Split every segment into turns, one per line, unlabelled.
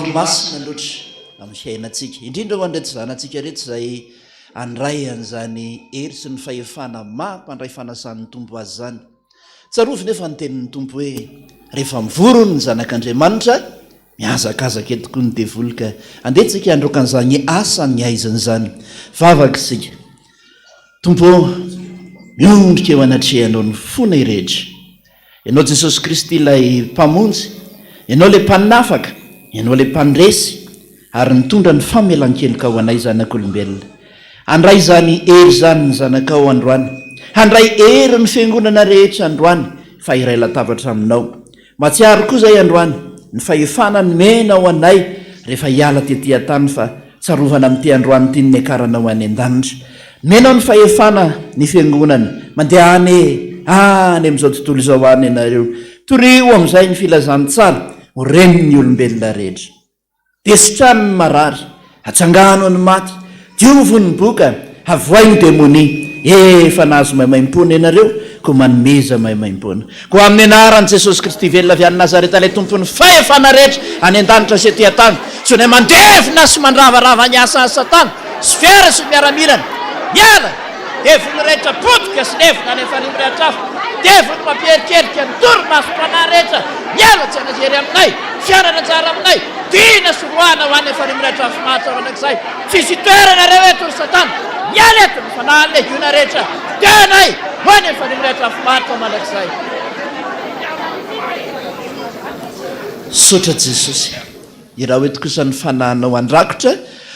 Masina loatra amin'ny fiainantsika indrindra ho andrety zanantsika rehetra izay andray an'izany hery sy ny fahefana mampandray fanasan'ny tompo azy zany. Tsarovy nefa ny tenin'ny tompo hoe rehefa mivorony ny zanak'Andriamanitra miazakazaka eto koa ny devoloka andetsika androkan'izany asany aizany zany. Vavaka isika tompo miondrika eo anatrehanao ny fona irehetra. Ianao Jesosy Kristy ilay mpamonjy, ianao ilay mpanafaka, ianao ilay mpandresy ary nitondra ny famelan-keloka ho anay zanak'olombelona. Handray zany hery zany ny zanakao androany, handray hery ny fiangonana rehetra androany fa iray latabatra aminao. Matsiaro koa zay androany ny fahefana ny mena ho anay rehefa hiala tetỳ tany fa tsarovana amin'ity androany ity ny akaranao any an-danitra. Menao ny fahefana ny fiangonana mandeha any amin'izao tontolo izao any ianareo. Torio amin'izay ny filazany tsara ho reniny olombelona rehetra. Desitrano ny marary, atsangano ny maty, diovo ny boka, avoay ny demonia. Efa nahazo maimaimpona ianareo ko manomeza maimaimpona. Ko amin'ny anaran'i Jesosy Kristy velona avy any Nazareta ilay tompony fahefana rehetra any an-danitra sy etỳ tany, tsy ny mandevina sy mandravarava ny asa Satana sy fiara sy miaramirana. Miala devona rehetra potika sy devona any efa rehetra hafa, devona mampiherikerika ny torimaso mpanahy rehetra. Miala tsy anajery aminay, fiarana tsara aminay, dina sy roana ho any efa rehetra hafa mahatsara anakizay. Tsisy toerana reo eto ny Satana. Miala eto ny fanahy ny legiona rehetra tenay ho any efa rehetra hafa mahatsara manakizay. Sotra Jesosy, iraha hoeto kosa ny fanahinao andrakotra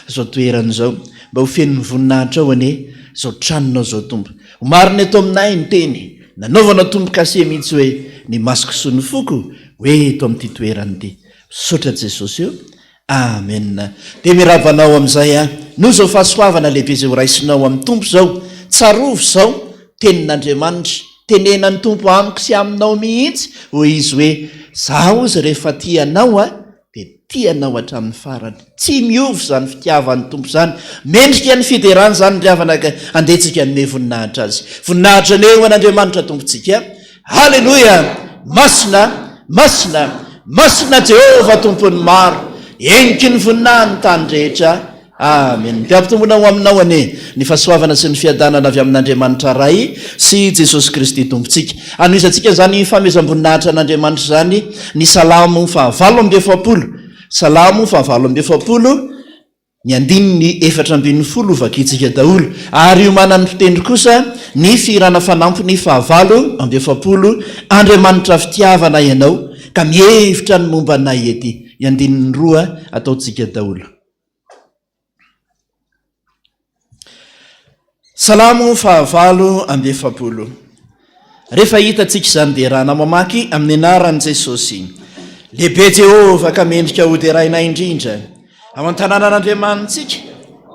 zao toeran'izao mba ho feno ny voninahitra ao ane zao tranonao zao tompo. Ho marina eto aminay ny teny nanaovanao tompo kase mihitsy hoe ny masoko sy ny foko hoe eto amin'ity toerany ity. Sotra Jesosy io. Amen. De miravanao amin'izay no zao fahasoavana lehibe zay ho raisinao amin'ny tompo zao. Tsarovy zao tenin'Andriamanitra, tenenan'ny tompo amiko sy aminao mihitsy ho izy hoe zaho izy rehefa tianao de tianao hatramin'ny farany. Tsy miovy zany fitiavan'ny tompo zany, mendrika ny fiderany zany ndriavana andetsika ny voninahitra azy. Voninahitra neo an'Andriamanitra tompontsika. Halleluja. Masina, masina, masina Jehova tompony maro, enky ny voninahiny tany rehetra. Amen. Dia ampitombona ho aminao ane ny fahasoavana sy ny fiadanana avy amin'Andriamanitra ray sy Jesosy Kristy tompontsika. Anoisantsika zany famezam-boninahitra an'Andriamanitra zany ny Salamo 8:20. Salamo 8:20. ny 4:40 ovakitsika daholo ary io manany fitendry kosa ny firana fanampony 7:70 Andriamanitra fitiavana ianao ka mihevitra ny momba anay ety. 2 ataotsika daholo. Salamo 7:70. Rehefa hitatsika izany dia raha namamaky amin'ny anaran'i Jesosy. Lehibe Jehova ka mendrika ho terainay indrindra ao an-tanànan'Andriamanitsika,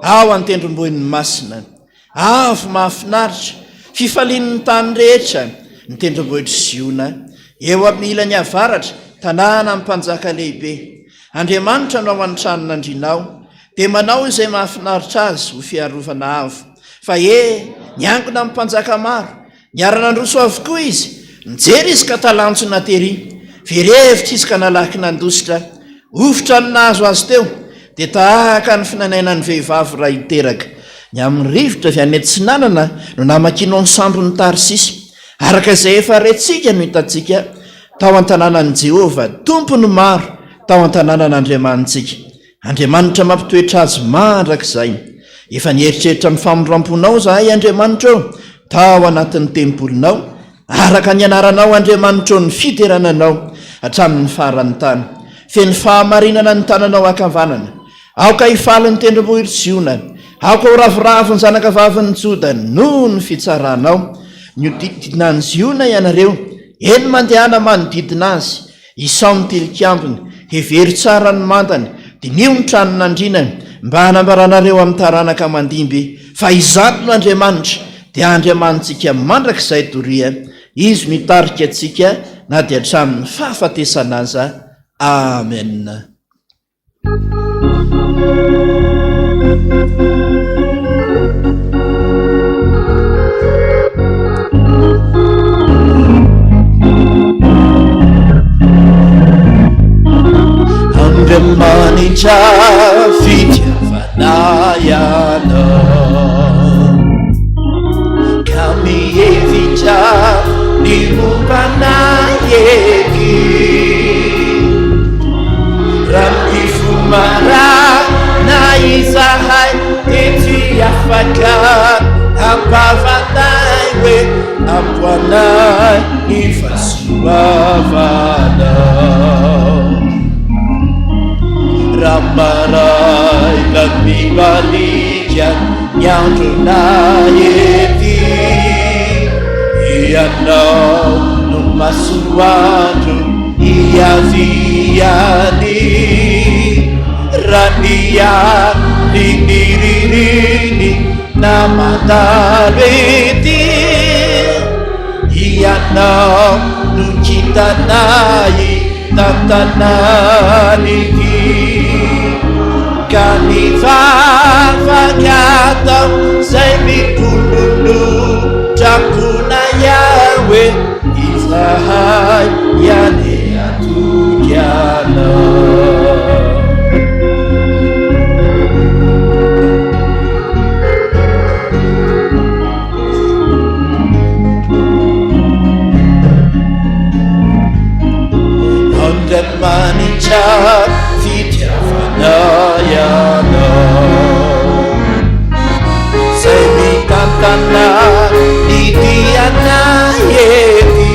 ao an-tendrombohin'ny masina, avo mahafinaritra fifalian'ny tany rehetra ny tendrombohitra Siona, eo amin'ny ilany avaratra tanàna amin'ny mpanjaka lehibe. Andriamanitra no ao an-tranon'andrinao dia manao izay mahafinaritra azy ho fiarovana avo. Fa niangona amin'ny mpanjaka maro, niara-nandroso avokoa izy, nijery izy ka talantsona tery, verevitra izy ka nalaky nandositra, ofitra ny nahazo azy teo dia tahaka ny finanainan'ny vehivavy raha iteraka. Ny amin'ny rivotra avy any Atsinanana no namakino ny sambony Tarsisy. Araka izay efa retsika no hitatsika tao an-tanànan'i Jehova, tompony maro tao an-tanànan'Andriamanitsika. Andriamanitra mampitoetra azy mandrakizay. Efa nieritreritra amin'ny famondramponao zahay Andriamanitra eo tao anatin'ny tempolinao, araka ny anaranao Andriamanitra eo ny fiterananao hatramin'ny faran'ny tany. Feno fahamarinana ny tananao ankavanana, aoka hifaly ny tendrombohitra Siona, aoka ho ravoravo ny zanaka vavin'ny Joda noho ny fitsaranao. Ny hodidina ny Siona ianareo, eny mandehana manodidina azy, isao ny tilikambony, hevery tsara ny mantany, dinio ny tranon'andrinany mba hanambaranareo amin'ny taranaka mandimby. Fa izato no Andriamanitra dia Andriamanitsika mandrakizay toria, izy mitarika atsika na dia hatramin'ny fahafatesana aza. Amen. Andriamanitra fitiavana ianao, ka mihevitra ny momba anay ety. Raha mifomarana izahay dia tsy afaka ampavanay hoe ampoanay ny fahasoavanao. Raha maray ka mibalika ny andronay ety, ianao no masoandro iaviany. Raha niany ny ririny na mandalo ety, ianao no kitanay tantanany ity. Ka ny vavaka tao zay mipololo-drakona Yahwe, izahay iane atokianao. Andriamanitra fitiavana ianao, zay mitantana ny dianay ety.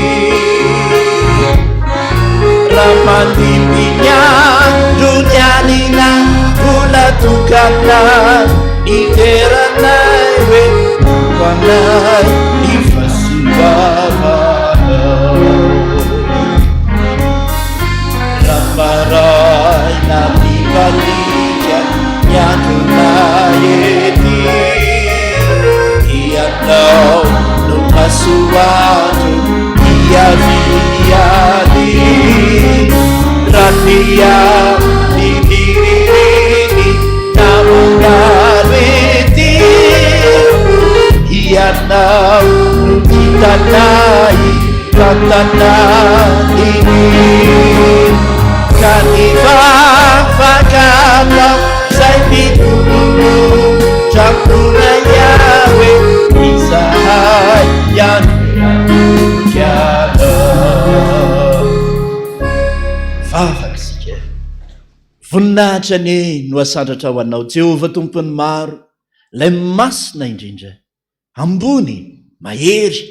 Raha mandimby ny andro ny alina, vola tokana iteranay hoe ampoanay ny fahasoavanao. Maray na mibalika ny andronay ety, ianao no masoandro iaviany. Raha niany ny ririny na mandalo ety, ianao no kitanay tantanany ity. Ka ny vavaka tao zay mipololo-drakona Yahwe, izahay iane atokianao. Vavaka sika, voninahitra ny no asandratra ho anao Jehova tompony maro, ilay masina indrindra, ambony mahery,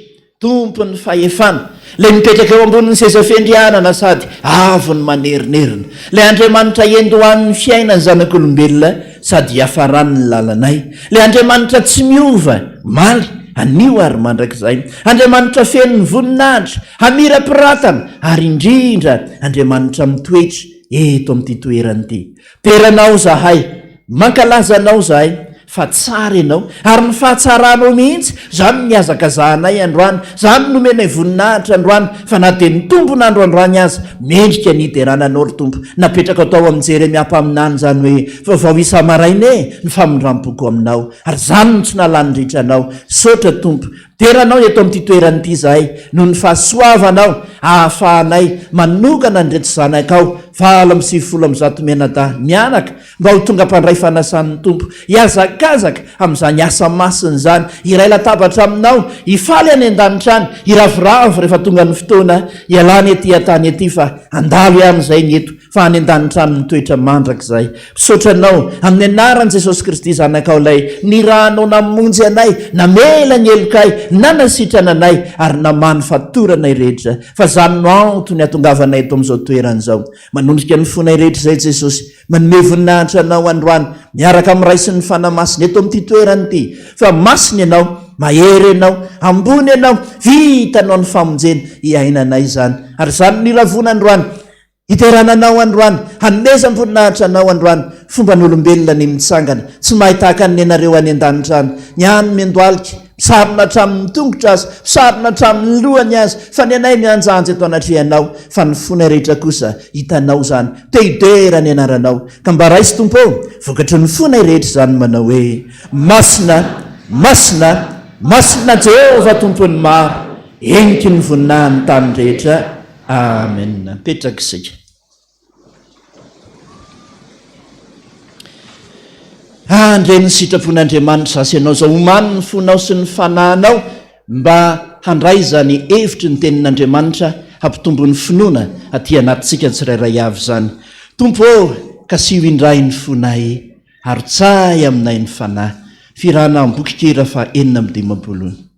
tompony fahefana, ilay mipetraka eo ambonin'ny seza fendrianana sady avony manerinerina, ilay Andriamanitra endo hoan'ny fiainany zanak'olombelona sady hiafaran'ny lalanay, ilay Andriamanitra tsy miova, maly anio ary mandrakizay, Andriamanitra feno ny voninahitra, hamira-piratana ary indrindra Andriamanitra mitoetra eto amin'ity toerana ity. Teranao zahay, mankalaza anao zahay fa tsara ianao ary ny fahatsaranao mihitsy zany miazakazahanay androany, zany nomenay voninahitra androany fa na dia ny tompona androandroany azy mendrika niderananao ry tompo, napetraka atao amin'ny Jeremia-paminany zany hoe vaovao isa-maraina ny famindram-poko aminao ary zany no tsy nalanindritra anao. Sotra tompo, teranao eto amin'ity toerana ity zahay no ny fahasoavanao ahafahanay manokana ndretsy zanakao 770 mianaka mba ho tonga mpandray fanasan'ny tompo, hiazakazaka amin'izany asa masiny zany, iray latabatra aminao, hifaly any an-danitra any, iravoravo rehefa tonga ny fotoana ialany ety atany ety fa andalo ihany zay ny eto fa any an-danitra any mitoetra mandrakizay. Pisotranao amin'ny anaran'i Jesosy Kristy zanakao ilay nirahanao namonjy anay, namela ny elokay, nanasitrana anay ary namany fatoranay rehetra, fa zany no anto ny atongavanay eto amin'izao toerana izao. Manondrika ny fonay rehetra zay Jesosy, manome voninahitra anao androany miaraka amin'ny raisiny fanamasiny eto amin'ity toerana ity, fa masiny ianao, mahery ianao, ambony ianao, vitanao ny famonjena hiainanay zany ary zany niravona androany hiterananao androany, hanomeza ny voninahitra anao androany, fomba n'olombelona ny mitsangana tsy mahitaka ny anareo any an-danitra any, ny any mendoalika misarona hatramin'ny tongotra azy, misarona hatramin'ny lohany azy, fa ny anay mianjanja eto anatrehanao, fa ny fonay rehetra kosa hitanao zany, teidera ny anaranao ka mba raisy tompo vokatry ny fonay rehetra zany manao hoe masina, masina, masina Jehova tompony maro, eniky ny voninahiny tany rehetra. Amen. Petraka isika. Andre ny sitrapon'Andriamanitra sasy ianao zao omany ny fonao sy ny fanahinao mba handray zany hevitry ny tenin'Andriamanitra hampitombo ny finoana aty anatintsika tsirairay avy zany. Tompo kasio indray ny fonay ary tsay aminay ny fanahy. Firana boky kira fa 4:15.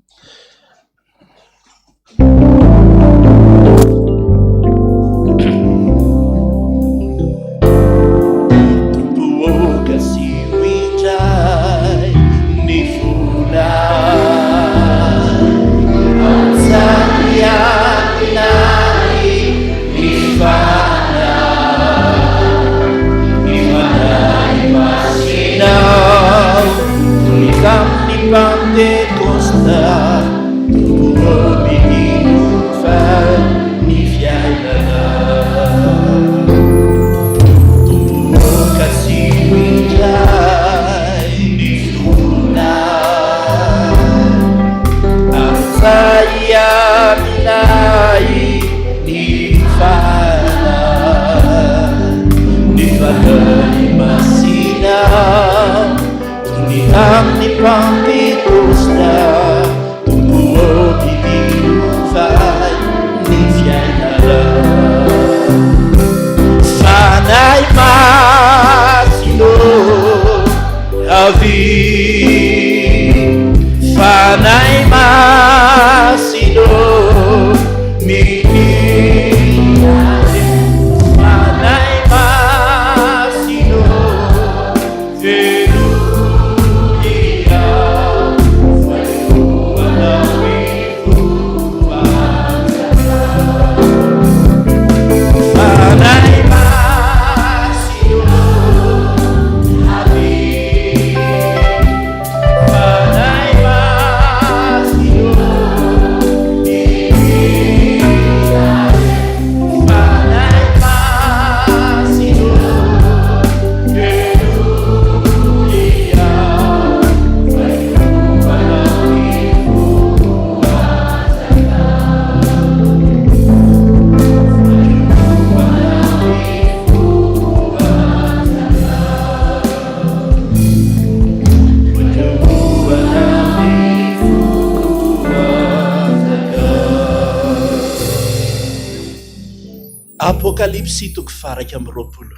Apokalipsy 2:20.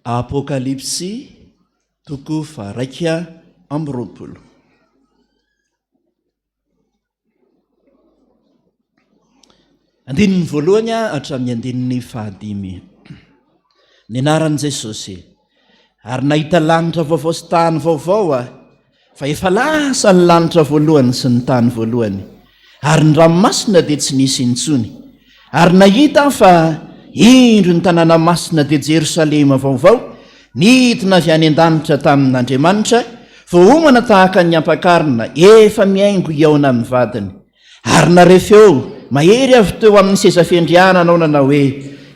Apokalipsy toko faraika amby roapolo. Andininy voalohany hatramin'ny andininy fahadimy. Ny anaran'i Jesosy. Ary nahita lanitra vaovao sy tany vaovao fa efa lasa ny lanitra voalohany sy ny tany voalohany. Ary ny ranomasina dia tsy nisy intsony. Ary nahita fa indro ny tanàna masina dia Jerosalema vaovao, nidina avy any an-danitra tamin'Andriamanitra, voahomana tahaka ny ampakarina, efa miaingo iaona amin'ny vadiny. Ary narefeo mahery avy teo amin'ny seza fendriana nanao hoe,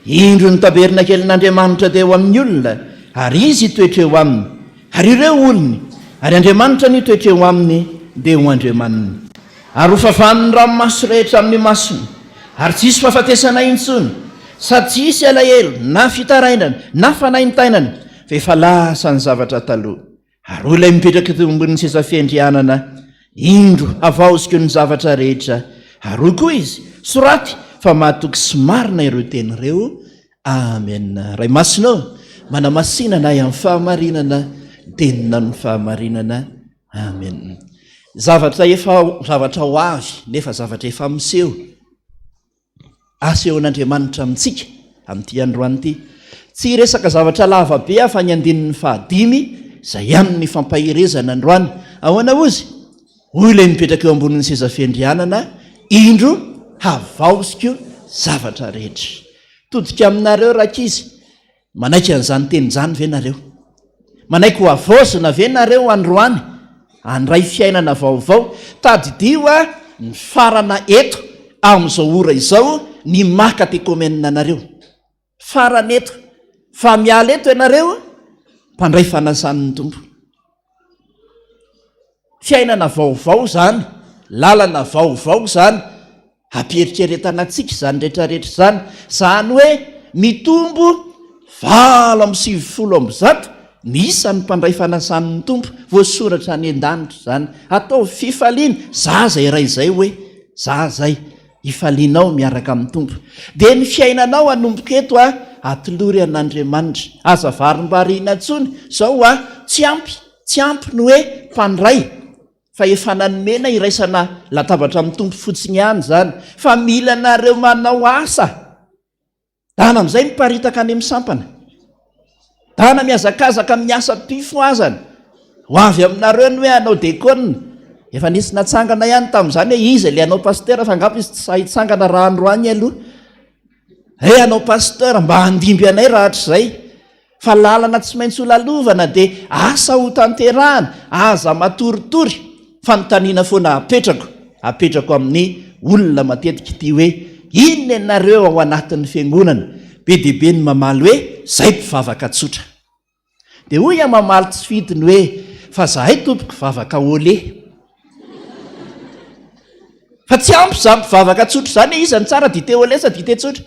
indro ny tabernakelin'Andriamanitra dia eo amin'ny olona, ary izy toetra eo aminy. Ary ireo olony, ary Andriamanitra ny toetra eo aminy dia ho Andriamaniny. Ary ho favan'ny ranomaso rehetra amin'ny masony, ary tsisy fahafatesana intsony, sady tsisy alahelo na fitarainana na fanaintainana, fa efa lasa ny zavatra taloha. Ary olay mipetraka teo ambony seza fiandrianana, indro havaoziko ny zavatra rehetra. Ary hoy koa izy, soraty fa mahatoky sy marina ireo teny ireo. Amen. Ray masinao, manamasinana amin'ny fahamarinana, tenina ny fahamarinana. Amen. Zavatra ho avy, nefa zavatra efa miseho. Asehon'Andriamanitra amintsika amin'ity androany ity. Tsy resaka zavatra lava be fa ny andininy fahadimy, izay amin'ny fampahirezana androany. Ahoana ozy? Hoy ilay mipetraka eo ambonin'ny seza fiandrianana, indro havaoziko zavatra rehetra. Todika aminareo rakizy, manaiky an'izany teny izany ve nareo? Manaiky ho avaozina ve nareo androany? Andray fiainana vaovao, tadidio ny farana eto amin'izao ora izao ny maka tekomenina nareo. Farana eto, fa miala eto ianareo, mpandray fanasan'ny tompo. Fiainana vaovao zany, lalana vaovao zany, hampieritreretana antsika izany rehetrarehetra zany. Zany hoe mitombo 770 nisan'ny mpandray fanasan'ny tompo, voasoratra ny an-danitra zany. Atao fifaliana, zaza iray izay hoe, zazay ifalianao miaraka amin'ny tompo. Dia ny fiainanao anomboka eto atolory an'Andriamanitra. Aza varim-bariana intsony zao tsy ampy ny hoe mpandray, fa efa nanomena iraisana latabatra amin'ny tompo fotsiny ihany zany. Fa mila nareo manao asa. Dana amin'izay miparitaka any amin'ny sampana. Dana miazakazaka amin'ny asa mpifoazana. Ho avy aminareo ny hoe anao dekona. Efa nisy natsangana ihany tamin'izany hoe izy ilay anao pasteur, fa angamba izy tsy hitsangana raha androany aloha. Anao pasteur, mba handimby anay rahatr'izay. Fa lalana tsy maintsy ho lalovana dia asa ho tanterahana, aza matoritory. Fanontaniana foana apetrako amin'ny olona matetika ity hoe, inona ianareo ao anatin'ny fiangonana? Be dia be ny mamaly hoe, zay mpivavaka tsotra. Dia hoy mamaly tsy fidiny hoe, fa zahay tompoko vavaka ole. Fa tsy ampy za mpivavaka tsotra zany, izany tsara dite ole sa dite tsotra?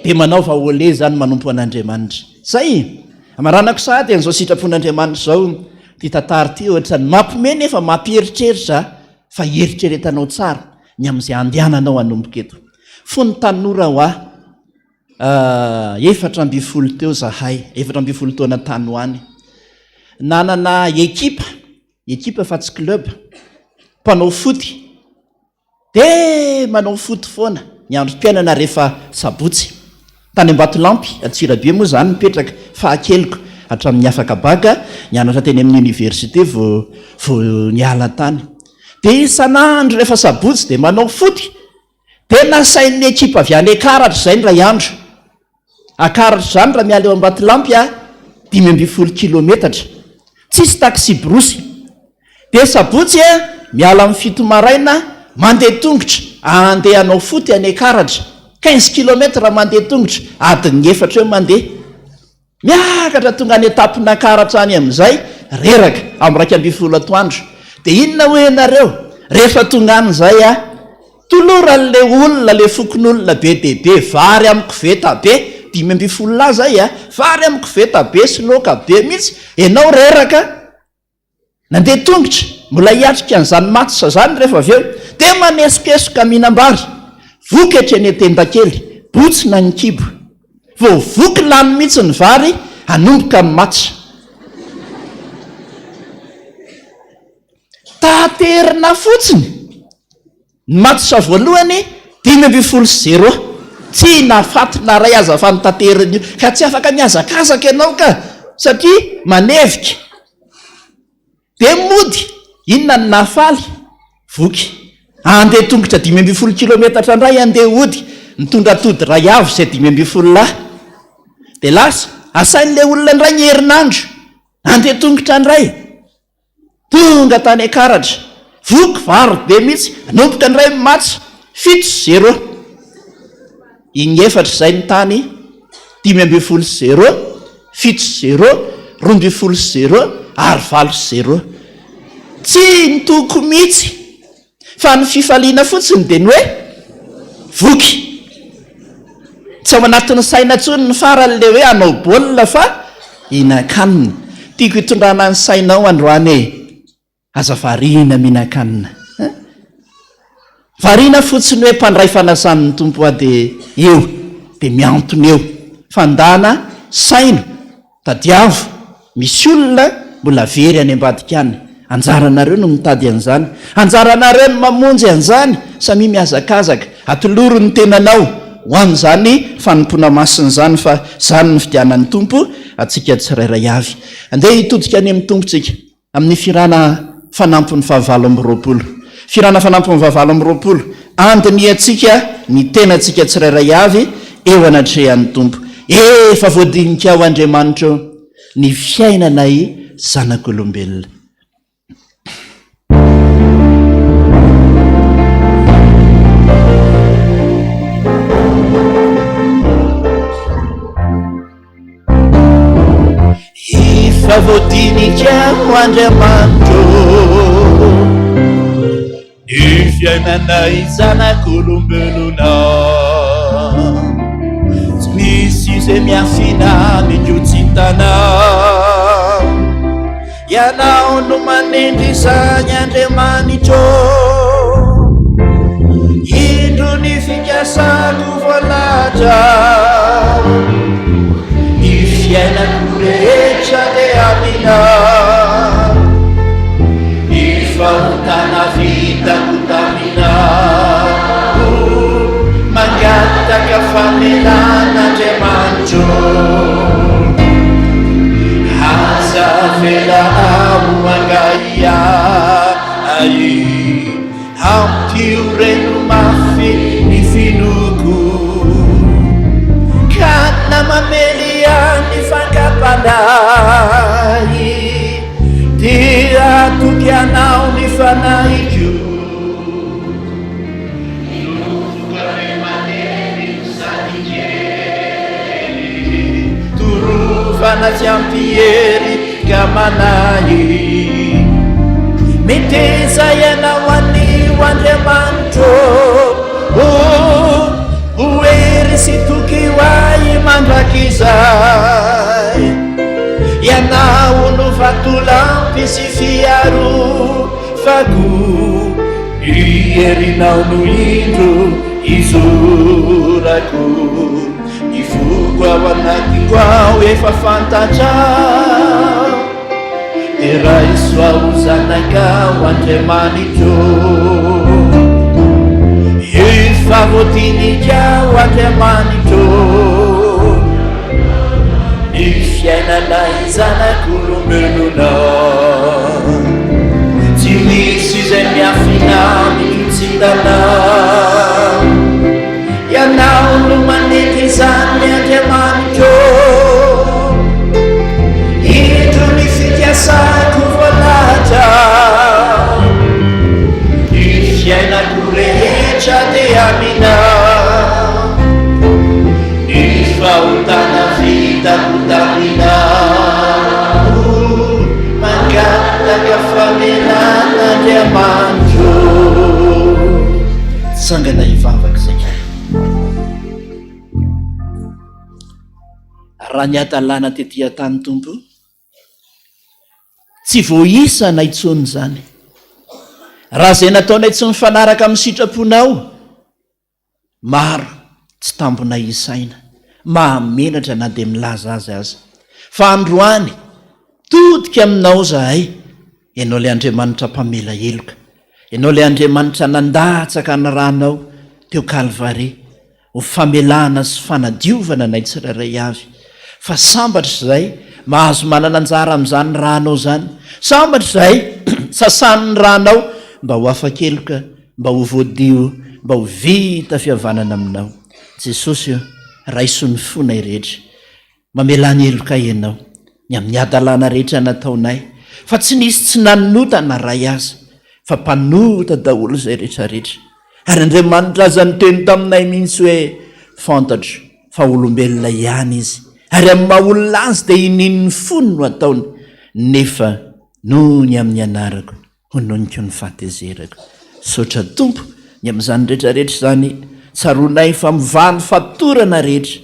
Dia manao fa ole zany manompo an'Andriamanitra. Zay, amaranako sady an'izao sitrapon'Andriamanitra zao, ty tantara ty ohatra ny mampimeny efa mampieritreritra, fa eritreretanao tsara ny amin'izay andehananao anomboka eto. Fony tanora 7 teo zahay, 7 taona tany hoany. Nanana ekipa fa tsy club, mpanao foty. Dia manao foty foana, ny androm-piainana rehefa sabotsy. Tany Ambatolampy, Antsirabe moa zany mipetraka, fahakeliko hatramin'ny afaka baka, nianatra teny amin'ny université vao niala tany. Dia isan'andro rehefa sabotsy dia manao foty. Dia nasain'ny ekipa avy any Akaratra izay ny ray andro. Akaratra izany raha miala eo Ambatolampy 5 kilometatra. Tsisy taxi brosy. Dia sabotsy miala amin'ny 7 maraina, mandeha tongotra, andeha hanao foty any Akaratra. 15 kilometra mandeha tongotra, adiny 4 eo mandeha. Miakatra tonga any etapina Akaratra any amin'izay, reraka amin'ny 12 atoandro. Dia inona hoe ianareo? Rehefa tonga an'izay toloran'le olona, le fokon'olona be dia be, vary amin'ny koveta be, 15 zay vary amin'ny koveta be sy loka be mihitsy. Ianao reraka, nandeha tongotra, mbola hiatrika an'izany matsa zany rehefa avy eo, dia manesikesoka mihinam-bary. Vokatra eny an-tenda kely, botsina ny kibo. Vao voky lany mihitsy ny vary, hanomboka ny matsa. Taterina fotsiny ny matsa voalohany 5-0. Tsy nafaty na ray aza fa nitaterina io ka tsy afaka miazakazaka ianao ka satria manevika de mody. Inona ny nafaly voky andeha tongotra 5-0 kilometatra ndray andeha ody mitondra tody ray avy zay 5-0 lahy de lasa asain'le olona ndray ny herinandro andeha tongotra ndray tonga tany akaratra voky vary be mihitsy anomboka ndray matsa 7-0. Iny efatra zay ny tany 5-0, 7-0, 12-0 ary 7-0. Tsy nitoko mihitsy fa ny fifaliana fotsiny de ny hoe voky. Tsy ao anatin'ny saina tsony ny farany le hoe anao baolina fa inan-kanina. Tiako hitondrana ny sainao androany e. Aza variana minan-kanina. Variana fotsiny hoe mpandray fanasan'ny tompo a de eo de miantona eo fandana saina tadiavo misy olona mbola very any ambadika any. Anjaranareo no mitady an'izany, anjaranareo no mamonjy an'izany samy miazakazaka atoloro ny tenanao ho an'izany fanompona masina zany fa zany ny fidianan'ny tompo atsika tsirairay avy. Andeha hitodika any amin'ny tompontsika amin'ny firana fanampony 7-20. Firana fanampony 7-20 andiny atsika ny tenantsika tsirairay avy eo anatrehan'ny tompo. Efa voadinika ao Andriamanitra ny fiainanay zanak'olombelona. Efa voadinika ao Andriamanitra ny fiainanay zanak'olombelona. Tsy misy izay miafina mikiotsintana ianao no manendry izany Andriamanitra. Indro ny fikasako voalatra ny fiainako rehetra de amina. Ny fahotana vitako tamina mangataka famelan'Andriamanitra. Aza vela ao mangaia ai amtio reno mafy ny finoko ka namamely any fankapanay dia atoky anao ny fanaiko. Turovana tsy ampiery ka manay meteza ianao anio Andriamanitra. Oery sy toky hoay mandrakizay ianao no vatolampy sy fiaro fako ierinao no indro izorako. Ny foko ao anatiko ao efa fantatrao de raha isoao zanakao Andriamanitra. Efa voadinika ao Andriamanitra ny fiainanay zanak'olombelona. Tsy misy izay miafina mikiotsintana ianao no manendry izany Andriamanitra. Indro ny fikasako voalatra ny fiainako rehetra de amina. Ny fahotana vitako tamina mangataka famelan'Andriamanitra. Sangana ivavaka zay raha ny atalana tetỳ tany tompo tsy voisa na itsony zany. Raha zay nataonay tsy mifanaraka amin'ny sitraponao maro tsy tambona isaina mahamenatra na de milaza azy aza fa androany todika aminao zahay, ianao le Andriamanitra mpamela heloka, ianao le Andriamanitra nandatsaka nyranao teo Kalvari ho famelana sy fanadiovana nay tsirairay avy. Fa sambatra izay mahazo manana anjara amin'izany ranao zany, sambatra izay sasan'ny ranao mba ho afakeloka, mba ho voadio, mba ho vita fihavanana aminao. Jesosy io raiso ny fonay rehetra, mamelany heloka ianao ny amin'ny adalana rehetra nataonay, fa tsy nisy tsy nanota na ray aza, fa mpanota daholo izay rehetrarehetra. Ary Andriamanitra aza nyteny taminay mihitsy hoe fantatro fa olombelona ihany izy, ary amin'ny maha-olona azy dia inin'ny fony no ataony, nefa noho ny amin'ny anarako hononiko ny fahatezerako. Saotra Tompo ny amin'izany rehetrarehetra izany, tsaronay fa mivany fatorana rehetra,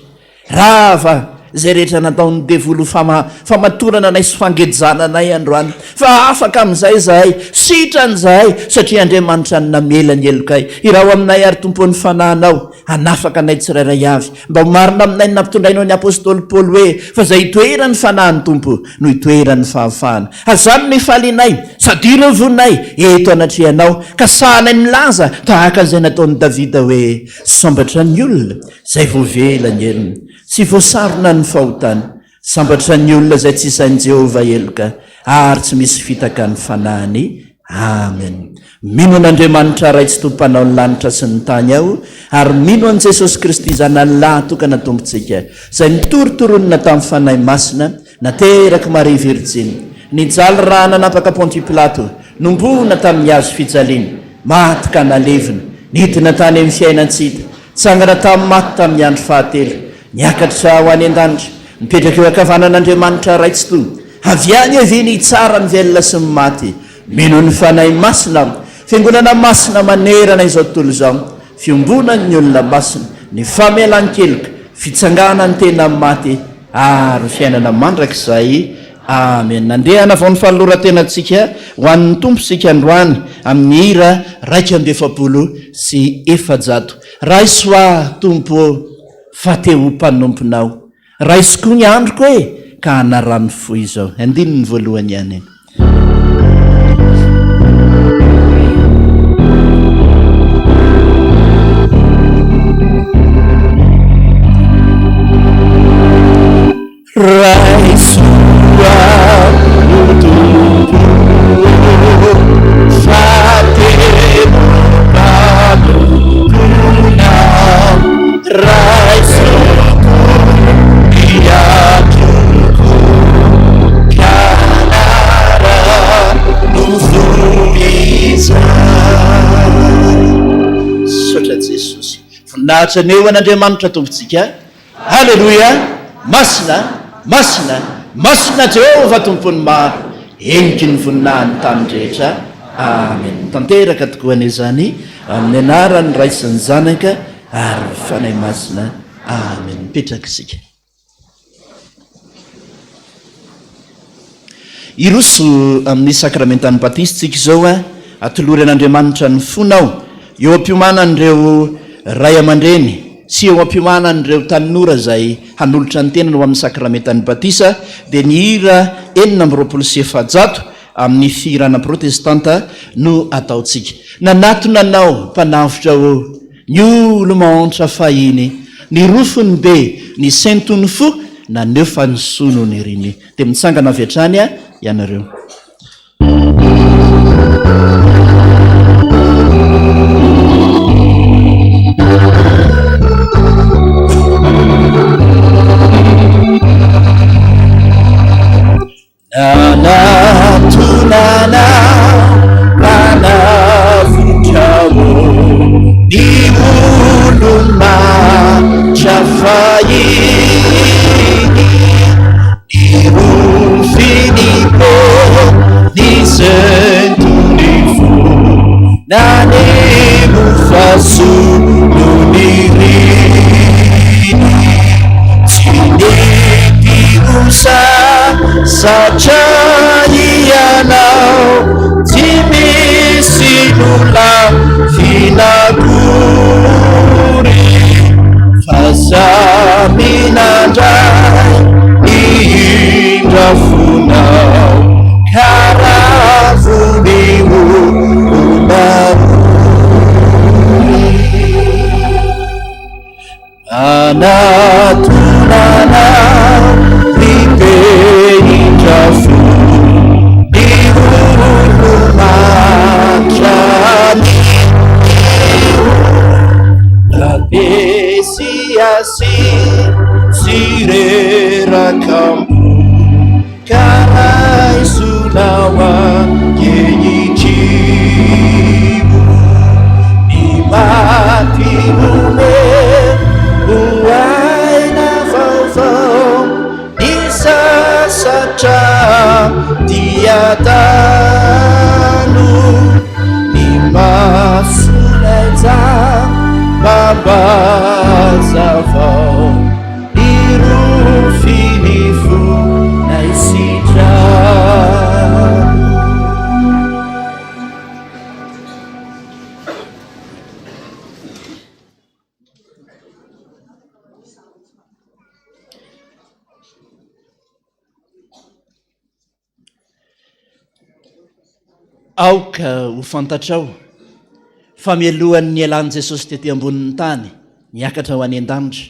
raha izay rehetra nataon'ny devolo famatorana nay sy fangejananay androany, fa afaka amin'izay zahay, sitrany zahay, satria Andriamanitra ny namela ny helokay. Iraho aminay ary Tompo ny fanahinao, hanafaka anay tsirairay avy, mba ho marina aminay nampitondrainao ny apôstôly Paoly hoe fa izay itoerany fanahiny Tompo no itoerany fahafahana. Azany ny falinay sady irevonay eto anatrihanao, ka sahanay milaza tahaka izay nataon'ny Davida hoe sambatra ny olona izay voavela ny elony, tsy voasarona ny fahotany, sambatra ny olona izay tsy isain'i Jehovah heloka, ary tsy misy fitaka ny fanahiny. Amen. Mino an'Andriamanitra ray tsy tompanao ny lanitra sy ny tany ao, ary mino an' Jesosy Kristy zanany lahy tokana tompontsika, izay nitorotoronina tamin'ny fanahy masina, nateraka Maria Virjiny, nijaly raha nanapaka Ponty Pilato, nombona tamin'ny hazo fijaliana, maty ka nalevina, nidina tany amin'ny fiainantsika, tsangana tamin'ny maty tamin'ny andro fahatelo, niakatra ho any an-danitra, mipetraka eo ankavanan'Andriamanitra ray tsy toy, avy any avy tsara ny velona sy ny maty. Mino ny fanahy masina, fiangonana masina manerana izao tontolo izao, fiombonany ny olona masina, ny famelan-keloka, fitsangana ny tena maty, ary fiainana mandrakizay. Amen. Andehana vao ny fanoloran-tenantsika ho an'ny Tompo sika androany amin'ny hira 124 raisoa Tompo fa teo mpanomponao, raisoko ny androko e ka hanarany fo izao. Andininy voalohany ihany. Nahatra neo an'Andriamanitra tompontsika. Halleluia. Masina, masina, masina Jehovah tompony maro, eniky ny voninahiny tany rehetra. Amen. Tanteraka tokoa an'izany amin'ny anarany ray sy ny zanaka ary fanahy masina. Amen. Mipetraka isika. Iroso amin'ny sakramentan'ny batisitsika izao atolory an'Andriamanitra ny fonao, eo am-piomanan'ireo ray aman-dreny sy eo am-piomanan'ireo taninora izay hanolotra ny tenany ho amin'ny sakramentan'ny batisa, dia ny hira 426 amin'ny fihirana protestanta no ataontsika. Nanatona anao mpanavotra o ny olo mahantra fahiny, ny rofony be ny sentony fo naneo fa ny sonony riny. Dia mitsangana avy hatrany ianareo. Nanatunana panavutamo ni uluma chafayini ni rufinipo ni sentunifu nane mufasu nunirini tineti usa sachayianao timisinula finaguri fasaminandrai drafonao karazonioonarony anatonanao ripehidrafo ni olomatrany rabesiasi sirerakampo karaisonawa yeyitribo ni matinome uaina vaovao ni sasatra diatano ni masolaiza babazavao irofinifu naisitra aoka ho fantatrao fa mialohan'ny alan'i Jesosy tety ambonin'ny tany niakatra ho any an-danitra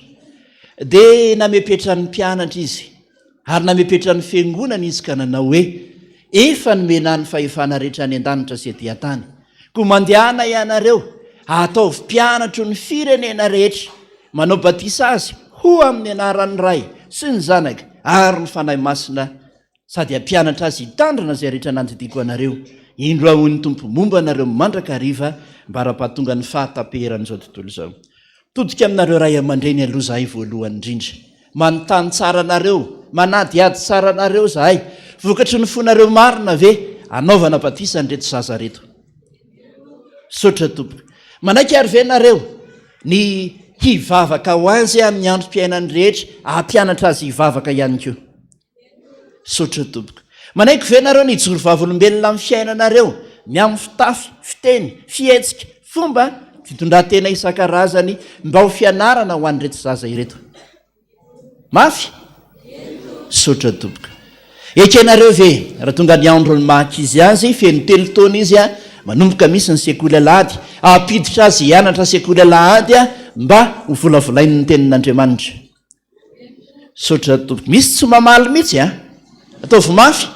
dia namepetra ny mpianatra izy ary namepetra ny fiangonana izy ka nanao hoe efa nomena ny fahefana rehetra any an-danitra sy aty an-tany koa mandehana ianareo ataovy mpianatro ny firenena rehetra manao batisa azy ho amin'ny anaran'ny ray sy ny zanaka ary ny fanahy masina sady ampianatra azy hitandrina izay rehetra nandidiako anareo indro ahony tompo momba anareo mandraka hariva mba raha-pahatonga ny fahatapeheran'izao tontolo izao todika aminareo ray aman-dreny aloha zahay voalohany indrindra manontany tsara anareo manadiady tsara anareo zahay vokatry ny fonareo marina ve anaovana batisa nyreto zaza reto sotra tompoka manaiky ary ve nareo ny hivavaka ho azy amin'ny androm-piainany rehetra ampianatra azy hivavaka ihany koa sotra tompoka manaiky ve nareo ny joro vavolombelona amin'ny fiainanareo miamy fitafy fiteny fihetsika fomba fitondratena isan-karazany mba ho fianarana ho any reto zaza ireto mafy sotra tompoka ekenareo ve raha tonga ny andro ny mahakizy azy feno telo taona izy a manomboka misy ny sekoly alahady apiditra azy hianatra sekoly alahady a mba ho volavolainy ny tenin'Andriamanitra sotra tompoka misy tsy mamaly mihitsy a ataovy mafy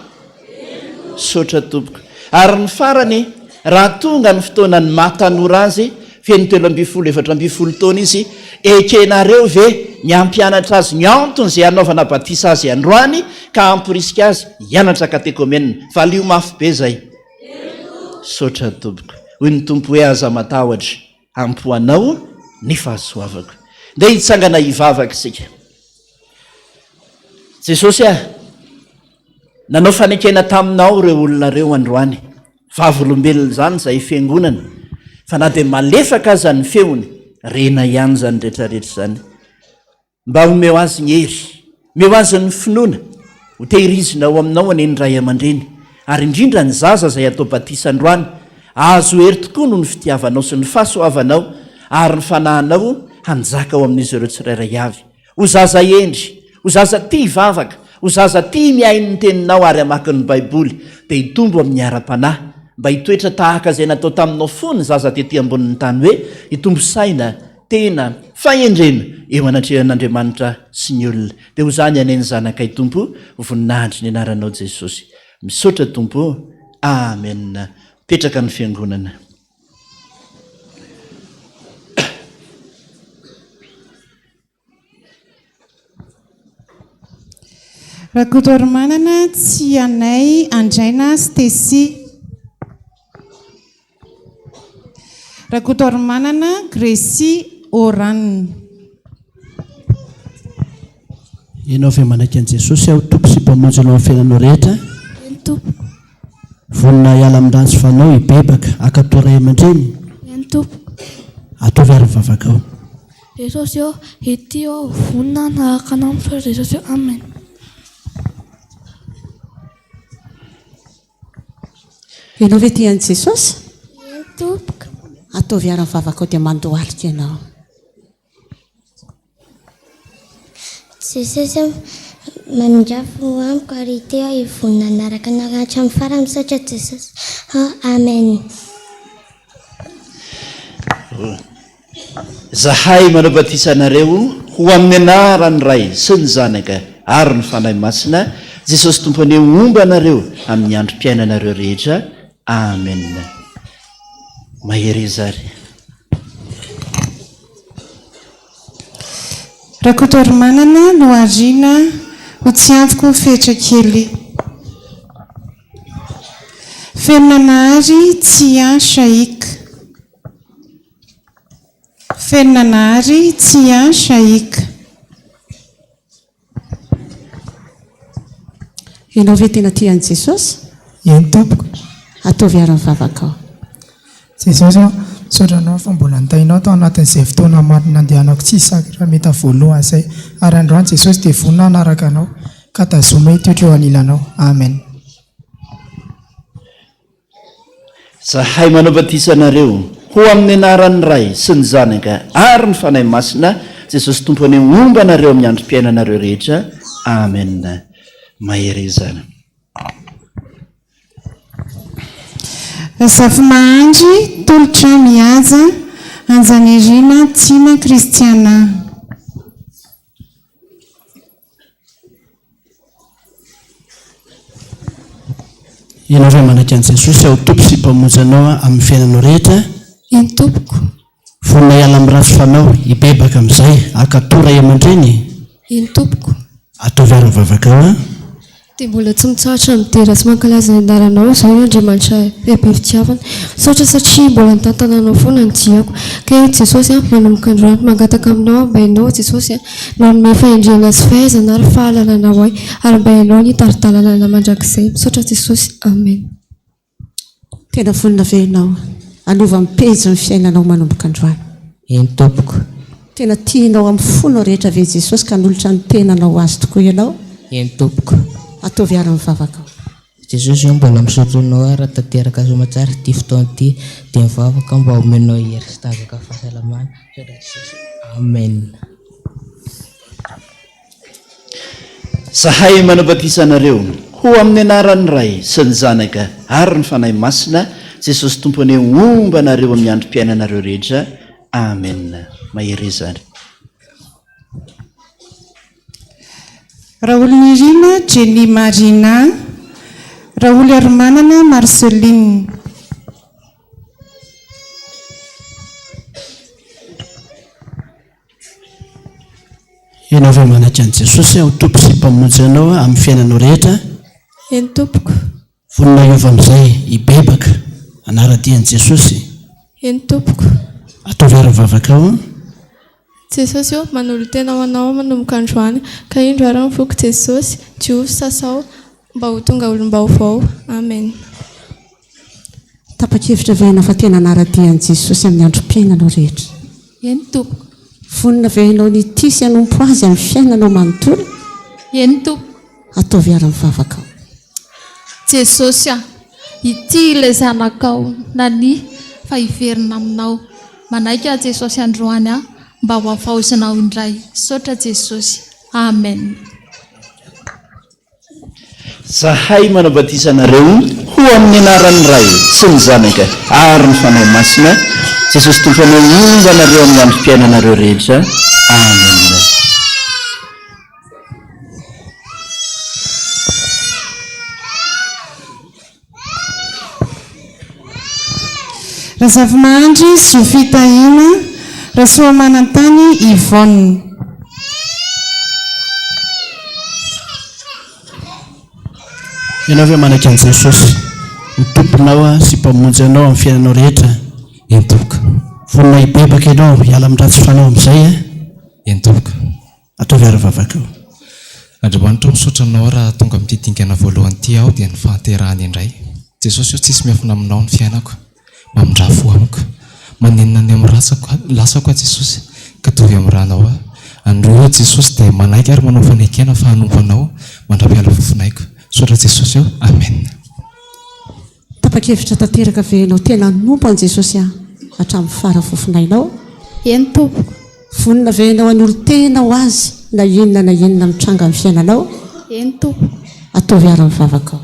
sotra tompoka ary ny farany raha tonga ny fotoanany mahatanora azy feno 12 taona izy ekenareo ve ny ampianatra azy ny antony izay anaovana batisa azy androany ka ampirisika azy hianatra katekomenina fa lio mafy be zay sotra tompoka hoy ny tompo hoe aza matahotra ampoanao ny fahasoavako dia hitsangana hivavaka isika Jesosy nanao fanekena taminao reo olonareo androany vavolombelona zany izay fiangonana fa na dia malefaka aza ny feony rena ihany zany rehetrarehetra zany mba homeo azy ny hery meo azy ny finoana ho tehirizina ao aminao aneny ray aman-dreny ary indrindra ny zaza izay atao batisa androany azo hery tokoa no ny fitiavanao sy ny fahasoavanao ary ny fanahinao hanjaka ao amin'izy ireo tsirairay avy ho zaza endry ho zaza tia hivavaka ho zaza tia miainy ny teninao ary amaki ny baiboly dia hitombo amin'ny ara-panahy mba hitoetra tahaka izay natao taminao fony zaza tetỳ ambonin'ny tany hoe hitombo saina tena fahendrena eo anatrehan'Andriamanitra sy ny olona dia ho zany aneny zanakay tompo voninahitry ny anaranao Jesosy misaotra tompo amen petraka ny fiangonana
Rakotormanana tsy anay Andraina Stesi. Rakotormanana Gresi Oran.
Ianao ve manaiky an Jesosy ao tompo sy mpamonjy anao amin'ny fiainanao rehetra
tompo
vonina hiala amin'ny ratsy fanao hibebaka akato ray aman-dreny
tompo
ataovy ary mivavaka ao
Jesosy ao ity ao vonina naraka anao amin'ny Jesosy ao amen.
Ianao ve tia an Jesosy?
Tompoka
Ataovy ary mivavaka ao dia mandohalika ianao.
Jesosy
mandrafo amiko ary teo ivonina anaraka naratra amin'ny farany misaotra Jesosy. Amen.
Zahay manabatisa anareo ho amin'ny anarany Ray sy ny Zanaka ary ny Fanahy Masina, Jesosy Tompony omba anareo amin'ny androm-piainanareo rehetra. Amen. Mahery zary.
Rakotory-manana no ariana ho tsy antoko fetra kely. Fenonanahary tsia shaik. Fenonanahary tsia shaik. Ianao ve tena tian'i Jesosy?
Eny tompoko.
Ataovy ary mivavaka ao.
Jesosy sotranao fa mbola nitainao tao anatin'izay fotoana maro nandehanako tsy saky raha mety voalohany izay. Ary androany Jesosy dia vonina anaraka anao ka tazoma itoetra eo anilanao. Amen.
Zahay manabatisa anareo ho amin'ny anaran'ny Ray sy ny Zanaka ary ny Fanahy Masina, Jesosy Tompony omba anareo amin'ny androm-piainanareo rehetra. Amen. Mahery zany.
Zafy mahandry tolotra mihaja anjanirina tsina kristiana.
Ianao ve manaiky an'i Jesosy ao tompo sy mpamonjy anao amin'ny fiainanao rehetra?
Eny tompoko.
Vonona hiala amin'ny ratsy fanao, hibebaka amin'izay, akatora aman-dreny.
Eny tompoko.
Ataovy ary mivavaka ao.
Dia mbola tsy mitsahatra midera tsy mankalaza ny andaranao izao Andriamanitra bebe fitiavana. Saotra satria mbola nitantananao foana ny diako. Ka Jesosy manomboka androany mangataka aminao ambainao Jesosy manome fahendrena sy fahaizana ary fahalalana hoay ary ambainao ny tari-dalana mandrakizay. Misaotra Jesosy. Amen.
Tena vonina ve ianao anova mipejy ny fiainanao manomboka androany?
Eny tompoko.
Tena tianao amin'ny fonao rehetra ve Jesosy ka nolotra ny tenanao azy tokoa ianao?
Eny tompoko.
Ataovy ary mivavaka ao.
Jesosy io mbola misotronao raha tanteraka somatsara ity fotoana ity dia mivavaka mba omenao hery sy tazaka fahasalamana. Amen.
Zahay manabatisa anareo ho amin'ny anaran'ny Ray sy ny Zanaka ary ny Fanahy Masina, Jesosy Tompony omba anareo amin'ny androm-piainanareo rehetra. Amen. Mahery zany.
Raoly Nirina Jenny Marina, Raoly Armanana Marceline.
Ianao ve manaiky an'i Jesosy ao tompo sy mpamonjy anao amin'ny fiainanao rehetra?
Eny tompoko.
Vonona hiova amin'izay, hibebaka, anara-dian'i Jesosy.
Eny tompoko.
Ataovy ary mivavaka ao.
Jesosy io manolo tena ho anao manomboka androany ka indro ary mivoky Jesosy jiovy sasao mba ho tonga olom-baovao. Amen.
Tapa-kevitra ve ianao fa tena anara-dian'i Jesosy amin'ny androm-piainanao rehetra?
Eny tompoko.
Vonina ve ianao nitisy hanompo azy amin'ny fiainanao manontolo?
Eny tompoko.
Ataovy ary mivavaka ao.
Jesosy ity ilay zanakao nani fa hiverina aminao. Manaiky Jesosy androany mba ho afahosinao indray. Saotra Jesosy. Amen.
Zahay manabatisa anareo ho amin'ny anaran'ny Ray sy ny Zanaka ary ny Fanahy Masina, Jesosy Tompony omba anareo amin'ny androm-piainanareo rehetra. Amen.
Razavy mahandry Sofitahina, Rasoa Manantany Yvonne.
Ianao ve manaiky an'i Jesosy mitomponao sy mpamonjy anao amin'ny fiainanao rehetra?
Eny tompoko.
Vonona hibebaka ianao hiala amin'ny ratsy fanao amin'izay.
Eny tompoko.
Ataovy ary mivavaka ao.
Andriamanitra misaotra anao raha tonga amin'ity dingana voalohany ity aho dia ny fahaterahany indray. Jesosy io tsisy miafina aminao ny fiainako, mamindrafo amiko, manenina ny amin'ny lasako Jesosy ka tovy amin'ny ranao aho. Andro Jesosy dia manaiky ary manao fanekena fa hanompo anao mandra-piala fofinaiko. Saotra Jesosy io. Amen.
Tapa-kevitra tanteraka ve ianao tena nompo an' Jesosy hatramin'ny fara fofinainao?
Eny tompoko.
Vonina ve ianao hanolo tena ho azy na inona mitranga amin'ny fiainanao?
eny tompo.
Atovy ary mivavaka ao.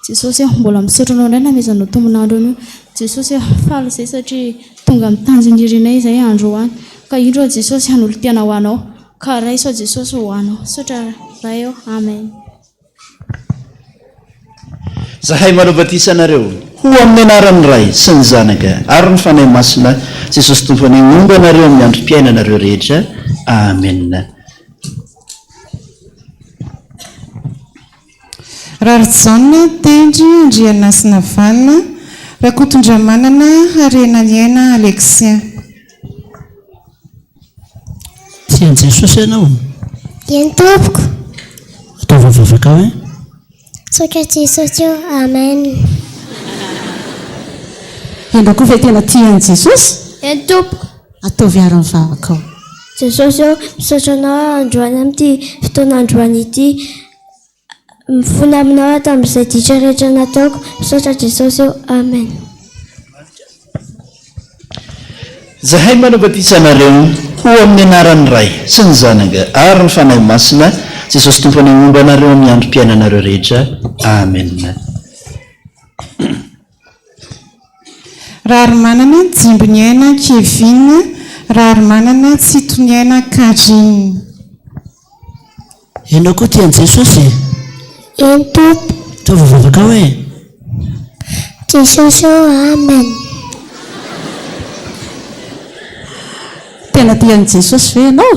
Jesosy mbola misaotra anao indray namezanao tombonandro io. Jesosy faly izay satria tonga mitanjony irinay izay andro hoany ka indro Jesosy hanolo tiana ho anao ka ray sao Jesosy ho anao saotra ray eo. Amen.
Zahay manabatisa anareo ho amin'ny anaran'ny ray sy ny zanaka ary ny fanahy masina Jesosy tompony momba anareo amin'ny androm-piaina anareo rehetra. Amen.
Raritsana tendry andrianasina valina rakotondramanana harena liaina Alexia.
Tian'i Jesosy ianao?
Eny tompoko.
Ataovy mivavaka ao e?
Saotra Jesosy eo. Amen.
Ianao koa ve tena tian'i Jesosy?
Eny tompoko.
Ataovy ary mivavaka ao.
Jesosy eo misaotra anao androany amin'ity fotoana androany ity. Mifona aminao tamin'izay ditra rehetra nataoko. Misaotra Jesosy eo. Amen.
Zahay manabatisa anareo ho amin'ny anaran'ny ray sy ny zanaka ary ny fanahy masina Jesosy tompony momba anareo amin'ny androm-piaina anareo rehetra. Amen.
Raha ary manana jimbony aina Kevin, raha ary manana tsy tony aina Karine.
Ianao koa tian'i Jesosy?
Eny tompo.
Ataovy mivavaka ao e?
Jesosy eo. Amen.
Tena tian'i Jesosy ve ianao?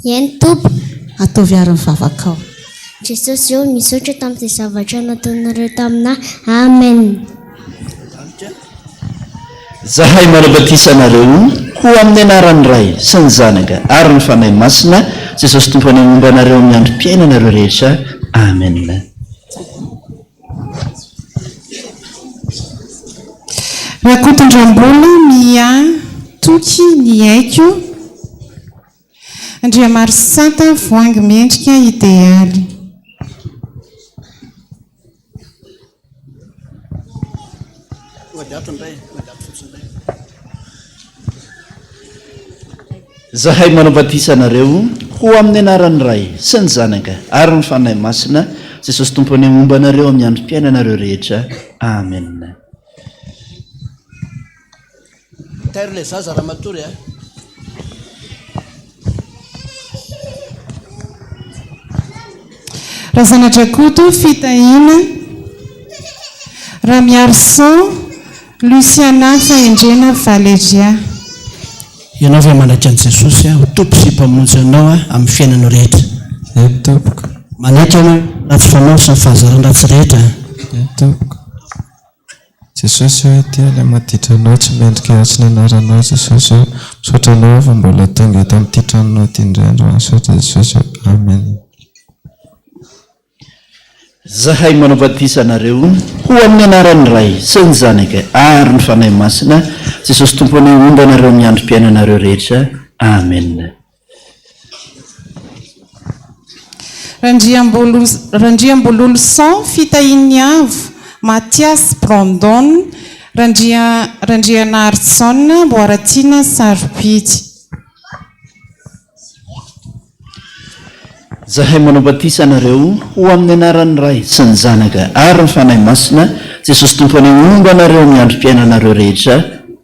Eny tompo.
Ataovy ary mivavaka ao.
Jesosy eo misaotra tamin'izay zavatra nataonareo taminahy. Amen.
Zahay manabatisa anareo ho amin'ny anaran'ny ray sy ny zanaka ary ny fanahy masina Jesosy tompony momba anareo amin'ny androm-piaina anareo rehetra. Amen.
Rakotondrambola Mia Toky ny haiko Andriamary Santa voangy mendrika idealy.
Zahay manabatisa anareo ho amin'ny anaran'ny ray sy ny zanaka ary ny fanahy masina Jesosy tompony momba anareo amin'ny androm-piaina anareo rehetra. Amen.
Tairle zaza raha matory a.
Razanadrakoto fitahina Ramiarson Luciana Fahendrena Valeria.
Ianao ve manaiky an'i Jesosy ho tompo sy mpamonjy anao amin'ny fiainanao rehetra?
Eny tompoko.
Manaiky anao ratsy fanao sy ny fahazaran-dratsy rehetra?
Eny tompoko. Jesosy hoe tia ilay maditra anao tsy mendrika tsy ny anaranao Jesosy eo. Misaotra anao fa mbola tonga eto amin'ity tranonao ity indray andro. Misaotra Jesosy eo. Amen.
Zahay manabatisa anareo ho amin'ny anaran'ny ray sy ny zanaka ary ny fanahy masina Jesosy tompony momba anareo amin'ny androm-piaina anareo rehetra. Amen.
Randriambololo 100 fitahin'ny avo Mathias Brandon Randriana Artson Boaratina Saropity.
Zahay manabatisa anareo ho amin'ny anaran'ny ray sy ny zanaka ary ny fanahy masina Jesosy tompony momba anareo amin'ny androm-piaina anareo rehetra.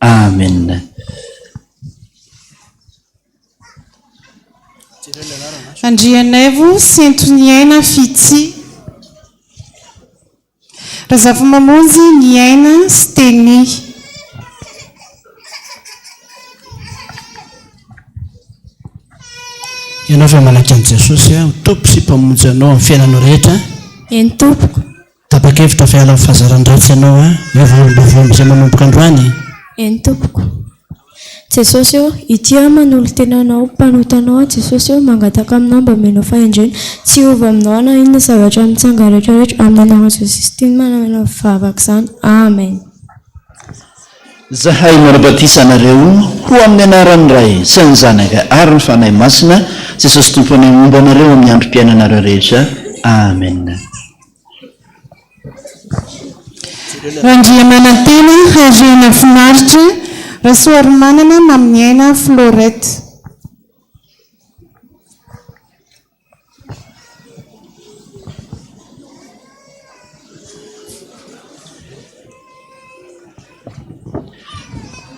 Amen.
Andrianaivo Sentoniaina Fitsy Razavamonjy Niaina Steny.
Ianao fa manaiky an'i Jesosy ho tompo sy mpamonjy anao amin'ny fiainanao rehetra?
Eny tompoko.
Tapa-kevitra fa hiala amin'ny fahazaran-dratsy ianao mivolovolo izay manomboka androany.
Eny tompoko. Jesosy eo itia manolo tenanao mpanotanao Jesosy eo mangataka aminao mba menao fahendrena tsy ova aminao na inona zavatra mitsanga rehetrarehetra amin'ny anarana Jesosy Kristy manamena vavaka izany. Amen.
Zahay manabatisa anareo ho amin'ny anaran'ny ray sy ny zanaka ary ny fanahy masina Jesosy tompony momba anareo amin'ny androm-piaina anareo rehetra. Amen.
Randriamanantena Harena Finaritra Rasoary manana mamin'ny aina Florette.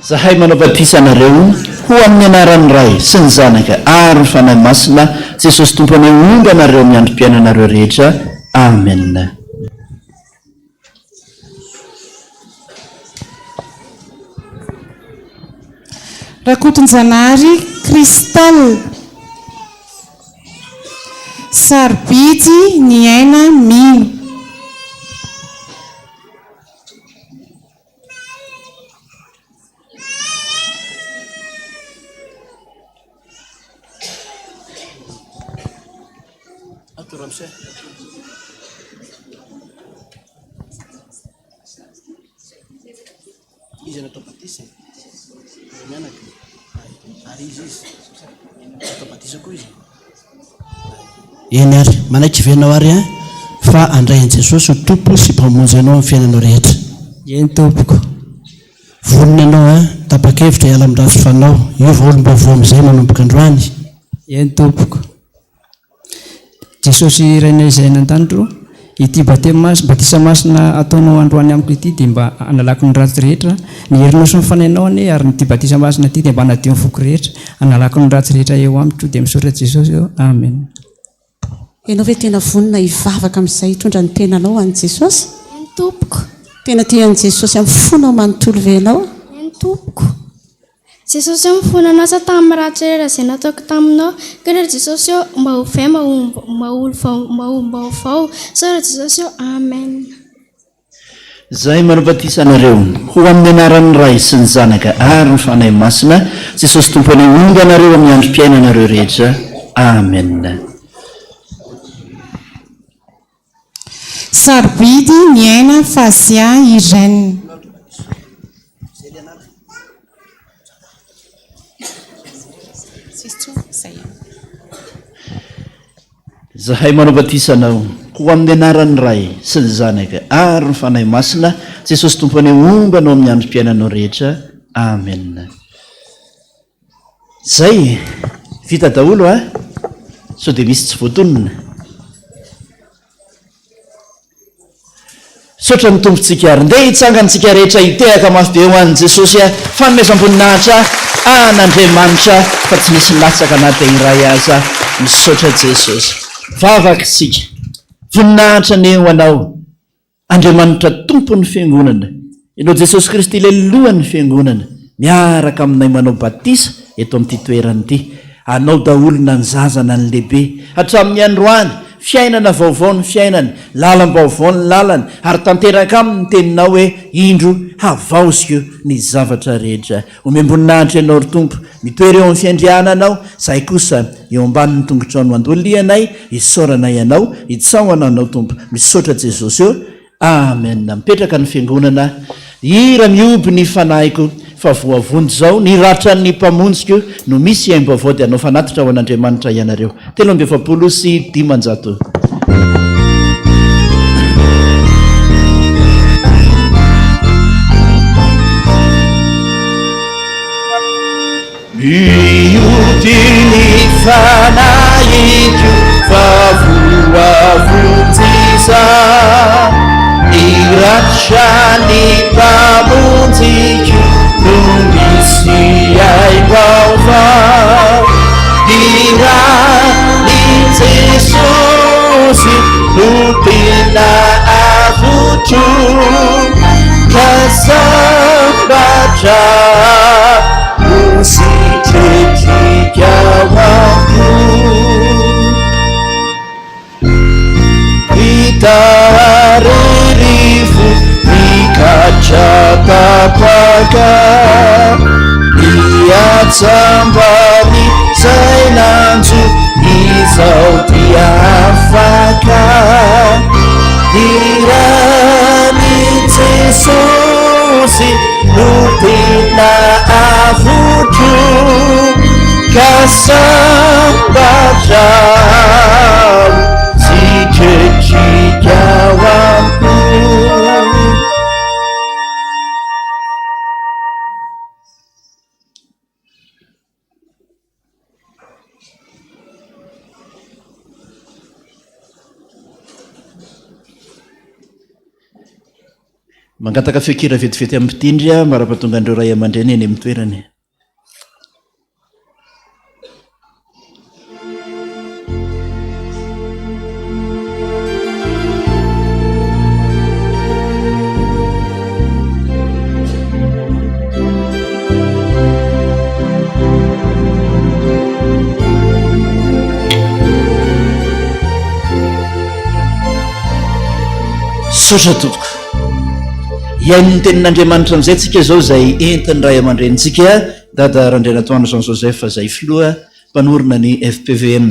zahay manao batisanareo ho amin'ny anaran'ny ray sy ny zanaka ary ny fanahy masina jesosy tompo any omba anareo miandrom-piainanareo rehetra amen.
Rakotonjanahary Kristal Sarobidy ny aina mino.
eny ary manaiky venao ary a fa andrayan Jesosy ho tompo sy mpamonjy anao amin'ny fiainanao rehetra.
Eny tompoko.
Vonona ianao a tapa-kevitra hiala amin'ny rafitra fanao io vaolom-baovao amin'izay manomboka androany.
Eny tompoko. Jesosy raina izay nan-tany ro ity batisa masina ataonao androany amiko ity dia mba analako ny ratsy rehetra ny herinao sy ny fanainao anie ary nyty batisa masina ity dia mba anadio ny foko rehetra analako ny ratsy rehetra eo amiko dia misaotra Jesosy eo. Amen.
Ianao hoe tena vonina hivavaka amin'izay hitondra ny tenanao an'i Jesosy?
Eny tompoko.
Tena tian'i Jesosy amin'ny fonao manontolo venao?
Eny tompoko. Jesosy amin'ny fonanao sa tamin'ny ratsy rehetra izay nataoko taminao ka raha Jesosy eo mba ho ve mahombaovao saotra Jesosy eo. Amen.
Zay manao batisanareo ho amin'ny anaran'ny ray sy ny zanaka ary ny fanahy masina Jesosy tompo any omba anareo amin'ny androm-piainanareo rehetra. Amen.
Sarobidy ny aina Fazia Irène.
Zahay manao batisanao ho amin'ny anaran'ny ray sy ny zanaka ary ny fanahy masina Jesosy tompo any omba anao amin'ny androm-piainanao rehetra. Amen. Zay vita daholo a so dia misy tsy voatonona. Sotra ny tompontsika ary ndeha hitsangantsika rehetra hitehaka mafy be ho an'i Jesosy a fanomezam-boninahitra an'Andriamanitra fa tsy misy latsaka anaty iray aza misaotra Jesosy. Vavaka isika voninahitra ny eo anao Andriamanitra tompon'ny fiangonana ianao Jesosy Kristy lelohan'ny fiangonana miaraka aminay manao batisa eto amin'ity toerana ity anao daholo na ny zaza na ny lehibe hatramin'ny androany fiainana vaovao ny fiainany lalam-baovao ny lalany ary tanteraka amin'ny teninao hoe indro havaosiko ny zavatra rehetra. Omem-boninahitra ianao ry tompo mitoery eo amin'ny fiandriananao zay kosa eo ambanin'ny tongotra no andolianay hisaorana ianao hitsaoana anao tompo misaotra Jesosy eo. Amen. Mipetraka ny fiangonana hira mioby ny fanahiko fa voavonjy zao ny ratra ny mpamonjiko no misy aim-baovao dia anao fanatitra ho an'Andriamanitra ianareo. 750. Miutini fanahiko fa voavonjisa iratra ny mpamonjiko no misy aim-baovao irany Jesosy no tena avotro ka sambatra usitretrika wangu itaririfu ikachatapaka iatsambani zainanzu izaudiafaka irani Jesusi lupina avutu kasambajau sitechika wangu. mangataka fekira vetivety amin'ny mpitindry marapatonga andreo ray aman-dreny eny amin'ny toerany. Sotra tompoko, iain'ny tenin'Andriamanitra amin'izay tsika zao zay entiny ray aman-drenitsika dada Randrianatoandro Jean Joseph zay filoha mpanorona ny FPVN.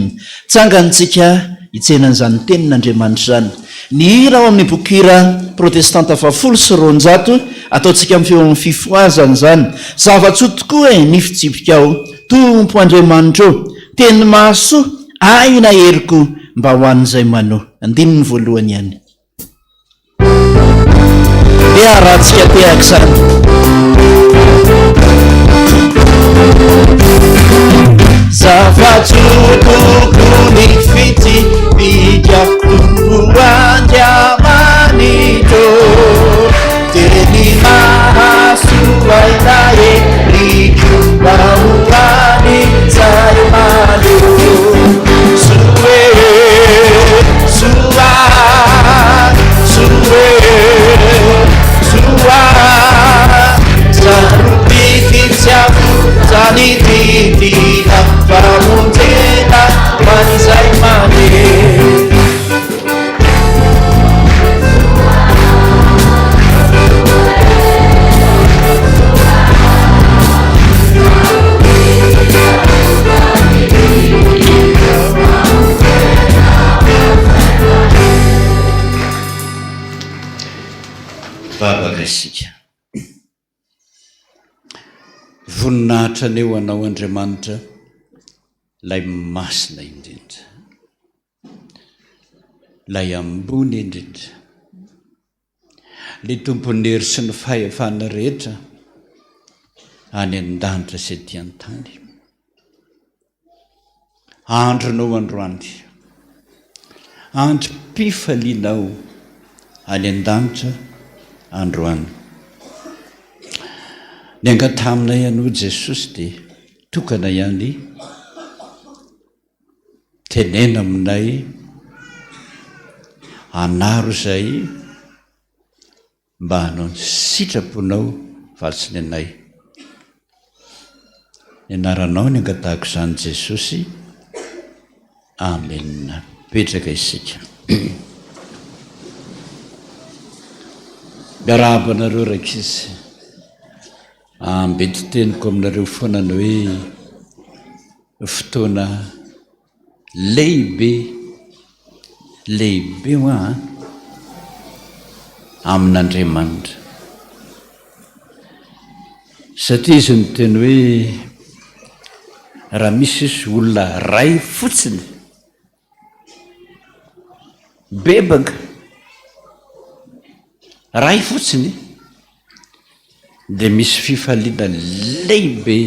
Tsangantsika hitsenan'izany tenin'Andriamanitra zany. Ny hira ao amin'ny boky hira protestanta 700 ataontsika amin'ny feo amin'ny fifoazana zany. Zava-tsoa tokoa ny fitsipika ao, Tompo Andriamanitra eo, teny mahasoa aina heriko mba ho an'izay manao. Andininy voalohany ihany. Dia rahatsika tehaka izany. Zava-tsoa tokony fitsipika Tompo Andriamanitra, teny mahasoa aina heriko mba ho an'izay manao. Zanitidina pamontena manzai mane. Babakasika voninahitra ny eo anao Andriamanitra, lay masina indrindra, lay ambony indrindra, le tompony hery sy ny fahefana rehetra any an-danitra sy aty an-tany. Andronao androany, andro mpifalianao any an-danitra androany. Ny angataminay ianao Jesosy dia tokana ihany tenena aminay anaro izay mba hanao ny sitraponao valitsiny anay. Ny anaranao ny angatahako izany Jesosy. Amen. Petraka isika. Miarabanareo rakizy, ambety teniko aminareo foana ny hoe fotoana lehibe ho amin'Andriamanitra. Satria izy ny teny hoe raha misy olona ray fotsiny bebaka, ray fotsiny, dia misy fifaliana lehibe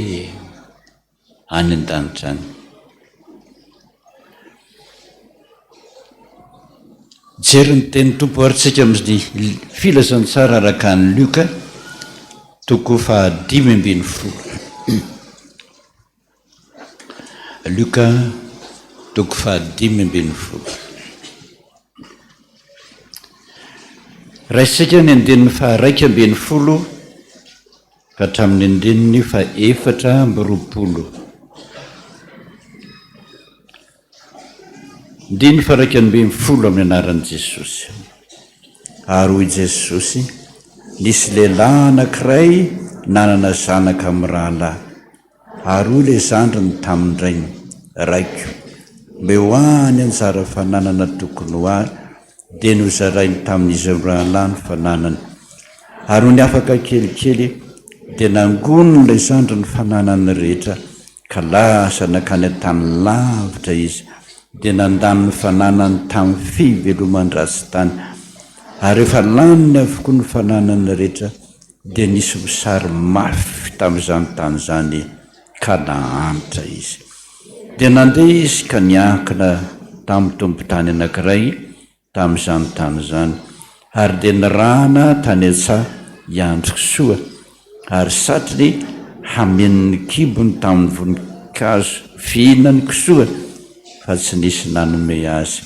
any an-danitra any. Jery ny teny tompo aritsika amin'ny filazany tsara araka ny Luka 5:10. Luka 5:10. Raisika ny andinin'ny 2:20 ka hatramin'ny andininy 4:20. Ndiny 2:20 amin'ny anaran'i Jesosy. Ary hoy Jesosy, nisy lehilahy anankiray nanana zanaka amin'ny rahalahy. Ary hoy ilay zandriny tamin'indray, raiko, mbe ho any anjara fananana tokony ho ahy, dia nozarainy tamin'izy rahalahy ny fananany. Ary hoy ny afaka kelikely, dia nangono ilay zandriny fananany rehetra, ka lasa nakany an-tany lavitra izy, dia nandany ny fananany tamin'ny fiveloman-dratsy tany. Ary rehefa laniny avokoa ny fananany rehetra, dia nisy mosary mafy tamin'izany tany izany, ka nahanitra izy. Dia nandeha izy ka niankina tamin'ny tompon-tany anankiray tamin'izany tany izany.
ary dia nirahana tany an-tsaha iandro kisoa ary satriny hamen'ny kibony tamin'ny voninkazo fihinany kisoa fa tsy nisy nanome azy.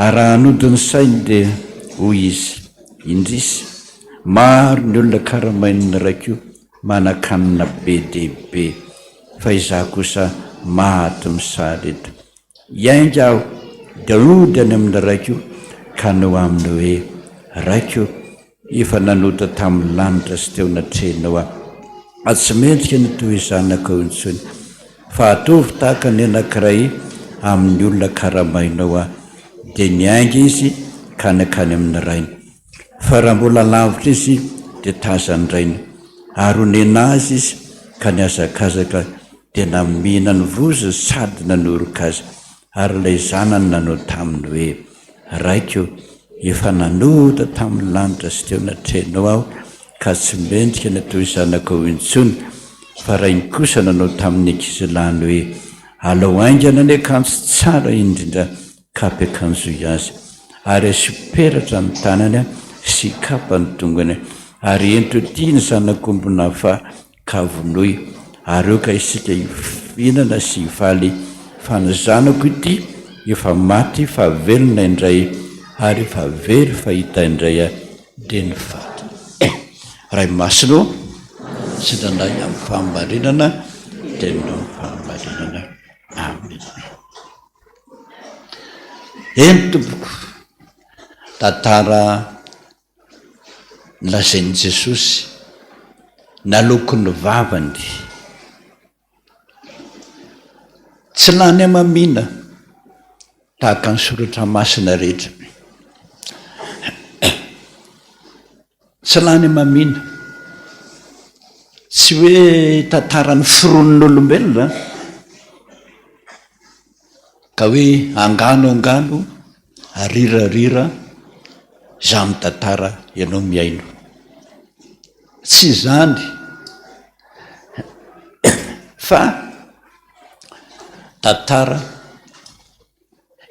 Ary raha hanodiny sainy dia hoy izy indrisy maro ny olona karamain'ny raikio manakanina be dehibe fa izaho kosa maty misaly eto. Iainga aho dia ody any amin'ny raikio ka no aminy hoe raikio efa nanota tamin'ny lanitra sy teo natrenao aho. A tsy mendrika ny toy zanakao intsony fa atovy tahaka ny anankiray amin'ny olona karamainao aho. Dia niainga izy ka nakany amin'ny rainy, fa raha mbola lavitra izy dia tazany rainy. Ary honena azy izy ka niazakazaka dia namina ny vozy sady nanoroka azy. Ary ilay zanany nanao taminy hoe raikio efa nanota tamin'ny lanitra sy teo natrenao aho ka tsy mendrika ny toy zanakao intsony, fa rainy kosa nanao tamin'ny ankizy lany hoe alao aingana ny akanjo tsara indrindra ka ampiakanjoy azy, ary asiperatra ny tanany sy kapa ny tongony, ary ento ity ny zanakombona fa ka vonoy. Ary eo ka isika hihinana sy hivaly, fa ny zanako ity efa maty fa velona indray, ary efa very fahita indray dia ny faty. Ray masino sy nanday amin'ny fahamarinana tena fahamarinana. Amen. Eny tompoko, tantara nolazain'i Jesosy naloko ny vavany, tsy lany amamina tahaka ny soratra masina rehetra. Tsy lany amamina, tsy hoe tantara ny fironin'olombelona ka hoe angano arirarira za mitantara ianao miaino. Tsy zany fa tantara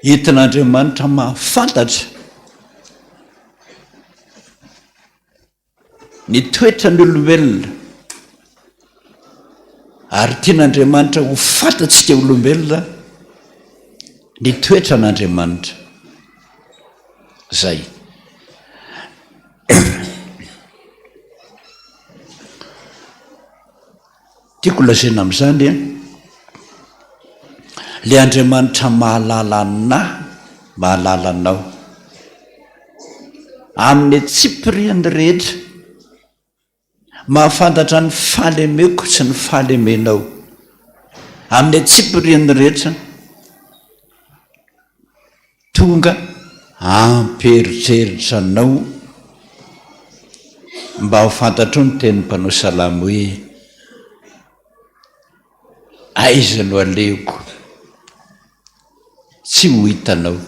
entin'Andriamanitra mahafantatra ny toetra ny olombelona, ary tian'Andriamanitra ho fantatsika olombelona ny toetra n'Andriamanitra. Zay tiako lazaina amin'izany le Andriamanitra mahalala anahy, mahalala anao amin'ny tsipiriany rehetra, mahafantatra ny fahalemeko sy ny fahalemenao amin'ny tsipiriany rehetra, tonga amperitreritra anao mba ho fantatro ny tenin'ny mpanao salamo hoe aiza no aleko tsy ho hitanao.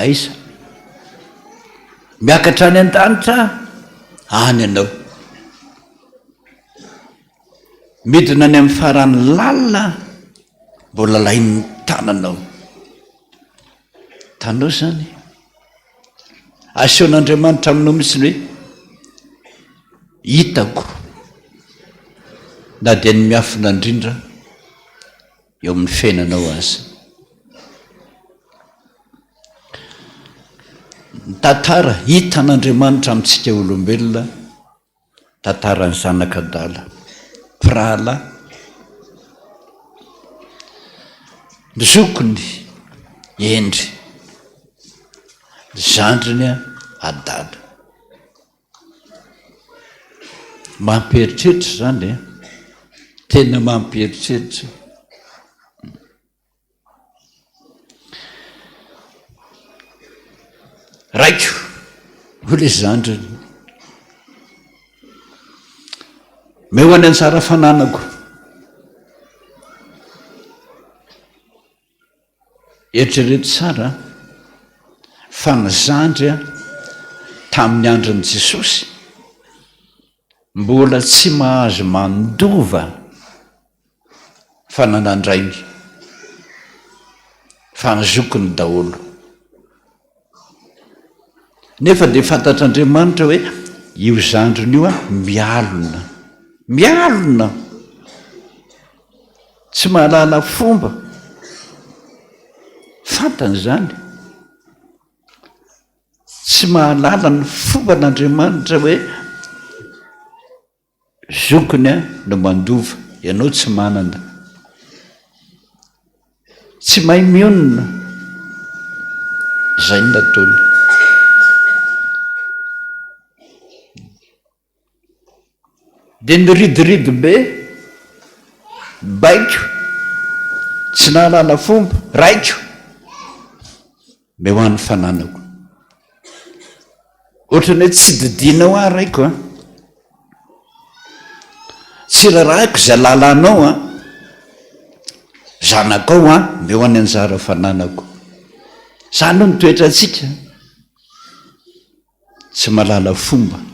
Aiza miakatra any an-danitra any ianao, midina any amin'ny farany lalina mbola lain'ny tananao. Tanao zany asehon'Andriamanitra aminao mihitsy hoe hitako, na dia ny miafina indrindra eo amin'ny fiainanao azy. Ny tantara hitan'Andriamanitra amintsika olombelona, tantarany zanak'adala prala, ny zokony endry, ny zandriny adala. Mamperitreritra zany tena mamperitreritra. Raiko ho le zandriny meo any antsara fananako, eritrereto tsara fa ny zandry tamin'ny andron'i Jesosy mbola tsy mahazo mandova fa nanandrainy fa ny zokony daholo. nefa dia fantatr'Andriamanitra hoe io zandrony io a mialona tsy mahalala fomba fantany zany tsy mahalala ny fomban'Andriamanitra hoe zokony a no mandova ianao tsy manana tsy mahay mionona zay nataony dia niridirid be baiko tsy nahalala fomba raiko me ho an'ny fananako ohatrany hoe tsy didinao a raiko a tsy rarahiko zay lalanao a zanakao a me ho any anjara fananako zany no nitoetra atsika tsy malala fomba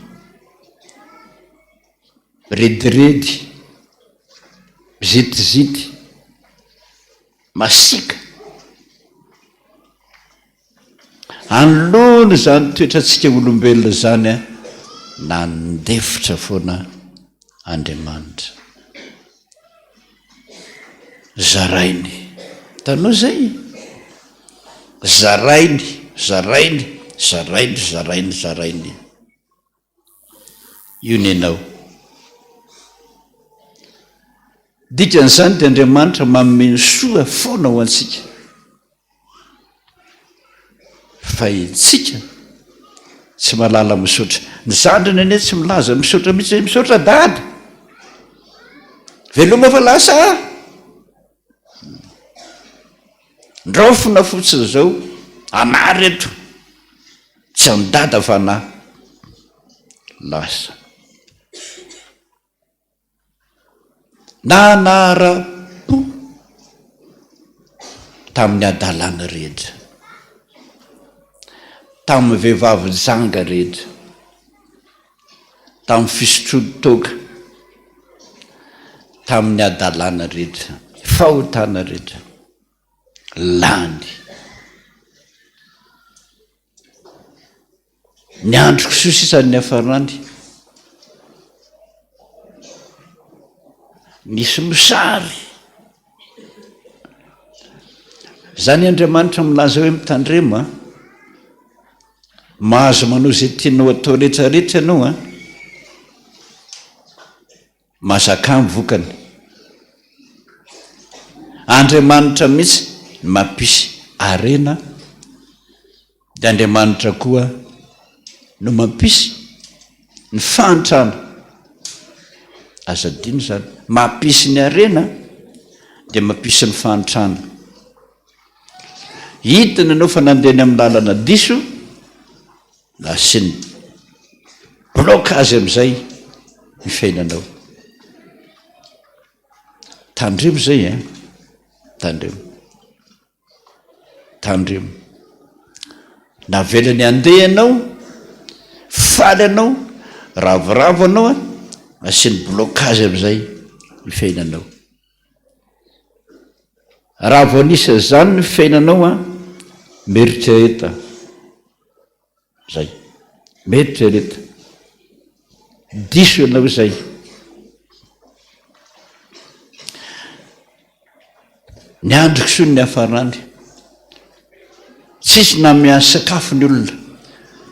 rediredy zitizity masika anolony zany toetra atsika olombelona zany a nandefitra foana Andriamanitra zarainy tanao zay zarainy io ny anao dikan'izany dia Andriamanitra manome soa foana ho antsika fa itsika tsy malala misaotra ny zandriny ane tsy milaza misaotra mihitsy hoe misaotra dada veloma fa lasa ndraofona fotsiny zao ana reto tsy andada fa na lasa nanara-po tamin'ny adalana rehetra tamin'ny vehivavy janga rehetra tamin'ny fisotrodotoka tamin'ny adalana rehetra fahotana rehetra lany ny andro kisoa sisan'ny hafarany nisy misary zany Andriamanitra milaza hoe mitandrema mahazo manao zay tianao atao rehetrarehetra ianao a mazaka mivokany Andriamanitra mihitsy mampisy arena dia Andriamanitra koa no mampisy ny fahantrana azadino zany mampisy ny arena dia mampisy ny fahantrana hitany anao fa nandeny amin'ny lalana diso lasiny blocage am'izay ny fiainanao tandremo zay a tandremo navelany andeha anao faly anao ravoravo anao a asiny blocage am'izay ny fiainanao raha vao nisy zany ny fiainanao a meritrereta zay meritrereta diso ianao zay ny andro kisoa ny hafarany tsisy na miany sakafo ny olona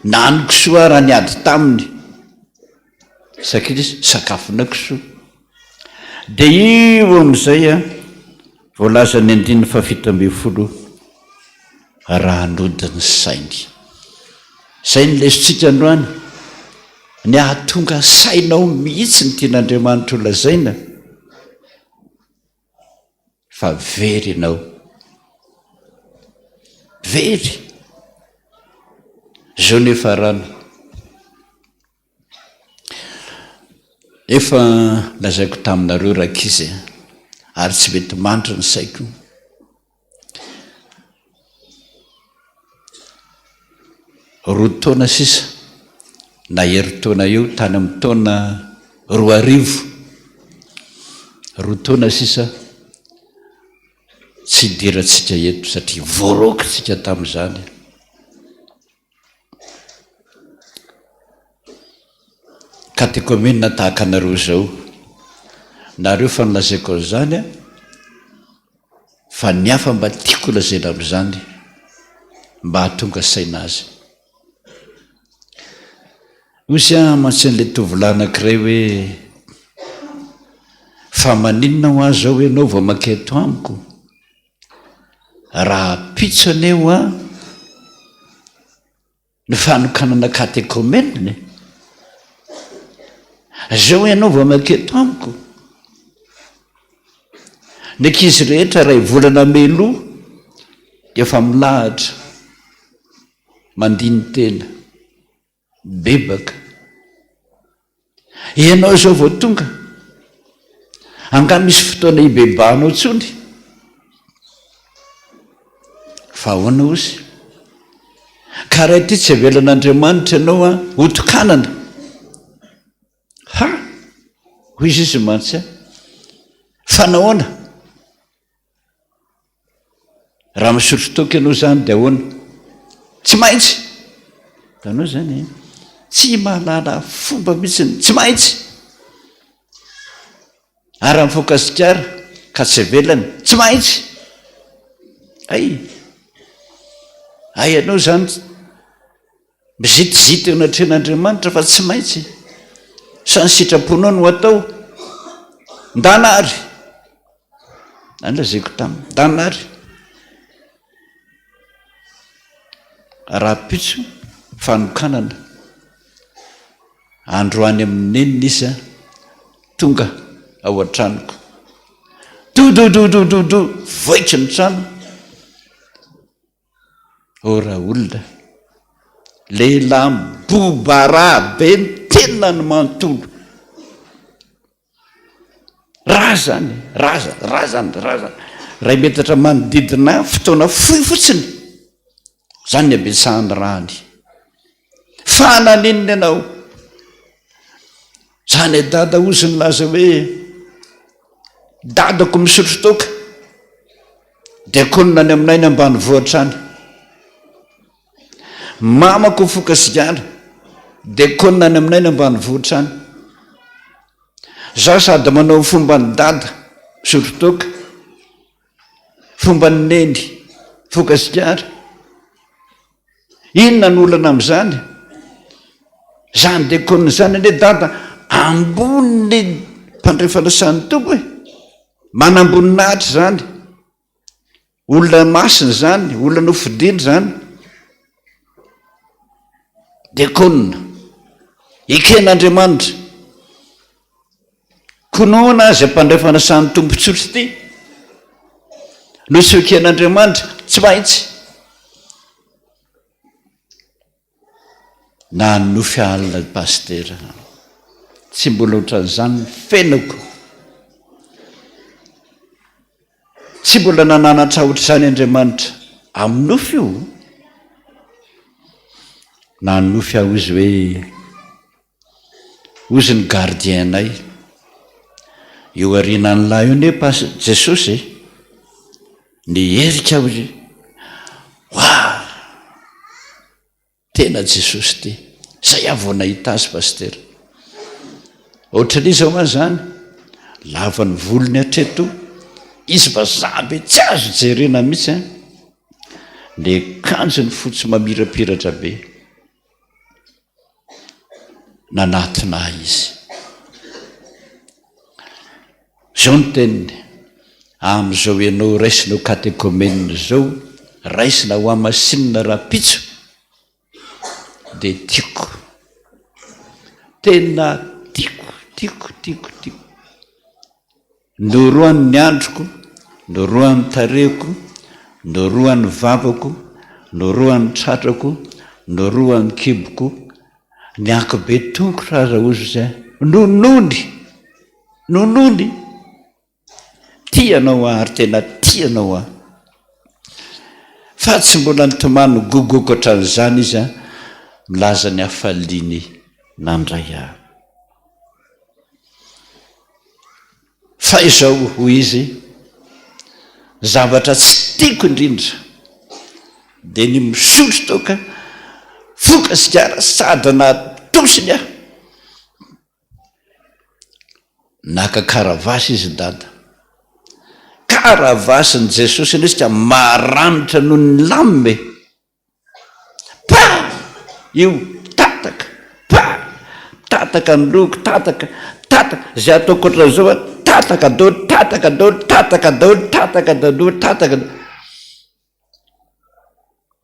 na ny kisoa raha ny ady taminy sakitry sakafona kisoa dia io am'izay a voalaza ny 17 raha anodiny sainy zay ny lesontsika androany ny ahatonga sainao mihitsy ny tian'Andriamanitra ho lazaina fa very ianao very zao nefa rano efa lazaiko taminareo rakizy ary tsy mety mandry ny saiko roa taona sisa na heri-taona eo tany amin'ny taona 2000 roa taona sisa tsy diratsika eto satria voarokytsika tamin'izany katekomenina tahaka anareo zao nareo fa nilazaiko zany a fa ny hafa mba tiako lazaina am'izany mba hahatonga saina azy osy a mantsy n'le tovolahy anankiray hoe fa maninona ho azy zao ianao vao maketo amiko raha pitso aneo a ny fanokanana katekomeniny zao ianao vao maketo amiko ny ankizy rehetra raha ivolana meloa dia efa milahatra mandiny tena bebaka ianao zao vao tonga anga misy fotoana hibebanao tsony fa ahoana ozy ka raha ity tsy avelan'Andriamanitra ianao a otokanana ha hoy izy izy mantsy a fa nahoana raha misotro toky ianao zany dia ahoana tsy maintsy tanao zany tsy mahalala fomba mihitsiny tsy maintsy ary mifokasikara ka tsy avelany tsy maintsy ay ianao zany mizitizity eo anatrehan'Andriamanitra fa tsy maintsy sa ny sitraponao no atao ndanary anylazako taminy ndanary raha pitso fanokanana androany amin'nenina izy a tonga ao an-tranoko dodododododo voitry ny trano ora olona lehilahy bobara be tena ny manontolo raha zany raha metatra manodidina fotoana fohy fotsiny zany ny abetsahany rahany fa naninona ianao zany e dada ozy ny laza hoe dadako misotro toka dia konina any aminay ny ambany vohatra any mamako fokasigana dia konina any aminay ny ambany vohatra any zaho sady manao fomba ny dada misotro toka fomba ny neny fokasigara inona ny olana am'izany zany dia konina zany ane dada amboniny mpandrefana sany tompo e manamboninahitra zany olona masina zany olona nofidiny zany dia konina iken'Andriamanitra konoana azy ampandrefana sany tompotsotro ity no tsy iken'Andriamanitra tsy maintsy na nofy alina pastera tsy mbola ohatran'izany fenako tsy mbola nananatra ohatr'izany Andriamanitra amin'ny nofy io na nofy aho izy hoe ozy ny gardienay eo arinany lahy io ne Jesosy ny herika aho izy wa tena Jesosy ty zay avo nahita azy pastera ohatran'izy ao zany lava ny volony hatreto izy vazabe tsy azo jerena mihitsy le kanjony fotsy mamirapiratra be nanatina izy zao ny teniny am'izao ianao raisinao katekomenina zao raisina ho amasinina raha-pitso dia tiako tena tiako noroan'ny androko noroan'ny tarehiko noroan'ny vavako noroan'ny tratrako noroan'ny kiboko ny ankibe tongo raha ozy zay nonony tianao ary tena tianao a fa tsy mbola nytomano gogoko hatran'izany izy a milaza ny hafaliany nandray ahy fa izao hoy izy zavatra tsy tiako indrindra dia ny misotro toka fokasikara sady natosiny aho naka karavasy izy dada, karavasiny Jesosy nisika maranitra noho ny lambe, pa io tataka, pa tataka ny loko, tataka zay ataoko ohatran'izao tataka dolo, tataka dolo, tataka dolo, tataka dolo, tataka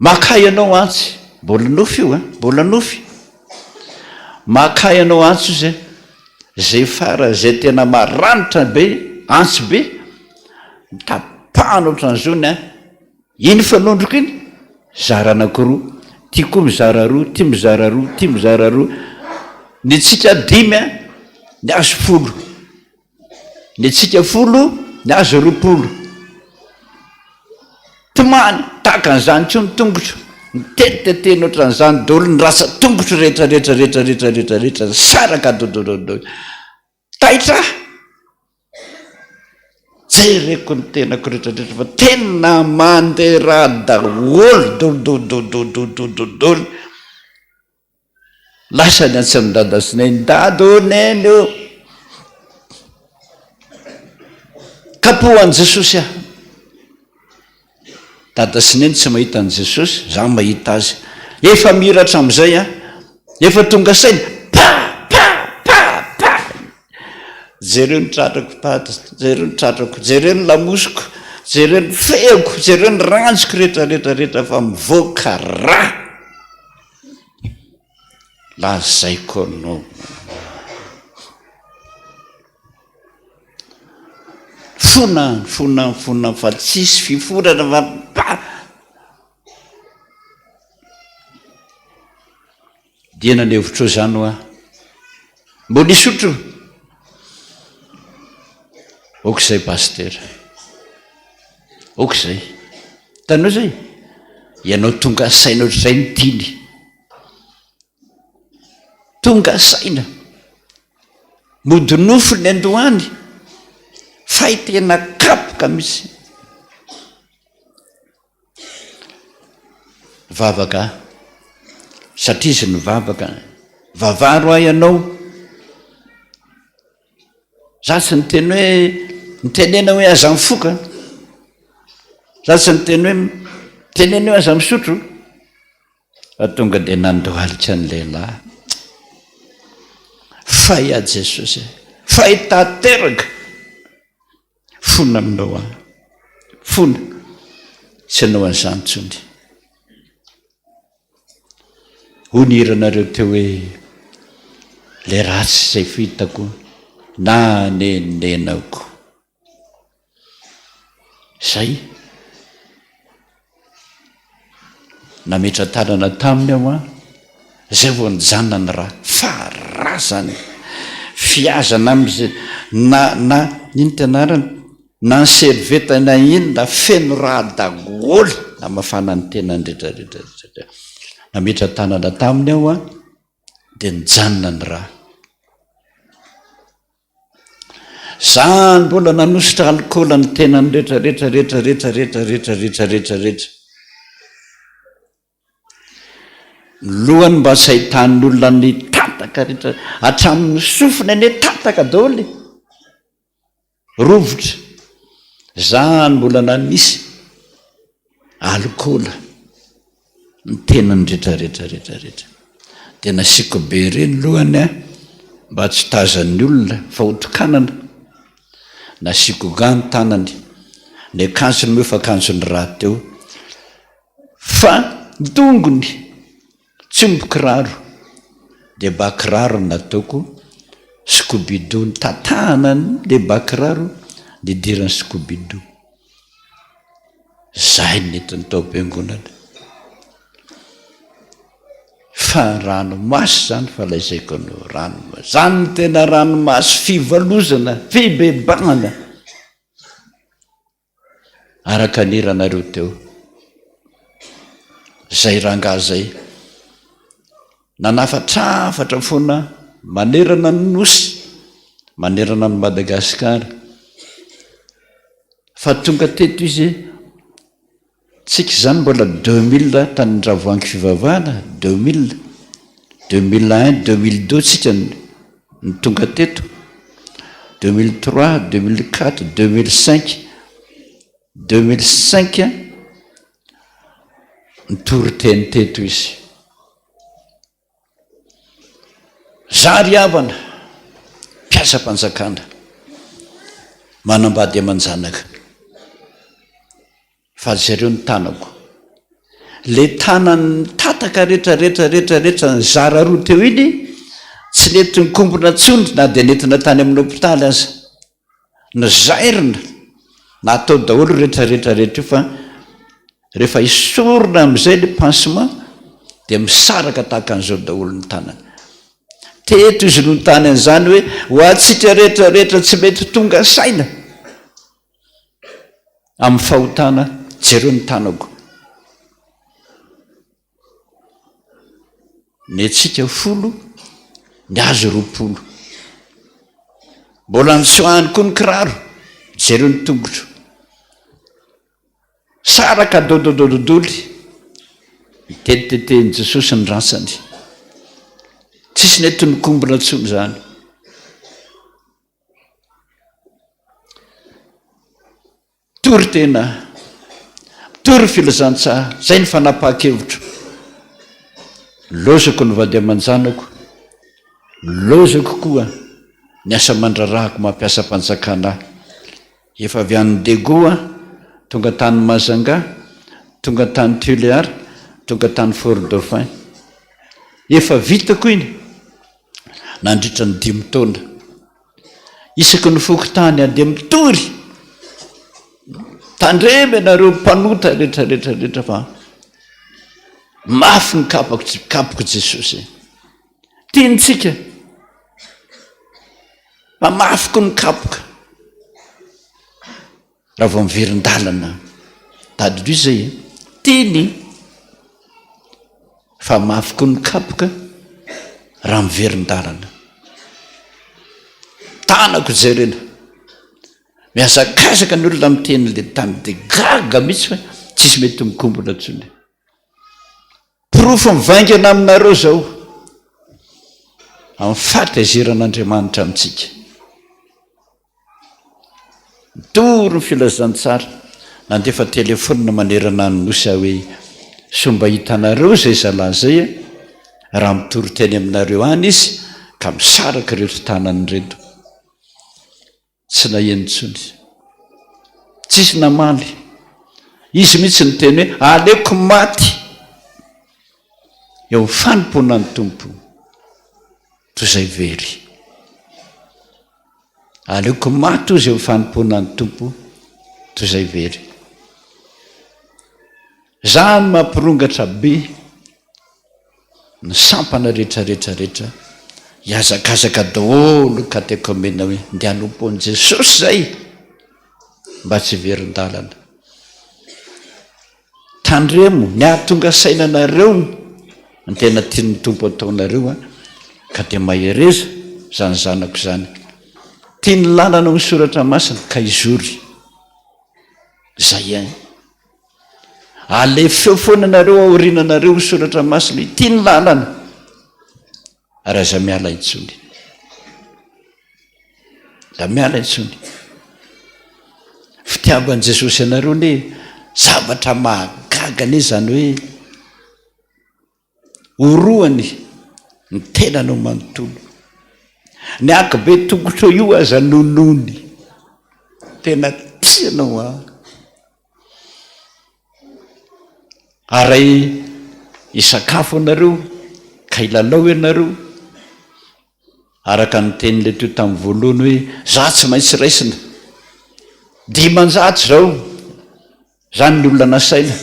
makay ianao antsy, mbola nofy io mbola nofy, makay ianao antsy io zay fara zay tena maranitra be, antsy be, mitapahana ohatran'izony iny fanondroko iny zara anakiroa, ty koa mizara roa, ty mizara roa, ty mizara roa, ny tsika 5 ny azo 10, ny tsika 10 ny azo 20, tomany tahaka an'izany tso ny tongotro, miteteteny ohatran'izany dolo ny rasa tongotro rehetrarehetrarehetrarehetrarehetra saraka dodododo taitra jereko ny tenako rehetrarehetra fa tena manderaha daholo dolodolodolodolodolo lasa ny antsy amin'ny dada Sineny, dadoneny io kapohan Jesosy aho, dada Sineny tsy mahita an' Jesosy, za mahita azy efa miratra am'izay efa tonga saina, jereo ny tratrako paty, jereo ny tratrako, jereo ny lamosiko, jereo ny feoko, jereo ny ranjoko rehetrarehetrarehetra fa mivoaka ra lazaiko anao. Fona fa tsisy fiforana fa dia na hevitro zany hoa mbo nisotro okizay pastera, okizay tanao zay ianao tonga saina ohatr'izay ny tiny, tonga saina mody nofo ny Andohany fahitena kapoka misy vavaka satria izy ny vavaka vavaro ahy ianao, za tsy niteny hoe nitenena hoe aza mifoka, za tsy niteny hoe tenena hoe aza misotro, fa tonga dia nandohalika ny lehilahy fay a Jesosy, fahitateraka fona aminao fona tsy anao an'izany tsony. Oniranareo teo hoe le ratsy izay fitako na nenenako zay nametra tanana taminy aho zay vao nijanona ny raha farazany fiazana am'izay na iny tenarany na ny servetana iny na feno raha daholo na mafana ny tenany rehetrarehetra nametra tanana taminy aho dia nijanona ny raha. Zany mbola nanositra alikola ny tenany rehetrarehetrarehetrarehetrarehetrarehetrarehetrarehetra lohany mba tsy hahitan'ny olona ny tataka rehetra hatramin'ny sofiny ane tataka daholy rovotra, zany mbola nanisy alikola ny tenany rehetrarehetrarehetrarehetra dia nasiako be reny lohany mba tsy tazan'ny olona fa otokanana, nasiako gany tanany, ny akanjony moa efa akanjony raha teo fa tongony tsy mbokiraro dia bakiraro nataoko skobido ny tatanany dia bakiraro nidirany skobido, zay netiny tao am-piangonana fa ranomasy zany fa laizaiko anao ranomasy zany ny tena ranomasy fivalozana fibebahana araka niranareo teo zay rangahy zay nanafatrafatra foana manerana ny nosy manerana ny Madagasikara fa tonga teto izy tsika zany mbola 2000 tany ndravoangy fivavahana 2000 2001 2002 tsika ny tonga teto 2003 2004 2005 2005 nitory teny teto izy zary avana mpiasa mpanjakana manambady aman-janaka fa zareo ny tanako le tanany tataka rehetrarehetrarehetrarehetra ny zara roa teo iny tsy nety nikombona tsondry na dia nentina tany amin'ny hopitaly aza ny zairina na atao daholo rehetrarehetrarehetra io fa rehefa isorona amin'izay le pansement dia misaraka tahaka an'izao daholo ny tanany teto izy no tany an'izany hoe ho atsika rehetrarehetra tsy mety tonga saina amin'ny fahotana jereo ny tanako ny atsika 10 ny azo 20 mbola nysoahany koa ny kiraro jereo ny tongotro saraka dododododoly mitetetehiny Jesosy ny ratsany tsisy nety nikombona tsony zany tory tena tory filazantsara zay ny fanapahakevitro lozako ny vady aman-janako lozako koa ny asa mandrarahako mampiasa mpanjakana efa avy an'ny Degoa tonga tany Mazanga tonga tany Tuléar tonga tany Fort Dauphin efa vitako iny nandritra ny 5 taona isaky ny fokotany andeha mitory tandremy anareo mpanota rehetrarehetrarehetra fa mafy ny kapoko Jesosy tiantsika fa mafy koa ny kapoka raha vao miverin-dalana tadidro zay tiany fa mafy koa ny kapoka raha miverin-dalana tanako jerena miazakazaka ny olona miteny le tany dia gaga mihitsy fa tsisy mety mikombona tsony profo mivaingana aminareo zao amin'ny fateziran'Andriamanitra amintsika mitory ny filazantsara nandefa telefônina manerana ny nosy hoe somba hitanareo zay zalahy zay raha mitory teny aminareo any izy ka misaraka rehetra tanany reto tsy nahenontsony tsisy namaly izy mihitsy ny teny hoe aleko maty eo fanompoana ny tompo toy izay very aleko maty ozy eo fanompoana ny tompo toy izay very zany mampirongatra be ny sampana rehetrarehetrarehetra hiazakazaka daholo katekomena hoe ndia hanompoan'i Jesosy zay mba tsy verin-dalana tandremo ny ahatonga sainanareo ny tena tian'ny tompo ataonareo ka dia mahereza zany zanako zany tiany lalana ny soratra masina ka izory zay any ale feo foana nareo aorinanareo ny soratra masina tiany lalana ary aza miala intsony za miala intsony fitiavan'i Jesosy anareo ne zavatra mahagagane zany hoe oroany ny tena no manontolo ny akibe tongotro io aza nonony tena tianao ary isakafo anareo ka ilalao ianareo araka ny tenyle teo tamin'ny voalohany hoe za tsy maintsy raisina 500 zao zany ny olona nasaina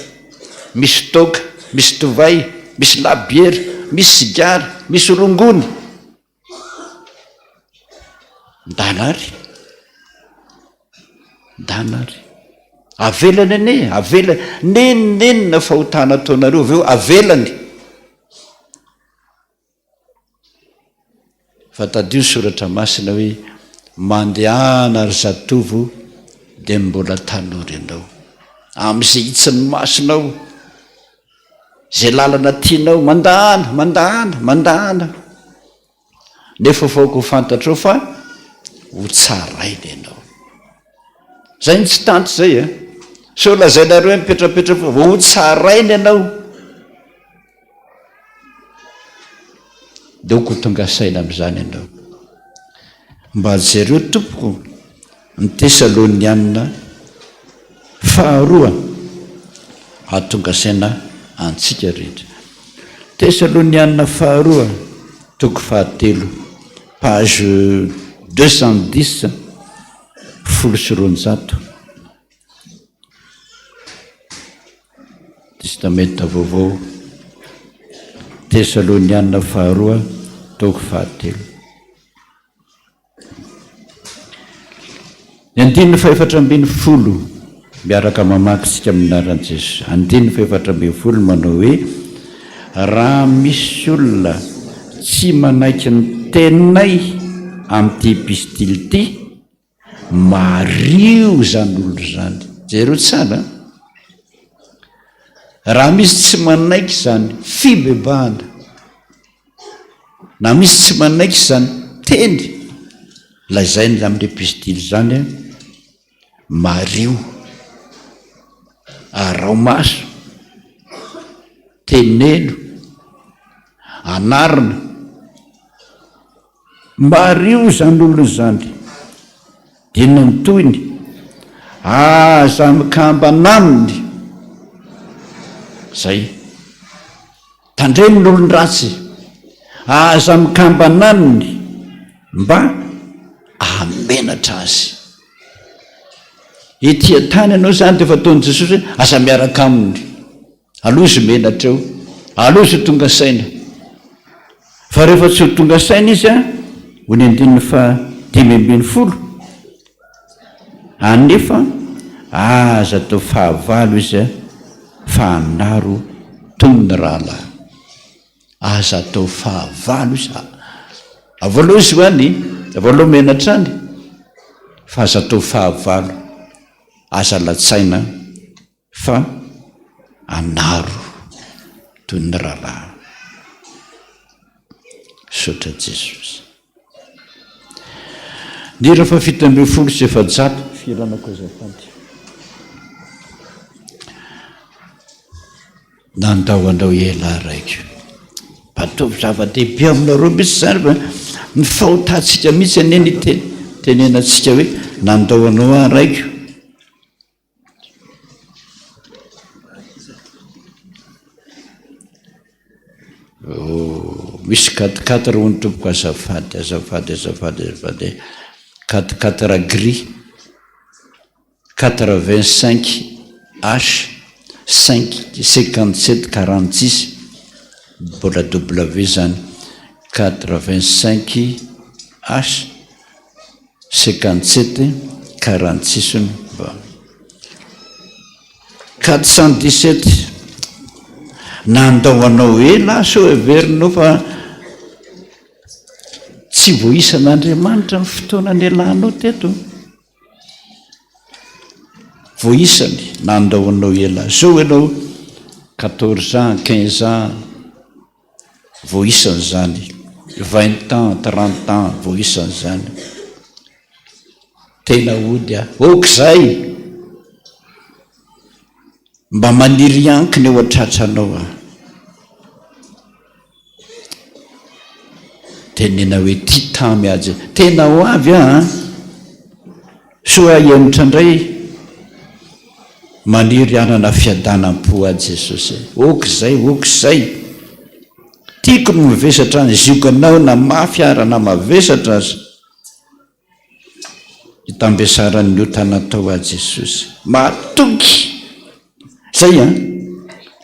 misy toka misy tovay misy labiera misy sigara misy rongony ndanary avelany ane avelany nenenina fahotana ataonareo aveo avelany fa tadio soratra masina hoe mandehana ary zatovo dia mbola tanory ianao amin'izay hitsiny masinao zay lalana tianao mandahana nefa faoko fantatrao fa ho tsaraina ianao zay ny tsy tanty zay a so lazainareo mipetrapetra fa vo ho tsaraina ianao de hoko tonga saina am'izany ianao mba jereo tompoko ny Tesaloniana faharoa ahatonga saina antsika rehetra. Tesaloniana faharoa toko fahatelo page 210 folo sy roanjato testamenta vaovao Tesaloniana faharoa toko fahatelo. Ny 9:4 miaraka mamakitsika aminaran'i Jesosy. 9:4 manao hoe raha misy olona tsy manaiky ny tenay amin'ity epistily ity mario zany olo zany. Jereo tsara raha misy tsy manaiky zany fibebahana na misy tsy manaiky zany teny lazainy amin'ny epistily zany mario arao maso teneno anarina mario zany olo zany dina ny toyny aza mikambana aminy zay tandreminy olony ratsy aza mikambana aminy mba amenatra azy ety tany ianao zany de efa ataon'i Jesosy hoe aza miaraka aminy alozy menatra eo alozy tonga saina fa rehefa tsy ho tonga saina izy a ho ny 5:10 anefa aza atao fahavalo izy a fa anaro toy ny rahalahy aza atao fahavalo izy avaloha izy hoany avaloha menatra any fa aza atao fahavalo aza latsaina fa anaro toy ny rahalahy. Sotra Jesosy ny raha 7:100 firanako azafady nandao andao ela raiky patovy zava-dehibe aminareo mihitsy zany fa ny fahotantsika mihitsy aneny tenenantsika hoe nandao anao a raiky misy 4 ho ny tompoko azafady 4 gris 85 H 5:57-46 mbola W zany 85 H 57-46 417 nandao anao ela so everinao fa tsy voisan'Andriamanitra ny fotoana ny alanao teto voisany nandao anao ela so ianao 14 ans 15 ans voisany zany 20 ans 30 ans voisany zany tena ody a okizay mba maniry ankiny eo atratranao a tenena hoe ty tamy azy tena ho avy a soa henitra indray maniry anana fiadanam-po a Jesosy okizay tiako no mivesatra any ziokanao na mafy ara na mavesatra azy hitambesaran'ny otanatao a Jesosy matoky zay a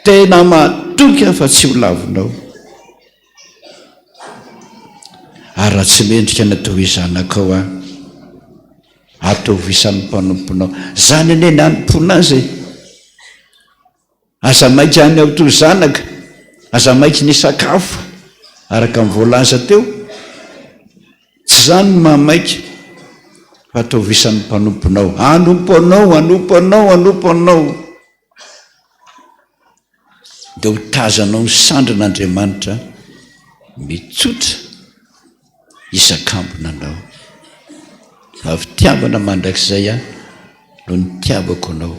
tena matoky a fa tsy ho lavinao ara tsy mendrika natao hoe zanakao a ataovisan'ny mpanomponao zany aneny anomponazy aza maiky any ao to zanaka aza maiky ny sakafo araka mivoalaza teo tsy zany mamaiky fa ataovisan'ny mpanomponao anomponao de ho tazanao ny sandrin'Andriamanitra mitsotra isakambonanao avy tiavana mandrakizay a no ny tiavako anao,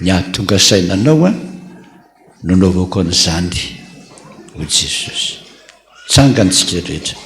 ny ahatonga sainanao a nonaovako an'izany ho Jesosy. Tsangantsika rehetra.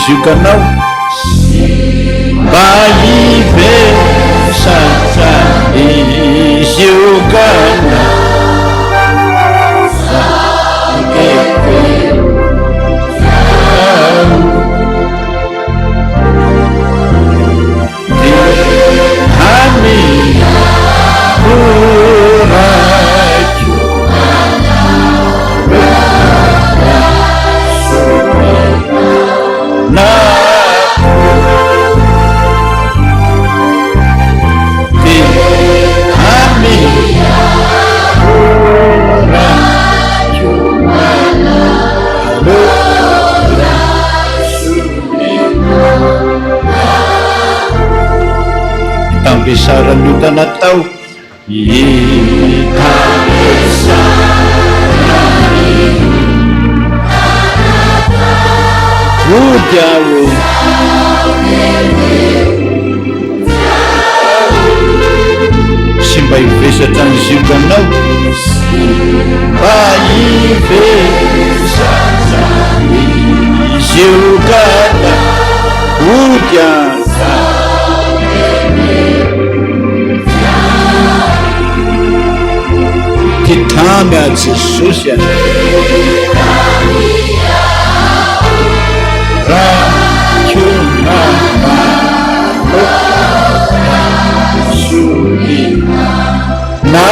Zikanao mba hivesatra iziokana Saranyuta natao Udiawo Simba ivesatra ny zikanao mba hivesatra ny ziokana udiawo Titamy a Jesosy na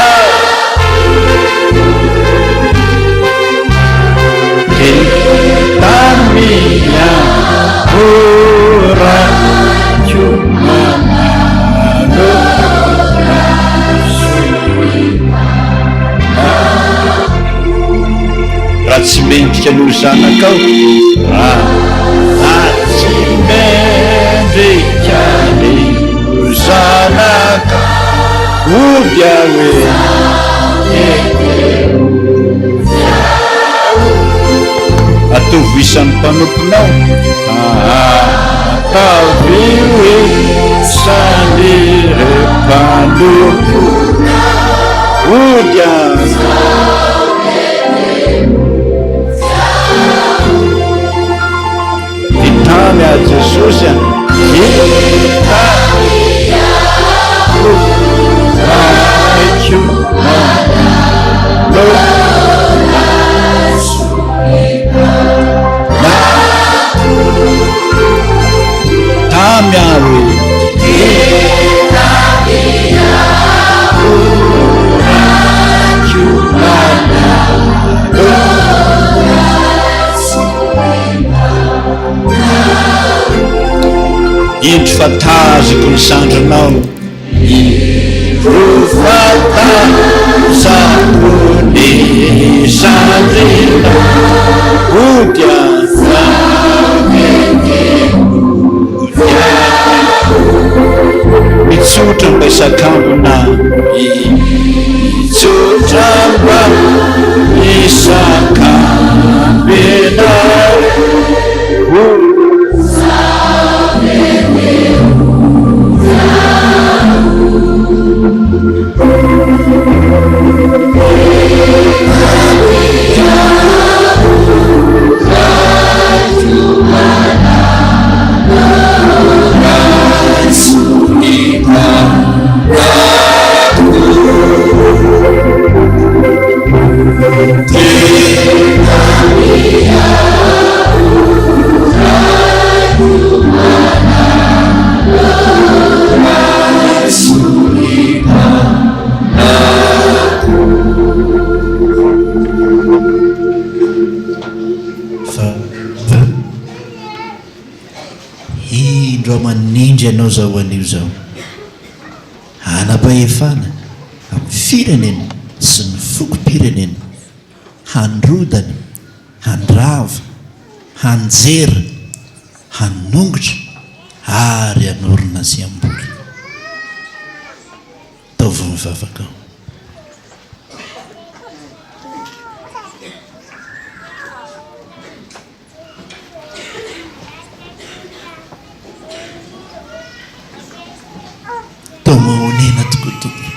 Titamia ora tsy mendrika no zanakao tsy mendrika ny zanaka odia hoe atovy isan'ny mpanomponao atavy hoe sany re mpanompo odia Titamy a Jesosy indro fatazako ny sandranao indro fatazako
Sadrina Udya Mitsutra Besakambana Mitsutra Besakambana Indro manindry ianao zao anio zao hanapahefana amin'ny firenena sy ny fokom-pirenena handrodana handrava hanjera hanongotra ary hanorina sy amboly taovy mivavaka ao mahonena tokotompony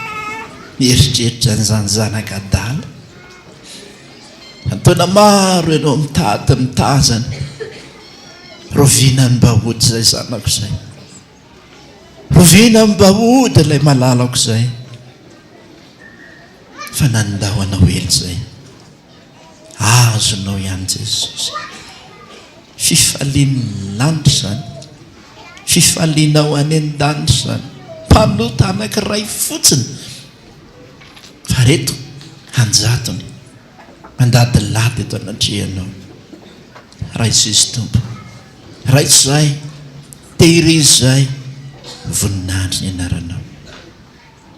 mieritreritra n'izany zanakadala ataona maro ianao mitady mitazana roviana ny bahody zay zanako izay roviana ny bahody ilay malalako izay fa nandahoanao ely zay azonao ihany Jesosy fifalian'ny lanitra zany fifalianao any an-danitra zany mpanota anankiray fotsiny fa reto hanjatony mandady lady eto anatrihanao raha izy tompo raha izay tehirizy zay voninahitry ny anaranao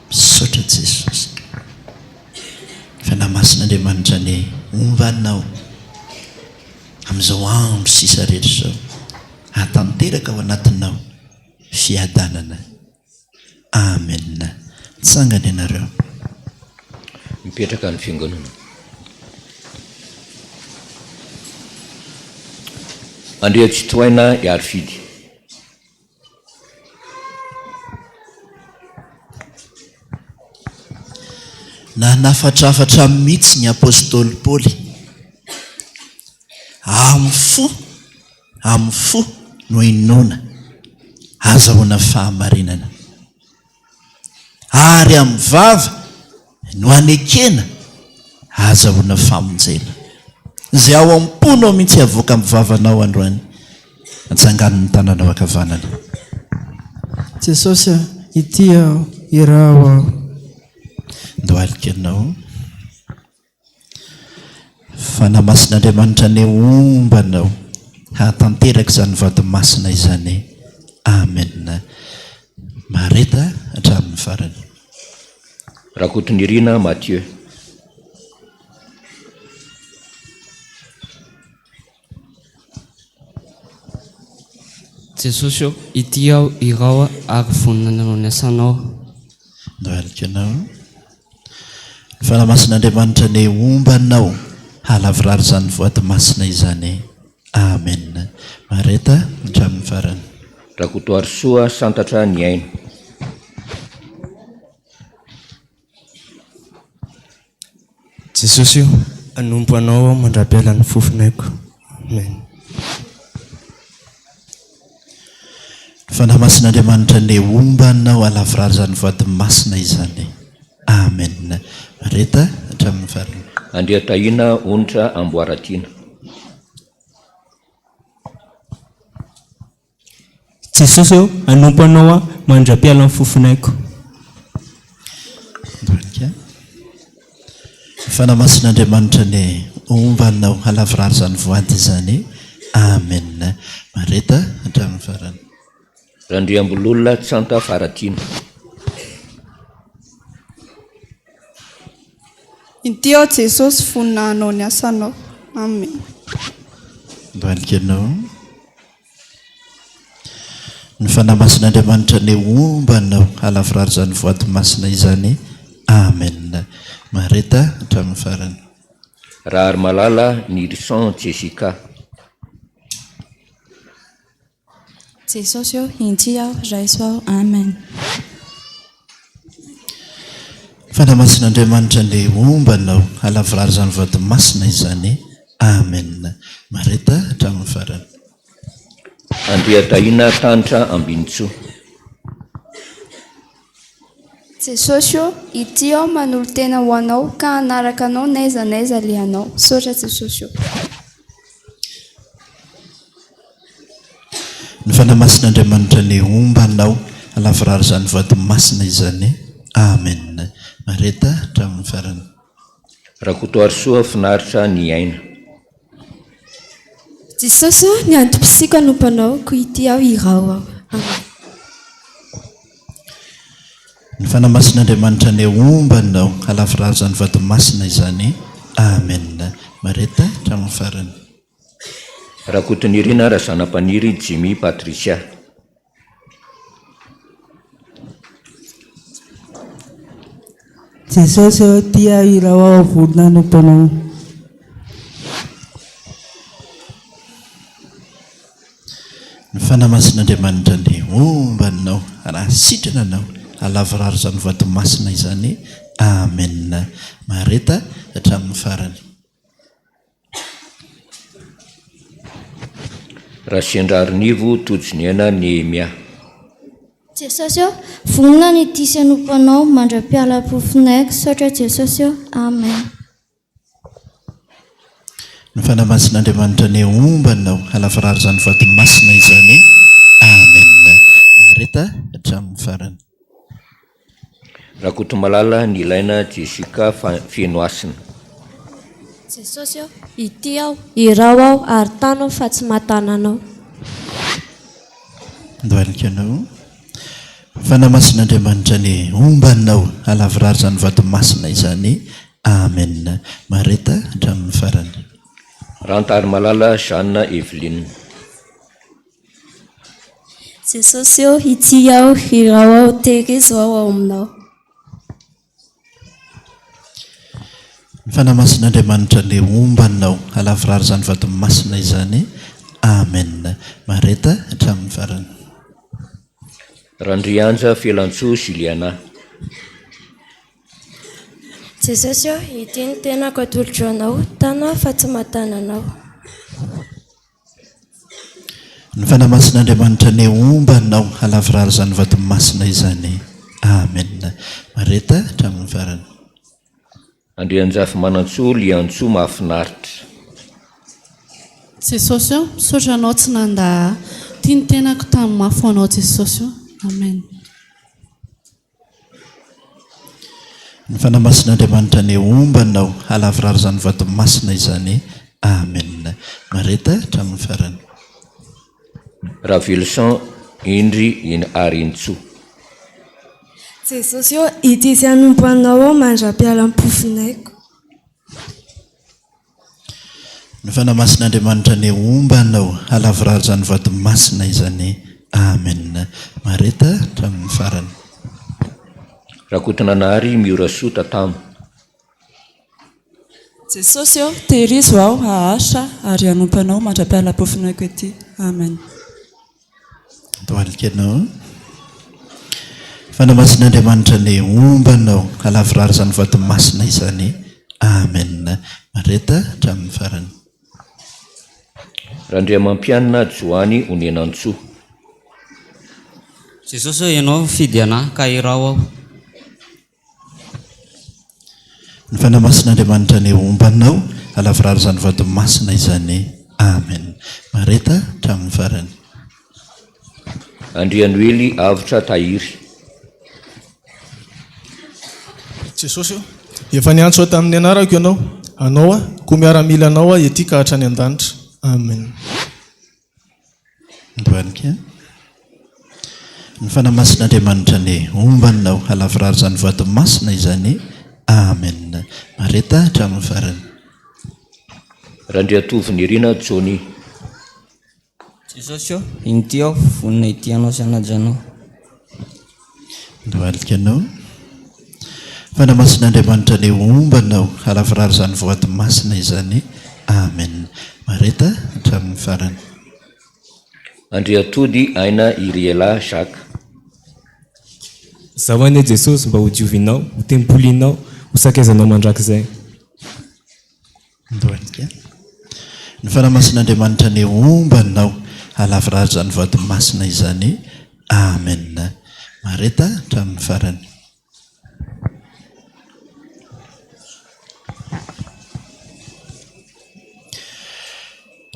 misaotra Jesosy fa namasin'Andriamanitra ny ombanao amin'izao andro sisa rehetra zao hatanteraka ao anatinao fiadanana. Amen. Tsangana ianareo.
Mipetraka ny fiangonana. Andriatsitoaina Iarifidy.
Na nafatrafatra mihitsy ny apôstôly Paoly amin'ny fo no inona azahoana fahamarinana ary amin'ny vava no anekena azahoana famonjena izay ao am-ponao mihitsy avoaka amin'ny vavanao androany atsangan'ny tananao ankavanana.
Jesosy ity iraho
ndoalikanao fa namasin'Andriamanitra ny ombanao hatanteraka izany vady masina izany. Amen. Mareta hatramin'ny farany.
Rakotony Mathieu.
Jesosy ity aho irao ary voninanao ny asanao.
Ndoalikanao fa namasin'Andriamanitra ny ombanao halavirary izany vady masina izany. Amen. Mareta hatramin'ny farany.
Rakotoary soa santatra ny aina.
Jesosy anompo anao mandrapiala ny fofinaiko. Amen.
Fa namasin'Andriamanitra ny ombanao halavirary izany vady masina izany. Amen. Mareta hatramin'ny farany.
Andriatahiana onitra amboaratiana.
Jesosy anompo anao mandrapiala ny fofinaiko.
Fa namasin'Andriamanitra ny ombanao halavirary izany voady izany. Amen. Mareta hatramin'ny farany.
Randriambololona Santa Faratina.
Inty ao Jesosy vonina hanao ny asanao. Amen.
Mbaalikanao ny fanamasin'Andriamanitra ny ombanao alavirary zany voaty masina izany. Amen. Mareta hatramin'ny farany.
Raha ary malala ny Rison Jessica.
Jesosy eo inty aho raiso aho. Amen.
Fanamasin'Andriamanitra ny ombanao alavirary zany voaty masina izany. Amen. Mareta hatramin'ny farany.
Andrea-Daina Tanitra Ambinitsoa.
Jesosy eo ity aho manolo tena ho anao ka hanaraka anao n'aiza n'aiza le anao. Saotra Jesosy eo.
Ny fanamasin'Andriamanitra ny ombanao alavirary zany voaty masina izany. Amen. Mareta hatramin'ny farany.
Rakotoary soa finaritra ny aina.
Jesosy ny antom-pisiaka nompanao ko ity aho irao aho.
Ny fanamasin'Andriamanitra ny ombanao alavirary zany voaty masina izany. Amen. Mareta hatramin'ny farany.
Rakotonirina razanam-paniry Jimmy Patricia.
Jesosy eo tia irao ao vonina nompanao.
Ny fanamasin'Andriamanitra ny ombanao raha sitrana anao alavirary zany voaty masina izany. Amen. Mareta hatramin'ny farany.
Raha sendrarinivo tojony aina Nehemia.
Jesosy eo vonina ny disy anompanao mandra-pialam-pofinayko. Saotra Jesosy eo. Amen.
Ny fanamasin'Andriamanitra ny ombanao alavirary zany voaty masina izany. Amen. Mareta hatramin'ny farany.
Rakoto malala ny ilaina Jessica Fenoasina.
Jesosy eo ity aho irao aho ary tano fa tsy matananao.
Ndoalikanao fanamasin'Andriamanitra ny ombanao alavirary zany voaty masina izany. Amen. Mareta hatramin'ny farany.
Rantary malala Jeanne Eveline.
Jesosy eo ity aho irao aho tehirizao ao aminao.
Ny fanamasin'Andriamanitra ny ombanao alavirary zany voaty masina izany. Amen. Mareta hatramin'ny farany.
Randrianja Felantsoa Juliana.
Jesosy eo ity ny tenako atolotra anao tana fa tsy matananao.
Ny fanamasin'Andriamanitra ny ombanao alavirary zany voaty masina izany. Amen. Mareta hatramin'ny farany.
Andrianjafy Manantsoa Liantsoa mahafinaritra.
Jesosy eo misaotra anao tsy nanda tia ny tenako tamin'ny mafo anao Jesosy eo. Amen.
Ny fanamasin'Andriamanitra ny ombanao alavirary zany voaty masina izany. Amen. Mareta hatramin'ny farany.
Ravelson Indry Arintsoa.
Jesosy eo ity sy anompanao ao mandra-pialam-pofinayko.
Ny fanamasin'Andriamanitra ny ombanao alavirary zany voaty masina izany. Amen. Mareta hatramin'ny farany.
Rakotonanary Miurasoa Tatamo.
Jesosy eo tehirizo aho ahasa ary anompanao mandra-pialam-pofinayko ety. Amen.
Ndoalikanao fanamasin'Andriamanitra ny ombanao alavirary zany voaty masina izany. Amen. Mareta hatramin'ny farany.
Randriamampianina Joany Onenantsoa.
Jesosy eo ianao fidy anahy ka irao aho.
Ny fanamasin'Andriamanitra ny ombanao alavirary zany voaty masina izany. Amen. Mareta hatramin'ny farany.
Andrianoely Avitra Tahiry.
Jesosy eo efa niantso tamin'ny anarako ianao anao ko miara-mila anao ety ka hatrany an-danitra. Amen.
Ndoalika ny fanamasin'Andriamanitra ny ombanao alavirary zany voaty masina izany. amen. Mareta hatramin'ny farany.
Randriatovy ny rina Jony.
Jesosy eo inty aho vonina ity anao sy anajanao.
Ndoalika anao fanamasin'Andriamanitra ny ombanao halavirary izany voaty masina izany. Amen. Mareta hatramin'ny farany.
Andriatody aina Iriela Jacques.
Zaho ane Jesosy mba ho diovinao, ho tempolinao, ho sakezanao mandrakizay.
Ndoalika ny fanamasin'Andriamanitra ny ombanao halavirary izany voaty masina izany. Amen. Mareta hatramin'ny farany.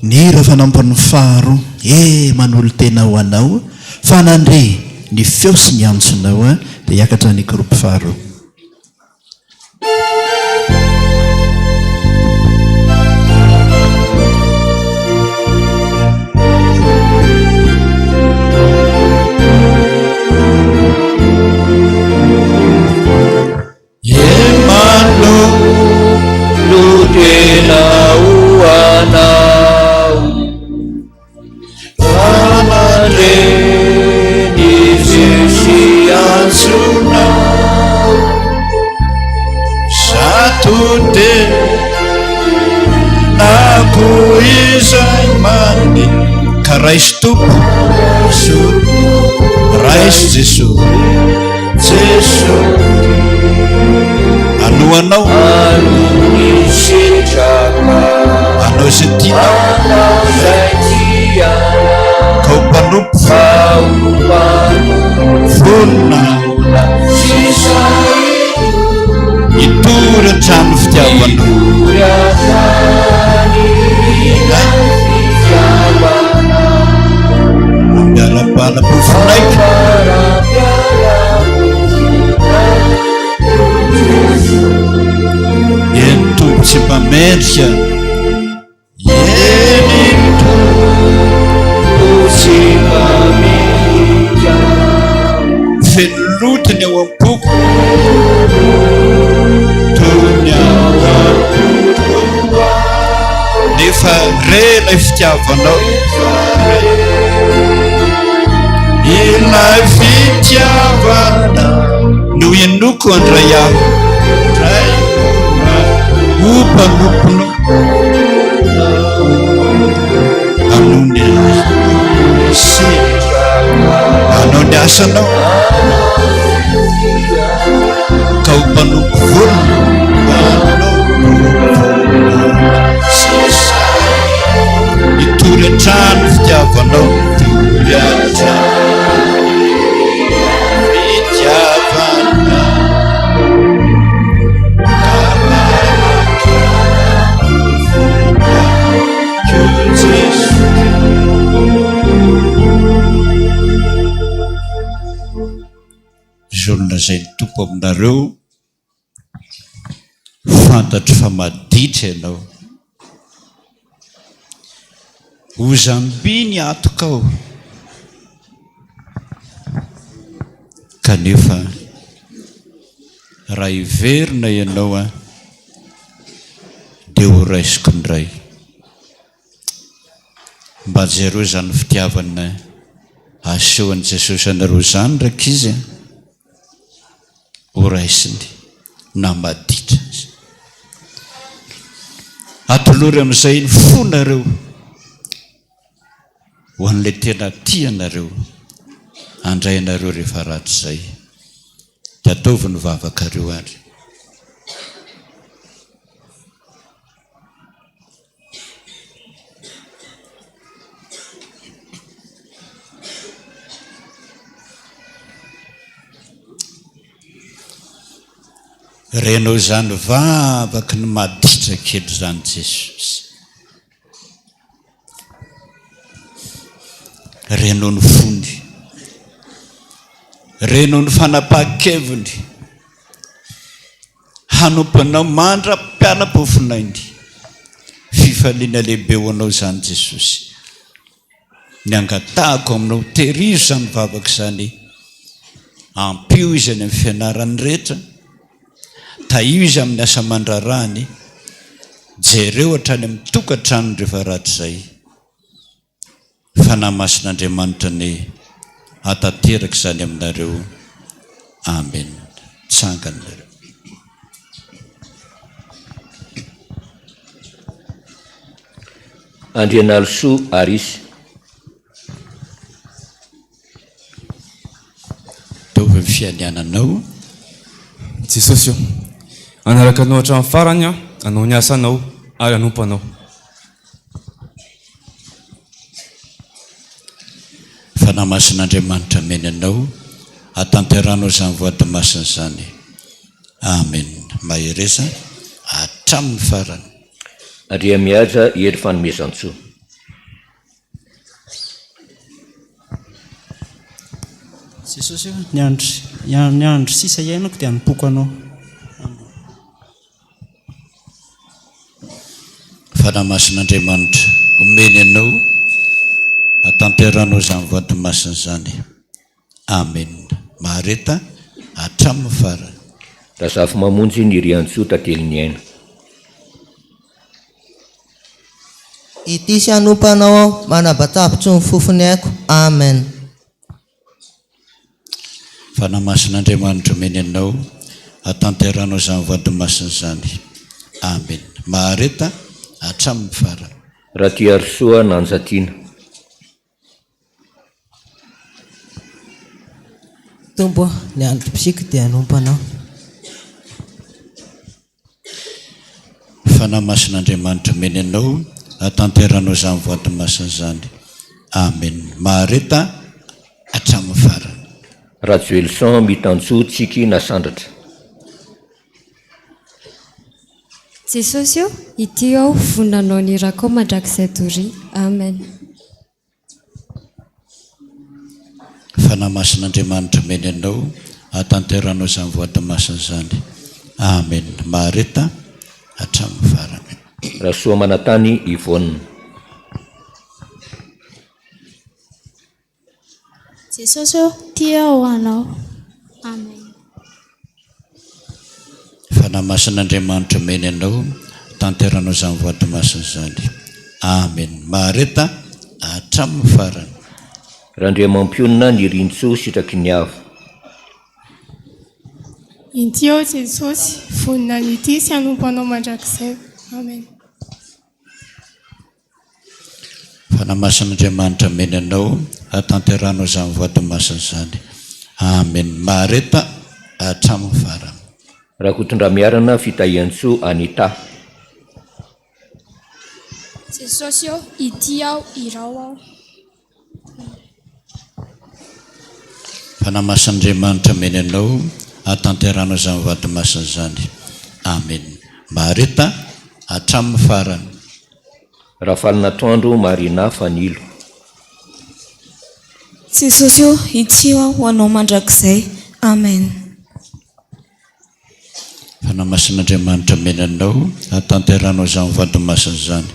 Ny raha fanampony faharo manolo tena ho anao fanandre ny feo sy ny antsonao dia hiakatra ny groupe faharo.
Manolo tena ho anao fanandre sy antsonao satode nako izay mandy ka raisy tompo raisy Jesosy anoanao anao izay tianao ka ho mpanompo vonona hitory an-trano fitiavanao mialabalabofonaika eny tombo tsy mpamendrika felotiny ao am-poko tony nefa relay fitiavanao ilay fitiavana no enoko andray aho ompanompono anony anao ny asanao ka ho mpanompo volona hitory an-trano fitiavanao fitiavana olona izay ny tompo aminareo fantatro fa maditra ianao ozambiny atoka ao kanefa raha hiverina ianao dia ho raisiko ndray mba jereo izany fitiavana asehoan'i Jesosy anareo izany raiky izy ho raisiny na maditra atolory amin'izay ny fonareo ho an'ilay tena tianareo andrainareo rehefa ratsy izay dia ataovy ny vavakareo ary renao izany vavaky ny maditra kely izany Jesosy renao ny fony renao ny fanapahan-keviny hanompanao mandra-pianam-pofinainy fifaliana lehibe ho anao izany Jesosy ny angatahako aminao terizo izany vavaka izany ampio izy any amin'ny fianarany rehetra
taio izy amin'ny asa mandrarahany jereo hatrany amin'ny tokantrano rehefa rahatr' izay fanamasin'Andriamanitra ny hatateraka izany aminareo. Amen. Tsanganareo.
Andrianalsoa Arisy.
Dovy ny fianiananao.
Jesosy io, anaraka anao hatramin'ny farany anao ny asanao ary anompanao.
Fanamasin'Andriamanitra meny anao, hatanteranao izany voady masina izany. Amen. Mahereza hatramin'ny farany.
Andria mihaja hery fanomezan-tsoa.
Jesosy ny andro sisa iainako dia hanipoko anao.
Fanamasin'Andriamanitra omeny anao, hatanteranao izany voady masina izany. Amen. Mahareta hatramin'ny farany.
Razafy mamonjy ny rian-tsoa tantely ny aina.
Ity sy hanompanao manabatapitry ny fofony aiko. Amen.
Fanamasin'Andriamanitra omeny anao, hatanteranao izany voady masina izany. Amen. Mahareta hatramin'ny farany.
Raha ty Arsoa Nanjatiana.
Tombo ny androm-pisika dia hanompanao.
Fanamasin'Andriamanitra omeny anao, hatanteranao izany voady masina izany. Amen. Mahareta hatramin'ny farany.
Raha Joelson Mitantsoa Tsiky Nasandratra.
Jesosy io, ity ao vonanao ny rakao mandrakizay tory. Amen.
Fanamasin'Andriamanitra omeny anao, hatanteranao izany voady masina izany. Amen. Mahareta hatramin'ny farany.
Raha soa manatany Yvonne.
Jesosy io, tia ho anao. Amen.
Fanamasin'Andriamanitra omeny anao, hatanteranao izany voady masina izany. Amen. Mahareta hatramin'ny farany.
Raha Andriamampionina ny rintsoa sitraky ny avo.
Inty ao Jesosy, vonina n'ity sy hanompanao mandrakizay. Amen.
Fanamasin'Andriamanitra omeny anao, hatanteranao izany voady masina izany. Amen. Mahareta hatramin'ny farany.
Raha kotondra-miarana fitahian-tsoa Anita.
Jesosy io, ity ao irao ao.
Fanamasin'Andriamanitra omeny anao, hatanteranao izany voady masina izany. Amen. Mahareta hatramin'ny farany.
Raha falinatoandro Marina Fanilo.
Jesosy io, ity ao ho anao mandrakizay. Amen.
Fanamasin'Andriamanitra omeny anao, hatanteranao izany voady masina izany.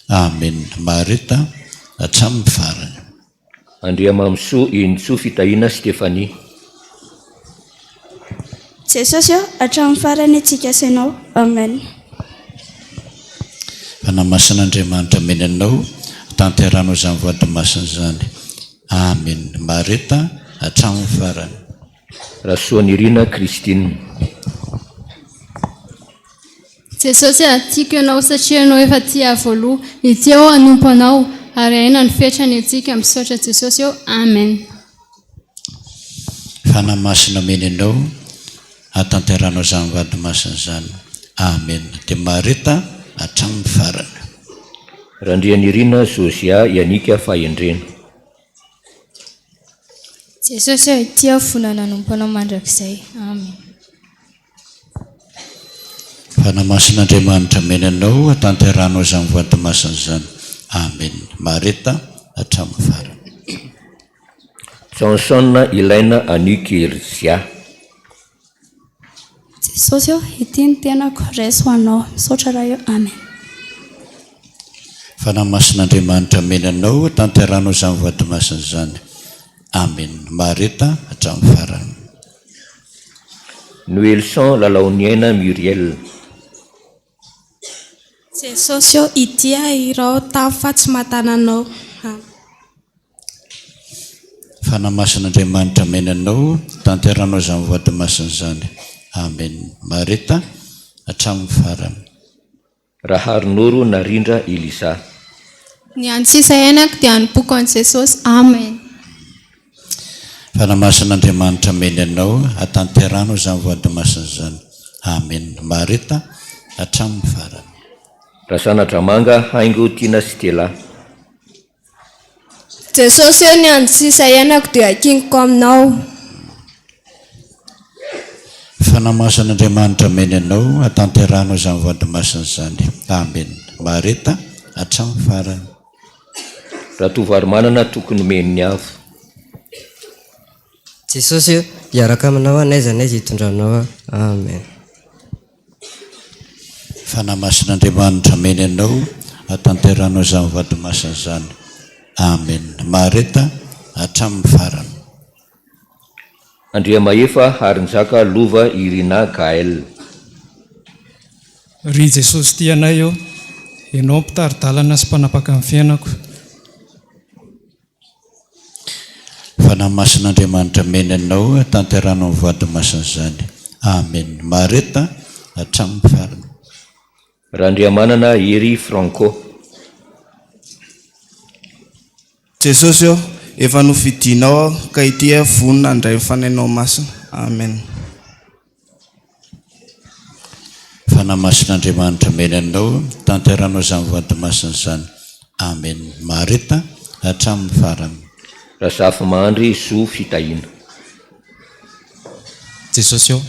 Amen. Mahareta hatramin'ny farany.
Andriamamsoa Enitsoa Fitahiana Stefania.
Jesosy io, hatramin'ny farany antsika sainao. Amen.
Fanamasin'Andriamanitra omeny anao, hatanteranao izany voady masina izany. Amen. Mahareta hatramin'ny farany.
Raha soanirina Kristine.
Jesosy tiako ianao satria ianao efa tia voaloha, ity ao hanompanao ary aina ny fetrany antsika misaotra Jesosy eo. Amen.
Fanamasina omeny anao, hatanteranao izany voady masina izany. Amen. Dia mahareta hatramin'ny farany.
Randrianirina Zozia Yanika Fahendrena.
Jesosy ity ao vonana hanompanao mandrakizay. Amen.
Fanamasin'Andriamanitra omeny anao, hatanteranao izany voady masina izany. Amen. Mahareta hatramin'ny farany.
Johnson Ilaina Anike Erzia.
Jesosy io, ity ny tenako reso anao, misaotra raha io. Amen.
Fanamasin'Andriamanitra omeny anao, hatanteranao izany voady masina izany. Amen. Mahareta hatramin'ny farany.
Noelson Lalaoniaina Muriel.
Jesosy itia irao tafo fa tsy matananao.
Fanamasin'Andriamanitra menanao tanteranao izany vady masina izany. Amen. Marita hatramin'ny farany.
Raharinoro Narindra Elisa.
Ny antsisa iainako dia anipoko an' Jesosy. Amen.
Fanamasin'Andriamanitra menanao hatanteranao izany vady masina izany. Amen. Marita hatramin'ny farany.
Rasana Dramanga Haingo Tina Stella.
Jesosy ny antsisa iainako dia akiniko aminao.
Fanamasin'Andriamanitra menanao hatanteranao izany vady masina izany. Amen. Marita hatramin'ny farany.
Ratovaromanana tokony meniny avo.
Jesosy hiaraka aminao n'aiza n'aiza hitondranao. Amen.
Fanamasin'Andriamanitra menanao hatanteranao izany vady masina izany. Amen. Marita hatramin'ny farany.
Andria Maefa Harinjaka Lova Irina Gael.
Ry Jesosy ty anay eo, ianao mpitaridalana sy mpanapaka amin'ny fiainako.
Fanamasin'Andriamanitra menanao hatanteranao ny vady masina izany. Amen. Marita hatramin'ny farany.
Randriamanana Eri Franco.
Jesosy eo, efa nofidinao aho ka ity vonina andray mifanainao masina. Amen.
Fanamasin'Andriamanitra menanao tanteranao izany vady masina izany. Amen. Marita hatramin'ny farany.
Rasafy Mandry Zo Fitahina.
Jesosy eo,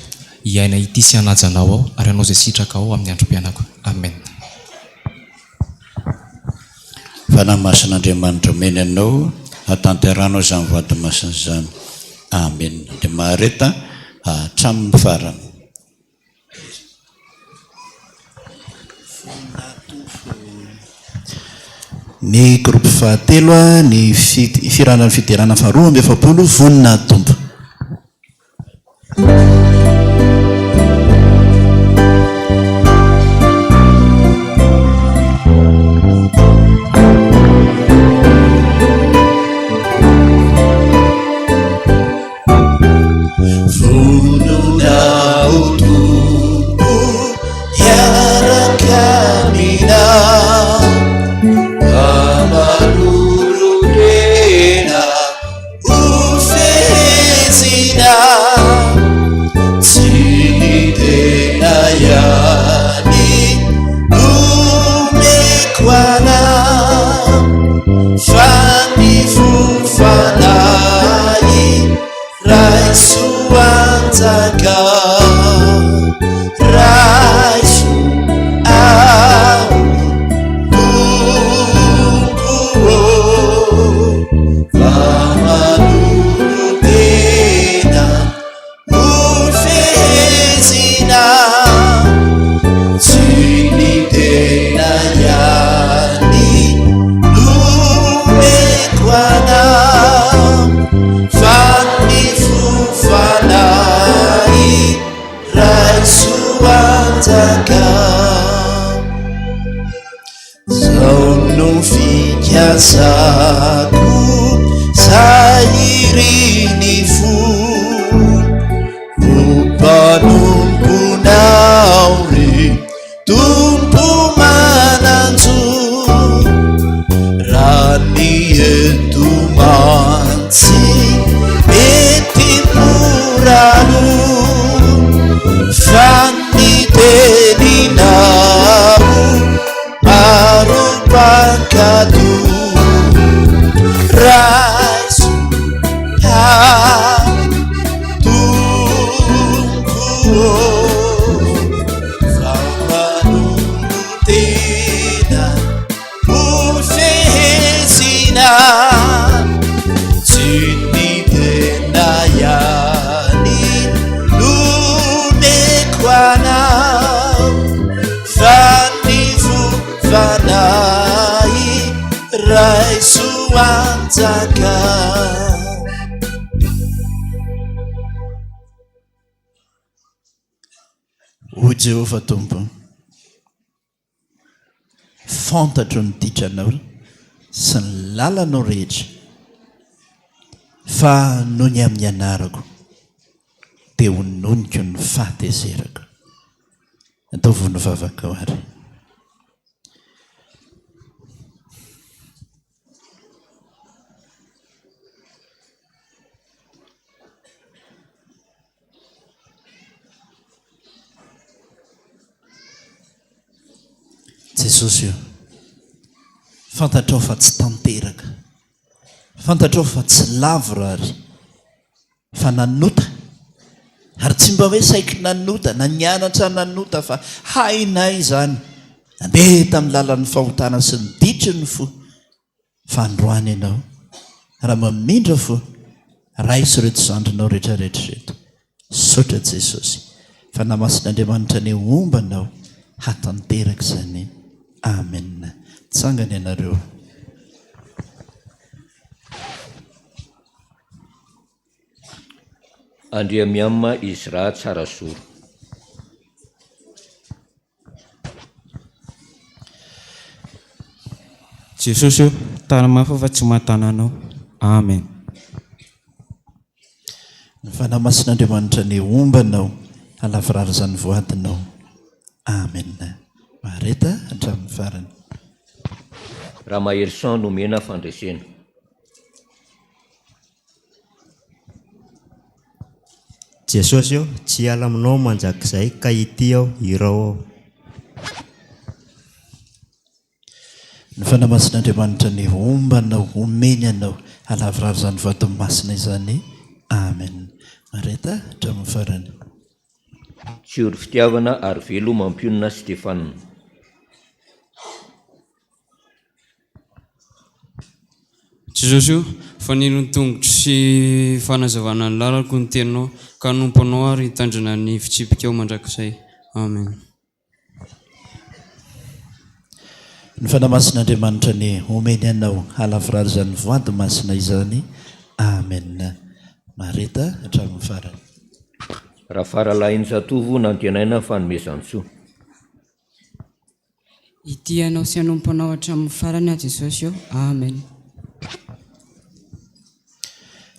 iaina ity sy hanajanao ao ary anao izay sitraka ao amin'ny androm-piainako. Amen.
Fanamasin'Andriamanitra menanao hatanteranao izany vady masina izany. Amen. Dia Marita hatramin'ny farany.
Ny groupe fahatelo ny firanany fiderana faharoa amby efapolo vonina tompo. hoy Jehova tompo, fantatro ny ditranao sy ny lalanao rehetra, fa noho ny amin'ny anarako dia hononiko ny fahatezerako. Atao vonovavaka ao ary. Jesosy io, fantatrao fa tsy tanteraka, fantatrao fa tsy lavitra ary, fa nanota, ary tsy mba hoe saiky nanota na nianatra nanota, fa hainay zany andeha tamin'ny lalan'ny fahotana sy ny ditriny fo, fa androany ianao raha mamindra fo raisy reto zandrinao rehetrarehetra reto. Saotra Jesosy fa namasin'Andriamanitra ny ombanao hatanteraka izany. Amen. Tsangany ianareo.
Andriamiamma izy raha tsara zoro.
Jesosy tana mafy fa tsy mahatananao. Amen.
Ny fanamasin'Andriamanitra ny ombanao halavirary izany voadinao. Amen. Mareta hatramin'ny farany.
Raha mahery san nomena fandresena.
Jesosy io tsy hiala aminao manjakizay ka ity aho irao ao.
Ny fanamasin'Andriamanitra ny ombanao omeny anao halavirary izany voadiny masina izany. Amen. Mareta hatramin'ny farany.
Tsy ory fitiavana ary velo mampionina Stefana.
Jesosy fa nino tongotry sy fanazavana ny lalako ny teninao ka nomponao ary hitandrina ny fitsipika ao mandrakizay. Amen.
Ny fanamasin'Andriamanitra ny omeny anao halavirary izany voady masina izany. Amen. Mareta hatramin'ny farany.
Raha faralahin'ny zatovo nantenaina fanomezansoa.
Ity ianao sy hanomponao hatramin'ny farany a Jesosy. Amen.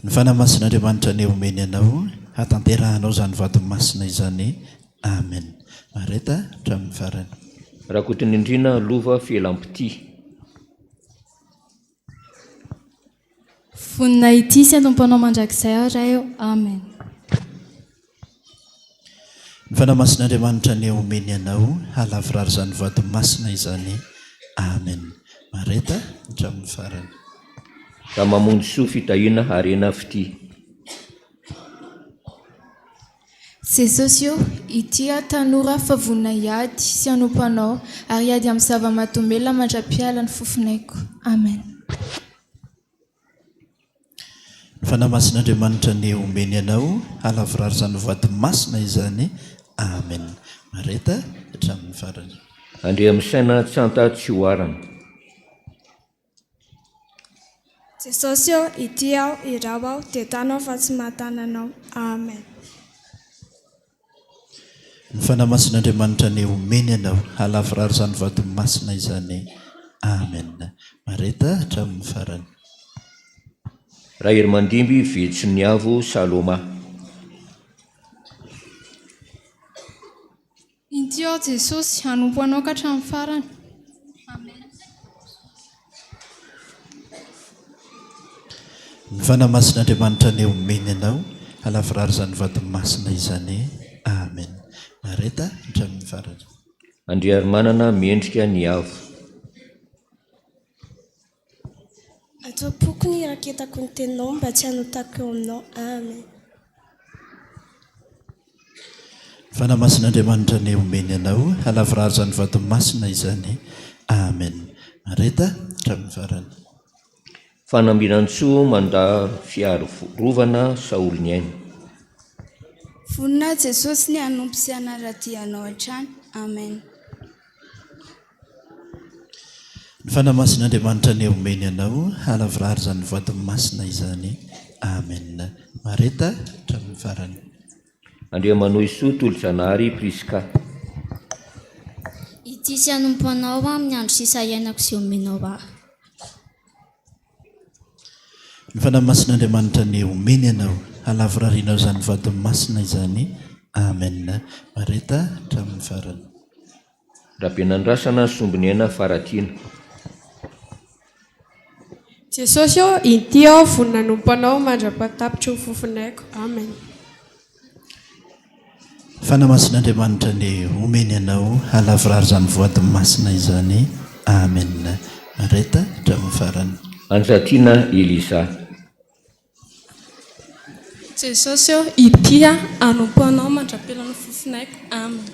Ny fanamasin'Andriamanitra ny omeny anao hatanterahanao izany vady masina izany. Amen. Mareta hatramin'ny farany.
Raha kotrany indrina lova fielampity.
Vonina ity sy hanomponao mandrakizay aho ray eo. Amen.
Ny fanamasin'Andriamanitra ny omeny anao halavirary izany vady masina izany. Amen. Mareta hatramin'ny farany.
Raha mamonjy soa fitahiana harena fity.
Jesosy io ity aho tanora fa vonina hiady sy hanompanao ary hiady amin'ny zava-mahadomelona mandra-piala ny fofonaiko. Amen.
Ny fanamasin'Andriamanitra ny omeny anao halavirary izany vady masina izany. Amen. Mareta hatramin'ny farany.
Andre amin'ny saina tsanta tsy hoarana.
Jesosy io ity aho irao aho dia tanao fa tsy mahatananao. Amen.
Ny fanamasin'Andriamanitra ny omeny anao halavirary izany vady masina izany. Amen. Mareta hatramin'ny farany.
Raha hery mandimby vitsy ny avo Saloma.
Ity aho Jesosy hanomponao ka hatramin'ny farany. Amen.
Ny fanamasin'Andriamanitra ny omeny anao halavirary izany vady masina izany. Amen. Mareta hatramin'ny farany.
Andre ary manana miendrika ny avo.
Atao-poko ny raketako ny teninao mba tsy hanotako eo aminao. Amen.
Ny fanamasin'Andriamanitra ny omeny anao halavirary izany vady masina izany. Amen. Mareta hatramin'ny farany.
Fanambinansoa manda fiarovana Saoly ny ainy.
Vonina Jesosy ny hanompo sy hanaradianao hatrany. Amen.
Ny fanamasin'Andriamanitra ny omeny anao halavirary izany vady masina izany. Amen. Mareta hatramin'ny farany.
Andriamanohy soa tolo-janahary Priska.
ity sy hanompo anao amin'ny andro sisa iainako sy omenao aho.
Ny fanahy masin'Andriamanitra ny omeny anao halavorarianao izany vadiny masina izany. Amen. Mareta hatramin'ny farany.
Rabenandrasana sombonena faratiana.
Jesosy ô ity aho vonina nomponao mandra-patapitra ho fofonaiko. Amen.
Fanahy masin'Andriamanitra ny omeny anao halavorary izany vadiny masina izany. Amen. Mareta hatramin'ny farany.
Anjatiana Eliza.
Jesosy ô ity aho hanomponao mandra-pelana ho fofonaiko. Amen.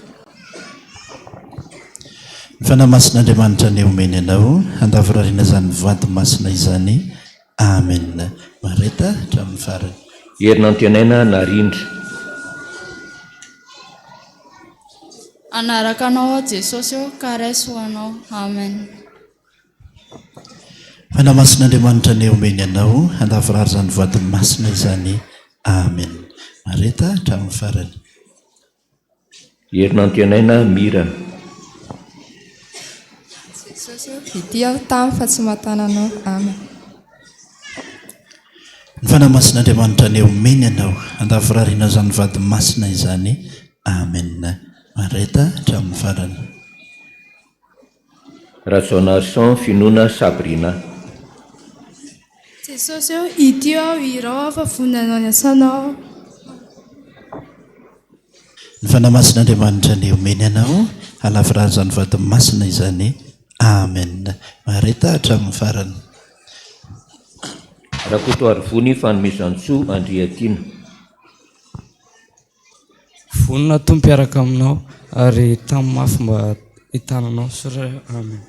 Ny fanahy masin'Andriamanitra ny omeny anao handavorariana izany vady masina izany. Amen. Mareta hatramin'ny farany.
Herinantenaina narindra.
Anaraka anao Jesosy ô kareso anao. Amen.
Fanahy masin'Andriamanitra ny omeny anao handavorary izany vady masina izany. Amen. Mareta hatramin'ny farany.
Herinantenaina mirana.
Ity aho tamy fa tsy mahatananao. Amen.
Ny fanahy masin'Andriamanitra ny omeny anao handavorariana izany vady masina izany. Amen. Mareta hatramin'ny farany.
Rajonarson finoana Sabrina.
Jesosy ô ity aho irao fa vonanao ny asanao.
Ny fanahy masin'Andriamanitra ny omeny anao halavorary izany vady masina izany. Amen. Mareta hatramin'ny farany.
Rakoto Arivony fanomezan-tsoa Andriatiana.
Vonina tompo miaraka aminao ary tamin'ny mafy mba hitananao soray. Amen.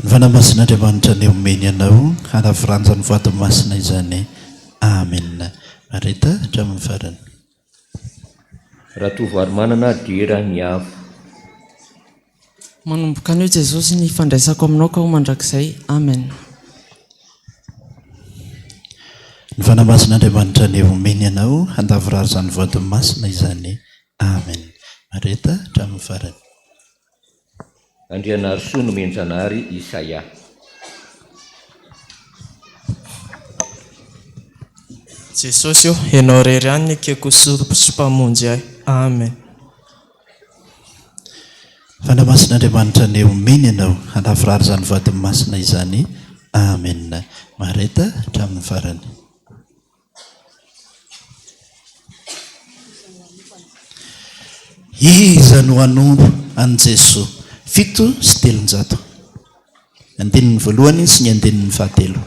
Ny fanahy masin'Andriamanitra ny omeny anao halavorany izany vady masina izany. Amen. Mareta hatramin'ny farany.
Ratovo ary manana dera ny avo.
Manomboka anio Jesosy ny fandraisako aminao ka ho mandrakizay. Amen.
Ny fanahy masin'Andriamanitra ny omeny anao handavorary izany vady masina izany. Amen. Mareta hatramin'ny farany.
Andrianary soa no menjanary Isaia.
Jesosy ô ianao rery any ny keko sompamonjy ahy. Amen.
Fanahy masin'Andriamanitra ny omeny anao handavorary izany vady masina izany. Amen. Mareta hatramin'ny farany. Iza no hanombo an' Jesosy. 7 sy 300. Andinin'ny voalohany sy ny andinin'ny fahatelo.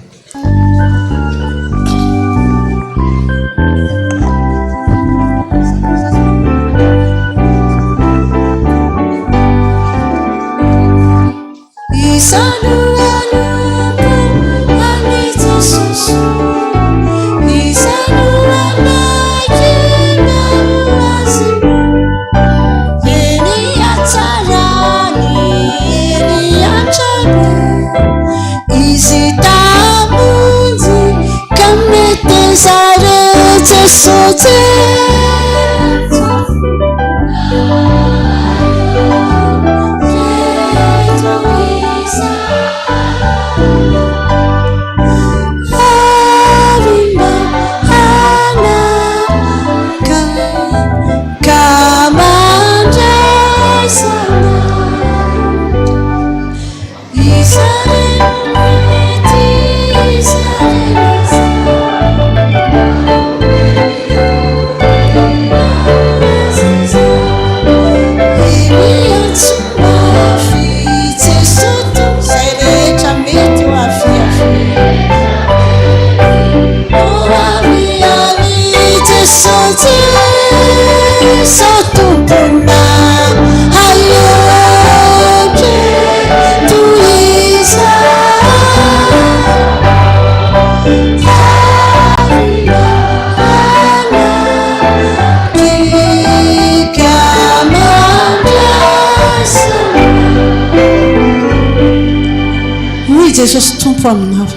Jesosy tompo aminao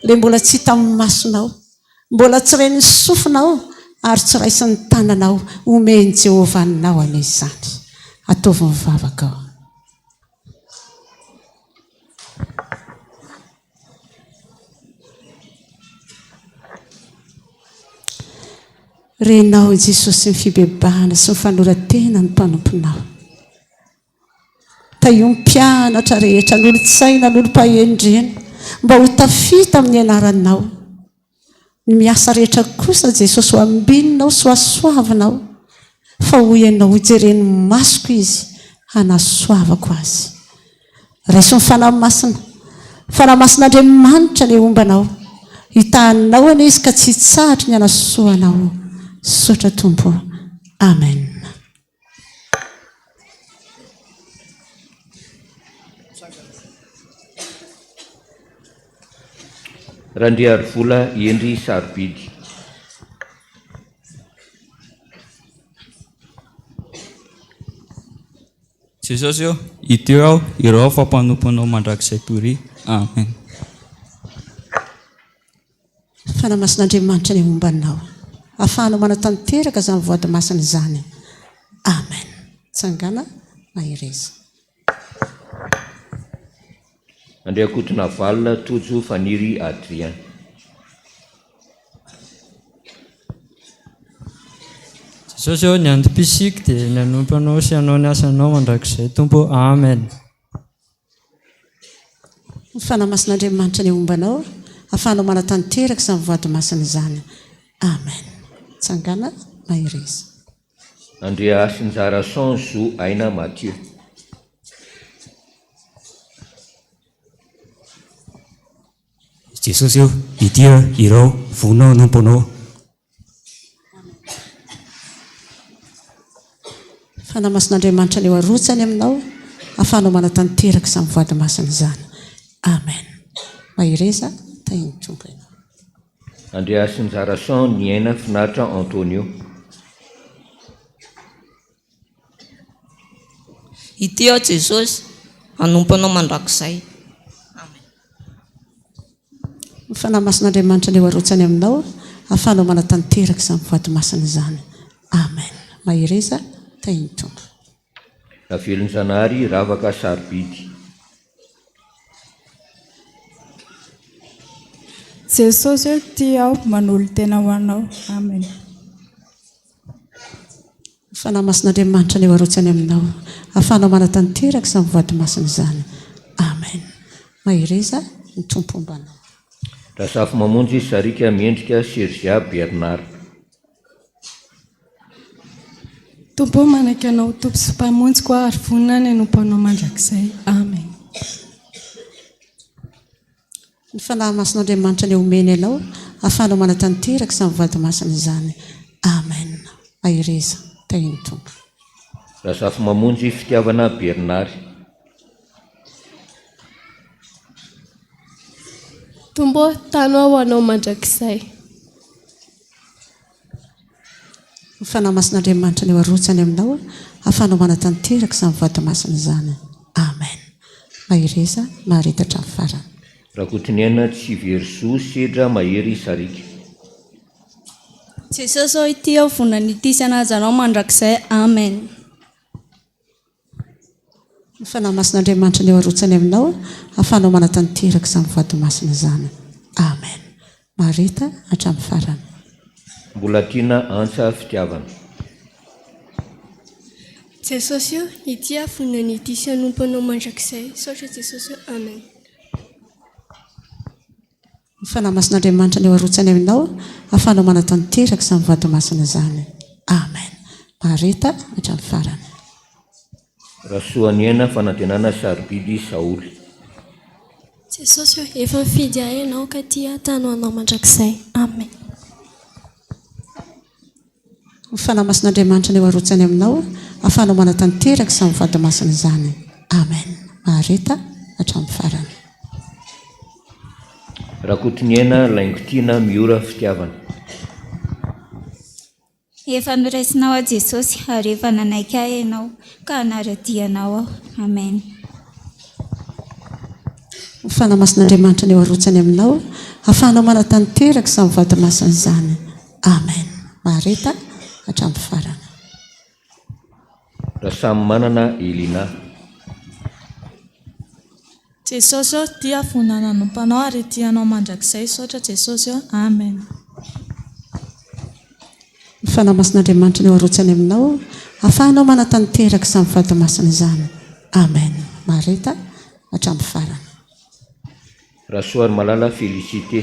le mbola tsy hita amin'ny masonao, mbola tsy reny sofinao ary tsy raisin'ny tananao omeny Jehovah ninao an'izany. Ataovy mivavaka ao. Renao Jesosy ny fibebahana sy ny fanoratena ny mpanomponao. Ta io mpianatra rehetra n'olo-tsaina n'olo-pahendrena mba ho tafita amin'ny anaranao. Ny miasa rehetra kosa Jesosy ho ambininao sy ho asoavinao fa ho ianao hijereny masoko izy hanasoavako azy. Raiso ny fanamasin'Andriamanitra ny ombanao. Hitahinao anie izy ka tsy hitsahatra ny hanasoanao. Sotra tompo. Amen.
Randriary vola Endry Sarobidy.
Jesosy eo, iteo aho irao fampanomponao mandrakizay tory. Amen.
Fanamasin'Andriamanitra ny ombanao. Afahanao manatanteraka izany voady masina izany. Amen. Tsangana mahireza.
Andriakotrina valina Tojo Faniry Adrien.
Jesosy eo, ny andim-pisika dia ny anompanao sy anao ny asanao mandrakizay tompo. Amen.
Fanamasin'Andriamanitra ny ombanao. Afahanao manatanteraka izany voady masina izany. Amen. Tsangana mahireza.
Andrea Asinjara Sanzo Aina Mathieu.
Jesosy eo, itia irao vonao nomponao.
Fanamasin'Andriamanitra ny eo arotsany aminao. Afahanao manatanteraka izany voady masina izany. Amen. Mahireza tainy tompo.
Andrea Asinjara San Niaina Finaritra Antonio.
Ity aho Jesosy, anompanao mandrakizay.
Fanamasin'Andriamanitra ny eo arotsany aminao. Afahanao manatanteraka izany voady masina izany. Amen. Mahireza tainy tompo.
Navelon-Janahary Ravaka Sarobidy.
Jesosy eo, tia aho manolo tena ho anao. Amen.
Fanamasin'Andriamanitra ny eo arotsany aminao. Afahanao manatanteraka izany voady masina izany. Amen. Mahireza ny tompo ombanao.
Rasafo mamonjy Sarika Mendrika Sergia Bernard.
Tompo manaiky anao tompo sy mpamonjy koa ary vonina ny anompanao mandrakizay. Amen.
Ny fanamasin'Andriamanitra ny omeny anao. Afahanao manatanteraka izany voady masina izany. Amen. Mahireza tainy tompo.
Rasafo mamonjy Fitiavana Bernard.
Tombo tanao anao mandrakizay.
Ny fanamasin'Andriamanitra ny eo arotsany aminao. Afahanao manatanteraka izany voady masina izany. Amen. Mahireza maharitatra amin'ny farany.
Rakotiniana Tsiverzo Sedra Mahery Sarika.
Jesosy eo, ity aho vonana ity sy anazanao mandrakizay. Amen.
Ny fanamasin'Andriamanitra ny eo arotsany aminao. Afahanao manatanteraka izany voady masina izany. Amen. Marita hatramin'ny farany.
Mbola tiana Antsa Fitiavana.
Jesosy eo, ity aho vonana ity sy anompanao mandrakizay. Saotra Jesosy eo. Amen.
Ny fanamasin'Andriamanitra ny eo arotsany aminao. Afahanao manatanteraka izany voady masina izany. Amen. Marita hatramin'ny farany.
Rasoaniana Fanantenana Sarobidy Saoly.
Jesosy eo, efa mifidy ahy ianao ka tia tanao anao mandrakizay. Amen.
Ny fanamasin'Andriamanitra ny eo arotsany aminao. Afahanao manatanteraka izany voady masina izany. Amen. Marita hatramin'ny farany.
Rakotiniana Laingotiana Miora Fitiavana.
Efa noraisinao a Jesosy ary efa nanaiky ahy ianao ka hanaradianao aho. Amen.
Ny fanamasin'Andriamanitra ny eo arotsany aminao. Afahanao manatanteraka izany voady masina izany. Amen. mareta hatramin'ny farana.
Raha samy manana Elina.
Jesosy eo tia vonana nompanao ary tianao mandrakizay saotra Jesosy eo. Amen.
Ny fanamasin'Andriamanitra ny eo arotsany aminao, ahafahanao manatanteraka samy vadimasina izany. Amen. Mareta hatramin'ny farana.
Rasoary Malala Félicité.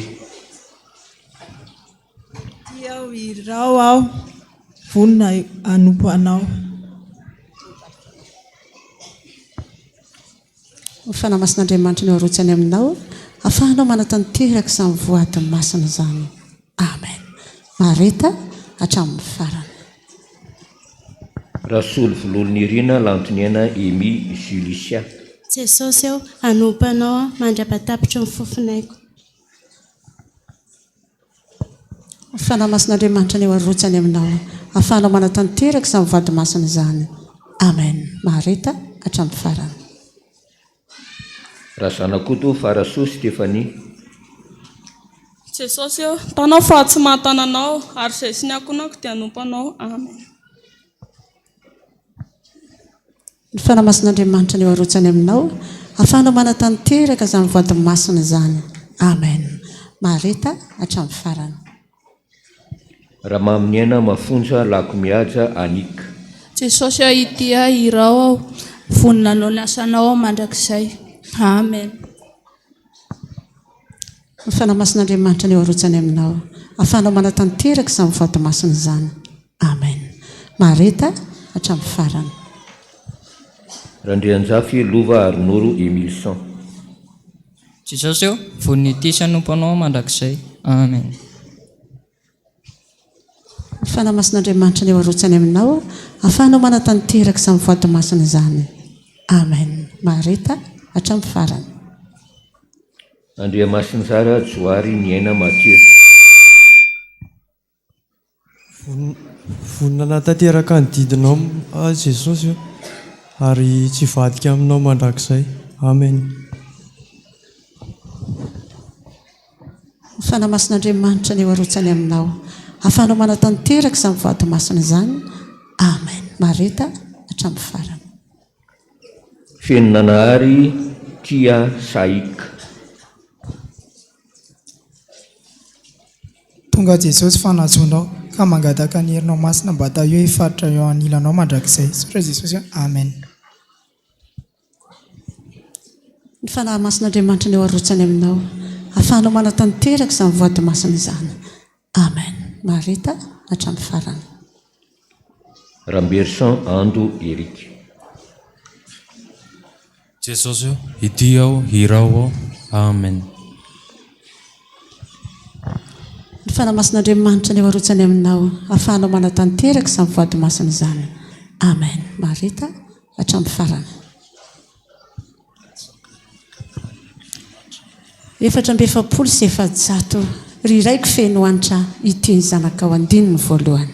Tiao irao aho, vonona hanompo anao.
Ny fanamasin'Andriamanitra ny eo arotsany aminao, ahafahanao manatanteraka samy voadiny masina izany. Amen. Mareta hatramin'ny farana.
Rasolo Vololony Irina Lantoniana Emy Julicia.
Jesosy eo hanompanao mandrapatapitra ny fofinaiko.
Ny fanamasin'Andriamanitra ny eo arotsany aminao, ahafahanao manatanteraka samy vadimasina izany. Amen. Mareta hatramin'ny farana.
Razanakoto Faraso Stéphanie.
Jesosy eo tanao fa tsy mahatananao ary izay sy ny akonako dia hanompanao. Amen.
Ny fanamasin'Andriamanitra ny eo arotsany aminao, ahafahanao manatanteraka izany voadiny masina izany. Amen. Mareta hatramin'ny farana.
Raha maminiana mafonja lako mihaja Anika.
Jesosy eo itia irao aho, vonona anao ny asanao mandrakizay. Amen.
Ny fanamasin'Andriamanitra ny eo arotsany aminao, ahafahanao manatanteraka samy vadimasina izany. Amen. Mareta hatramin'ny farana.
Randrianjafy Lova Arnoro Emilson.
Jesosy eo vonity sy hanompanao mandrakizay. Amen.
Ny fanamasin'Andriamanitra ny eo arotsany aminao, ahafahanao manatanteraka samy vadimasina izany. Amen. Mareta hatramin'ny farana.
Andriamasinzara Joary Niaina Mathieu.
Vonana tanteraka ny didinao Jesosy eo ary tsy vadika aminao mandrakizay. Amen.
Ny fanamasin'Andriamanitra ny eo arotsany aminao, ahafahanao manatanteraka samy vadimasina izany. Amen. Mareta hatramin'ny farana.
Fenonanahary Tia Saika.
Tonga Jesosy fanatsoanao ka mangataka ny herinao masina mba atao eo hifaritra eo anilanao mandrakizay. Saotra Jesosy. Amen.
Ny fanamasin'Andriamanitra ny eo arotsany aminao, ahafahanao manatanteraka samy vadimasina izany. Amen. Mareta hatramin'ny farana.
Ramberson Ando Eric.
Jesosy eo ity aho hirao aho. Amen.
Ny fanamasin'Andriamanitra ny eo arotsany aminao, ahafahanao manatanteraka samy vadimasina izany. Amen. Mareta hatramin'ny farana. 470 ry raiko feno antra ity ny zanakao andininy voalohany.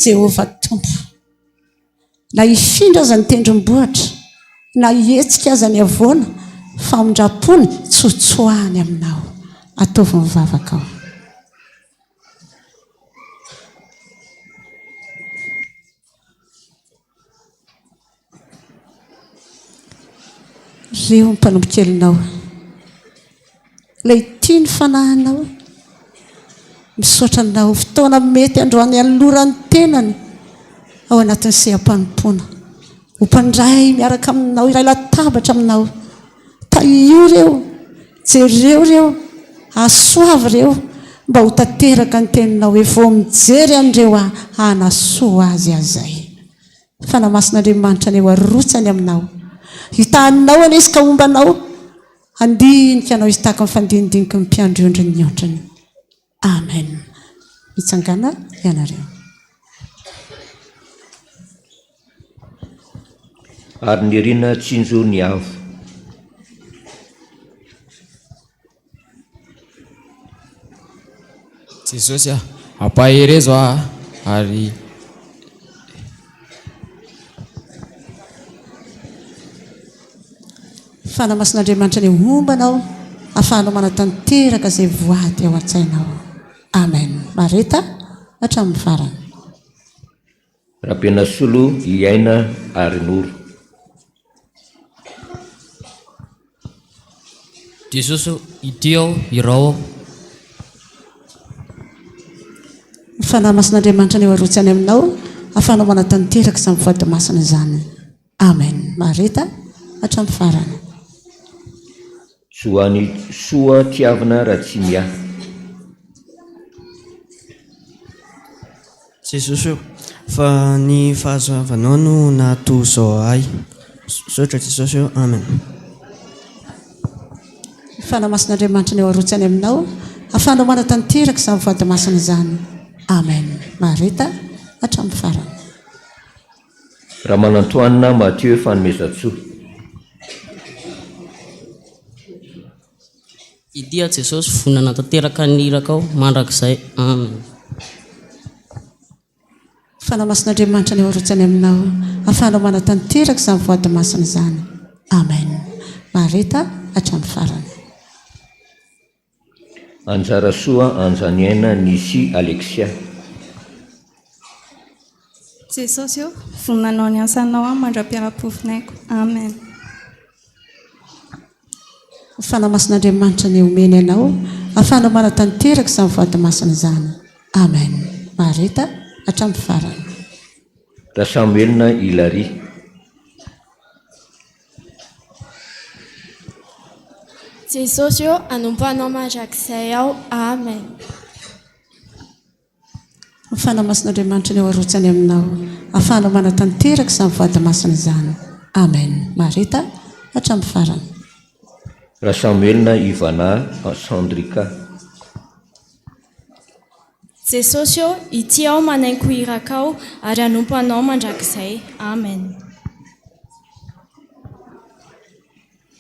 jehova tompo na hifindra aza ny tendrombohatra na hetsika aza ny avoana famondrapony tsotsoahany aminao ataovy mivavaka ao reo mpanombokelinao ilay tia ny fanahinao misaotra anao fotoana mety androany aloran'ny tenany ao anatin'ny seham-panompoana ho mpandray miaraka aminao iray latabatra aminao taio reo jereo reo asoavy reo mba ho tanteraka ny teninao hoe vo mijery an'ireo hanasoa azy azay fanamasin'Andriamanitra ny eo arotsany aminao hitaninao anesy ka ombanao andinika anao izy tahaka mifandinidiniky ny mpiandriondry ny ontrany amen mitsangana ianareo
ary ny rina tsinjo ny avo
Jesosy ampahere zao ary
fanamasin'Andriamanitra ny ombanao ahafahanao manatanteraka izay voady ao an-tsainao amen mareta hatramin'ny farany
Rabenasolo iaina ary noro
Jesosy iteo irao
fanamasin'Andriamanitra ny eo arotsany aminao ahafahanao manatanteraka izany voady masina izany amen mareta hatramin'ny farany
soany soa tiavana raha tsy mia
Jesosy fa ny fahazoavanao no nahatoa zao ahy sotra Jesosy amen
fanamasin'Andriamanitra ny eo arotsany aminao ahafahanao manatanteraka izany voady masina izany amen mareta hatramin'ny farany
raha manantoanina Mateo fanomezatsoa
idia Jesosy vonana tanteraka ny irakao mandrakizay amen
fanamasin'Andriamanitra ny eo arotsany aminao ahafahanao manatanteraka izany voady masina izany amen mareta hatramin'ny farany
anjara soa anjaniaina nisy Alexia
Jesosy vonanao ny asanao mandra-piara-pofonayko amen
fanamasin'Andriamanitra ny omeny anao ahafahanao manatanteraka izany voady masina izany amen mareta hatramin'ny farany
raha Samuelina Hilary
Jesosy anompanao mandrakizay ao amen
fanamasin'Andriamanitra ny eo arotsany aminao ahafahanao manatanteraka izany voady masina izany amen mareta hatramin'ny farany
raha Samuelina Ivana Sandrika
Jesosy ity ao manaingo irakao ary anompanao mandrakizay amen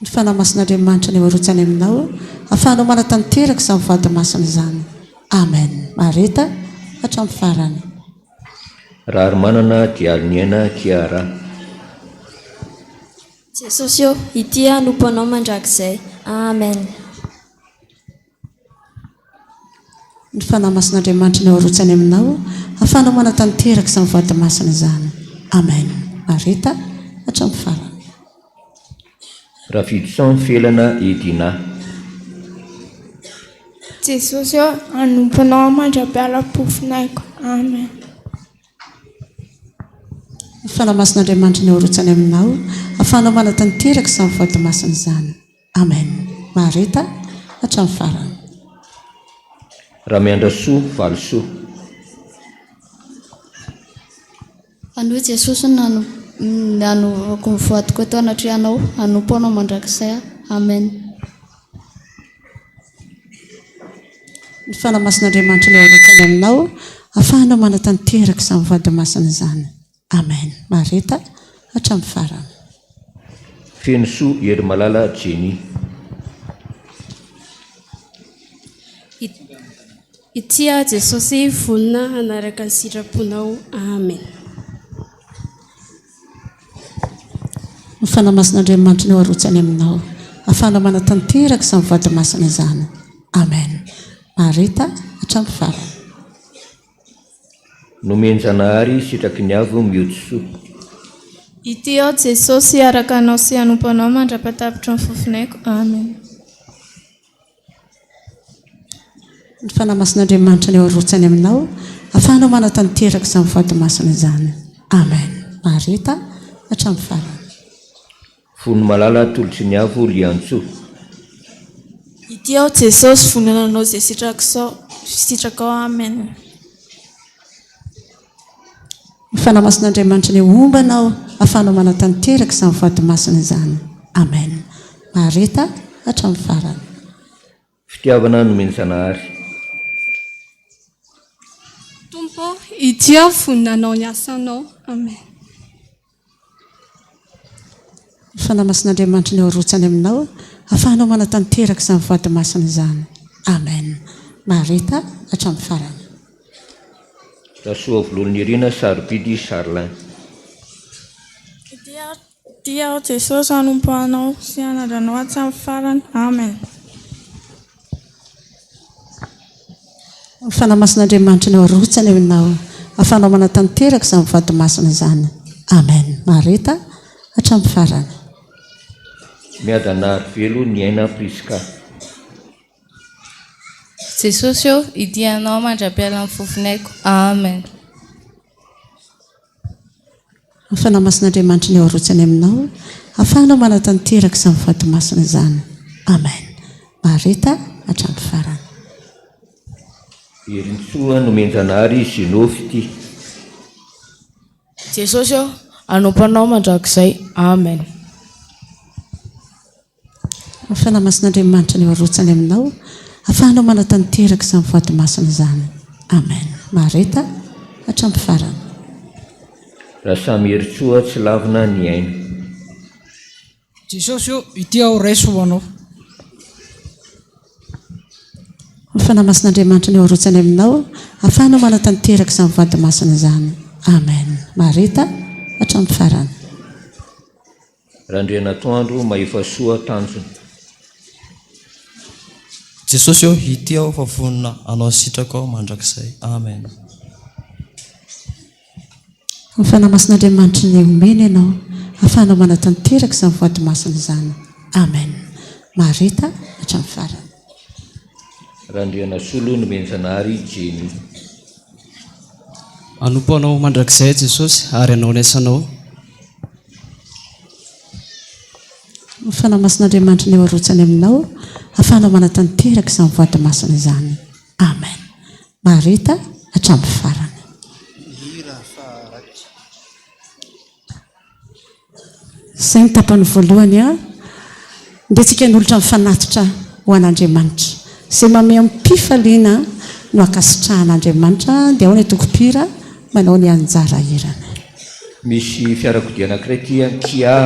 ny fanamasin'Andriamanitra ny eo arotsany aminao ahafahanao manatanteraka izany voady masina izany amen mareta hatramin'ny farany
raha ary manana dialiniana Kiara
Jesosy ity anompanao mandrakizay amen
ny fanamasin'Andriamanitra ny eo arotsany aminao ahafahanao manatanteraka izany voady masina izany amen mareta hatramin'ny farany
raha Fidson Felana Edina
Jesosy anompanao mandra-piara-pofonayko amen
ny fanamasin'Andriamanitra ny eo arotsany aminao ahafahanao manatanteraka izany voady masina izany amen mareta hatramin'ny farany
raha Miandrasoa Valosoa
Anoa Jesosy nanovako ny voadiko atao anatrianao anompanao mandrakizay amen
ny fanamasin'Andriamanitra ny eo arotsany aminao ahafahanao manatanteraka izany voady masina izany amen mareta hatramin'ny farany
feno soa ery malala Jenny
Itia Jesosy vonina hanaraka ny sitraponao. Amen.
Fanamasin'Andriamanitra ny harotsany aminao, ahafahana manatanteraka sy mivady masina izany. Amen. Marita hatramin'ny farany.
Nomenjanahary sitraky ny avo miotsoso.
Ity ao Jesosy araka anao sy hanompanao mandrapatapitra ny fofinaiko. Amen.
Ny fanamasin'Andriamanitra ny harotsany aminao, ahafahana manatanteraka sy mivady masina izany. Amen. Marita hatramin'ny farany.
Fony malala tolotry ny avo liantso.
Ity ao Jesosy vonananao izay sitrakao. Amen.
Ny fanamasin'Andriamanitra ny ombanao, ahafahana manatanteraka sy mivady masina izany. Amen. Marita hatramin'ny farany.
Fitiavana nomenjanahary.
Tompo, ity ao voninanao ny asanao. Amen.
Ny fanamasin'Andriamanitra ny harotsany aminao, ahafahanao manatanteraka sy mivady masina izany. Amen. Marita hatramin'ny farany.
Rasoa volohany irina sarobidy Charlin.
Ity ao Jesosy hanompoanao sy hanadranao hatramin'ny farany. Amen.
Ny fanamasin'Andriamanitra ny harotsany aminao, ahafahanao manatanteraka sy mivady masina izany. Amen. Marita hatramin'ny farany.
Miadanary velo ny aina Priska.
Jesosy ô idianao mandra-piala amin'ny fofinaiko. Amen.
Ny fanamasin'Andriamanitra ny harotsany aminao, ahafahanao manatanteraka sy mivady masina izany. Amen. Marita hatramin'ny farany.
Erinsoa nomenjanahary Zinofity.
Jesosy ô hanompanao mandrakizay. Amen.
Ny fanamasin'Andriamanitra ny harotsany aminao, ahafahanao manatanteraka sy mivady masina izany. Amen. Marita hatramin'ny farany.
Raha samy heritsoa tsy lavina ny aina.
Jesosy ô ity ao raiso anao.
Ny fanamasin'Andriamanitra ny harotsany aminao, ahafahanao manatanteraka sy mivady masina izany. Amen. Marita hatramin'ny farany.
Randrianatoandro maefa soa tanjona.
Jesosy ô ity ao fa vonina anao sitraka ao mandrakizay. Amen.
Ny fanamasin'Andriamanitra ny omeny ianao, ahafahanao manatanteraka sy mivady masina izany. Amen. Marita hatramin'ny farany.
Randrianasolo nomenjanahary Jeny.
Hanompanao mandrakizay Jesosy ary anao ny asanao.
Ny fanamasin'Andriamanitra ny harotsany aminao, ahafahanao manatanteraka sy mivady masina izany. Amen. Marita hatramin'ny farany. Izay ny tapany voalohany ndeantsika ny olatra mifanatitra ho an'Andriamanitra. Izay manome mpifaliana no akasitrahan'Andriamanitra dia ao ny tokopira manao ny anjara irana.
Misy fiarakodiana anankiray tia Kia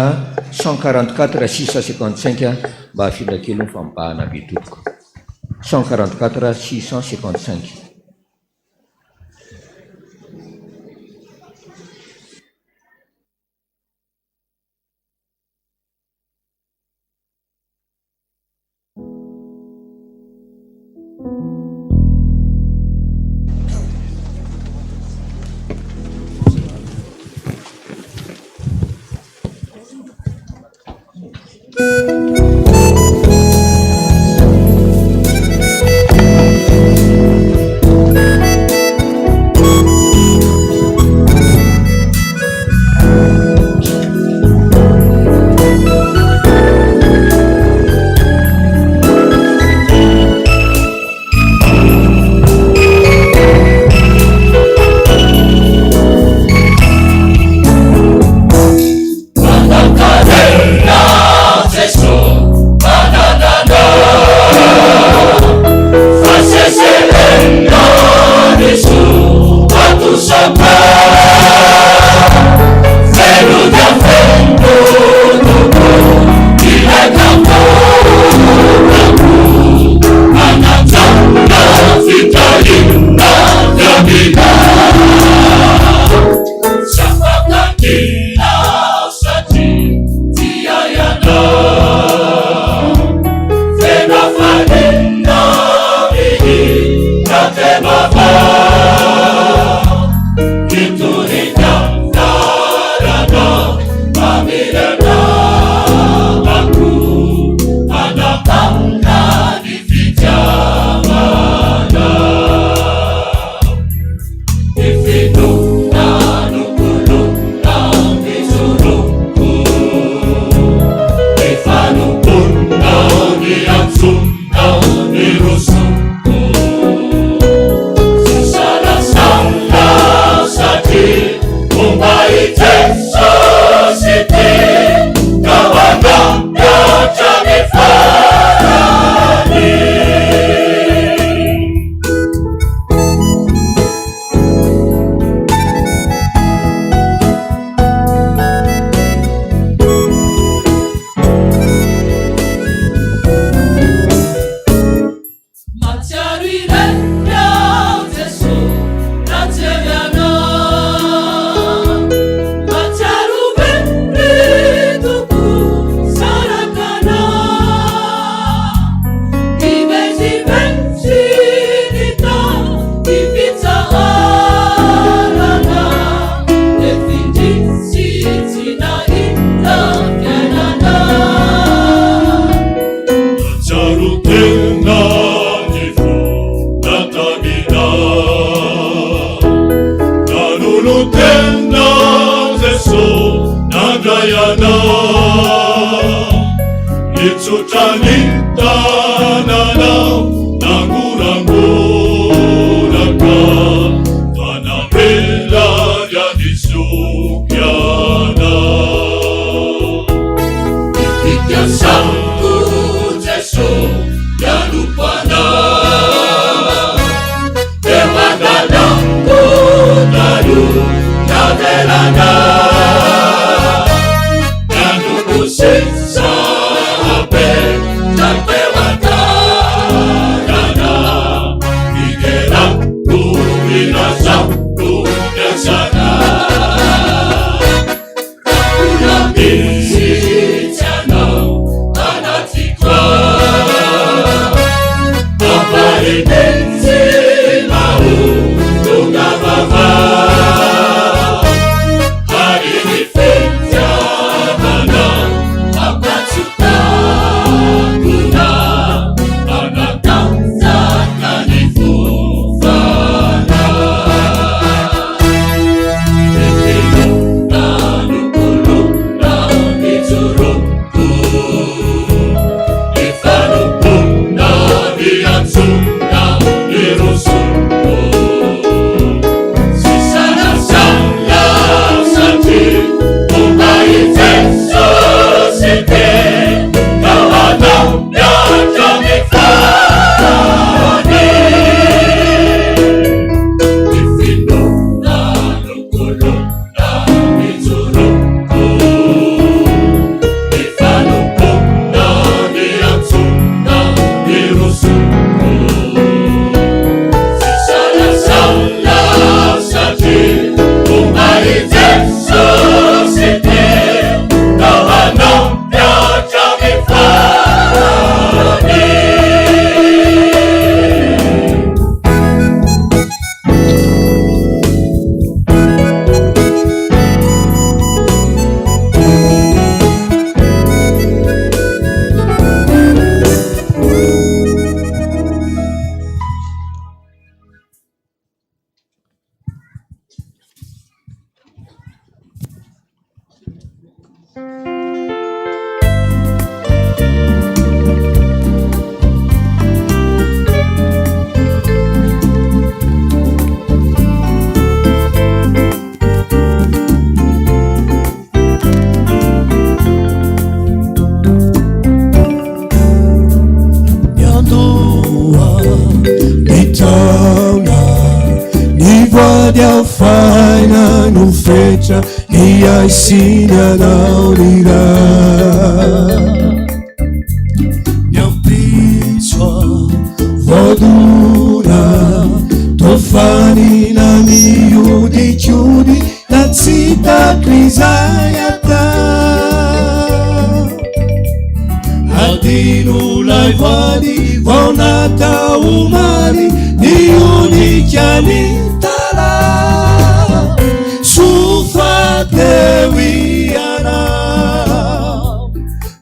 144 655 mba hafila kely ny famibahana be toko. 144 655.
Itsutanittananau nanguranguraka Panabela yadisukyana Ikikiasanku Jesu yalupana Dewadalangku dayu yadelana Yanubusisa
E a sina da unità non piccia vodura tofani la mio di chiudi la zita crisaiata adinu lai vadi vonata umani di unichianitala Dewiana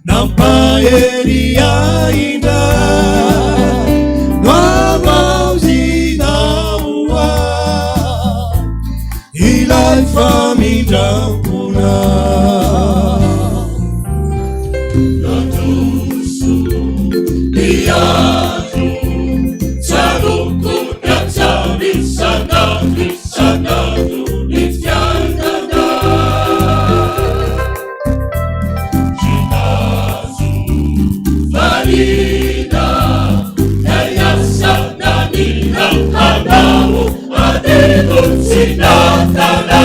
Nampaeria ina Namauzina ua Ilai famiglia puna Natusu Diatu Saluku Yatsari Sanadu Sanadu Nityanada Marina, ella sana ni la canao, adeno sinatana.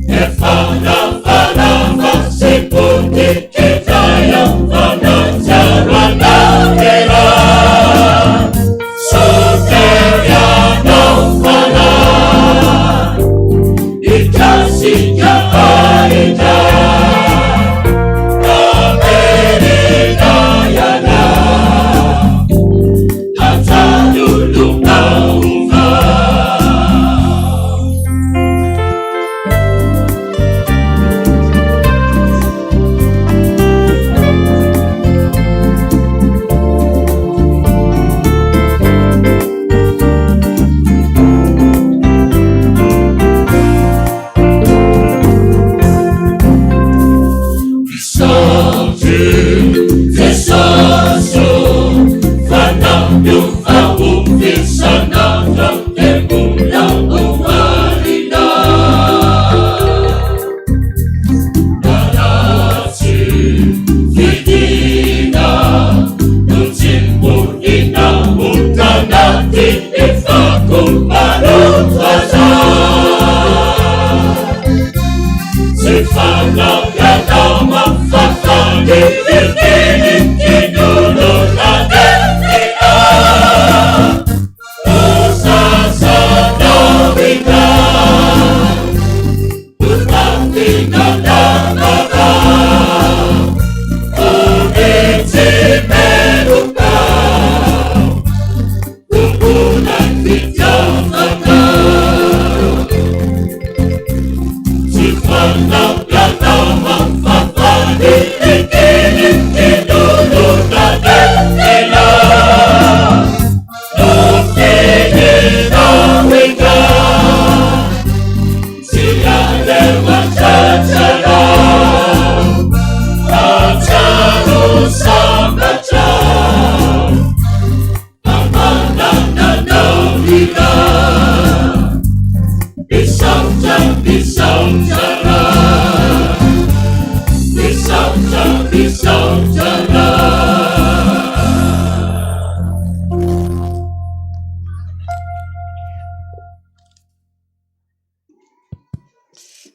E fana se pote che taya fana charana era. Soteria no fana, ikasi ya aida. Lulu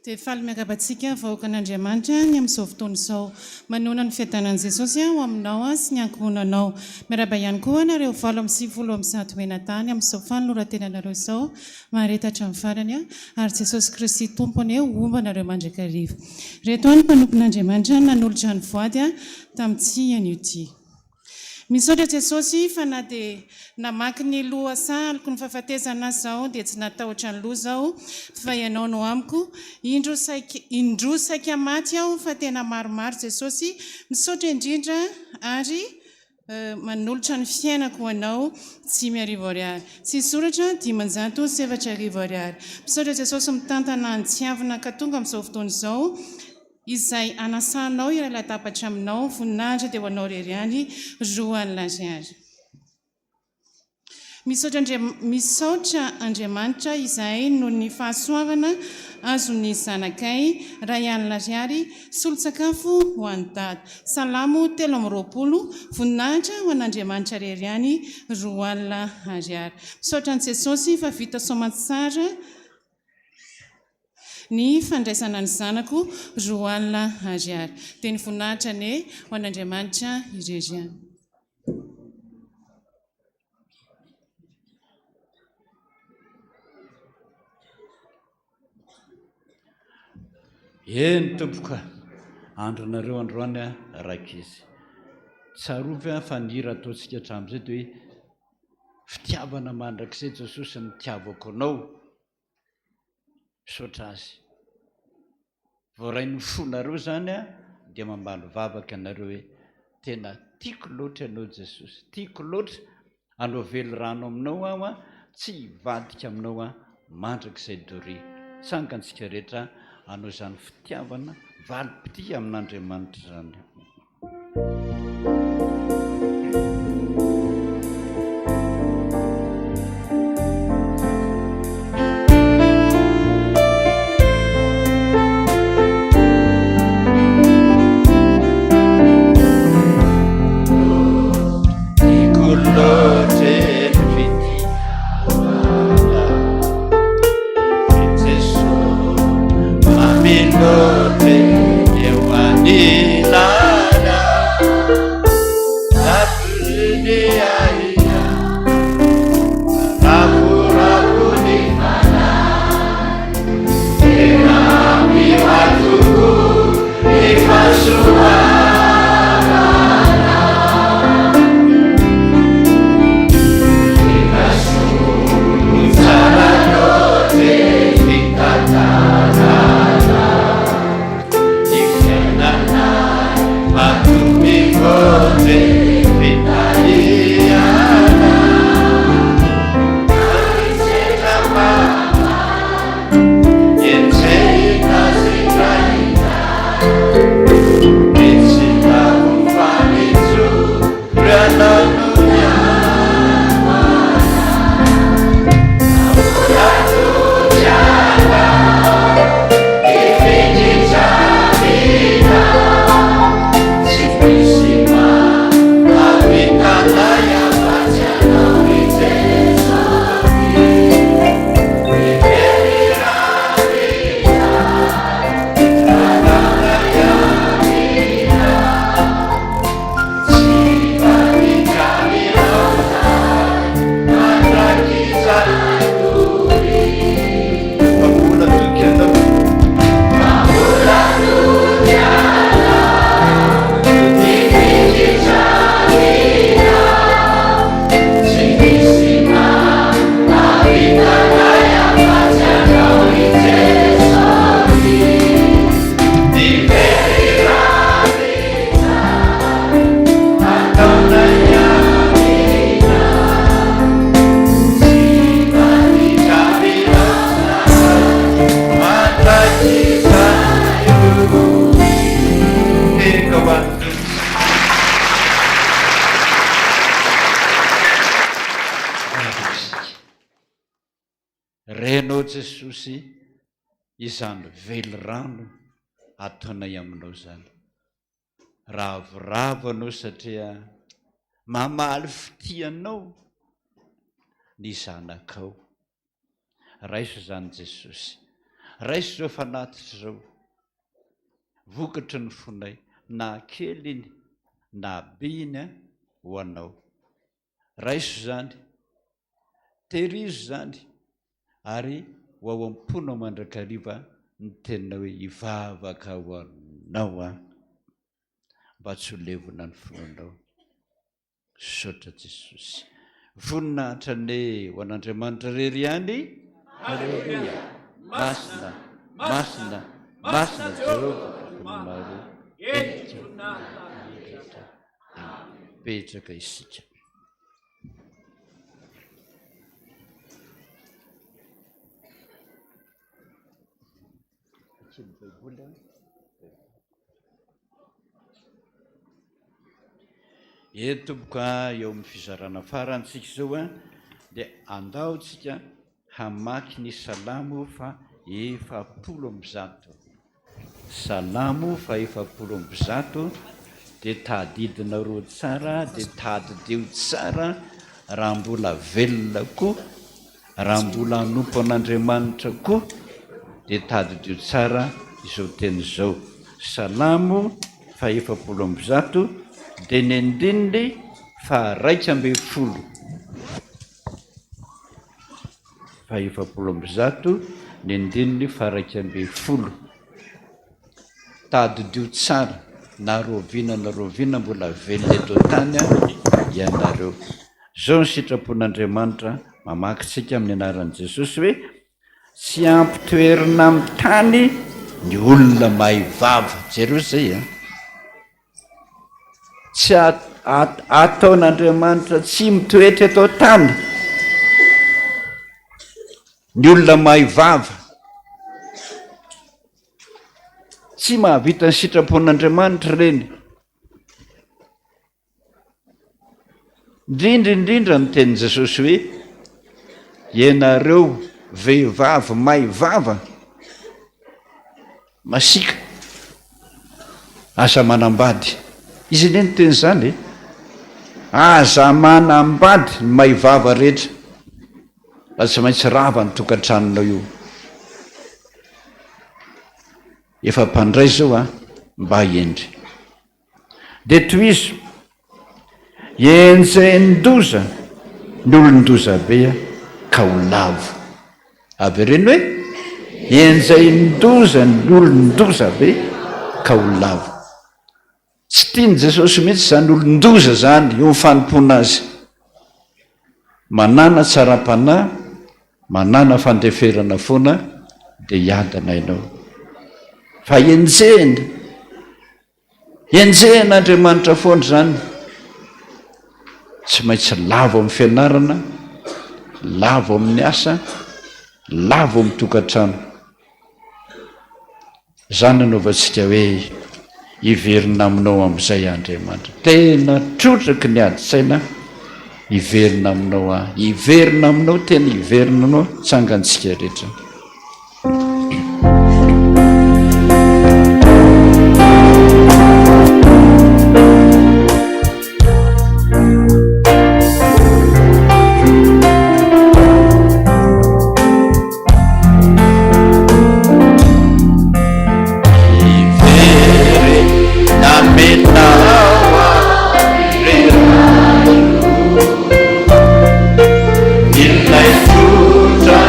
dia faly miakabatsika vahoaka an'Andriamanitra ny amin'izao fotoana izao manona ny fiadanan'i Jesosy ho aminao sy ny ankohonanao miaraba ihany koa nareo 7:1 menatany amin'izao fanolorantenanareo izao maharetatra amin'ny farany ary Jesosy Kristy tompony omba nareo mandrakariva reto any manompon'Andriamanitra nanolotra ny voady tamin'ity anio ity misaotra Jesosy fa na dia namaky ny loha sahaliko ny fahafatezana zao dia tsy natahotra ny loha zao fa ianao no amiko indrosaika maty aho fa tena maromaro Jesosy misaotra indrindra ary manolotra ny fiainako anao tsy miarivo ariary tsy soratra 507 ariary misaotra Jesosy mitantana antsiavina ka tonga amin'izao fotoana izao izay anasanao iray latapatra aminao voninahitra dia ho anao reriany roany laziary misaotra Andriamanitra izay no ny fahasoavana azony zanakay raha ihany laziary solon-tsakafo ho an'ny dada salamo 3:20 voninahitra ho an'Andriamanitra reriany roalina ariary misaotra an' Jesosy fa vita soamantsara ny fandraisana ny zanako roalina ariary dia ny voninahitra ny ho an'Andriamanitra ireriany
eny tompoka andronareo androany rakizy tsarovy fa nira ataontsika hatramin'izay dia hoe fitiavana mandrakizay Jesosy ny tiavako anao misaotra azy voarain'ny fonareo zany dia mambalo vavaka anareo hoe tena tiako loatra ianao Jesosy tiako loatra anao velo rano aminao aho tsy hivadika aminao mandrakizay doria sangantsika rehetra anao zany fitiavana valopiti amin'Andriamanitra zany anao jesosy izany velo rano ataonay aminao zany. Ravoravo anao satria mamaly fitianao ny zanakao. Raiso zany jesosy, raiso zao fanatitra zao, vokatry ny fonay na kely iny na biny ho anao. Raiso zany, terizo zany, ary ho ao am-pona mandrakariva ny tenina hoe hivavaka ho anao mba tsy ho levona ny fonanao. Saotra jesosy, voninahitra ne ho an'Andriamanitra rery ihany. Alleluia. Masina, masina, masina Jehovah maro. Petraka isika. Etoboka eo amin'ny fizarana farantsika zao dia andaotsika hamaky ny salamo fa 700. Salamo fa 700 dia tadidina roa tsara dia tadideo tsara raha mbola velona koa, raha mbola hanompo an'Andriamanitra koa dia tadideo tsara izao teny izao. Salamo fa 700 dia ny andininy fa 110. Fa 700 ny andininy fa 110. Tadideo tsara na roviana mbola velona eto tany ianareo. Zao ny sitrapon'Andriamanitra mamakitsika amin'ny anaran'i Jesosy hoe tsy ampitoerina amin'ny tany ny olona mahay vava. Jereo zay tsy ataon'Andriamanitra tsy mitoetra eto tany ny olona mahay vava. Tsy mahavita ny sitrapon'Andriamanitra reny. Indrindra ny tenin' Jesosy hoe ianareo vehivavy mahay vava masika aza manambady. Izy iny ny teny zany aza manambady ny mahay vava rehetra, fa tsy maintsy rava ny tokantranonao io. Efa mpandray zao mba endry dia toizo enjendoza ny olon-doza be ka ho lavo. Avy reny hoe enjendoza ny olon-doza be ka ho lavo. Tsy tiany Jesosy mihitsy zany olon-doza zany io mifanompona azy. Manana tsaram-panahy, manana fandeferana foana dia hiadana ianao. Fa enjen'Andriamanitra foana zany. Tsy maintsy lavo amin'ny fianarana, lavo amin'ny asa, lavo amin'ny tokantrano. Zany anaovantsika hoe hiverina aminao amin'izay Andriamanitra. Tena trotraky ny adi-tsaina hiverina aminao, hiverina aminao, tena hiverina anao tsangantsika rehetra.
Ilai sutra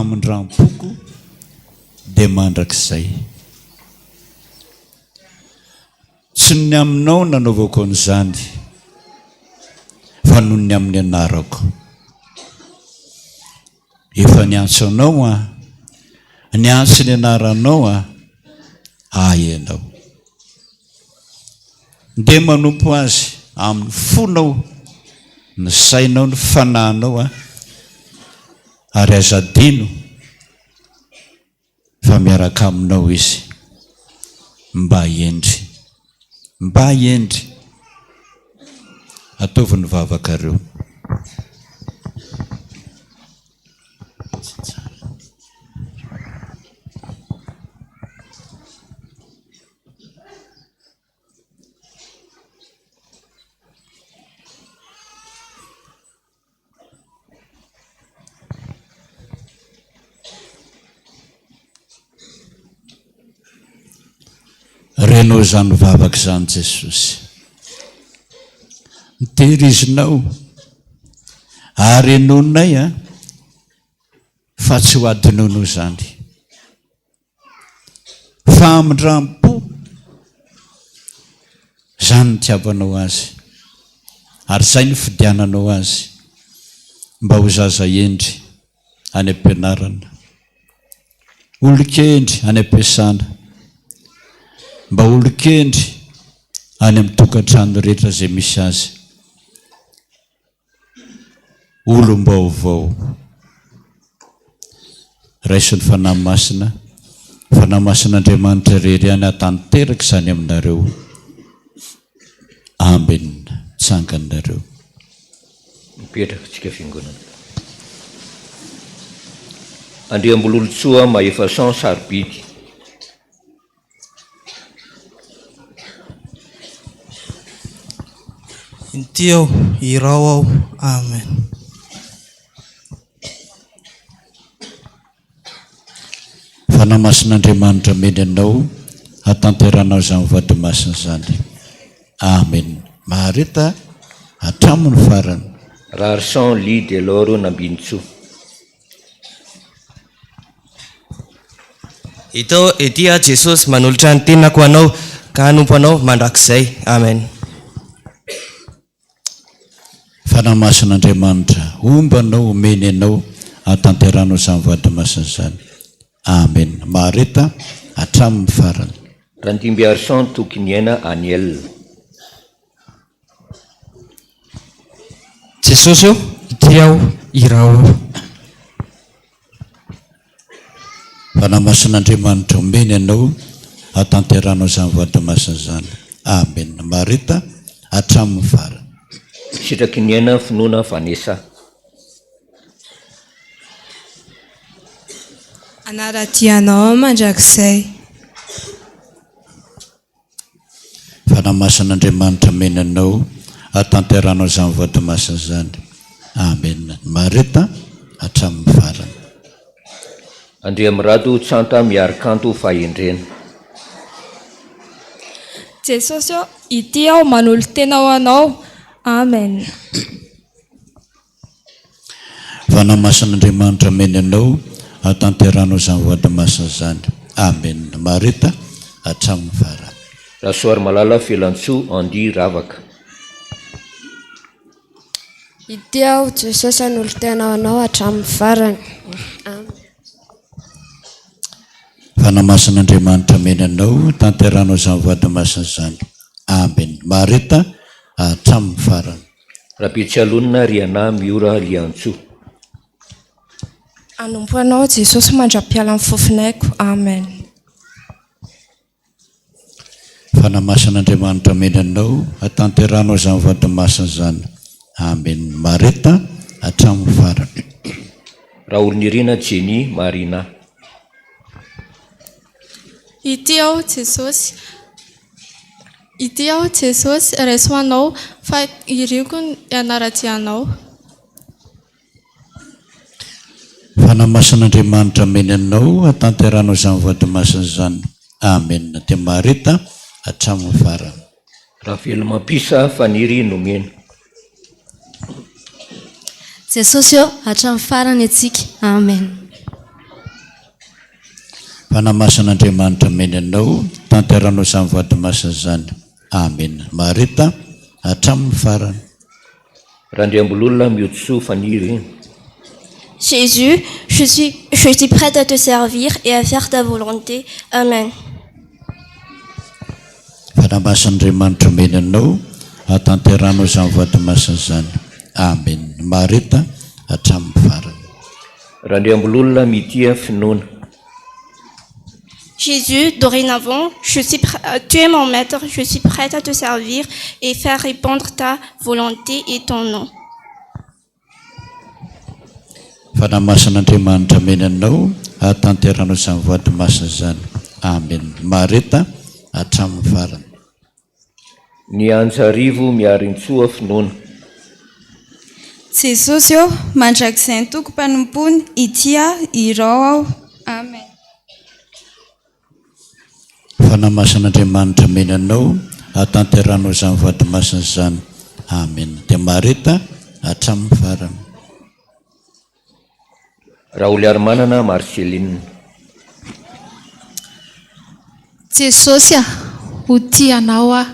famindram-poko dia mandrakizay. Tsy ny aminao nanaovako an'izany fa noho ny amin'ny anarako. Efa niantso anao niantso ny anaranao ianao. Dia manompo azy amin'ny fonao, ny sainao, ny fanahinao ary azadino fa miaraka aminao izy mba endry ataovy ny vavakareo. Renao zany vavaka zany Jesosy, nitehirizinao ary enonay fa tsy ho adinonao zany. Famindram-po zany nitiavanao azy ary zay ny fidiananao azy mba ho zaza endry any am-pianarana, olon-kendry any am-piasana, mba olon-kendry any amin'ny tokantrano rehetra zay misy azy. Olom-baovao raisin'ny fanamasin'Andriamanitra rery any hatanteraka izany aminareo. Amen. Tsanganareo.
Mipetraka tsika fiangonana. Andriambololotsoa Mahefasan Sarobidy.
Intio irao ao. Amen.
Fanamasin'Andriamanitra meny anao hatanteranao izany vadimasina zany. Amen. Maharita hatramin'ny farany.
Rarsan Ly Deloro Nambinitsoa.
Ety Jesosy manolotra ny tenako anao ka hanompo anao mandrakizay. Amen.
Fanamasin'Andriamanitra ombanao omeny anao hatanteranao izany vadimasina zany. Amen. Maharita hatramin'ny farany.
Randimbiarsan Tokiniana Aniel.
Jesosy ity aho irao.
Fanamasin'Andriamanitra omeny anao hatanteranao izany vadimasina zany. Amen. Maharita hatramin'ny farany.
Sitrakiniana Finoana Vanessa.
Anaratianao mandrakizay.
Fanamasin'Andriamanitra meny anao hatanteranao izany vadimasina zany. Amen. Maharita hatramin'ny farany.
Andriamirado Tsanta Miarikanto Fahendrena.
Jesosy ity aho manolo tena ho anao. Amen.
Fanamasin'Andriamanitra meny anao hatanteranao izany vadimasina zany. Amen. Maharita hatramin'ny farany.
Rasoary Malala Felantsoa Andi Ravaka.
Ity aho Jesosy hanolo tena ho anao hatramin'ny farany. Amen.
Fanamasin'Andriamanitra meny anao hatanteranao izany vadimasina zany. Amen. Maharita hatramin'ny farany.
Rapitsialonina Riana Miora Liantsoa.
Hanompo anao Jesosy mandra-piala amin'ny fofinaiko. Amen.
Fanamasin'Andriamanitra meny anao hatanteranao izany vadimasina zany. Amen. Maharita hatramin'ny farany.
Raolonirina Jenny Marina.
Ity aho Jesosy raiso anao fa irioko ny anaratianao.
Fanamasin'Andriamanitra meny anao hatanteranao izany vadimasina zany. Amen. Dia maharita hatramin'ny farany.
Ravelo Mampisa Faniry Nomena.
Jesosy hatramin'ny farany atsika. Amen.
Fanamasan'Andriamanitra meny anao tanteranao samy vady masina zany. Amen. Marita hatramin'ny farany.
Randriambololona miotso faniry.
Jésus, je suis prête à te servir et à faire ta volonté. Amen.
Fanamasan'Andriamanitra meny anao hatanteranao samy vady masina zany. Amen. Marita hatramin'ny farany.
Randriambololona mitia finoana.
Jésus, dorénavant, tu es mon maître, je suis prête à te servir et faire répondre ta volonté et ton nom.
Fanamasan'Andriamanitra meny anao hatanteranao samy vady masina zany. Amen. Marita hatramin'ny farany.
Ny antsarivo miarintsoa finoana.
Jesosy eo mandrakizay ny toko-panompony itia irao aho. Amen.
Fanamasan'Andriamanitra meny anao hatanteranao samy vady masina zany. Amen. Dia Marita hatramin'ny farany.
Raoly Armanana Marceline.
Jesosy ho tianao aho.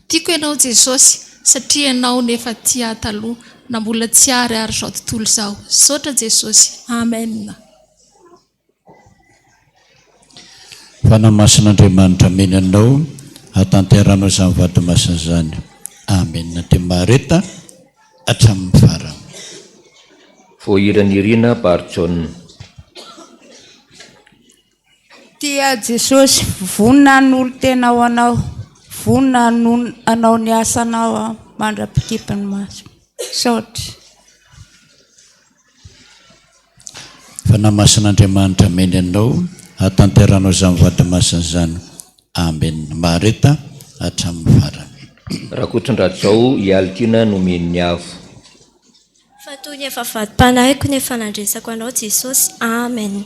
Tiako ianao Jesosy satria ianao nefa tia taloha na mbola tsy ary zao tontolo izao. Saotra Jesosy. Amen.
Fanamasan'Andriamanitra meny anao hatanteranao samy vady masina zany. Amen. Dia Marita hatramin'ny farany.
Voiranirina Barjon.
Tia Jesosy, vonina n'olo tena ho anao, vonina anao ny asanao mandra-pikipany maso. Saotra.
Fanamasan'Andriamanitra meny anao hatanteranao samy vady masina zany. Amen. Marita hatramin'ny farany.
Rakotondrazao ialitiana nomeny ny avo.
Fatoy ny efa vady-panahiko ny efa nandresako anao Jesosy. Amen.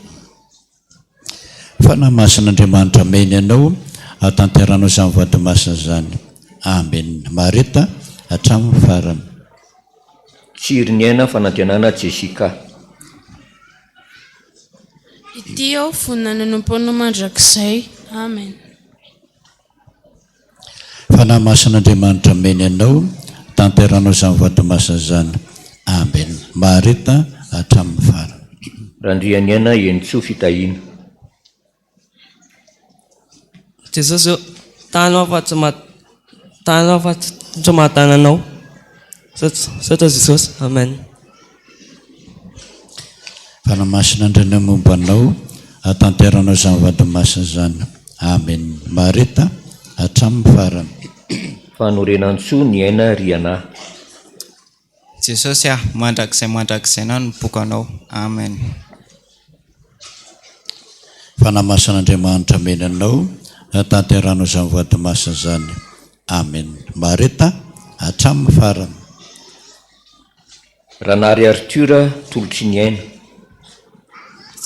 Fanamasan'Andriamanitra meny anao hatanteranao samy vady masina zany. Amen. Marita hatramin'ny farany.
Tsiry ny aina fanantenana Jessica.
Ity aho fonina nanompoanao mandrakizay. Amen.
Fanamasan'Andriamanitra meny anao tanteranao samy vady masina zany. Amen. Marita hatramin'ny farany.
Randriany aina Enitso fitahina.
Jesosy tanao fa tsy mahatananao. Saotra Jesosy. Amen.
Fanamasin'Andriamanitra mombanao hatanteranao samy vady masina zany. Amen. Marita hatramin'ny farany.
Fanorenantsoa ny aina Riana.
Jesosy mandrakizay na ny bokanao. Amen.
Fanamasan'Andriamanitra meny anao hatanteranao samy vady masina zany. Amen. Marita hatramin'ny farany.
Ranary Artura tolotry ny aina.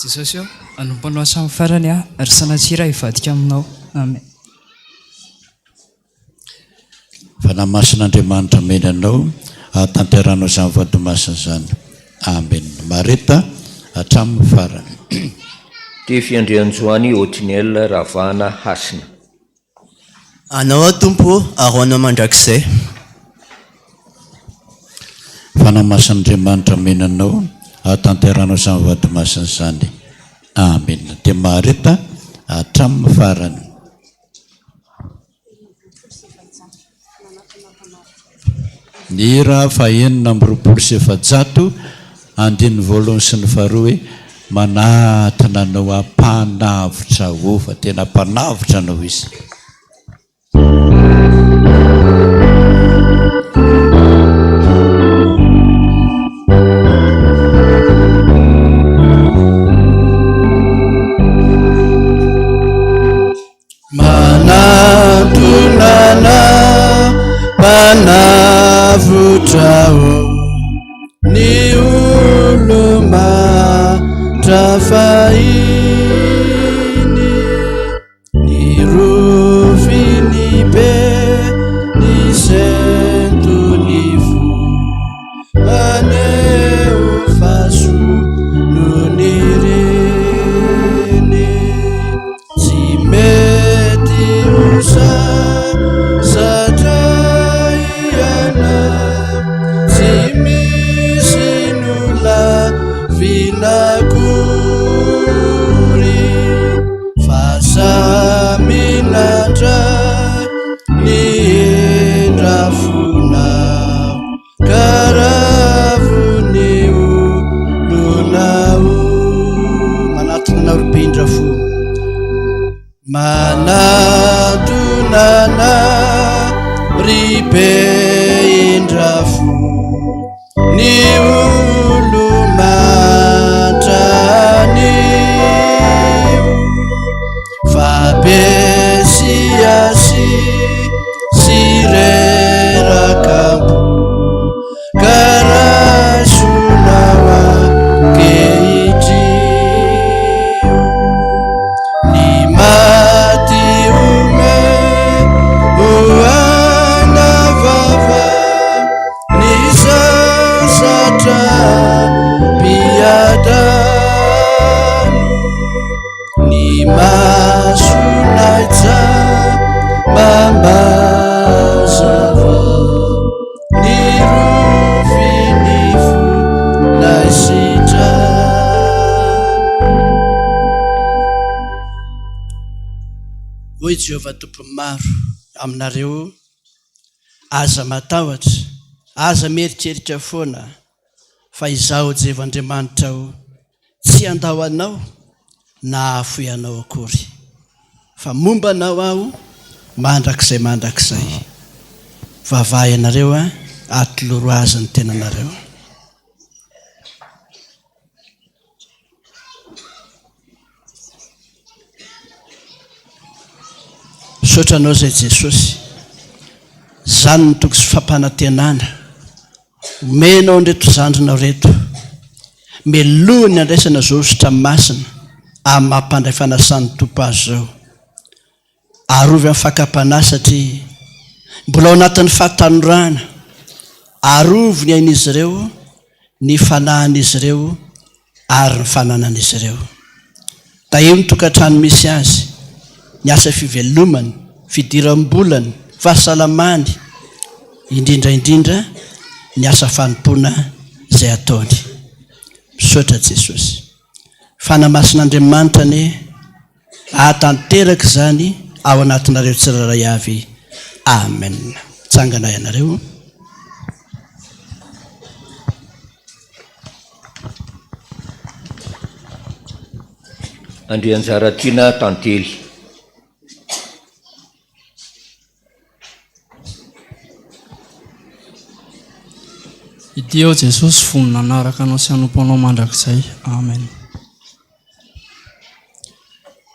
Jesosy eo anompanao samy farany ary sanatsira hivadika aminao. Amen.
Fanamasan'Andriamanitra meny anao hatanteranao samy vady masina zany. Amen. Marita hatramin'ny farany.
Tefy Andrianjoany Otinel Ravana Hasina.
Anao Tompo aroanao mandrakizay.
Fanamasan'Andriamanitra meny anao hatanteranao samy vady masina zany. Amen. Dia Marita hatramin'ny farany. Ny raha fahenina amby roapolo sy efajato andiny voalohany sy ny faharoa hoe manatana anao ampanavotra ho fa tena mpanavotra anao izy.
Manatunana panavotrao ni uluma trafaini ni ru
manadonana ribe indrafo ny olo mantranio fabesiasi sirerakambo karasonawa keitrio ny matiome oanavava ny sasatra piadano ny masonaitsa mambazava ny rofinifo naisitra. Hoy Jehovah tompo maro aminareo, aza matahotra, aza mieritreritra foana fa izaho Jehovah'Andriamanitra aho tsy andao anao na afoy anao akory, fa momba anao aho mandrakizay mandrakizay. Vavahy anareo atoloro azy ny tenanareo. Sotranao zay Jesosy, zany ny tokony sy fampanantenana, omenao nreto zandrinao reto, melohany andraisana zao sotra masina amin'ny mampandray fanasany tompo azy zao. Arovy amin'ny fakapana satria mbola ao anatin'ny fahatanorana, arovy ny ain'izy ireo, ny fanahan'izy ireo ary ny fananan'izy ireo. Tahio ny tokantrano misy azy, ny asa fivelomany, fidiram-bolany, fahasalamany, indrindra ny asa fanompona izay ataony. Misaotra Jesosy. Fanamasin'Andriamanitra ny ahatanteraka izany ao anatinareo tsirairay avy. Amen. Tsangana ianareo.
Andrianjaratiana tantely.
Ity ao Jesosy fonina anaraka anao sy hanompo anao mandrakizay. Amen.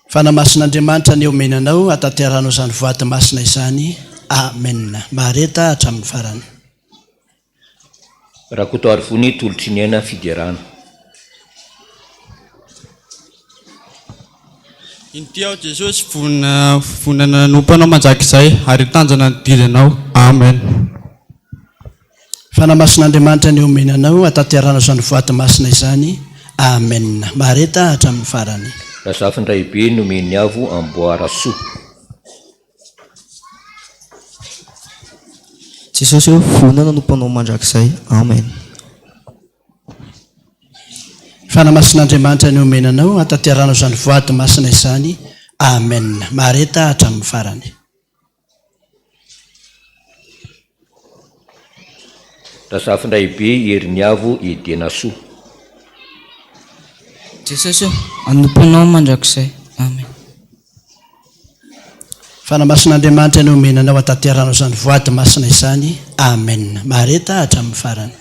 Fanamasin'Andriamanitra ny omenanao atanteranao izany voady masina izany. Amen. Mareta hatramin'ny farany.
Rakoto arivony tolotry ny aina fiderana.
Ity ao Jesosy fonina nanompo anao mandrakizay ary tanjana ny diranao. Amen.
Fanamasin'Andriamanitra ny omenanao atanteranao izany voady masina izany. Amen. Mareta hatramin'ny farany.
Razafindray be nomeny avo amboara soa.
Jesosy eo fonina nanompo anao mandrakizay. Amen.
Fanamasin'Andriamanitra ny omenanao atanteranao izany voady masina izany. Amen. Mareta hatramin'ny farany.
Razafindray be herin'ny avo edena soa.
Jesosy eo anompo anao mandrakizay. Amen.
Fanamasin'Andriamanitra ny omenanao atanteranao izany voady masina izany. Amen. Mareta hatramin'ny farany.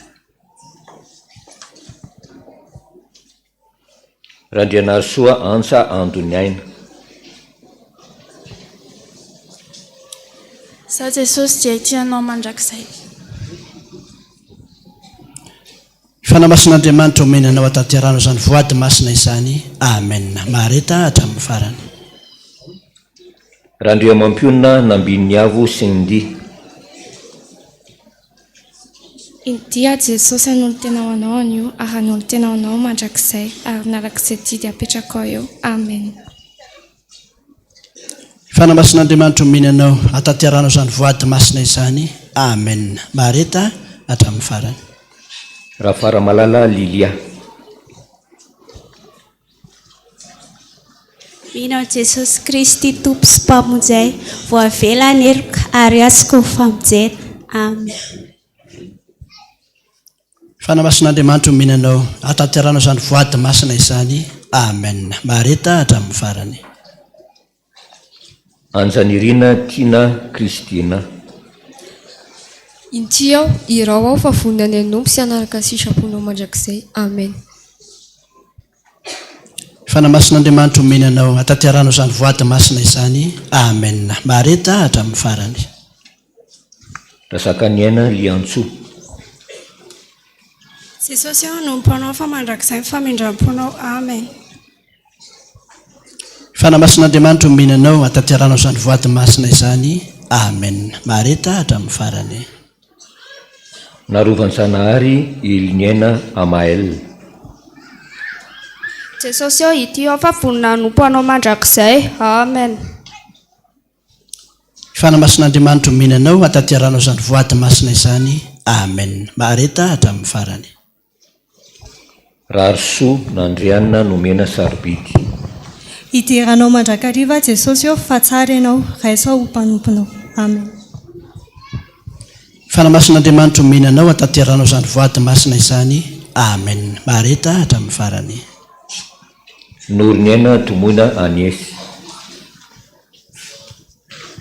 Randriana soa antsa andony aina.
Za Jesosy dia tianao mandrakizay.
Fanamasin'Andriamanitra omenanao atanteranao izany voady masina izany. Amen. Mareta hatramin'ny farany.
Randria mampionina nambin'ny avo sy ny dia.
India Jesosy hanolo tenao anao anio ary hanolo tenao anao mandrakizay ary narak'izay didy apetraka ao eo. Amen.
Fanamasin'Andriamanitra omenanao atanteranao izany voady masina izany. Amen. Mareta hatramin'ny farany.
Raha faramalala Lilia.
Minao Jesosy Kristy tompo sy mpamonjay, voavela nerika ary azoko famonjena. Amen.
Fanamasin'Andriamanitra omenanao atanteranao izany voady masina izany. Amen. Mareta hatramin'ny farany.
Anjanirina Tina Kristina.
Inty aho irao aho fa vonany anompo sy anaraka sitraponao mandrakizay. Amen.
Fanamasin'Andriamanitra omenanao atanteranao izany voady masina izany. Amen. Mareta hatramin'ny farany.
Razakaniaina Liantso.
Jesosy aho nomponao fa mandrakizay famindram-ponao. Amen.
Fanamasin'Andriamanitra omenanao atanteranao izany voady masina izany. Amen. Mareta hatramin'ny farany.
Narovanjanahary Iliniana Amael.
Jesosy aho ity aho fa vonina nomponao mandrakizay. Amen.
Fanamasin'Andriamanitra omenanao atanteranao izany voady masina izany. Amen. Mareta hatramin'ny farany.
Rarso Nandriana nomena Sarobidy.
Idiranao mandrakariva Jesosy aho fa tsara ianao raisao ho mpanomponao. Amen.
Fanamasin'Andriamanitra omenanao atanteranao izany voady masina izany. Amen. Mareta hatramin'ny farany.
Noriniana Tomoina Agnès.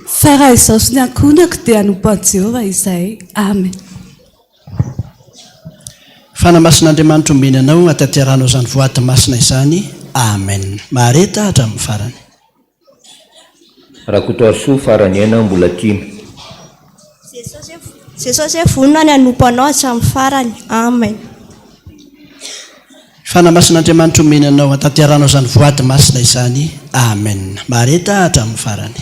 Fa raha izao sy ny ankonako dia hanompo Jehova izay. Amen.
Fanamasin'Andriamanitra omenanao atanteranao izany voady masina izany. Amen. Mareta hatramin'ny farany.
Rakotoarso Faraniaina Mbolatina.
Jesosy vonina ny hanomponao hatramin'ny farany. Amen.
Fanamasin'Andriamanitra omenanao atanteranao izany voady masina izany. Amen. Mareta hatramin'ny farany.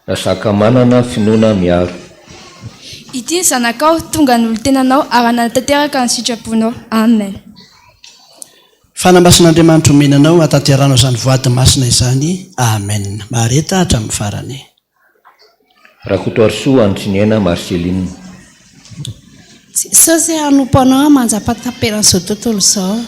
Rasakamanana Finoana Miaro.
Ity zanakao tonga ny olo-tenanao ary nanatanteraka ny sitraponao. Amen.
Fanamasin'Andriamanitra omenanao atanteranao izany voady masina izany. Amen. Mareta hatramin'ny farany.
Rakotoarso Antriniana Marceline.
Jesosy hanomponao manjapataperan'izao tontolo izao.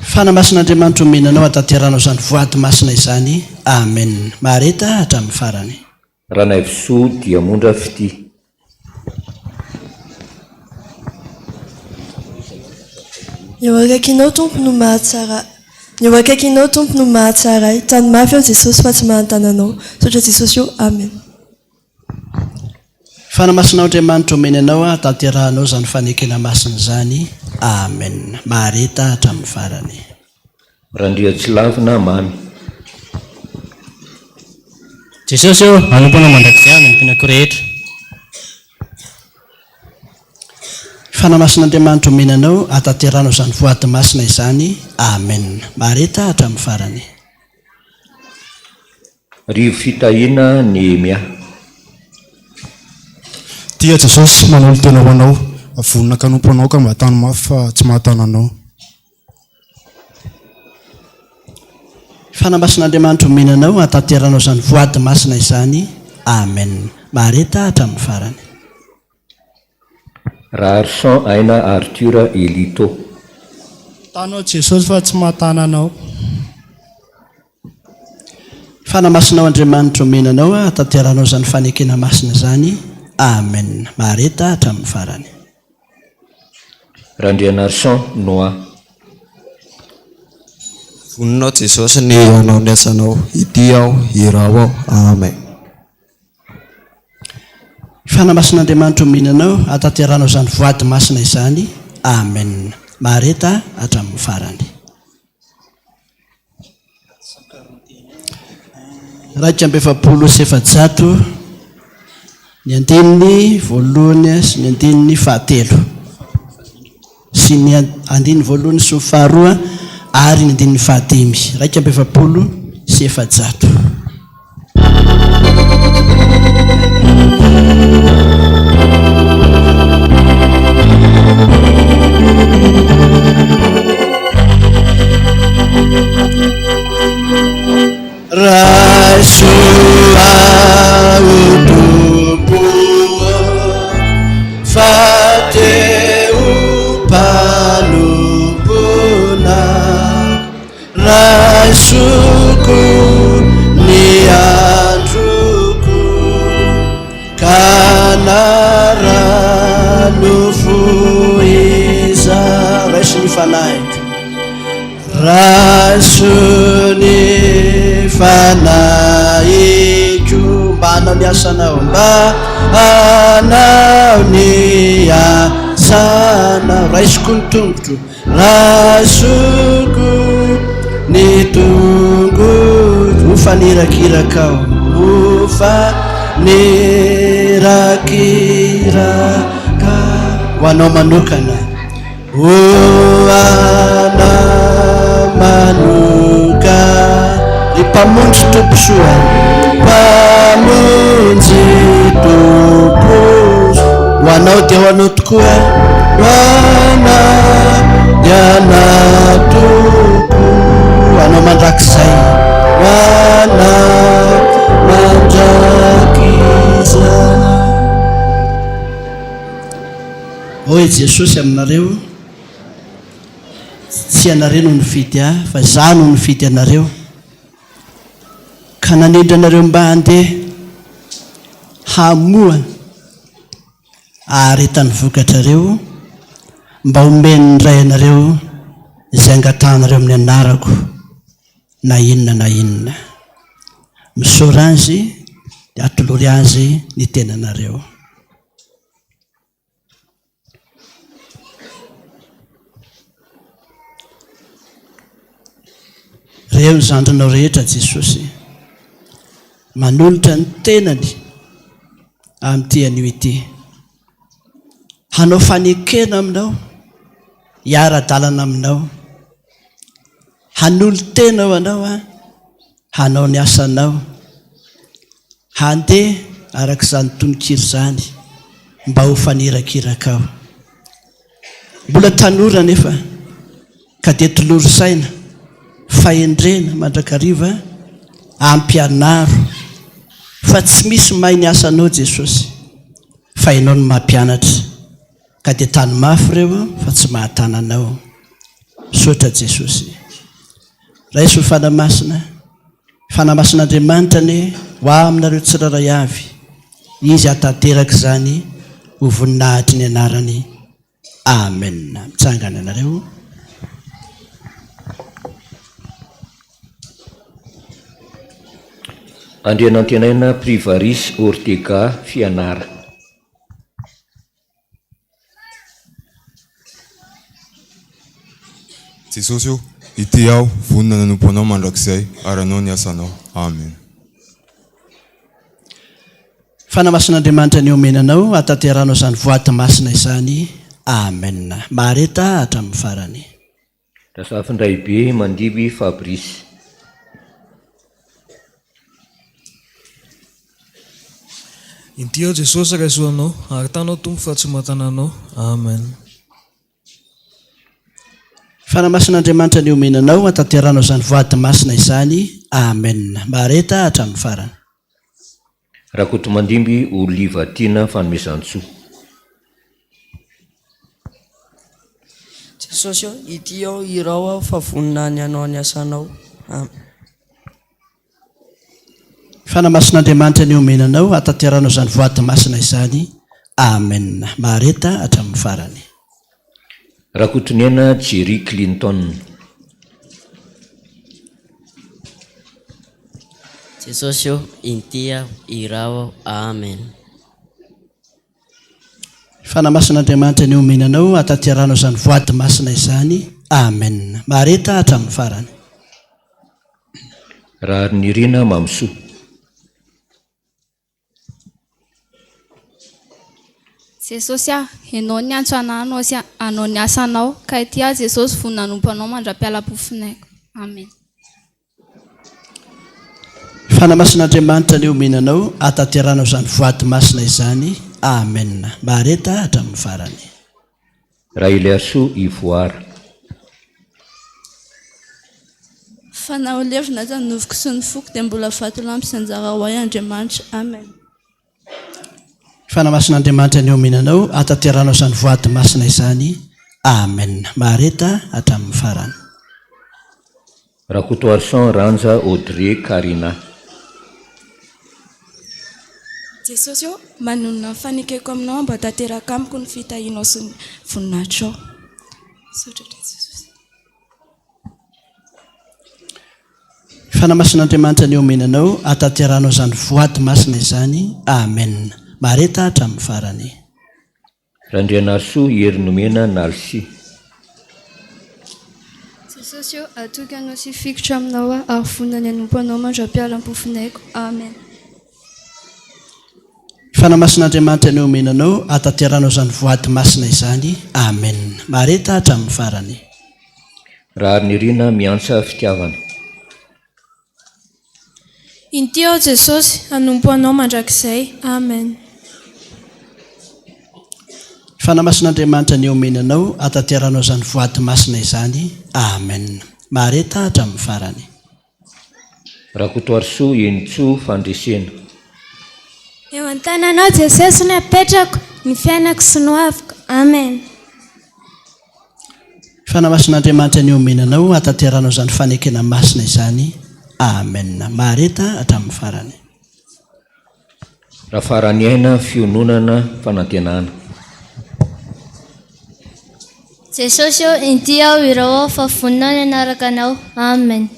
Fanamasin'Andriamanitra omenanao atanteranao izany voady masina izany. Amen. Mareta hatramin'ny farany.
Ranaivosoa Diamondra Fity.
Eo akaikinao tompo no mahatsara. Eo akaikinao tompo no mahatsaray. Tany mafy aho Jesosy fa tsy mahantana sotra Jesosy io. Amen.
Fanamasin'Andriamanitra omenanao atanteranao izany fanekena masina izany. Amen. Mareta hatramin'ny farany.
Randriatsilavina Mamy.
Jesosy io hanomponao mandrakizay amin'ny mpinako rehetra.
Fanamasin'Andriamanitra omenanao atanteranao izany voady masina izany. Amen. Mareta hatramin'ny farany.
Rivo Fitahiana Nehemia.
Tia Jesosy manolo tena ho anao, vonina kanompo anao ka mahatany mafy fa tsy mahatana anao.
Fanamasin'Andriamanitra omenanao atanteranao izany voady masina izany. Amen. Mareta hatramin'ny farany.
Raharsan Aina Arthur Elito.
Tanao Jesosy fa tsy mahatana anao.
Fanamasinao Andriamanitra omenanao atanteranao izany fanekena masina izany. Amen. Mareta hatramin'ny farany.
Randrianarsan Noa.
Voninao Jesosy ny anao ny asanao, ity aho, irao aho. Amen.
Fanamasin'Andriamanitra omenanao atanteranao izany voady masina izany. Amen. Mareta hatramin'ny farany. Raika amby efapolo sy efajato ny andininy voalohany sy ny andininy fahatelo sy ny andininy voalohany sy ny faharoa ary ny andininy fahadimy. Raika amby efapolo sy efajato. Raisua utubuo fateu palubuna Raisuku rasony fanaiko mba hanao ny asanao mba hanao ny asanao raisoko ny tongotro rasoko ny tongotro ufanirakirakao ufanirakirakao ho anao manokana hoana manoka ry mpamonjy tomposoa mpamonjy tomposo ho anao dia ho anao tokoa ho anao dia anao toko ho anao mandrakizay ho anao mandrakizay. Oe Jesosy aminareo tsy anareo no nifidy fa za no nifidy anareo ka nanindra anareo mba handeha hamoa aretany vokatrareo mba homeny ray anareo izay angatanareo amin'ny anarako na inona misora azy dia atolory azy ny tenanareo. Reo zandranao rehetra Jesosy manolotra ny tenany amin'ity anio ity hanao fanekena aminao hiara-dalana aminao hanolo tenao anao hanao ny asanao handeha arak'izany tononkiro zany mba ho fanirakirakao mbola tanora nefa ka dia tolory saina fahendrena mandrakariva ampianaro fa tsy misy mahay ny asanao Jesosy fa ianao no mampianatra ka dia tany mafy reo fa tsy mahatananao sotra Jesosy raiso fanamasin'Andriamanitra ny ho aminareo tsiraray avy izy atateraka izany ho voninahitry ny anarany amen. Mitsangana anareo.
Andrianantenaina Privaris Ortega Fianara.
Jesosy io ity aho vonona nanompo anao mandrakizay ary anao ny asanao. Amen.
Fanamasin'Andriamanitra ny omenanao atateranao izany voaty masina izany. Amen. Mareta hatramin'ny farany.
Rasafindraibe Mandimby Fabrice.
Inty ao Jesosy raisoanao ary tanao tompo fa tsy mahatananao. Amen.
Fanamasin'Andriamanitra ny omenanao atateranao izany voaty masina izany. Amen. Mareta hatramin'ny farany.
Rakoto Mandimby Olivatina Fanomezantsoa.
Jesosy ao ity ao irao ao fa voninany anao ny asanao.
Fanamasin'Andriamanitra ny omenanao atateranao izany voaty masina izany. Amen. Mareta hatramin'ny farany.
Rakotoniana Jerry Clinton.
Jesosy ao intia irao. Amen.
Fanamasin'Andriamanitra ny omenanao atateranao izany voaty masina izany. Amen. Mareta hatramin'ny farany.
Raha nirina Mamsoa.
Jesosy ianao ny antso ananao sy anao ny asanao ka ity Jesosy vonanompanao mandra-piala-pofinayko. Amen.
Fanamasin'Andriamanitra ny omenanao atateranao izany voaty masina izany. Amen. Mareta hatramin'ny farany.
Raha Eliaso Ivoara.
Fanao levina aza novoko sy ny foko dia mbola vato lampy sy anjara ho ay Andriamanitra. Amen.
Fanamasin'Andriamanitra ny omenanao atateranao izany voaty masina izany. Amen. Mareta hatramin'ny farany.
Rakoto Arsan Ranja Audrey Karina.
Jesosy ao manonona fanekeko aminao mba tanteraka amiko ny fitahianao sy ny voninahitro ao. Sotra Jesosy.
Fanamasin'Andriamanitra ny omenanao atateranao izany voaty masina izany. Amen. Mareta hatramin'ny farany.
Randrianasoa herinomena nalsi.
Jesosy atokanao sy fikitra aminao ary vonany anompanao mandra-pialam-pofonayko. Amen.
Fanamasin'Andriamanitra ny omenanao atateranao izany voaty masina izany. Amen. Mareta hatramin'ny farany.
Raha ary nirina miantsa fitiavana.
Intio Jesosy anompo anao mandrakizay. Amen.
Fanamasin'Andriamanitra ny omenanao atateranao izany voaty masina izany. Amen. Mareta hatramin'ny farany.
Rakotoarisoa enitsoa fandresena.
Eo an-tananao Jesosy ny apetrako, ny fiainako sy ny hoaviko. Amen.
Fanamasin'Andriamanitra ny omenanao atateranao izany fanekena masina izany. Amen. Mareta hatramin'ny farany.
Raha farany aina fiononana fanantenana.
Jesosy inty aho irao aho fa vonina ny anaraka anao. Amen.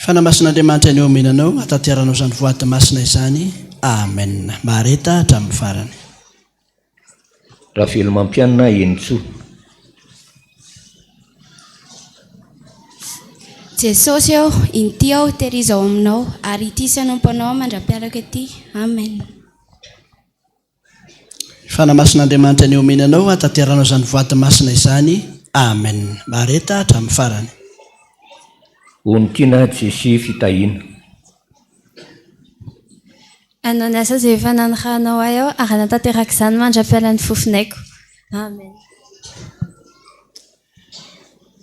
Fanamasin'Andriamanitra ny omenanao atateranao izany voaty masina izany. Amen. Mareta hatramin'ny farany.
Raha velo mampianina enitsoa.
Jesosy inty aho tehirizao aminao ary ity sy anompanao mandra-piaraka ity. Amen.
Fanamasin'Andriamanitra ny omenanao atateranao izany voaty masina izany. Amen. Mareta hatramin'ny farany.
Onitiana Jesy fitahiana.
Anao ny asa izay efa nanirahanao ahy aho ary natateraka izany mandra-pialan'ny fofonayko. Amen.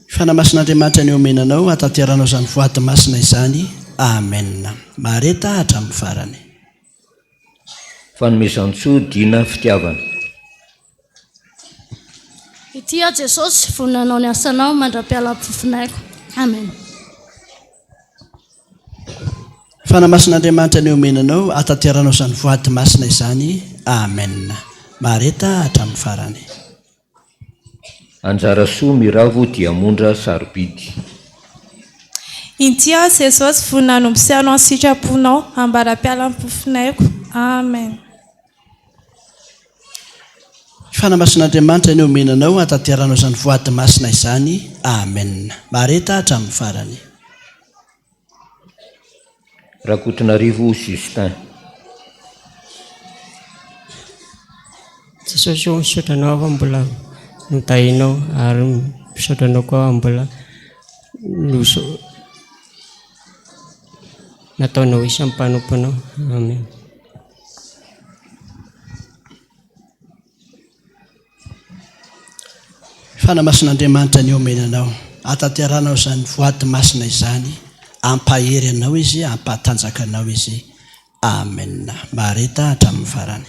Fanamasin'Andriamanitra ny omenanao atateranao izany voaty masina izany. Amen. Mareta hatramin'ny farany.
Fanomezantsoa dina fitiavana.
Ity aho Jesosy voninanao ny asanao mandra-pialam-pofonayko. Amen.
Fanamasin'Andriamanitra ny omenanao atateranao izany voaty masina izany. Amen. Mareta hatramin'ny farany.
Anjara soa miravo dia mondra sarobidy.
Inty aho Jesosy vonina nompiseanao ny sitraponao ambara-pialam-pofonayko. Amen.
Fanamasin'Andriamanitra ny omenanao atateranao izany voaty masina izany. Amen. Mareta hatramin'ny farany.
Rakotonarivo Justin.
Jesosy misotranao aho mbola notahinao ary misotranao koa mbola nataonao isan'ny mpanomponao. Amen.
Fanamasin'Andriamanitra ny omenanao atateranao izany voaty masina izany. Ampahery anao izy, ampatanjaka anao izy. Amen. Mareta hatramin'ny farany.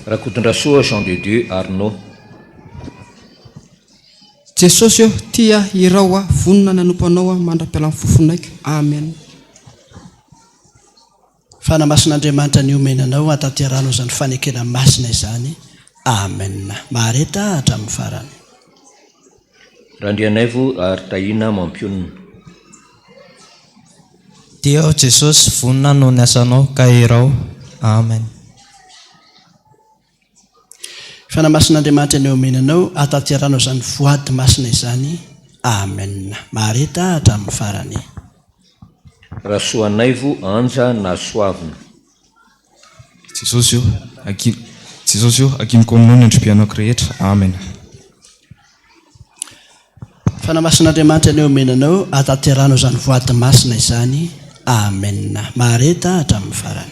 Rakotondrasoa Jean de Dieu Arnaud.
Jesosy tia irao vonina nanompanao mandra-pialan'ny fofonayko. Amen.
Fanamasin'Andriamanitra ny omenanao atateranao izany fanekena masina izany. Amen. Mareta hatramin'ny farany.
Randrianaivo ary tahina mampionina.
Dia Jesosy vonina no ny asanao ka irao. Amen.
Fanamasin'Andriamanitra ny omenanao atateranao izany voaty masina izany. Amen. Mareta hatramin'ny farany.
Rasoanaivo anja na soavina.
Jesosy akinoko aminao ny androm-piainako rehetra. Amen.
Fanamasin'Andriamanitra ny omenanao atateranao izany voaty masina izany. Amen. Mareta hatramin'ny farany.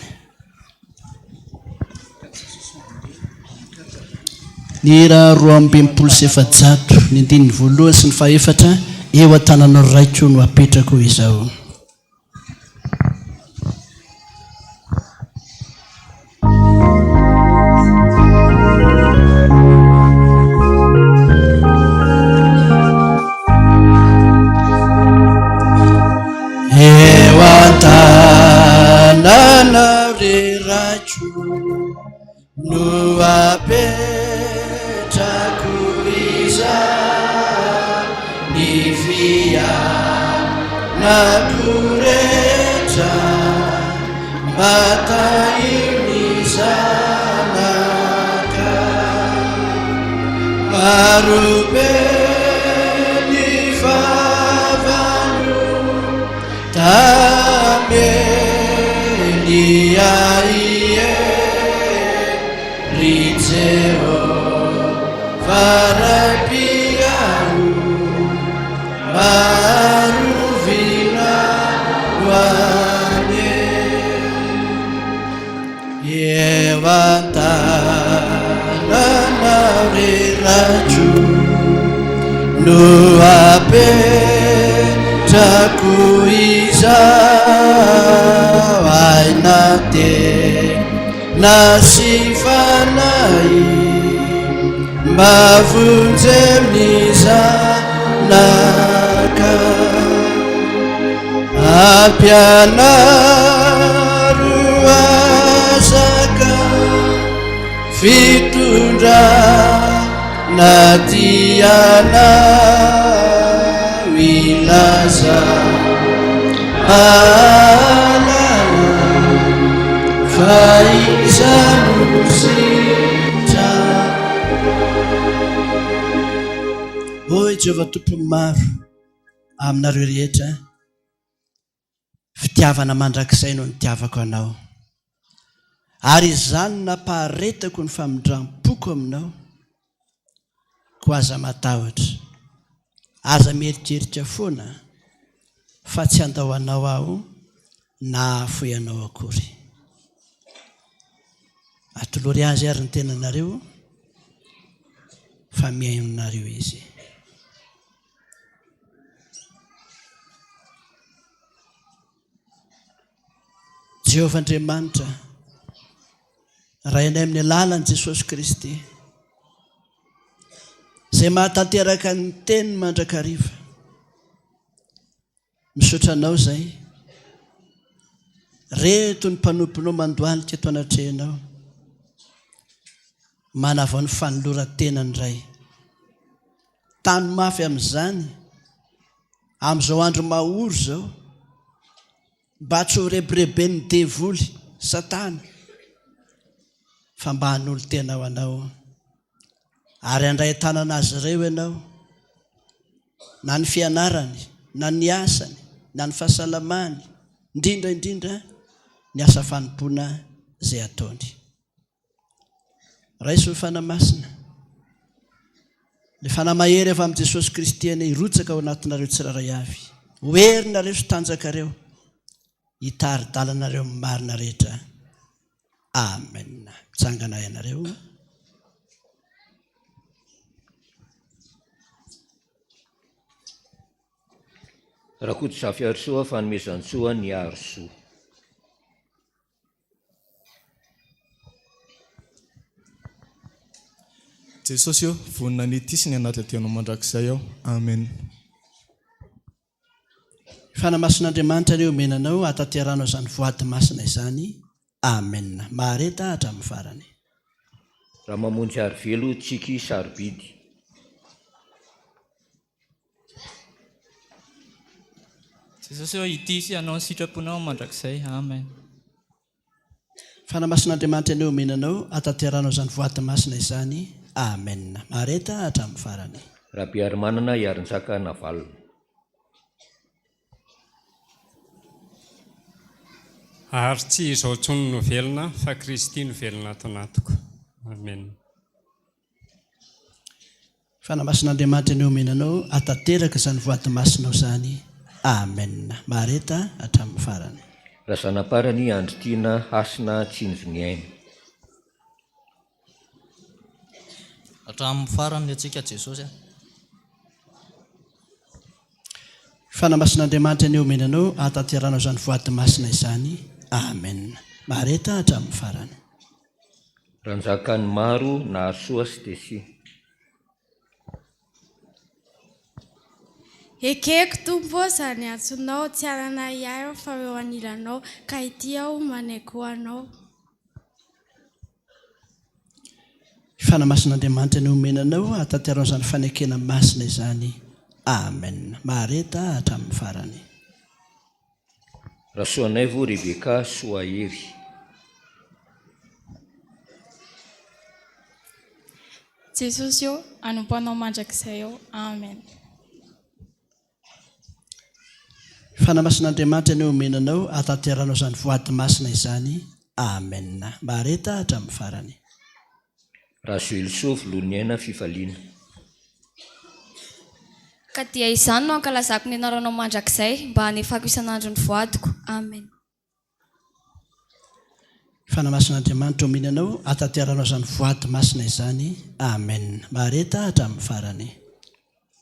Ny raha 2:7 ny andininy voalohany sy ny fahaefatra eo an-tananao raiko no apetrako izao. Eo an-tananao raiko no apetrako nakurehetra mba tahiriny zanaka marobe ny vavano tamelia ie ry Jehova rabiao marovina hoane eo an-tananao rerajo no apetrako izao aina tena sy fanay mba vonjemny zanaka ampianaro azaka fitondrana tianao ilaza alala fa izanositra. Oi Jehova tompony maro aminareo rehetra, fitiavana mandrakizay no nitiavako anao, ary izany nampaharetako ny famindram-poko aminao, ko aza matahotra, aza mieritreritra foana fa tsy andao anao aho na afoy anao akory. Atolory azy ary ny tenanareo fa miainonareo izy. Jehova Andriamanitra, rainay amin'ny alalan'i Jesosy Kristy izay mahatanteraka ny teniny mandrakariva, misaotra anao zay reto ny mpanomponao mandohalika eto anatrehanao, manavao ny fanoloran-tenany ray tany mafy amin'izany amin'izao andro mahory zao, mba tsy ho rebirebe ny devoly Satana, fa mba hanolo tenao anao ary handray tanana azy ireo ianao, na ny fianarany, na ny asany, na ny fahasalamany, indrindra ny asa fanompoana izay ataony. Raiso ny fanamasina, ny fanamahery avy amin'i Jesosy Kristy eny hirotsaka ao anatinareo tsiraray avy, hoerinareo sy tanjakareo, hitari-dalanareo amin'ny marina rehetra. Amen. Tsangana ianareo.
Rakoto zafy arisoa fanomezansoa ny arisoa.
Jesosy io vonina nitisiny anaty atianao mandrakizay ao. Amen.
Fanamasin'Andriamanitra ny omenanao atateranao izany voady masina izany. Amen. Mahareta hatramin'ny farany.
Raha mamonjy arivelo tsiky sarobidy.
Jesosy io itisy anao sitraponao mandrakizay. Amen.
Fanamasin'Andriamanitra ny omenanao atateranao izany voady masina izany. Amen. Mahareta hatramin'ny farany.
Raha mpiara-manana hiarin-tsaka navalona.
Ary tsy izao tsony no velona fa Kristy no velona ato anatiko. Amen.
Fanamasin'Andriamanitra ny omenanao atateraka izany voady masinao izany. Amen. Mahareta hatramin'ny farany.
Raha zanaparany andritiana hasina tsinjoniaina.
Hatramin'ny farany atsika Jesosy.
Fanamasin'Andriamanitra ny omenanao atateranao izany voady masina izany. Amen. Mahareta hatramin'ny farany.
Ranjakany maro na soa sy desi.
Ekeko Tompo izany antsonao, tsy anana iaho fa eo anilanao, ka ity aho manaiky anao.
Fanamasin'Andriamanitra ny omenanao atateranao izany fanekena masina izany. Amen. Mahareta hatramin'ny farany.
Rasoanaivo Rebeka Soahery.
Jesosy eo anompoanao mandrakizay eo. Amen.
Fanamasin'Andriamanitra ny omenanao atateranao izany voady masina izany. Amen. Mareta hatramin'ny farany.
Razoelso Voloniaina Fifaliana.
Ka dia izany no ankalazako ny anaranao mandrakizay mba hanefako isan'andro ny voadiko. Amen.
Fanamasin'Andriamanitra omenanao atateranao izany voady masina izany. Amen. Mareta hatramin'ny farany.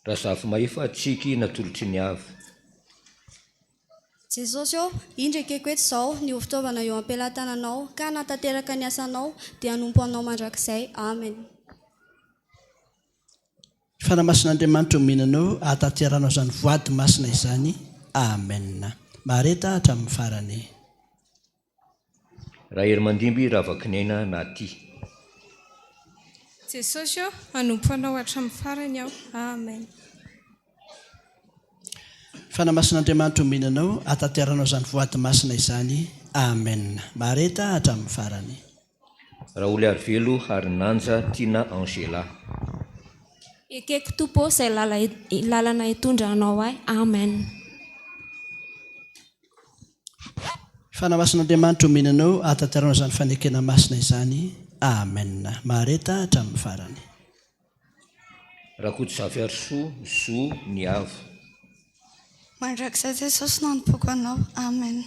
Razafy maefa tsiky natolotry ny avy.
Jesosy eo indrekeko eto izao ny fitaovana eo am-pelantananao ka natateraka ny asanao dia hanompo anao mandrakizay. Amen.
Fanamasin'Andriamanitra omenanao atateranao izany voady masina izany. Amen. Mareta hatramin'ny farany.
Raha hery mandimby Ravakinena Naty.
Jesosy eo hanompo anao hatramin'ny farany aho. Amen.
Fanamasin'Andriamanitra omenanao atateranao izany voady masina izany. Amen. Mareta hatramin'ny farany.
Raoly Arvelo Harinanja Tina Angela.
Ekeko tompo izay lalana hitondra anao ahy. Amen.
Fanamasin'Andriamanitra omenanao atateranao izany fanekena masina izany. Amen. Mareta hatramin'ny farany.
Rakoto Zavy Arsoa Zo ny avo.
Mandrakizay Jesosy no hanompoako anao. Amen.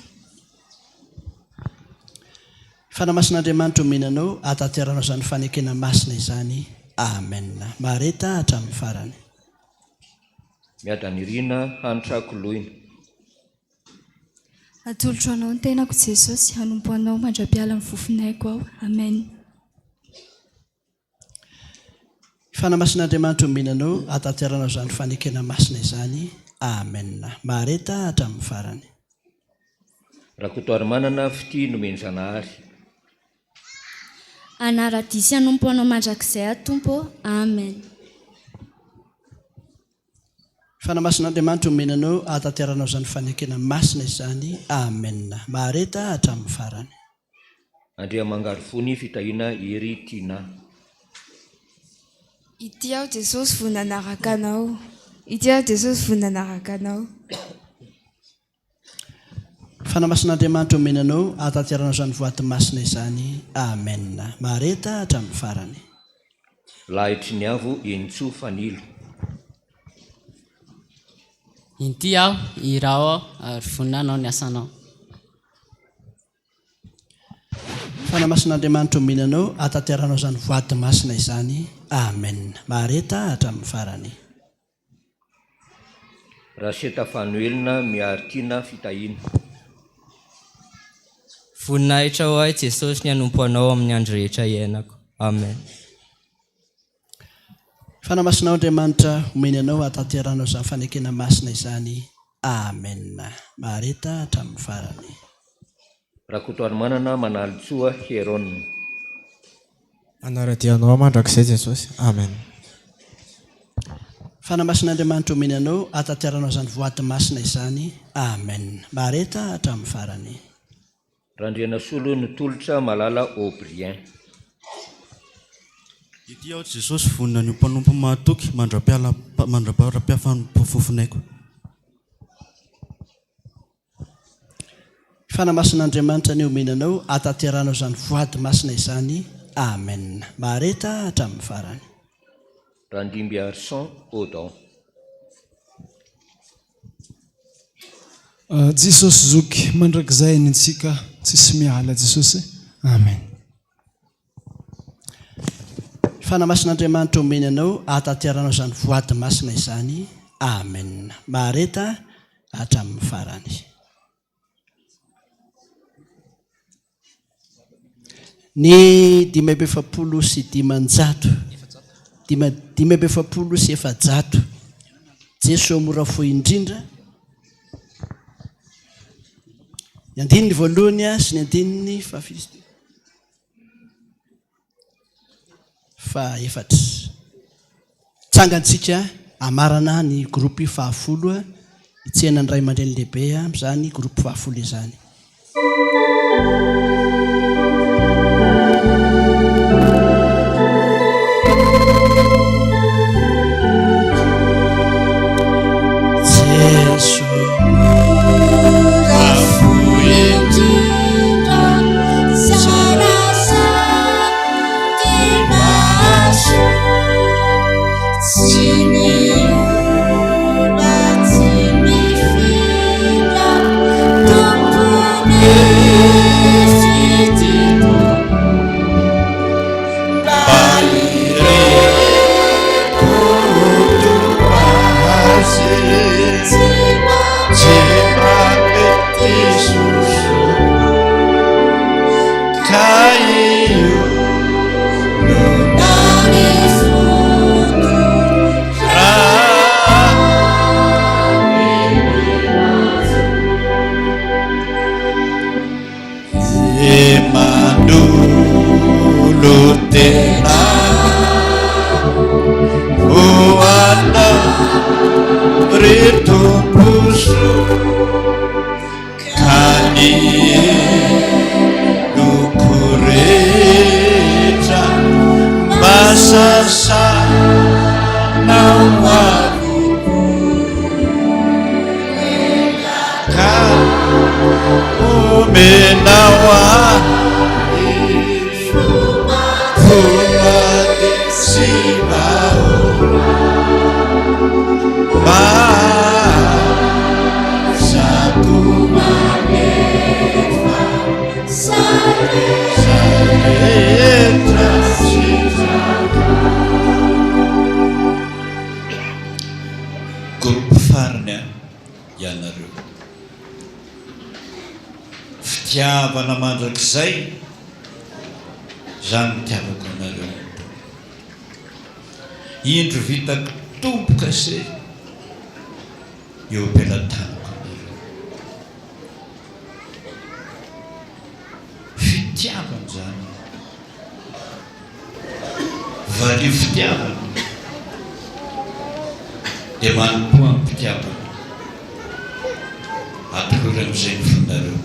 Fanamasin'Andriamanitra omenanao atateranao izany fanekena masina izany. Amen. Mareta hatramin'ny farany.
Miadanirina Hantrako Loina.
Atolotro anao ny tenako Jesosy, hanompo anao mandra-piala amin'ny fofinaiko aho. Amen.
Fanamasin'Andriamanitra omenanao atateranao izany fanekena masina izany. Amen. Mareta hatramin'ny farany.
Rakoto Arimanana Fity nomeny Zanahary.
Anaradisy hanompo anao mandrakizay atompo. Amen.
Fanamasin'Andriamanitra omenanao atateranao izany fanekena masina izany. Amen. Mareta hatramin'ny farany.
Andriamangarifony Fitahiana Hery Tina.
Ity aho Jesosy vonanaraka anao. Ity aho Jesosy vonanaraka anao.
Fanamasin'Andriamanitra omenanao atateranao izany voady masina izany. Amen. Mareta hatramin'ny farany.
Lahitry ny avo Entso Fanilo.
Inty aho irao aho ary voninanao ny asanao.
Fanamasin'Andriamanitra omenanao atateranao izany voady masina izany. Amen. Mareta hatramin'ny farany.
Raseta Fanuelina Miartina Fitahiana.
Voninahitra ho ahy Jesosy ny hanompo anao amin'ny andro rehetra iainako. Amen.
Fanamasin'Andriamanitra omenanao atateranao izany fanekena masina izany. Amen. Mareta hatramin'ny farany.
Rakoto Arimanana Manalitsoa Heron.
Anaradianao mandrakizay Jesosy. Amen.
Fanamasin'Andriamanitra omenanao atateranao izany voady masina izany. Amen. Mareta hatramin'ny farany.
Randriana Solo Nitolotra Malala Aubrien.
Ity aho Jesosy vonina ny mpanompo mahatoky mandrapiafanofofinaiko.
Fanamasin'Andriamanitra ny omenanao atateranao izany voady masina izany. Amen. Mareta hatramin'ny farany.
Randimby Arson Odon.
Jesosy zoky mandrakizay ny antsika tsisy miala Jesosy. Amen.
Fanamasin'Andriamanitra omenanao atateranao izany voady masina izany. Amen. Mareta hatramin'ny farany. Ny 570 570 Jesosy mora fo indrindra. Ny andininy voalohany sy ny andininy fa efatra. Tsangantsika amarana ny gropy 10 Tsena ny ray aman-dreny lehibe amin'izany groupe fahafolo izany.
Fitiavana mandrakizay zany mitiavako anareo. Indro vitako tomboka se eo am-pelatanako anareo. Fitiavana zany valio fitiavana dia manompoa amin'ny fitiavana atolory amin'izay ny fonareo.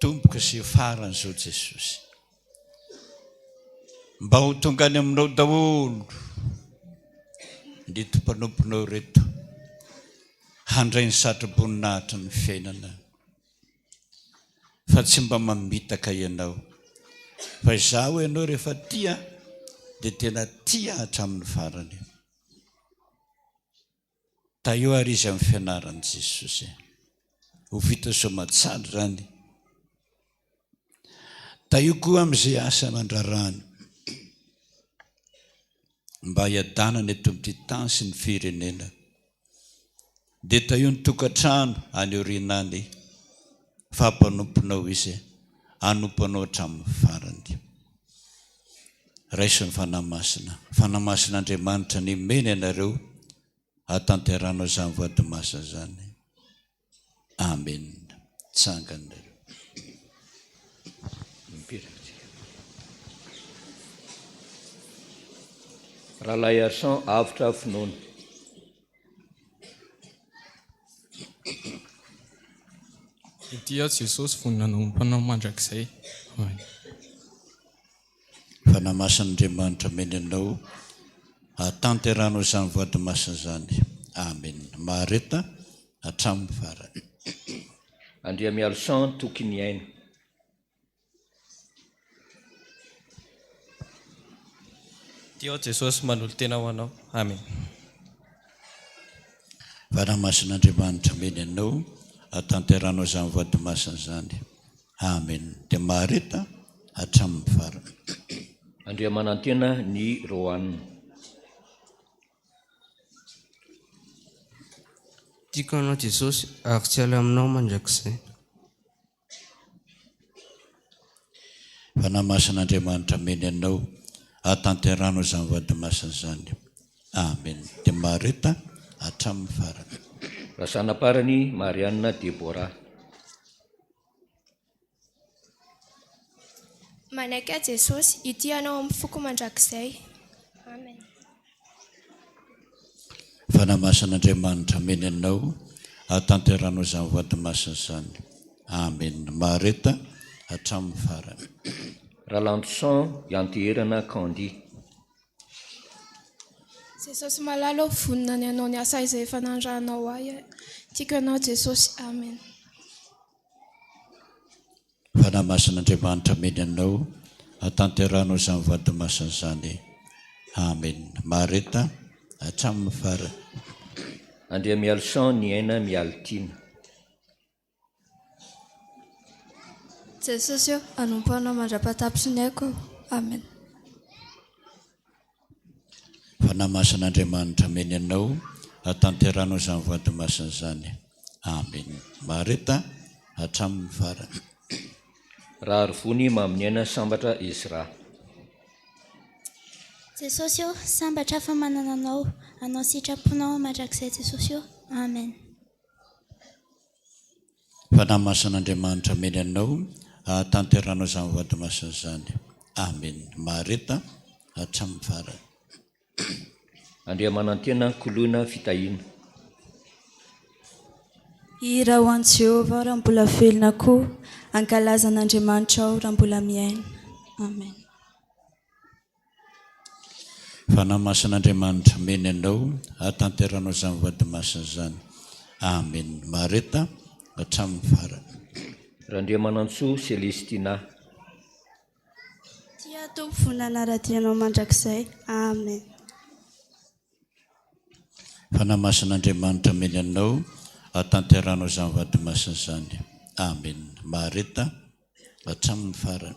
Tomboka sy faran'izao Jesosy mba ho tonga any aminao daholo ny tompanamponao reto handray ny satroboninahitra ny fiainana, fa tsy mba mamitaka ianao, fa izaho ianao rehefa tia dia tena tia hatramin'ny farany. Taio ary izy amin'ny fianaran'i Jesosy ho vita soamatsara zany. Taio koa amin'izay asa mandrarany mba hiadanana eto amin'ity tany sy ny firenena, dia taio ny tokantrano any aorianany fampanomponao izy hanomponao hatramin'ny farany. Raiso ny fanamasin'Andriamanitra ny mena ianareo hatanteranao izany voady masina zany. Amen. Tsangana.
Rahalahy Arsan avitra finoana.
Ity aho Jesosy vonona nompanao mandrakizay.
Fanamasin'Andriamanitra mena anao hatanteranao izany voady masina zany. Amen. Mahareta hatramin'ny farany.
Andriamy Arsan tokony aina.
Ity aho Jesosy manolo tena ho anao. Amen.
Fanamasin'Andriamanitra mena anao hatanteranao izany voady masina zany. Amen. Dia mahareta hatramin'ny farany.
Andriamanantena ny roanina.
Tiako anao Jesosy ary tsy ala aminao mandrakizay.
Fanamasin'Andriamanitra mena anao hatanteranao izany voady masina zany. Amen. Dia mahareta hatramin'ny farany.
Rasanaparany Marianna Debora.
Manaiky a Jesosy, ity anao amin'ny foko mandrakizay. Amen.
Fanamasan'Andriamanitra meny anao, hatanteranao izany vady masina izany. Amen. Mareta hatramin'ny farany.
Ralantosan Yanterana Kandi.
Jesosy malalo vonona ny anao ny asa izay efa nandrahanao ahy. Tiako anao Jesosy. Amen.
Fanamasan'Andriamanitra meny anao, hatanteranao izany vady masina izany. Amen. Mareta hatramin'ny farany.
Andrea mialsan ny aina mialtina.
Jesosy io anompo anao mandra-patapitry ny aiko. Amen.
Fanamasan'Andriamanitra meny anao, hatanteranao izany vady masina izany. Amen. Mareta hatramin'ny farany.
Raha arivony mamin'ny aina sambatra Ezra.
Jesosy io sambatra fa manana anao sitraponao mandrakizay Jesosy io. Amen.
Fanamasan'Andriamanitra meny anao, hatanteranao izany vady masina izany. Amen. Mareta hatramin'ny farany.
Andrea manantena koloina fitahiana.
Hira ho an'i Jehovah raha mbola velona koa, ankalazan'Andriamanitra ao raha mbola miaina. Amen.
Fanamasan'Andriamanitra meny anao, hatanteranao izany vady masina izany. Amen. Mareta hatramin'ny farany.
Randria manantso Celestina.
Tia tompo vonana radianao mandrakizay. Amen.
Fanamasan'Andriamanitra meny anao, hatanteranao izany vady masina izany. Amen. Mareta hatramin'ny farany.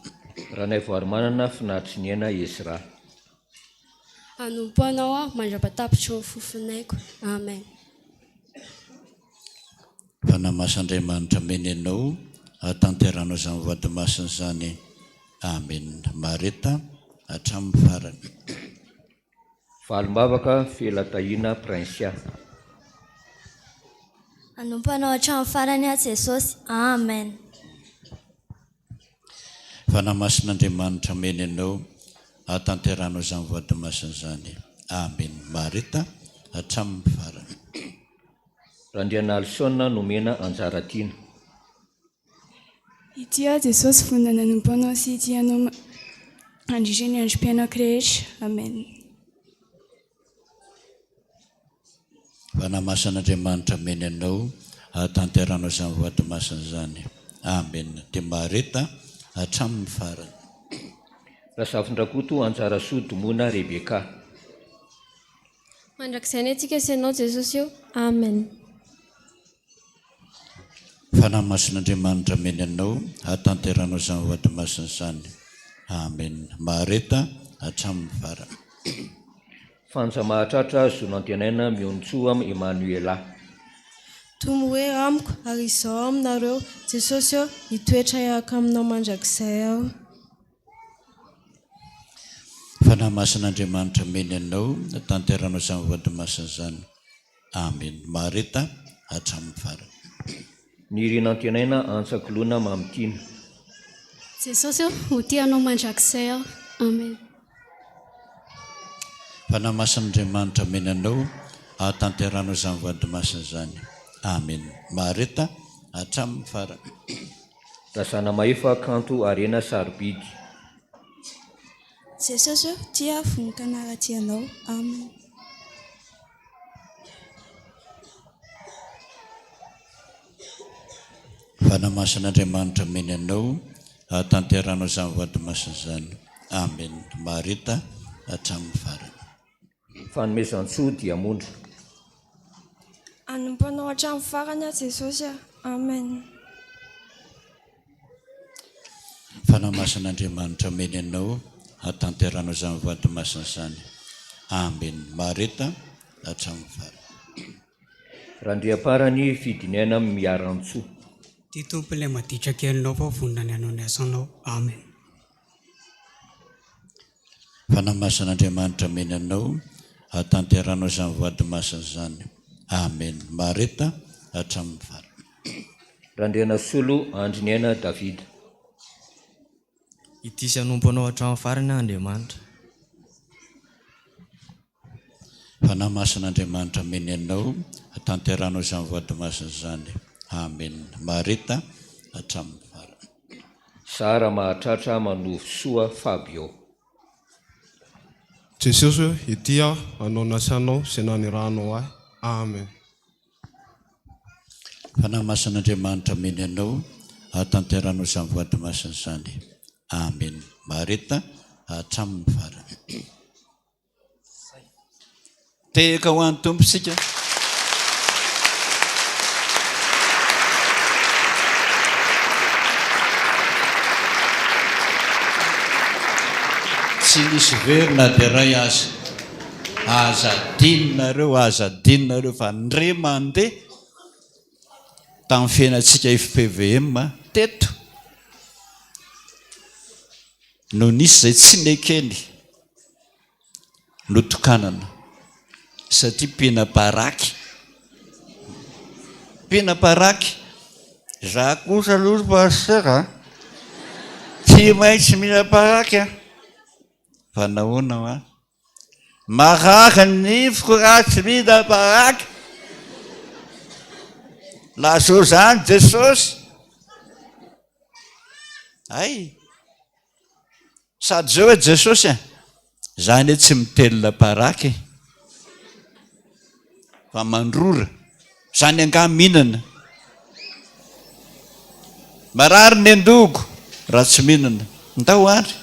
Raha nay voary-manana finaritra ny aina Ezra.
Anompo anao aho mandra-patapitry ny fofonaiko. Amen.
Fanamasan'Andriamanitra meny anao, hatanteranao izany vady masina izany. Amen. Mareta hatramin'ny farany.
Valimbavaka Felatahina Prinsia.
Anompo anao hatramin'ny farany a Jesosy. Amen.
Fanamasan'Andriamanitra meny anao, hatanteranao izany vady masina izany. Amen. Mareta hatramin'ny farany.
Randriana Alsona nomena anjara tiana.
Ity a Jesosy vonana anompo anao sy ity anao andrindra ny androm-piainako rehetra. Amen.
Fanamasan'Andriamanitra meny anao, hatanteranao izany vady masina izany. Amen. Dia mareta hatramin'ny farany.
Rasafindrakoto anjara sodomona Rebeka.
Mandrakizay ny antsika sy anao Jesosy io. Amen.
Fanamasan'Andriamanitra meny anao, hatanteranao izany vady masina izany. Amen. Mareta hatramin'ny farany.
Fanja mahatratra zonantenaina miontsoa amin'ny Emanuela.
Tomo hoe amiko ary izao aminareo Jesosy io hitoetra ahaka aminao mandrakizay aho.
Fanamasan'Andriamanitra meny anao, hatanteranao izany vady masina izany. Amen. Mareta hatramin'ny farany.
Ny rinantenaina antsakoloana mamitiana.
Jesosy io ho tianao mandrakizay aho. Amen.
Fanamasan'Andriamanitra meny anao, hatanteranao izany vady masina izany. Amen. Mareta hatramin'ny farany.
Rasana maefa kanto arena sarobidy.
Jesosy io tia voninkazo ratianao. Amen.
Fanamasan'Andriamanitra meny anao, hatanteranao izany vady masina izany. Amen. Mareta hatramin'ny farany.
Fanomezan-tso dia mondra.
Anompo anao hatramin'ny farany a Jesosy. Amen.
Fanamasan'Andriamanitra meny anao, hatanteranao izany vady masina izany. Amen. Mareta hatramin'ny farany.
Randriam-parany fidinena miaran-tso.
Ty tompo ilay maditra kelinao fa vonona ny anao ny asanao. Amen.
Fanamasan'Andriamanitra meny anao, hatanteranao izany vady masina izany. amen. Mareta hatramin'ny vary.
Randriana solo andriniana Davida.
Ity sy hanompo anao hatramin'ny farany Andriamanitra.
Fanahy masin'Andriamanitra meny anao hatanteranao izany vady masina izany. Amen. Mareta hatramin'ny vary.
Sara mahatratra manovo soa Fabio.
Jesosy ity aho anao nasanao izay naniranao ahy. Amen.
Fanahy masin'Andriamanitra meny anao hatanteranao izany vady masina izany. Amen. Mareta hatramin'ny vary. Tehaka ho an'ny tompo sika. Tsy nisy verina dia ray azadinonareo fa ndre mandeha tamin'ny fiainantsika FPVM teto no nisy izay tsy nekeny notokanana satria penaparaky za kosa aloha pasera tsy maintsy mila paraky fa nahoana a maraka nifiko raha tsy mila paraky lazo zany Jesosy ay sady zao hoe Jesosy zany hoe tsy mitelona paraky fa mandrora zany anga mihinana marary ny andogo raha tsy mihinana ndao ary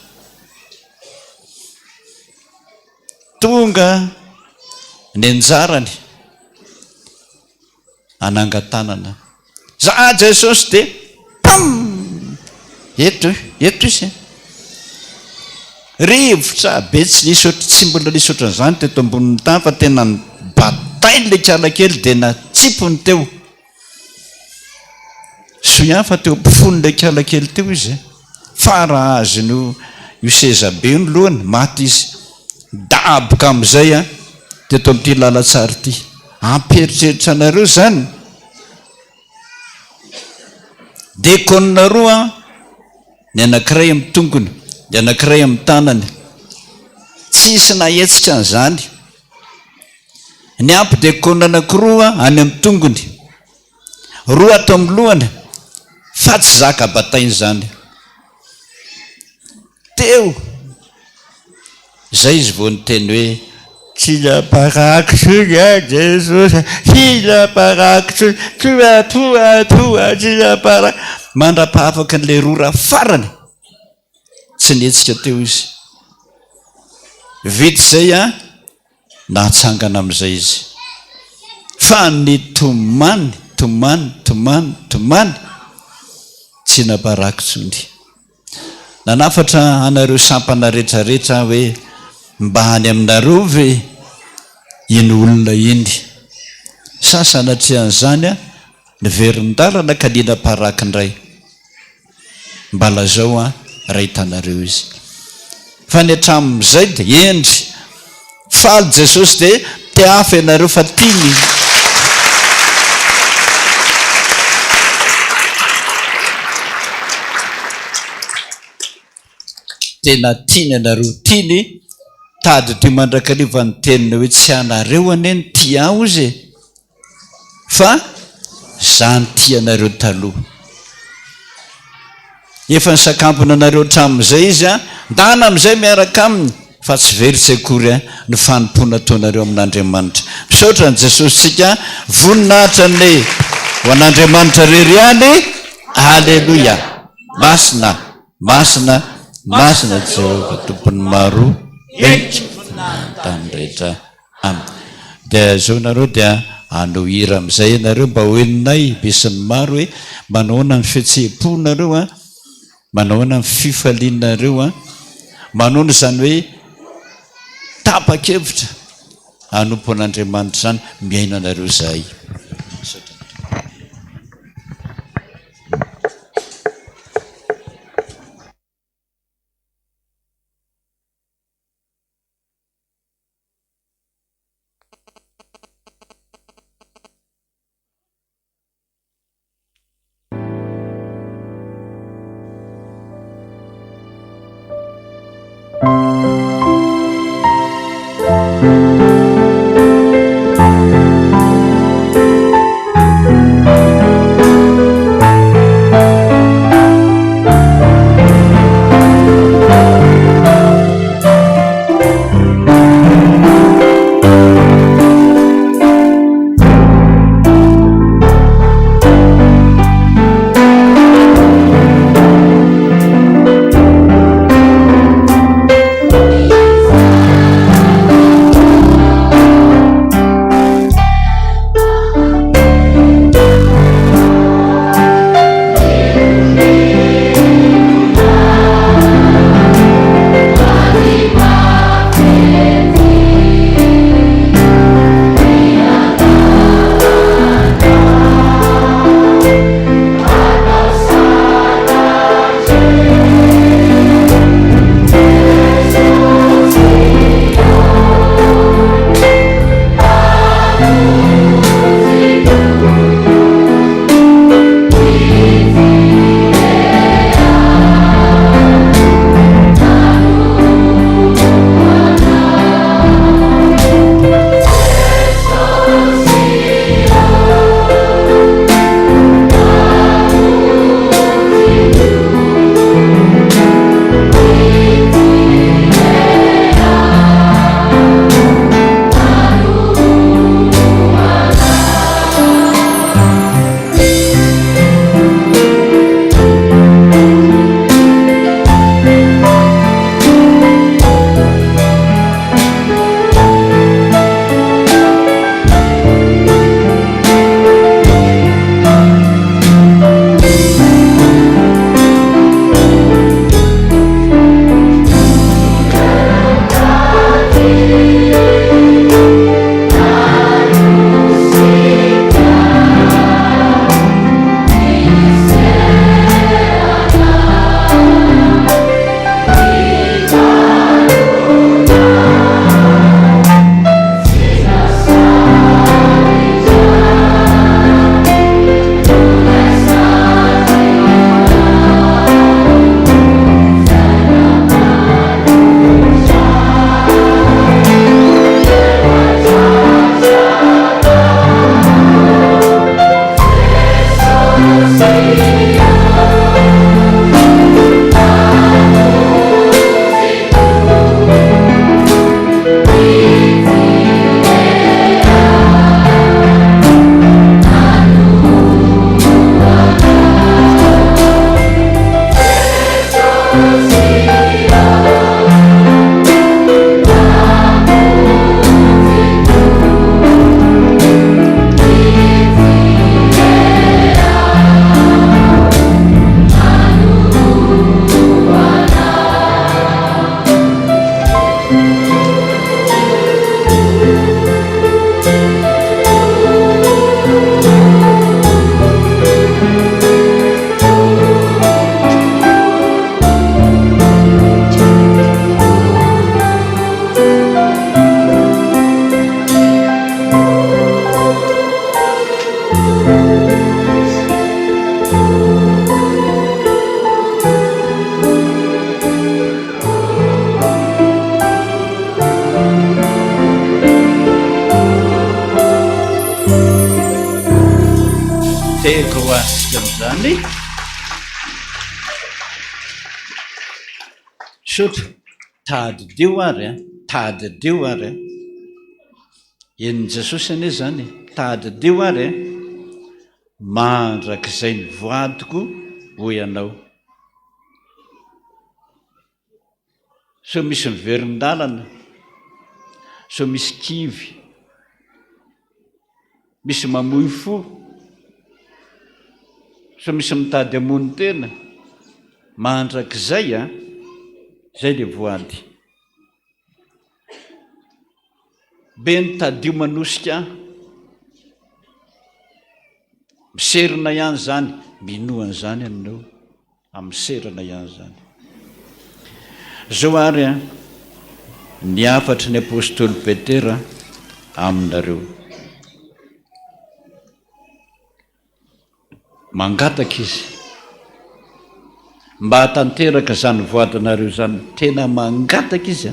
tonga ny anjarany anangatanana za Jesosy de pam eto izy rivotra be tsy mbola nisy ohatran'izany teto ambonin'ny tany fa tena ny batainy le kialakely dia natsipony teo so ihany fa teo ampifony le kialakely teo izy fara azy no io sezabe no lohany maty izy daboka amin'izay teto amin'ity lalatsara ity ampieritreritra anareo zany dekonina roa ny anankiray amin'ny tongony ny anankiray amin'ny tanany tsisy nahetsika an'izany ny ampidekonina anankiroa any amin'ny tongony roa ato amin'ny lohany fa tsy zaka batainy zany teo zay izy vao nyteny hoe tsy laparaky tsony Jesosy tsy laparaky tsony toa tsy laparaky mandrapahafaka n'le rora farany tsy nihetsika teo izy vity zay nahatsangana amin'izay izy fa ny tomany tsy naparaky tsony. Nanafatra anareo sampana rehetrarehetra hoe mba hany aminareo ve iny olona iny sasanatrehan'izany nyverindarana ka nina paraky indray mbala zao ray tanareo izy fa ny hatramin'izay de endry faly Jesosy de te hafa ianareo fa tiany tena tiany ianareo tiany tady ty mandrakariva ny tenina hoe tsy anareo aneny tia aho izy fa zany tianareo taloha efa ny sakampona anareo hatramin'izay izy ndana amin'izay miaraka aminy fa tsy very tsy akory ny fanompona ataonareo amin'Andriamanitra misaotra ny Jesosy tsika voninahitra ny ho an'Andriamanitra rery any alleluia masina Jehova tompony maro tany rehetra dia zao nareo dia anao hira amin'izay ianareo mba hoeninay besin'ny maro hoe manahoana ny fihetseham-ponareo manahoana ny fifalianareo manahoana zany hoe tapa-kevitra hanompo an'Andriamanitra zany miainanareo zahay. teka ho asika amin'izany sotra tadideo ary tadideo ary eniny Jesosy ane zany tadideo ary mandrak'izay ny voadiko ho ianao. So misy miverin-dalana, so misy kivy, misy mamoy fo, so misy mitady amony tena, mandrak'izay zay le voady. Be nitadio manosika miserina ihany zany, minoana zany aminao, amiserana ihany zany. Zao ary niafatry ny apôstôly Petera aminareo. Mangataka izy mba hatanteraka zany voadinareo zany, tena mangataka izy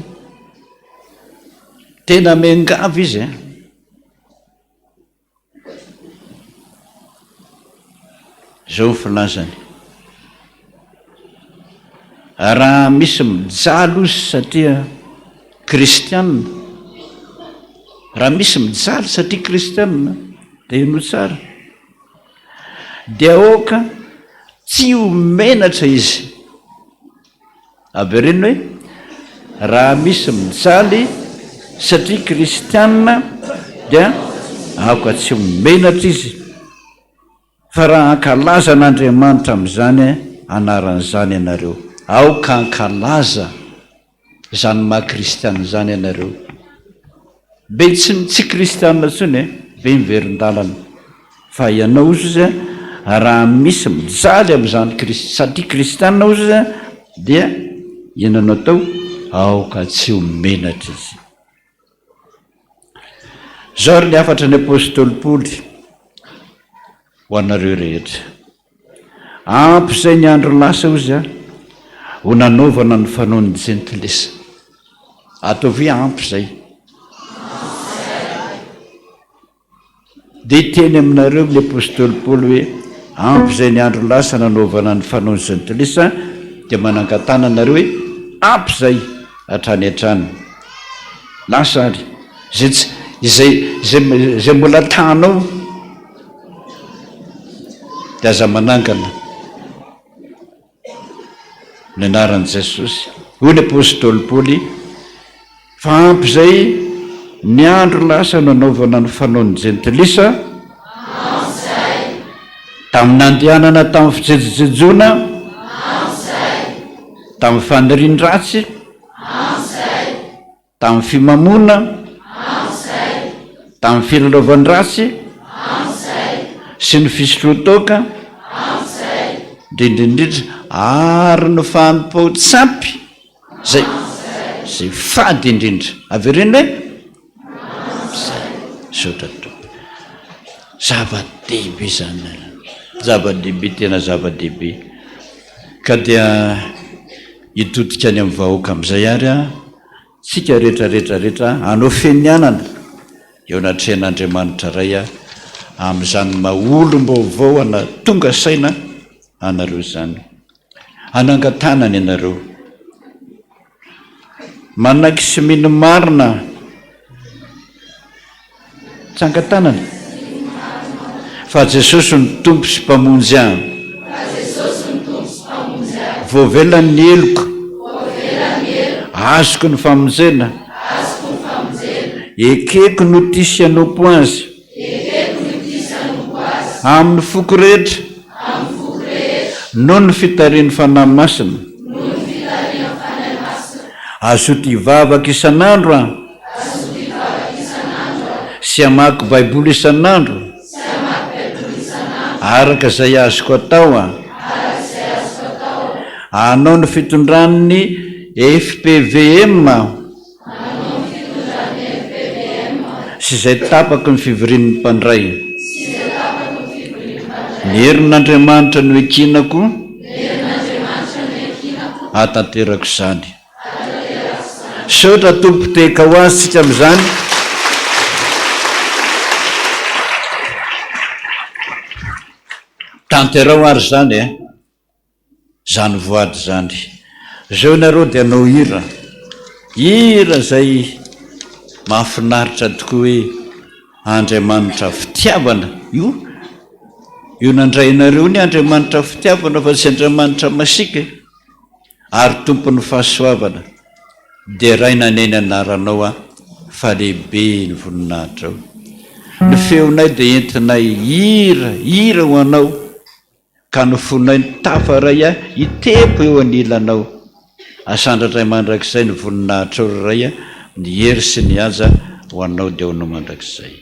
tena mengavy izy zao ny filazany. Raha misy mijaly izy satria kristianina, raha misy mijaly satria kristianina dia ino tsara, dia aoka tsy ho menatra izy. Averina hoe raha misy mijaly satria kristianina dia aoka tsy ho menatra izy, fa raha ankalaza an'Andriamanitra amin'izany anaran'izany ianareo. Aoka ankalaza zany maha-kristianina zany ianareo. Be tsy kristianina tsony be miverin-dalana, fa ianao izy raha misy mijaly amin'izany satria kristianina izy dia inona atao? Aoka tsy ho menatra izy. Zao ary niafatra ny apôstôly Paoly ho anareo rehetra. Ampy zay ny andro lasa izy ho nanaovana ny fanaony jentilesa. Ataovy ampy zay. Dia teny aminareo ny apôstôly Paoly hoe ampy zay ny andro lasa nanaovana ny fanaony jentilesa, dia manangatana anareo hoe ampy zay hatrany hatrany. Lasa ary zay mbola tanao dia aza manangana ny anaran'i Jesosy. Hoy ny apôstôly Paoly fa ampy zay ny andro lasa nanaovana ny fanaony jentilesa tamin'ny nandehanana tamin'ny fijejojejoana, tamin'ny fanirian-dratsy, tamin'ny fimamona, tamin'ny filalaovan-dratsy sy ny fisolotoka, indrindrindrindra ary ny fampao-tsampy zay fady indrindra. Averina hoe sotra tompo. Zava-dehibe zany, zava-dehibe, tena zava-dehibe. Ka dia hitodika any amin'ny vahoaka amin'izay ary tsika rehetrarehetrarehetra hanao fenianana eo anatrehan'Andriamanitra ray amin'izany maolom-baovao ana tonga saina anareo zany. Anangatanany ianareo manaky sy mino marina, tsy angatanana fa Jesosy ny tompo sy mpamonjy ahy, voavelany ny eloko, azoko ny famonjena, ekeko no tisy anompo azy amin'ny foko rehetra noho ny fitarian'ny fanahy masina. Azoto hivavaka isan'andro sy hamaky baiboly isan'andro araka izay azoko atao hanao ny fitondran'ny FPVM sy izay tapaky ny fivorian'ny mpandray. Ny herin'Andriamanitra no ekinako hatanterako izany. Sotra tompo teka ho azy tsika amin'izany. tanterao ary zany zany voady zany zao nareo dia anao hira zay mahafinaritra tokoa hoe Andriamanitra fitiavana io nandrainareo ny Andriamanitra fitiavana fa tsy Andriamanitra masika ary tompony fahasoavana dia raina neny anaranao fa lehibe ny voninahitra ao. Ny feonay dia entinay hira ho anao ka ny fonay ny tafaray hitepo eo anilanao. Asandratray mandrakizay ny voninahitra ao ray ny hery sy ny aza ho anao dia ho no mandrakizay.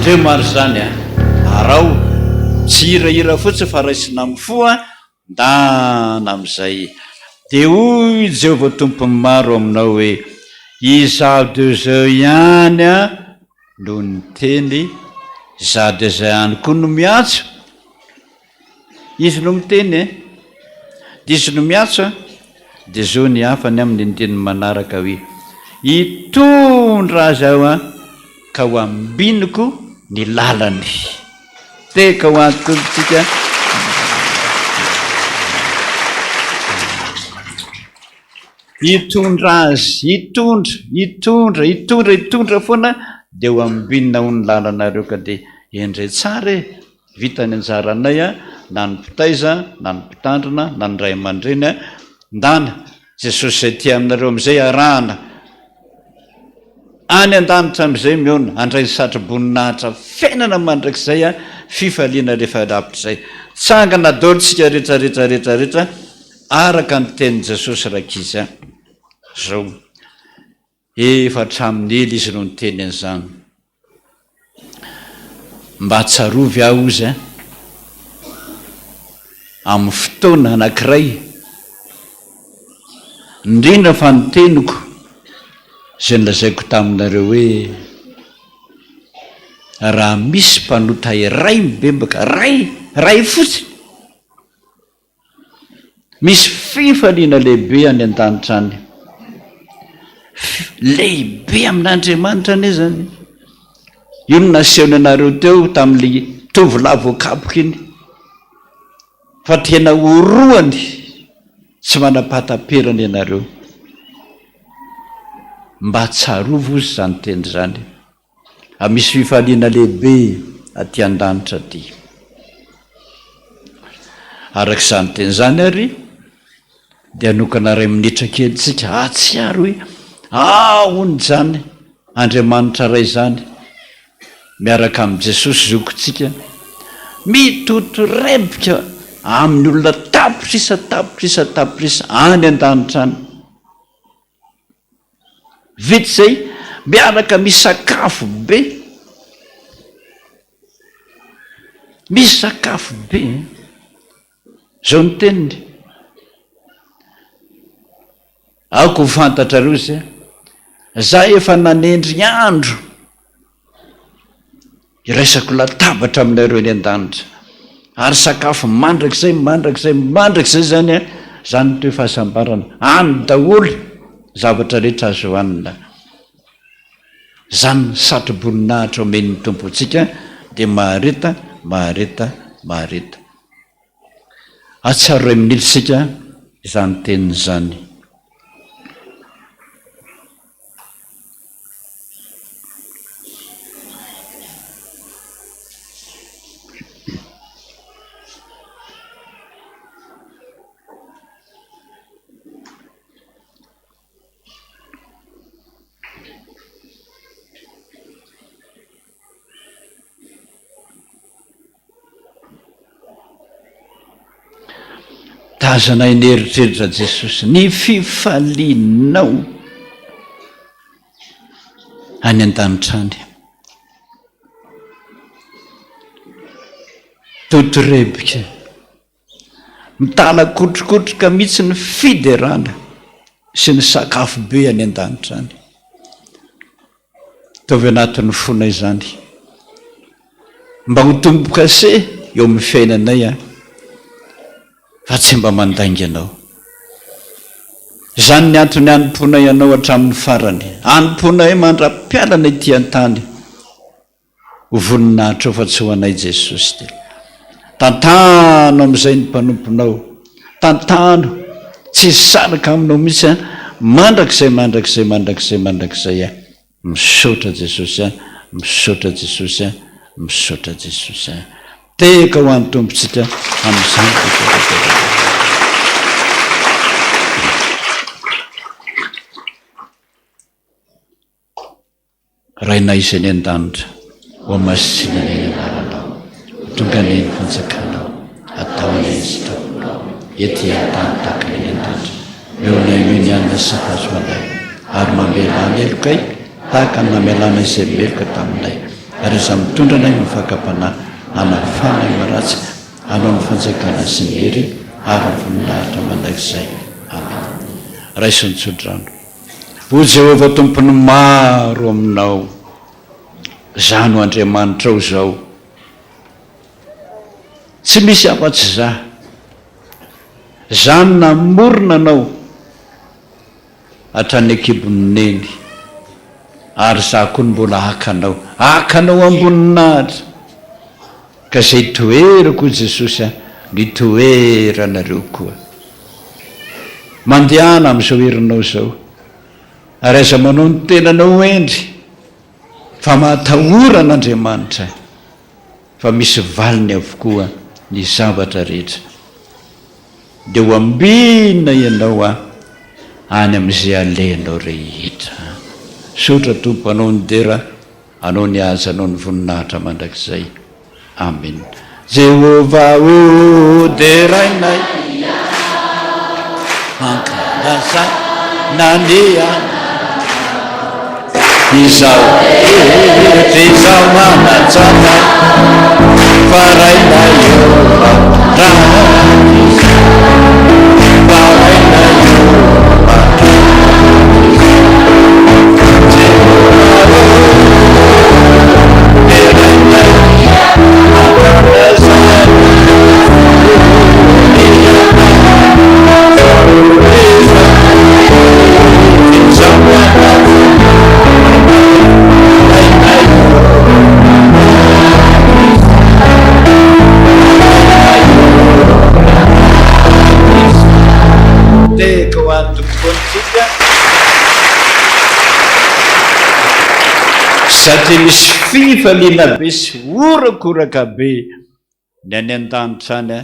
Andreo maro zany arao tsy hirahira fotsy fa raisina amin'ny fo ndana amin'izay dia hoy Jehovah tompony maro aminao hoe izaho de zao ihany no ny teny izaho de zay ihany koa no miatso izy no miteny dia izy no miatso dia zao ny hafany amin'ny nyteniny manaraka hoe hitondra azy aho a ka ho ambiniko ny lalany. Teka ho antompitsika hitondra azy, hitondra foana dia ho ambinina ho ny lalanareo ka dia endray tsara e, vita ny anjaranay a, na ny mpitaiza na ny mpitandrina na ny ray aman-dreny a, ndana Jesosy zay tia aminareo amin'izay arahana any an-danitra amin'izay miona andray satroboninahitra fiainana mandrakizay a fifaliana rehefa rapitra izay. Tsangana daolintsika rehetrarehetra araka ny tenin'i Jesosy rakizy a zao efa hatramin'ny ela izy no ny teny an'izany. Mba tsarovy aho ozy a amin'ny fotoana anankiray, indrindra fa ny teniko zay nolazaiko taminareo hoe raha misy mpanota iray mibembaka ray fotsiny, misy fifaliana lehibe any an-danitra any, lehibe amin'Andriamanitra ane zany. Io no nasehony anareo teo tamin'le tovolahy voakapoka iny, fa tena oroany tsy manapataperana ianareo. Mba tsarovo ozy zany teny zany, misy fifaliana lehibe aty an-danitra aty. Arak'izany teny zany ary dia anokana ray minitra kely tsika atsiaro hoe ahony zany Andriamanitra ray zany miaraka amin'i Jesosy zokontsika mitotorebika amin'ny olona tapitrisa any an-danitra any. Vita zay miaraka misakafo be, zao ny teniny. Aoko ho fantatra rozy za efa nanendry andro iraisako latabatra aminareo ny an-danitra, ary sakafo mandrakizay zany zany toe fahasambarana any daholo zavatra rehetra azo hoanina. Zany satroboninahitra omen'ny tompontsika dia mahareta. Atsiaro ray minilitsika izany teniny zany. Tazana ny eritreritra Jesosy ny fifalinao any an-danitra any, totorebika mitana kotrokotroka mihitsy ny fiderana sy ny sakafo be any an-danitra any. Tovy anatin'ny fona izany mba ho tombo-kase eo amin'ny fiainanay fa tsy mba mandainga anao. Zany ny antony anompoana ianao hatramin'ny farany, anompoana hoe mandra-pialana ity an-tany ho voninahitra fa tsy ho anay Jesosy. Dia tantano amin'izay ny mpanomponao, tantano tsy saraka aminao mihitsy mandrakizay misaotra Jesosy, misaotra Jesosy. Teka ho an'ny tompontsika amin'izany. Rainay izay ny an-danitra, ho amasina ny anaranao, tonga ny fanjakanao, ataonay izy tokonao, ety an-tany tahaka ny an-danitra, meonay ny anina sy hazo anay, ary mamelana elokay tahaka ny namelana izay meloka taminay, ary iza mitondra anay ny fakam-panahy, anafanay maratsy, anao ny fanjakana sy ny hery, ary ny voninahitra mandrakizay. Amen. Raisiny tsodrano. O Jehovah tompony maro aminao, zany ho Andriamanitra ao zao, tsy misy afa-tsy zany namorona anao hatrany ekiboniny ary za koa mbola hakanao amboninahitra ka zay toerako Jesosy ny toeranareo koa mandehana amin'izao herinao zao ary aza manao ny tenanao endry fa mahatahoran'Andriamanitra fa misy valiny avokoa ny zavatra rehetra dia ho ambinina ianao any amin'izay alehanao rehetra. Sotra Tompo anao ny dera, anao ny aza, anao ny voninahitra mandrakizay. Amen. Jehova o derainay ankalazay nandeha izao rehetra izao manatsara farainay Jehova farainay Jehova satria misy fifaliana be sy orakoraka be ny any an-danitra any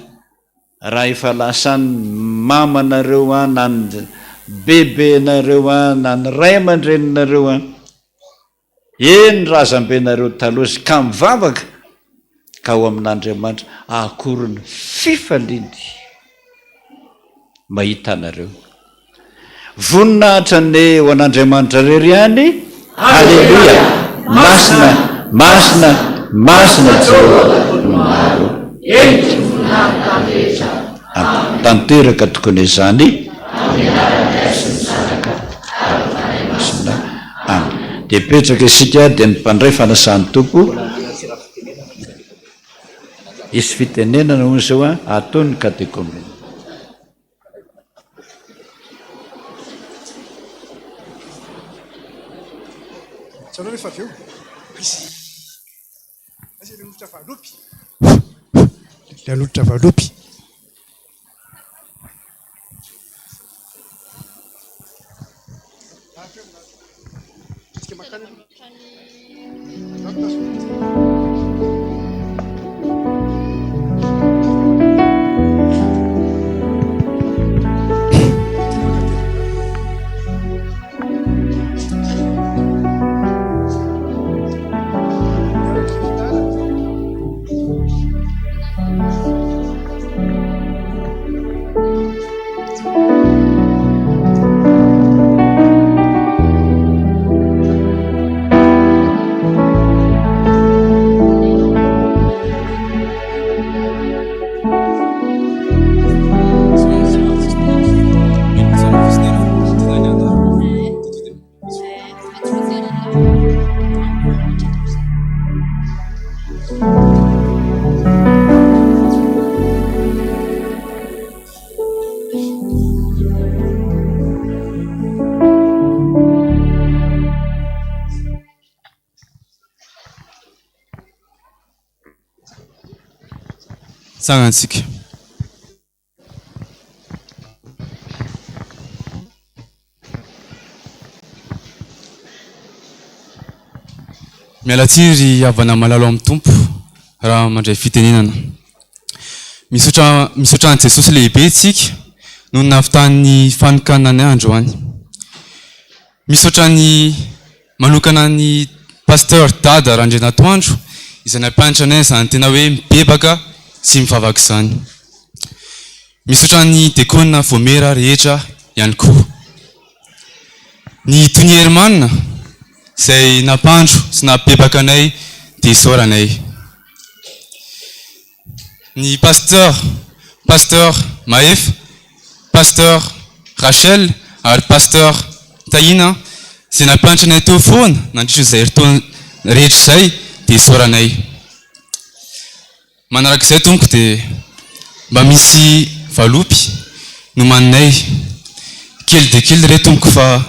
raha efa lasany mamanareo na ny bebenareo na ny ray aman-dreninareo eny razambenareo taloha sy ka mivavaka ka ho amin'Andriamanitra akory ny fifaliany mahita anareo. Voninahitra ny ho an'Andriamanitra rery any. Halleluja. Masina tanteraka tokony izany. Dia petraka isika dia ny mpandray fanasan'ny Tompo isy fitenenana hoy izao ataony katekômena.
Lalotra valopy.
Sangatsika. Mialatsiry avana malalo amin'ny Tompo raha mandray fitenenana. Misaotra an Jesosy lehibe itsika no nahavitan'ny fanokanany androany. Misaotra ny manokana ny pasteur Dada Randrenatoandro izay nampianatra anay izany tena hoe mibebaka sy mivavaka izany. Misaotra ny dekona Vomera rehetra ihany koa. Ny Tony Hermanina izay nampandro sy nabebaka anay dia soranay. Ny pasteur Maef, pasteur Rachel ary pasteur Taina izay nampianatra anay teo foana nandritra izay heritaona rehetra izay dia soranay. Manarak'izay Tompo dia mba misy valopy no maninay kely dia kely re Tompo fa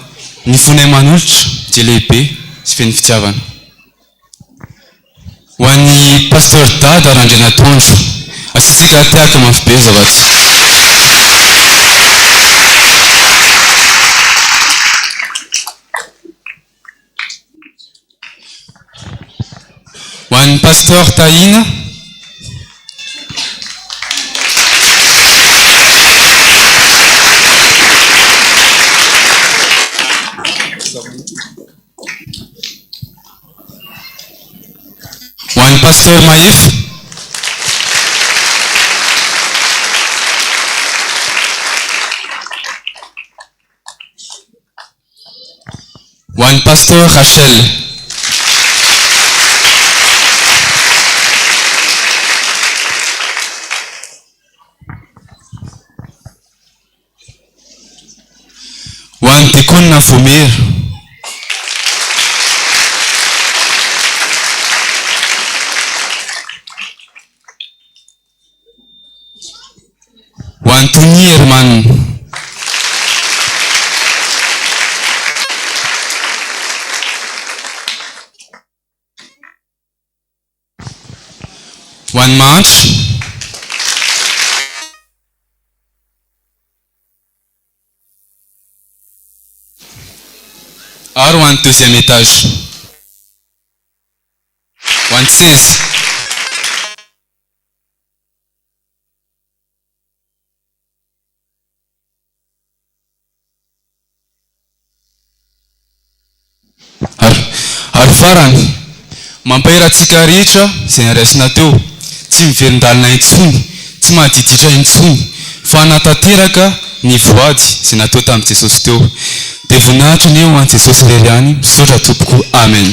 ny fonay manolotra dia lehibe sy feny fitiavana. Ho an'ny pasteur Dada Randrianatoandro, asitsika tiaka mafy be zavatsy. Ho an'ny pasteur Tahina, ho an'ny pasteur Maïf, ho an'ny pasteur Rachel, ho an'ny diakona Vomera, ho an'ny Tony Herman, ho an'ny Mahantra, ary ho an'ny deuxième étage, ho an'ny 16, ary farany mampahirantsika rehetra izay naraisina teo, tsy miverin-dalina intsony, tsy mahadiditra intsony, fa natateraka ny voady izay natao tamin'i Jesosy teo. Dia voninahitra ny eo an'i Jesosy irery ihany, misaotra tompoko. Amen.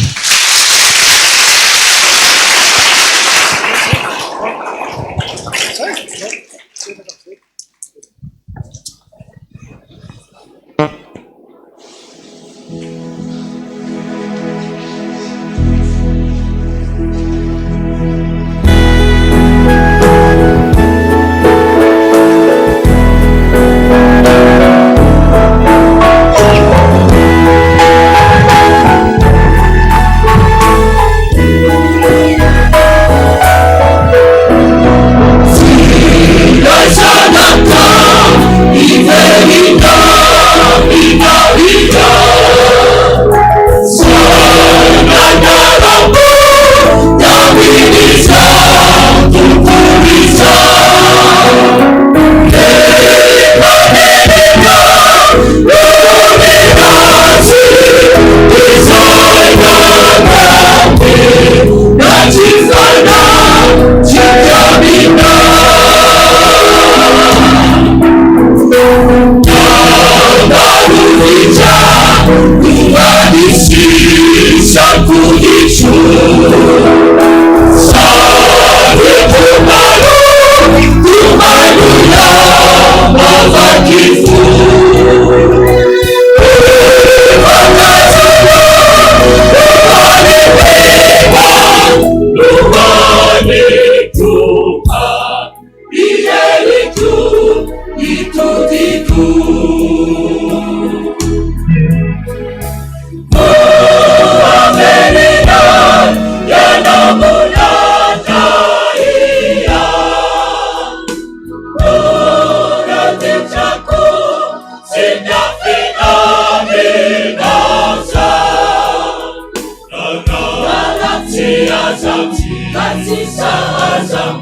Azam,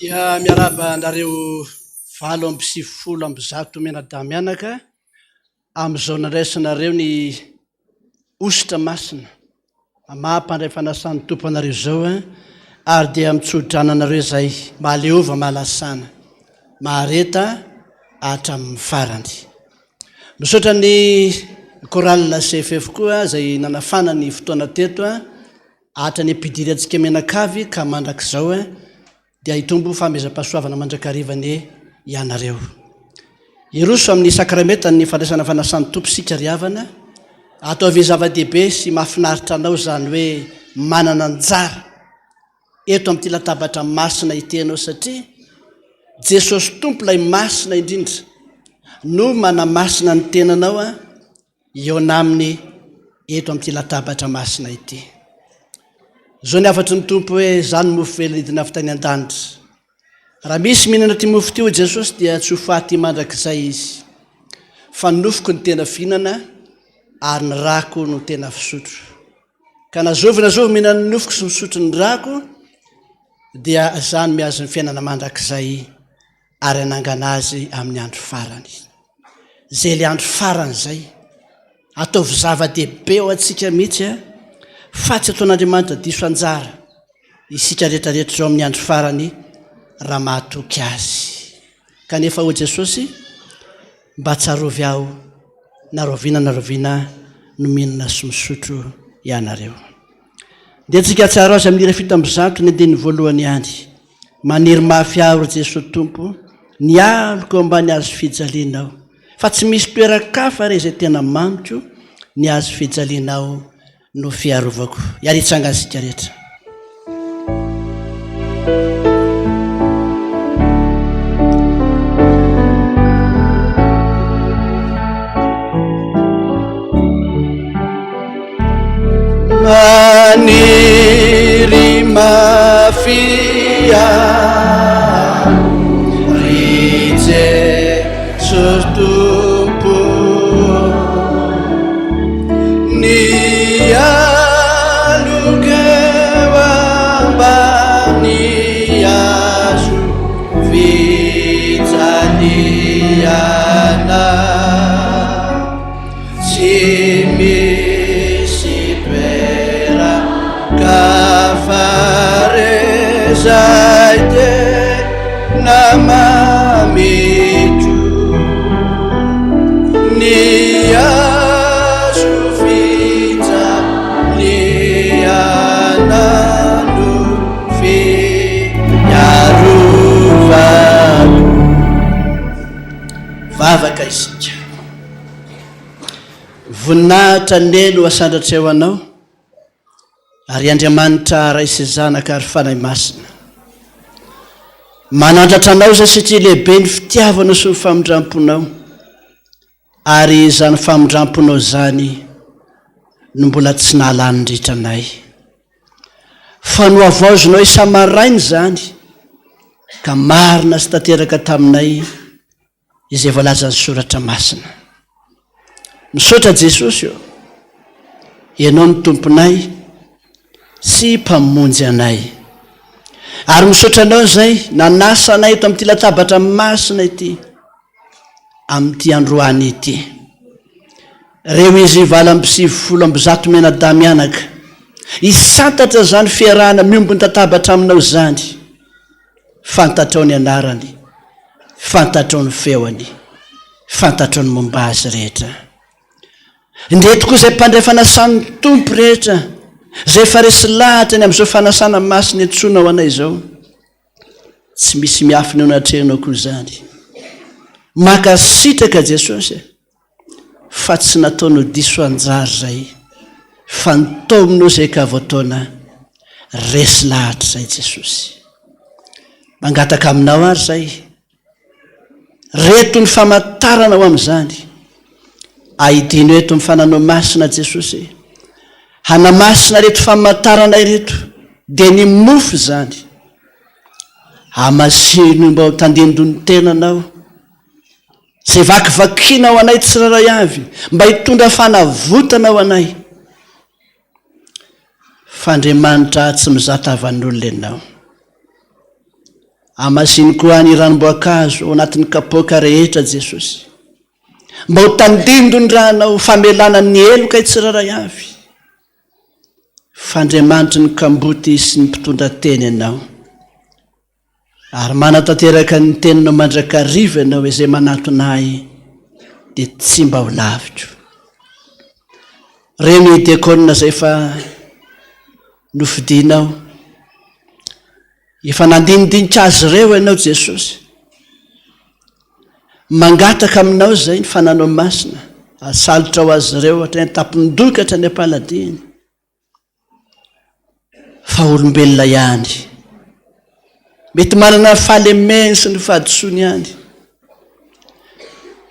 Dia miaraba anareo 7:10 menadamianaka amin'izao nandraisanareo ny ositra masina mahampandray fanasan'ny tompo anareo zao ary dia mitsodrana anareo zay mahaleova mahalasana mahareta hatramin'ny farany. Misaotra ny koralina CFF koa zay nanafana ny fotoana teto hatra ny mpidiry antsika menakavy ka mandrak'izao dia hitombo famezam-pahasoavana mandrakarivany ianareo. Iroso amin'ny sakramenta ny fandraisana fanasan'ny tompo sika riavana ataovy zava-dehibe sy mahafinaritra anao zany hoe manana anjara eto amin'ity latabatra masina itenao satria Jesosy tompo lay masina indrindra no manamasina ny tenanao eo naminy eto amin'ity latabatra masina ity. Zao ny afatry ny tompo hoe zany mofo velidina avy tany an-danitra. Raha misy mihinana ty mofo ty Jesosy dia tsy ho faty mandrakizay izy. Fa nofoko ny tena fihinana ary ny rako no tena fisotro. Ka nazovy mihinana ny nofoko sy misotro ny rako dia zany miazo ny fiainana mandrakizay ary anangana azy amin'ny andro farany. Zay le andro farany zay ataovy zava-dehibe ao antsika mihitsy fa tsy ataon'Andriamanitra diso anjara isika rehetrarehetra zao amin'ny andro farany raha mahatoky azy. Kanefa o Jesosy mba tsarovy aho naroviana no mihinana sy misotro ianareo. Dia tsika tsara azy amin'ny fito amby zato ny andiny voalohany ihany. Maniry mafy aho Jesosy tompo ny aloko ambany azo fijalianao fa tsy misy toeran-kafa re izay tena mamitro ny azo fijalianao no fiarovako. Iaritsanga asika rehetra. Maniry mafy aho Jesosy tompo ny aloko ambany azo fijaliana tsy misy kafarezay tena mamitro ny azo fijaliana no fiarovako. Vavaka isika voninahitra nelo asandatra eo anao ary Andriamanitra ray sy zanaka ary fanahy masina manandratra anao zay satria lehibe ny fitiavana sy ny famindramponao ary zany famindramponao zany no mbola tsy nahalanindritra anay fa no avaozonao isamarainy zany ka marina sy tanteraka taminay izay voalaza ny soratra masina. Misaotra Jesosy eo ianao ny tomponay sy mpamonjy anay ary misaotra anao zay nanasa anay eto amin'ity latabatra masina ity amin'ity androany ity. Reo izy 7:10 menadamianaka isantatra zany fiarahana miombony tatabatra aminao zany fantatrao ny anarany fantatrao ny feony fantatrao ny momba azy rehetra. Indretiko izay mpandray fanasan'ny tompo rehetra zay efa resy lahatra ny amin'izao fanasana masina antsoina ho anay izao tsy misy miafina eo anatrehanao koa zany. Makasitraka Jesosy fa tsy nataonao diso anjary zay fa nitaominao zay ka voataona resy lahatra zay Jesosy. Mangataka aminao ary zay reto ny famantarana ho amin'izany ahidino eto mifananao masina Jesosy. Hanamasina reto famantarana ireto dia ny mofo zany hamasino mba ho tandindony tenanao zay vakivakiana ho anay tsiraray avy mba hitondra fanavotana ho anay. Fandriamanitra tsy mizatavan'olona ianao. Hamasino koa ny ranomboankazo ao anatin'ny kapoaka rehetra Jesosy mba ho tandindony rahanao famelana ny eloka itsiraray avy. Fandriamanitra ny kamboty sy ny mpitondra teny ianao ary manatanteraka ny teninao mandrakariva ianao izay manatonay dia tsy mba ho lavitro. Reny diakonina zay efa nofidinao efa nandinidinitra azy ireo ianao Jesosy. Mangataka aminao zay ny fananao masina asalotra ho azy ireo hatrany tampindokatra ny ampaladiny fa olombelona ihany mety manana fahalemeny sy ny fahadisoany ihany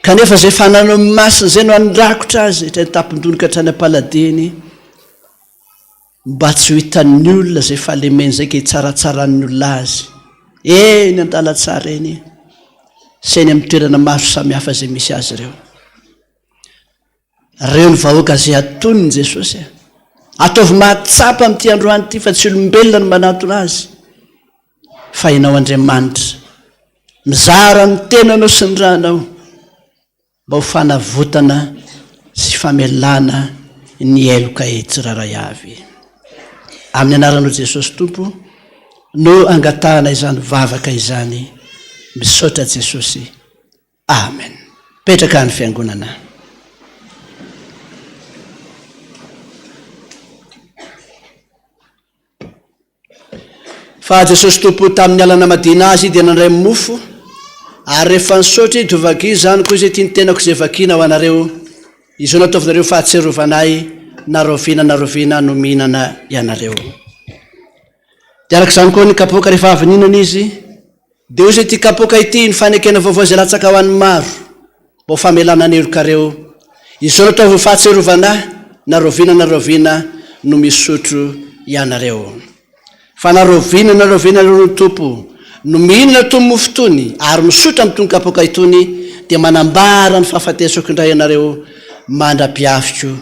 kanefa zay fananao masina zay no andrakotra azy hatrany tampindokatra ny ampaladiny mba tsy ho hitan'ny olona zay fahalemeny zay ke tsaratsarany olona azy eny an-dalatsara eny sainy amin'ny toerana maro samihafa zay misy azy ireo. Reo ny vahoaka zay atoniny Jesosy ataovy mahatsapa amin'ity androany ity fa tsy olombelona no manatona azy fa ianao Andriamanitra mizara ny tenanao sy ny rahanao mba ho fanavotana sy famelana ny eloka tsiraray avy. Amin'ny anaranao Jesosy Tompo no angatahana izany vavaka izany misaotra Jesosy. Amen. Petraka ny fiangonana. Fa Jesosy Tompo tamin'ny alana madina azy dia nandray mofo ary rehefa nisaotra izy tovaki zany koa izay tiany tenako izay vakiana ho anareo izao nataovinareo fahatserovanay narovina no mihinana ianareo. Dia arak'izany koa ny kapoaka rehefa avy nihinana izy dia hoy izay ity kapoaka ity ny fanekena vaovao izay latsaka ho an'ny maro mba ho famelana ny elokareo izao nataovy fahatserovana narovina no misotro ianareo. Fa narovina no Tompo no mihinana itony mofo tony ary misotra amin'itony kapoaka itony dia manambara ny fahafatesako indray ianareo mandra-piafitro.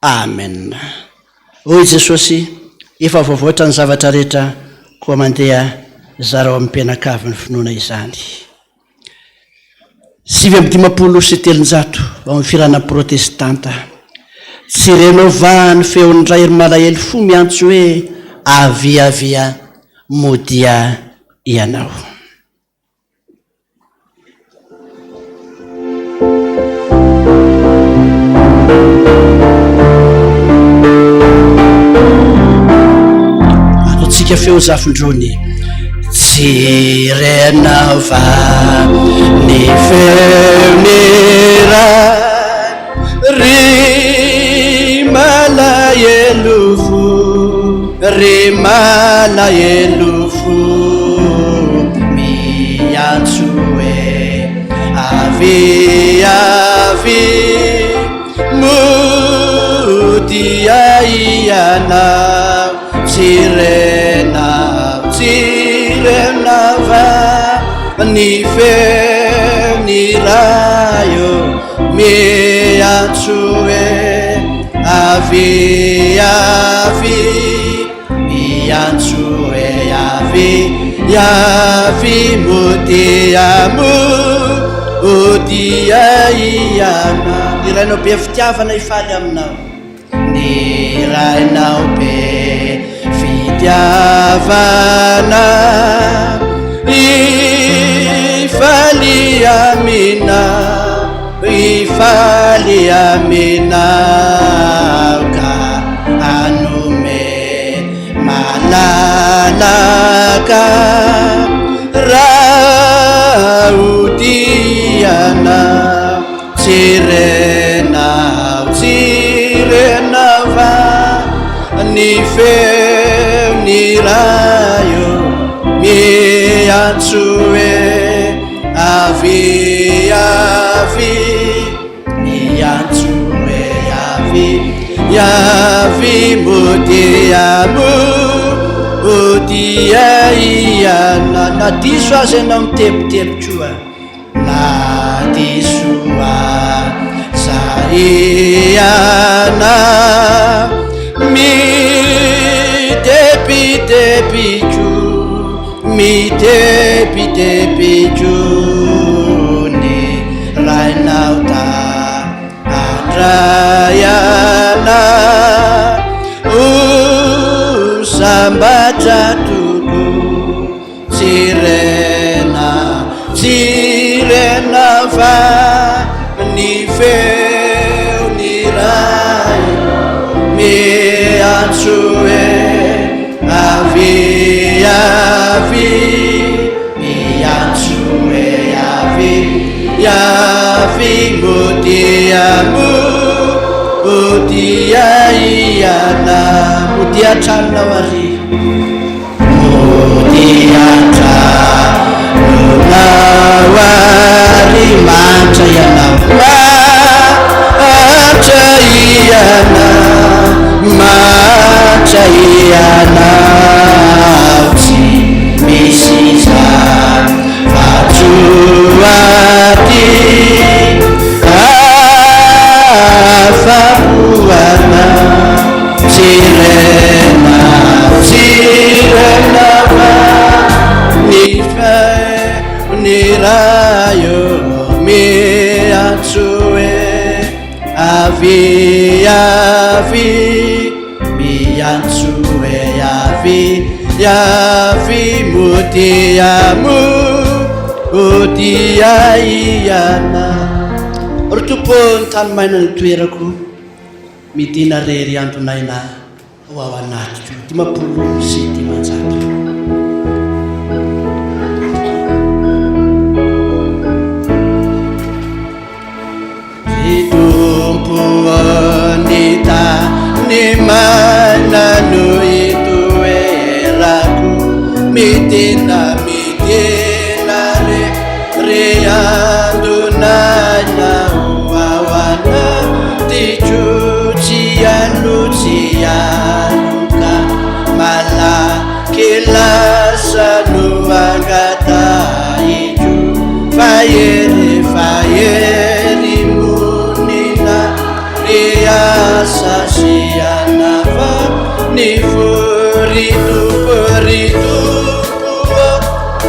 Amen. Hoy Jesosy efa voavoatra ny zavatra rehetra koa mandeha zarao amin'ny mpianakavy ny finoana izany. 7:7 ao amin'ny firana protestanta tsy renao va ny feon'ny ray malahelo fo miantso hoe avia modia ianao. Atotsika feo zafindrony tsy renao va ny feon'ny ray malahelo fo malahelo fo miantso hoe avia modia ianao tsy renao va ny feon'ny rayo miantso hoe avia miantso hoe avia modia ianao. Ny rainao be fitiavana ifaly aminao, ny rainao be fitiavana ifaly aminao ka anome nirayo miantso hoe avy avy miantso hoe avy modiamo odia iana na diso azy ianao mitebotebotroa na diso iana midebidebitro ny rainao ta andrayana sambatra toko tsirena fa ny feo ny ray miantso hoe avy miantso hoe avy modiamo odia iana modia tranonao ary modia tranonao ary mantra ianao mantra ianao tsy misy zava-tsoaty afahoana tsirena fa ny rayo miantso hoe avy miantso hoe avy modiamo odia iana. Ry tompo ny tanomaina ny toerako midina rery andonaina ho ao anaty 50 sy 500. Tompo nita ny maina no itoerako midina re andonaina ho ao anaty tsianoka malaky lasa no angatahitro fahery monina riasa siana fa ny foritompo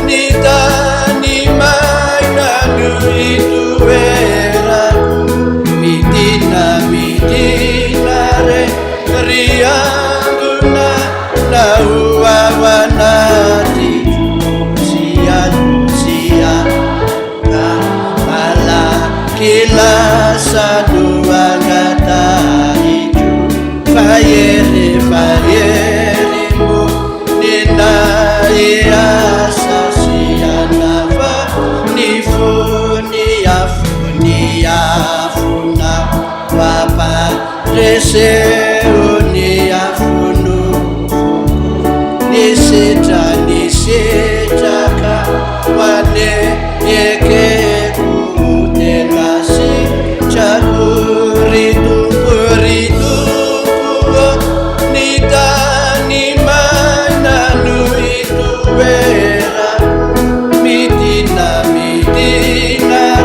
ny tany maina no itoerako midina re riandona na ho ao anaty kilasa no angatahitro fahery mo nina iasa siana fa ny afona papareseo ny afono nisetraka wane ekeko tenasi ritumpo nitani mana no ituera midina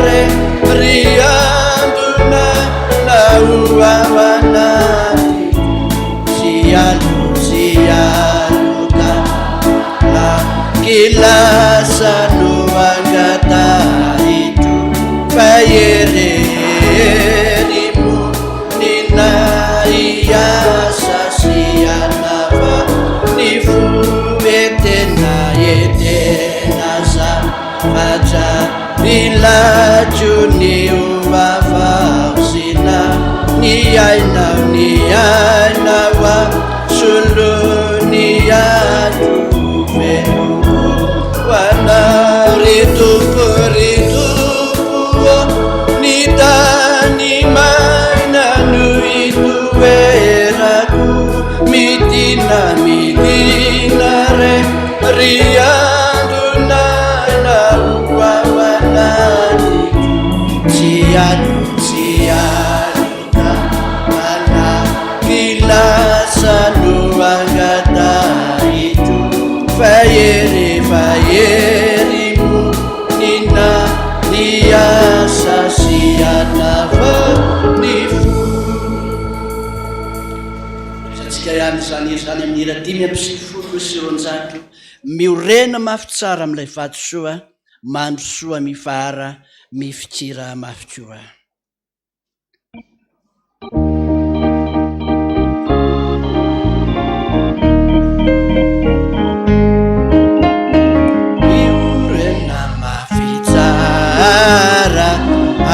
re rianduna na uawanati sialuka la kilasa no angatahitro faherimo nina iasa siana fa ny fuetena zavatra nilajo ny ovafaosina ny ainao solo ny ato venoko wana riandonana uawanani ciano mana kilasano angata itu fayerimu nina diasa siana vanifu satsika ihany zany amin'ny ira 5:20 miorena mafy tsara amin'ilay vato soa mandro soa mifara mifikira mafy koa. Miorena mafy tsara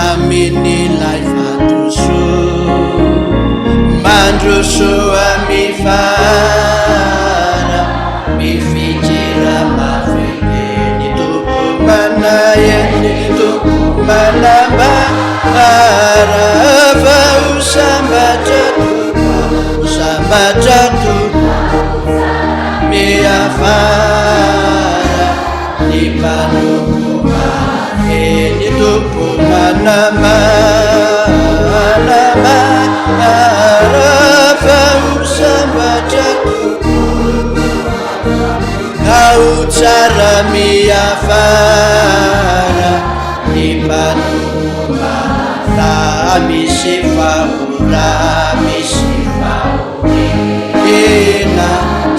amin'ilay vato soa mandro soa mifara mifikira mafy ny tompo manayeny tompo manambara fa usambatra miafara ny mpanompo mafy tompo manambara fa usambatra au tsara miafara ny mpanompo la misy ena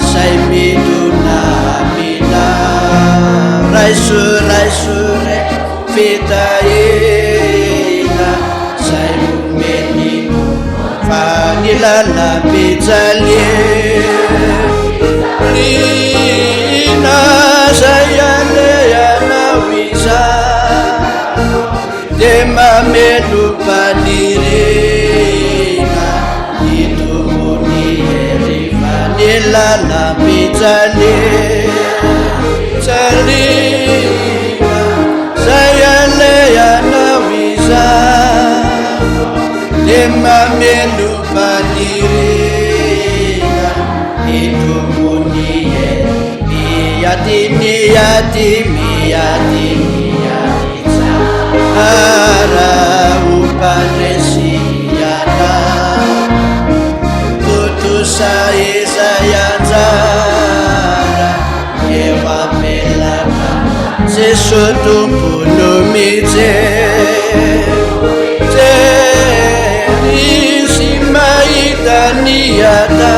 say midonamina raisoraisore fitaena say momeny fa ny lalampijalie lina zay aleanao iza de mamelo panirena itomony eriva ny lalampijalie jalina zay aleanao iza de mamelo panirena itomony miyati ara upanesiana tutusa isayanzara ewapelaka sesotumpunumize terisimaitaniata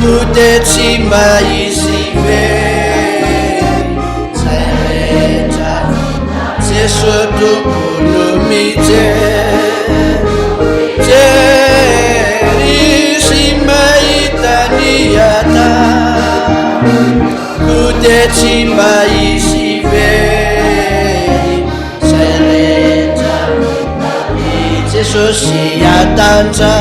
tutecimaisive sesotumpunumize terisimaitaniata tutecimaisive sereta sesosiatanza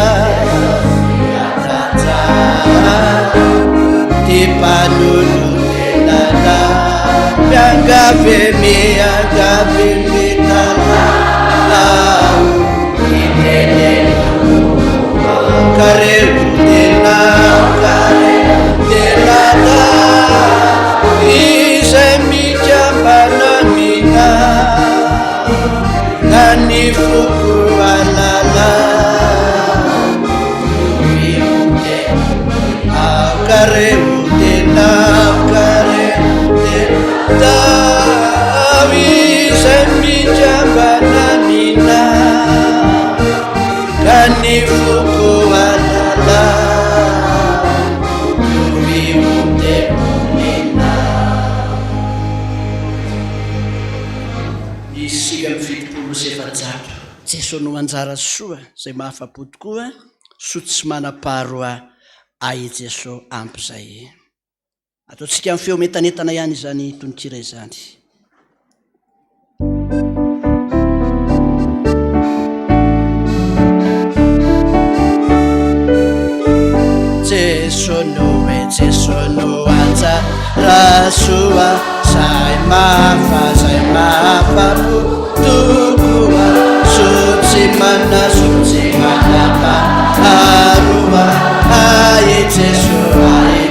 tipanulunenana miangave mitala inenenu kareunenada isemijambanamina nanifuku alala miunde akareunena isemijambanamina nanifuku alala miunde munina isika mifitopolo sy efajato Jesosy no anjara soa zay mahafapo tokoa so tsy manam-paharoa ai Jesosy ampy zay ataontsika amin'ny feo metanetana ihany izany tononkira izany. Jesosy no anjara soa zay mahafapo tokoa so tsy manapa aroa ai Jesosy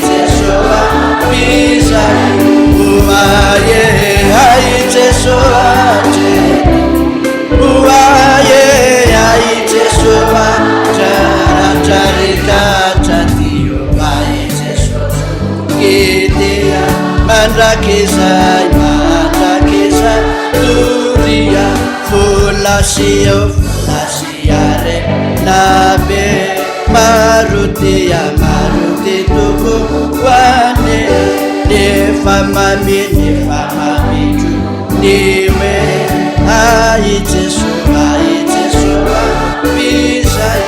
mandrakizay mandrakizay toria volasiare nabe marotia maroty toko hoane nefa mamitro ny hoe ai Jesoa bizay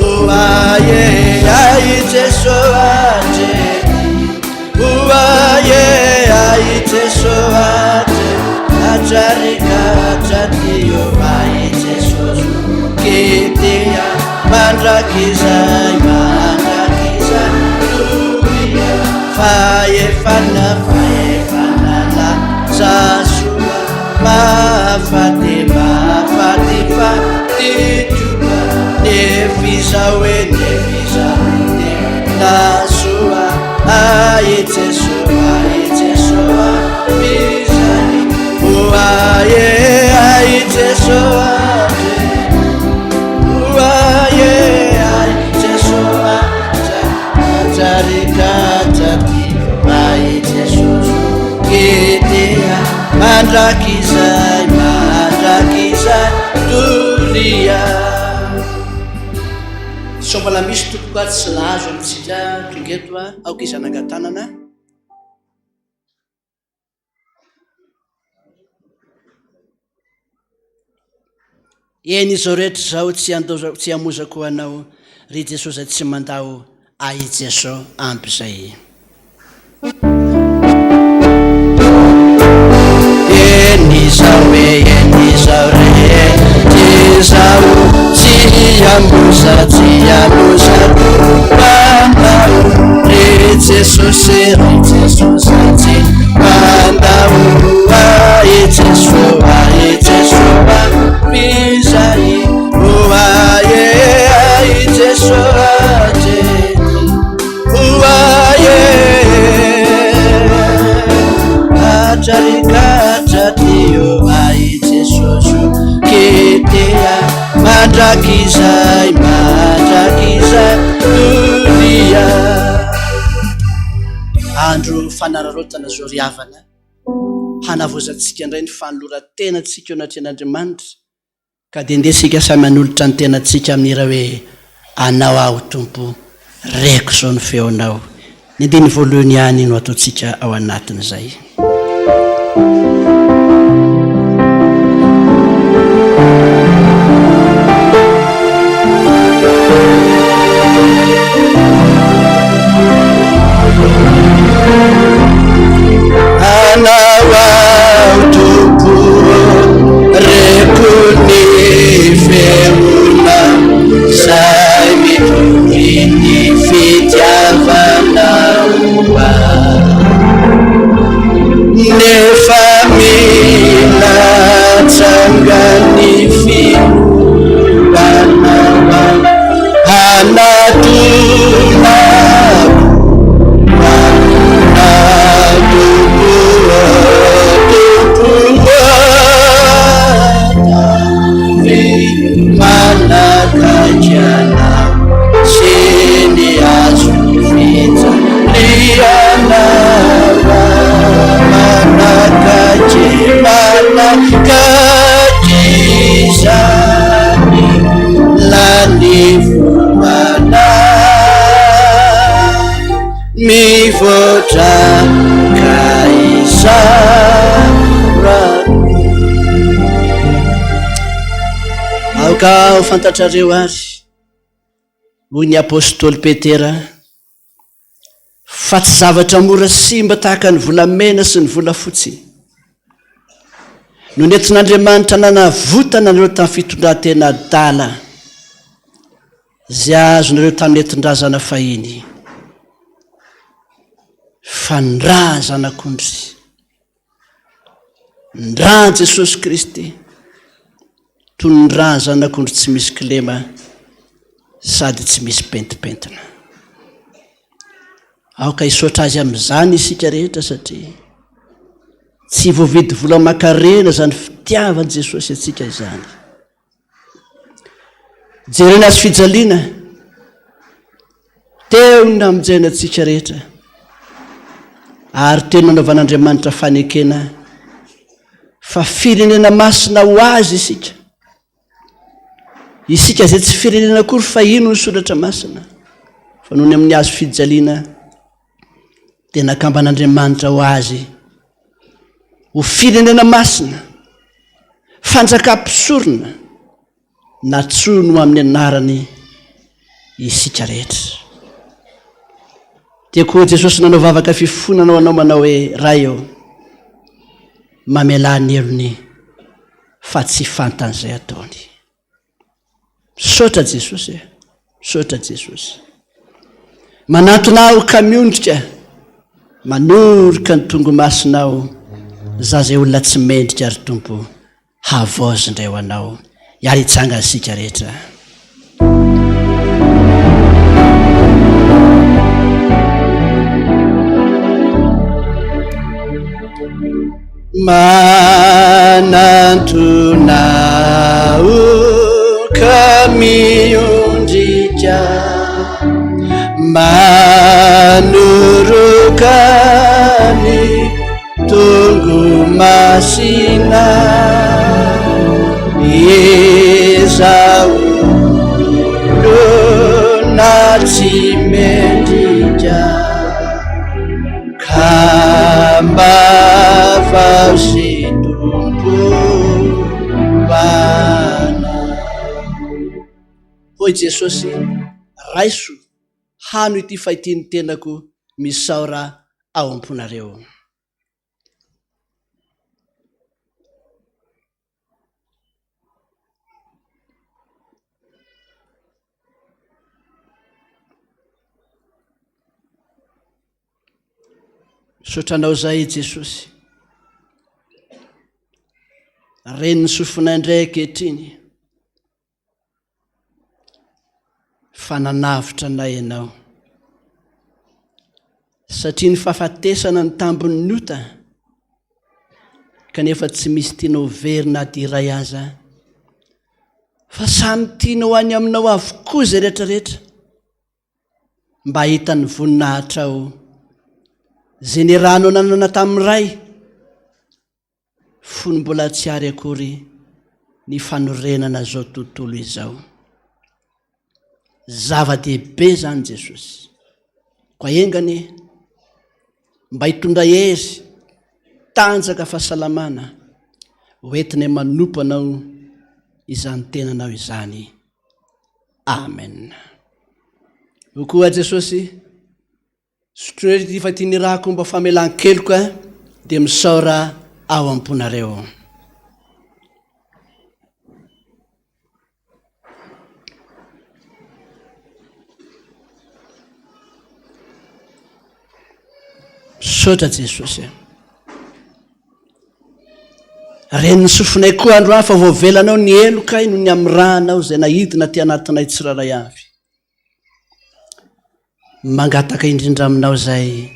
oaye ai Jesoa oaye ai Jesoa ajarika jatio ai Jesoa ketea mandrakizay turia faefana la sasua mafatifa tituba nefisawe nasua ai Jesoa bizai oaye ai Jesoa oaye ai Jesoa jarika jati ai Jesoa ketea mandrakizay toria sombola misy tokoka tsy lazo amitsika tongeto aoka izanangatanana eny izao rehetra zao tsy amozako anao ry Jesosy zay tsy mandao ai Jesosy ampy zay enizao rehetizao tsy amosako mandao ry Jesosy mandao ai Jesoa bizay oaye ai Jesoa oaye ajarikajatio ai Jesoso ketea mandrakizay toria andro fanararotana zao riavana hanavozantsika indray ny fanoloran-tenatsika eo anatren'Andriamanitra ka dia ndesika samy manolotra ny tenatsika amin'ira hoe anao aho tompo reko zao ny feonao ny andiny voalohany ihany no ataontsika ao anatin'izay anao aho tompo reko ny feona zay mitondry ny fitiavanao nefa mila tsangany filoanao anatona manakajana sini azuvita lianawa manakajizani lanifumana mivotra kaisara aoka ho fantatrareo ary hoy ny apôstôly Petera fa tsy zavatra mora simba tahaka ny volamena sy ny volafotsy no nentin'Andriamanitra nanavotana nareo tamin'ny fitondran-tena adala zay azonareo tamin'ny netin-drazana fahiny fa ndraha zanak'ondry ndraha Jesosy Kristy toy ny raha zanak'ondry tsy misy kilema sady tsy misy pentipentina aoka hisotra azy amin'izany isika rehetra satria tsy voavidy vola makarena zany fitiavan' Jesosy atsika izany jerena azy fijaliana teo na mijaina atsika rehetra ary teny nanaovan'Andriamanitra fanekena fa firenena masina ho azy isika zay tsy firenena akory fa ino ny soratra masina fa noho ny amin'ny azo fijaliana dia nakamban'Andriamanitra ho azy ho firenena masina fanjakam-pisorona natsono amin'ny anarany isika rehetra. Tiako Jesosy nanao vavaka fifonana ho anao manao hoe raha eo mamela ny elony fa tsy fantan'izay ataony. Misaotra Jesosy, misaotra Jesosy. Manantona aho ka miondrika, manorika ny tongomasinao, za zay olona tsy mendrika ary Tompo havozy indray ho anao. Iary hitsanga isika rehetra. Manantona ka miondrika, manoroka ny tongomasina, ezaolona tsy mendrika ka mbavao sy Tompo bana. Hoy Jesosy, raiso hano ity fahitiny tenako misaora ao amponareo. Sotranao zay Jesosy, reny ny sofonay indray ankehitriny, fa nanavitra anay ianao satria ny fahafatesana ny tambony niota, kanefa tsy misy tianao verina ady iray aza, fa samy tianao any aminao avokoa zay rehetrarehetra mba hitan'ny voninahitra ao zay ny rano nanana tamin'ny ray, fony mbola tsy ary akory ny fanorenana zao tontolo izao. Zava-dehibe zany Jesosy, koa engany mba hitondra hery tanjaka fahasalamana hoentinay manompo anao izany tenanao izany. Amen. Ho koa Jesosy, sotrony fa ty nirahako mba famelan-keloka dia misaora ao amponareo. Misaotra Jesosy, reny ny sofonay koa androany fa voavelanao ny eloka noho ny amin'ny rahanao zay nahidina ty anatinay tsiraray avy. Mangataka indrindra aminao zay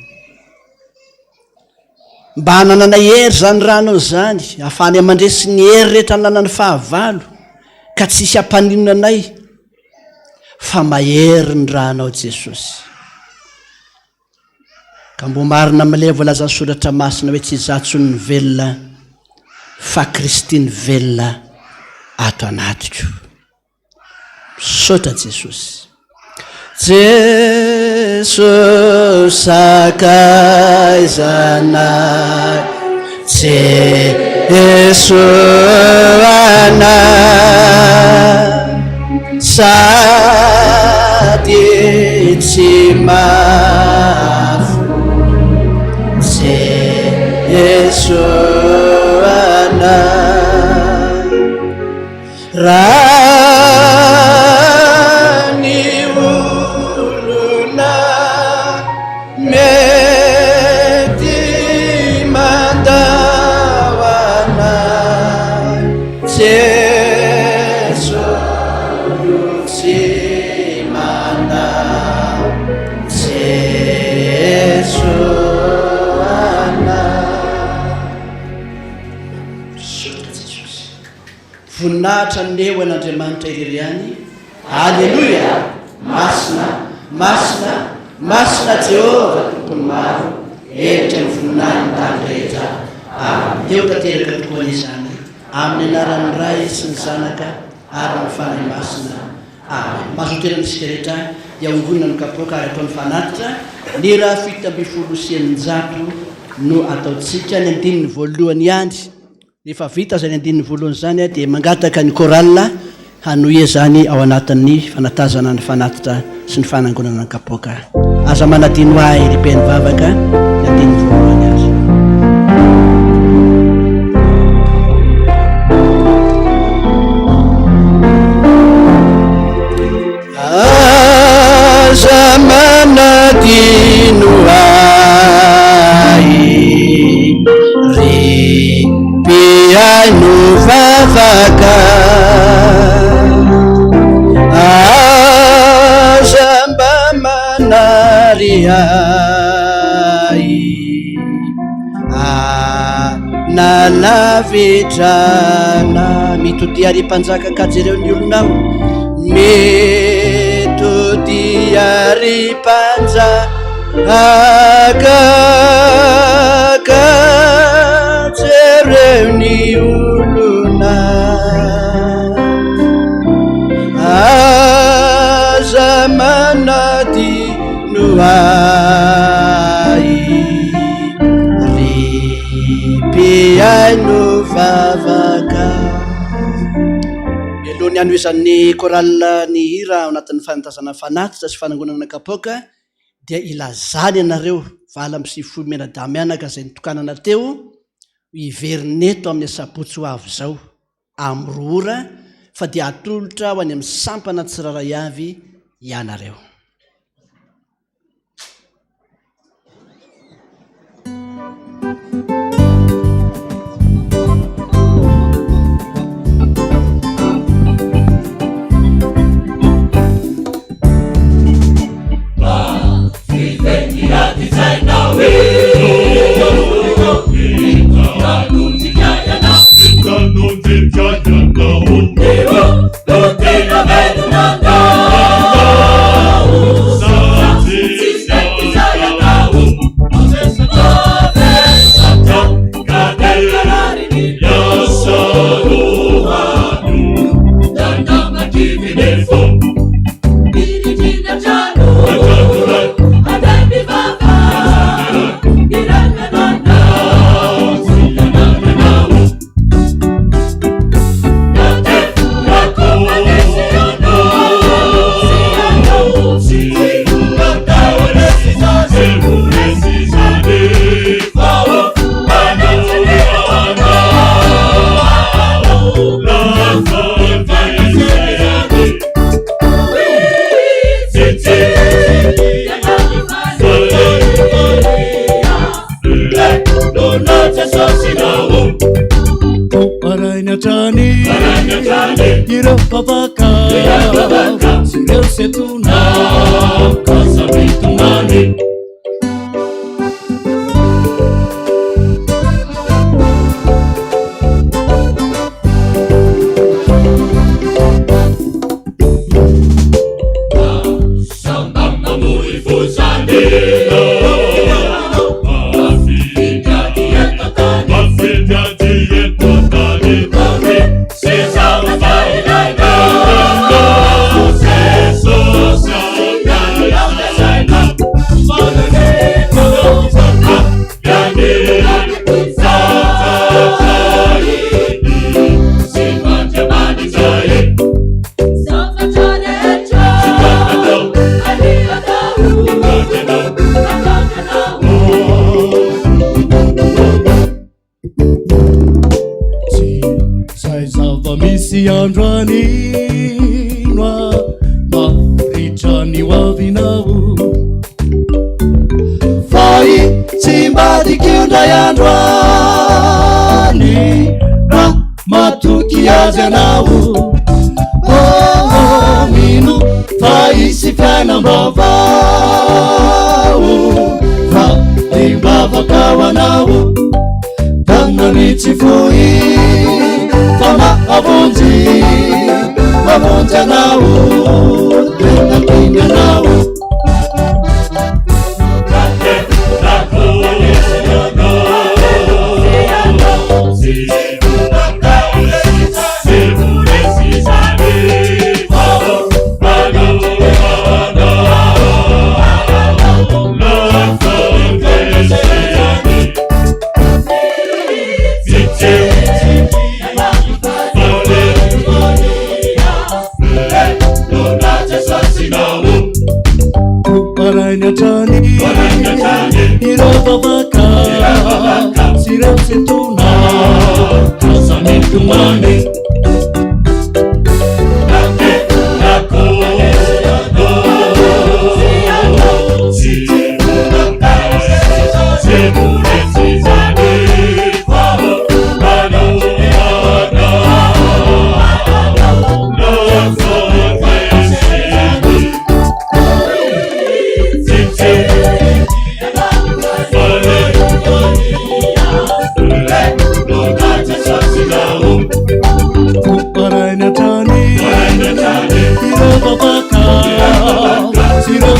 mba hananana hery zany ranao zany, ahafahany amandresy ny hery rehetra nanany fahavalo ka tsisy hampaninona anay, fa mahery ny ranao Jesosy. Ka mbo marina amin'ilay voalaza soratra masina hoe tsy zatsony ny velona fa Kristy ny velona ato anatiko. Misaotra Jesosy. Jesosy sakaizanay, Jesosy anay, sady tsy mafy, Jesosy anay, raha ny olona mety mandao anay, Jesosy tsy mandao, Jesosy voninahitra neo an'Andriamanitra ireriany. Alleluia. Masina, masina, masina Jehova tompony maro, hevitra ny voninahiny tany rehetra. Teo tanteraka tokoa n'izany amin'ny anaran'ny Ray sy ny Zanaka ary ny Fanahy Masina. Mazotoerana isika rehetra dia ongonina ny kapoaka ary ataon'ny fanatitra ny raha 700 no ataontsika ny andininy voalohany ihany. Rehefa vita zany andininy voalohany zany dia mangataka ny koralina hanoe zany ao anatin'ny fanatazana ny fanatitra sy ny fanangonana ny kapoaka. Aza manadino ahy ripeny vavaka ny andininy voalohany azy. Aza manadino ahy ripiahy no vavaka. Aza mba manary ahy nanavitrana mitodia mpanjaka kajereo ny olonao mitodia mpanjaka kajereo ny olona. Aza manadino ahy ripiahy no vavaka. Elohany any oezan'ny koralina ny hira ao anatin'ny fanatazana fanatitra sy fanangonana kapoaka dia ilazany ianareo vala amby 10 menadamianaka izay nitokanana teo iverineto amin'ny sabotsy ho avy zao amin'ny roa ora fa dia atolotra ho any amin'ny sampana tsiraray avy ianareo.
Now babaka sireu setuna kasamitumane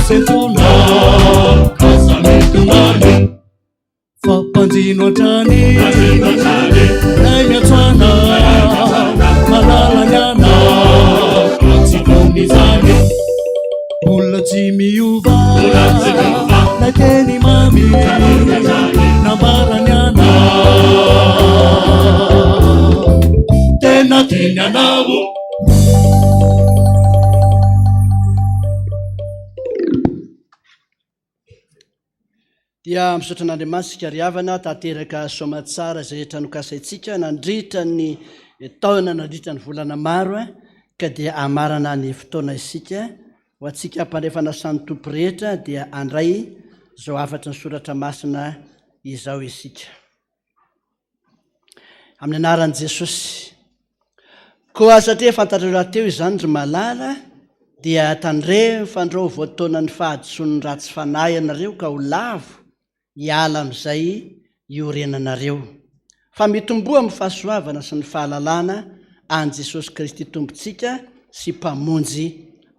setuna kasamitumane fapanzinotani naimetwana malalanyana atsikonizane ulatsimiuva naiteni mami nambaranyana tena tinyanavo
dia misaotra an'andriamanitsika riavana tanteraka somatsara zay rehetra nokasaitsika nandritra ny taona nandritra ny volana maro ka dia amarana ny fotoana isika ho atsika mpandraifana samy tompo rehetra dia andray zao afatra ny soratra masina izao isika amin'ny anaran'i Jesosy. Koa satria fantatrareo rahateo izany ry malala dia tandre fandrao voataona ny fahadisoan'ny ratsy fanahy anareo ka ho lavo hiala amin'izay iorenanareo fa mitomboa amin'ny fahasoavana sy ny fahalalana an' Jesosy Kristy tompontsika sy mpamonjy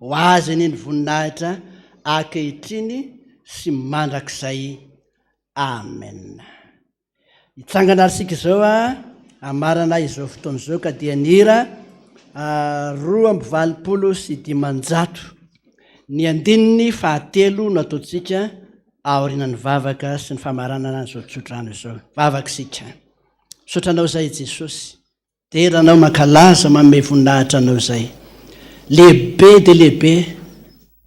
ho azy eny ny voninahitra ankehitriny sy mandrakizay. Amen. Hitsangana arsika izao amarana izao fotoana izao ka dia nira 2:valopolo ny andininy fahatelo nataotsika aorinan'ny vavaka sy ny famaranana zao tsotrano izao. Vavaka sika sotranao zay Jesosy, teranao mankalaza manome voninahitra anao zay lehibe de lehibe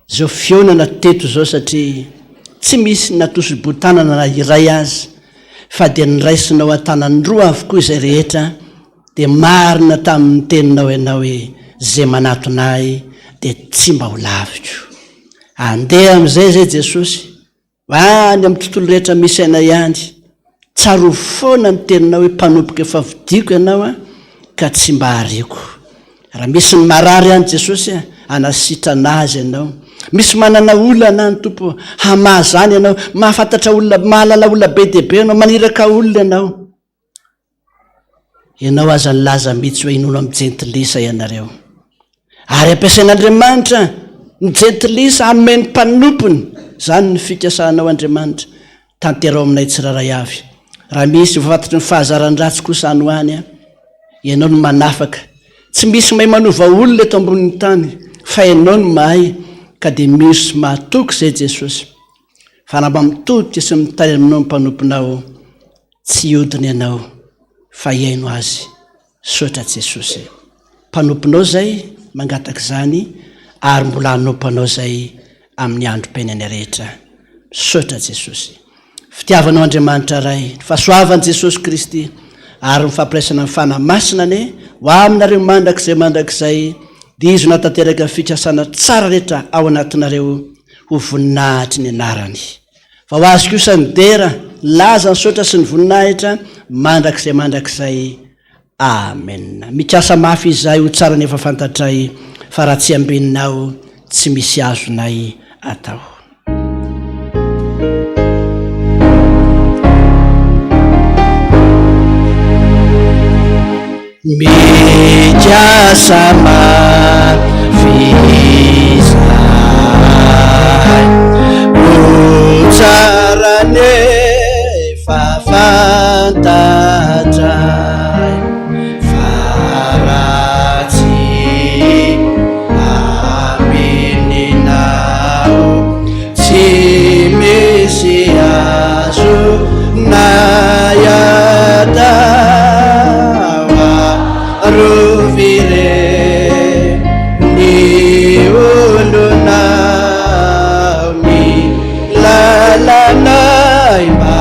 zao fionana teto zao satria tsy misy natosobotanana na iray azy fa dia niraisinao an-tanany roa avokoa izay rehetra dia marina tamin'ny teninao ianao hoe zay manatonay dia tsy mba ho laviko. Andeha amin'izay zay Jesosy any amin'ny tontolo rehetra misy aina ihany tsaro foana ny teninao hoe mpanompoka efa vidiko ianao ka tsy mba hariko. Raha misy ny marary any Jesosy anasitrana azy ianao, misy manana olana ny tompo hamazany ianao, mahafantatra olona, mahalala olona be dehibe ianao, maniraka olona ianao aza nilaza mihitsy hoe inono amin'ny jentilisa ianareo ary ampiasain'Andriamanitra ny jentilisa hanome ny mpanompony. Zany ny fikasanao Andriamanitra tanterao aminay tsiraray avy. Raha misy fantatry ny fahazaran-dratsy kosa any hoany ianao no manafaka, tsy misy mahay manova olona eto ambonin'ny tany fa ianao no mahay ka dia misy mahatoky zay Jesosy fa namba mitodika sy mitay aminao ny mpanomponao tsy hodiny ianao fa iaino azy. Sotra Jesosy mpanomponao zay mangataka zany ary mbola hanomponao zay amin'ny androm-piainana rehetra. Sotra Jesosy fitiavanao Andriamanitra ray, fahasoavan'i Jesosy Kristy ary mifampiraisana ny fanamasina ne ho aminareo mandrakizay dia izy natanteraka fikasana tsara rehetra ao anatinareo ho voninahitry ny anarany. Fa ho azy kosa ny dera laza ny sotra sy ny voninahitra mandrakizay. Amen. Mikasa mafy izay ho tsara nefa fantatray fa raha tsy ambeninao tsy misy azonay atao. Mikasa mafy izay ho tsara nefa fantatray fa raha tsy amininao tsy misy azonay atao rovire ny olonao ny lalanay mba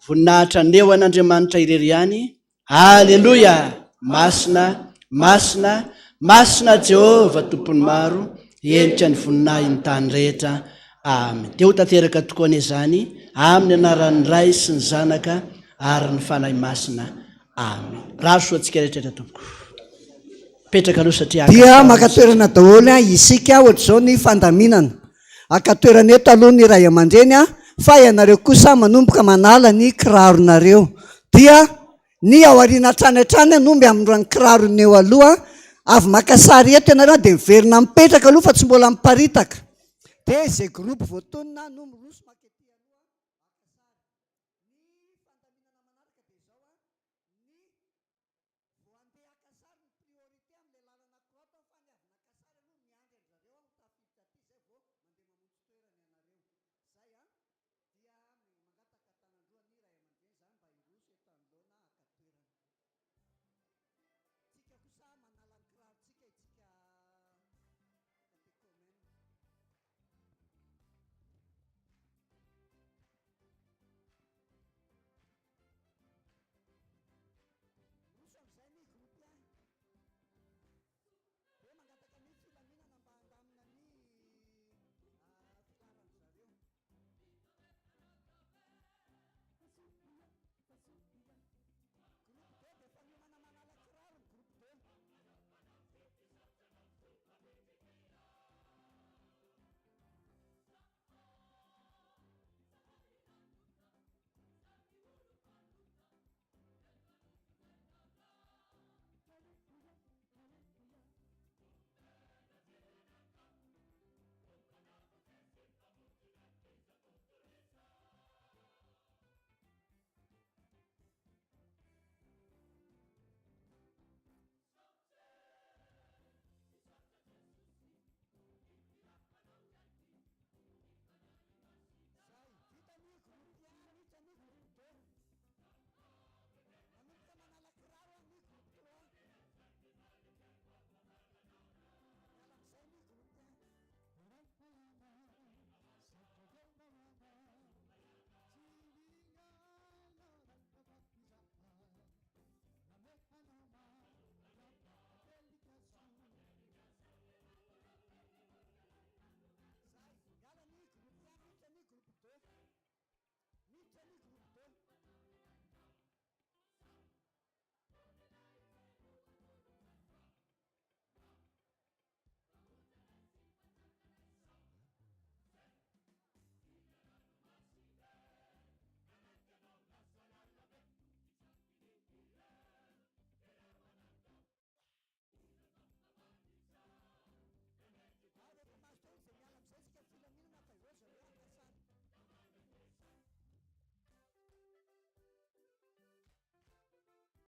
voninahitra neo an'Andriamanitra irery ihany. Halleloia. Masina, masina, masina Jehova tompony maro, endrika ny voninahiny ny tany rehetra. Amen. Dia ho tanteraka tokoa an'izany amin'ny anaran'ny Ray sy ny Zanaka ary ny fanahy masina. Amen. Raha soantsika rehetra tompoko. Petraka aloha satria
dia makatoerana daholo isika ohatr'izao ny fandaminana. Akatoerana eto aloha ny ray aman-dreny fa ianareo kosa manomboka manala ny kiraronareo. Dia ny ao aoriana hatrany nomby amin'ny kirarony eo aloha avy makasary eto ianareo dia miverina mipetraka aloha fa tsy mbola miparitaka. Dia izay groupe voatonona no miroso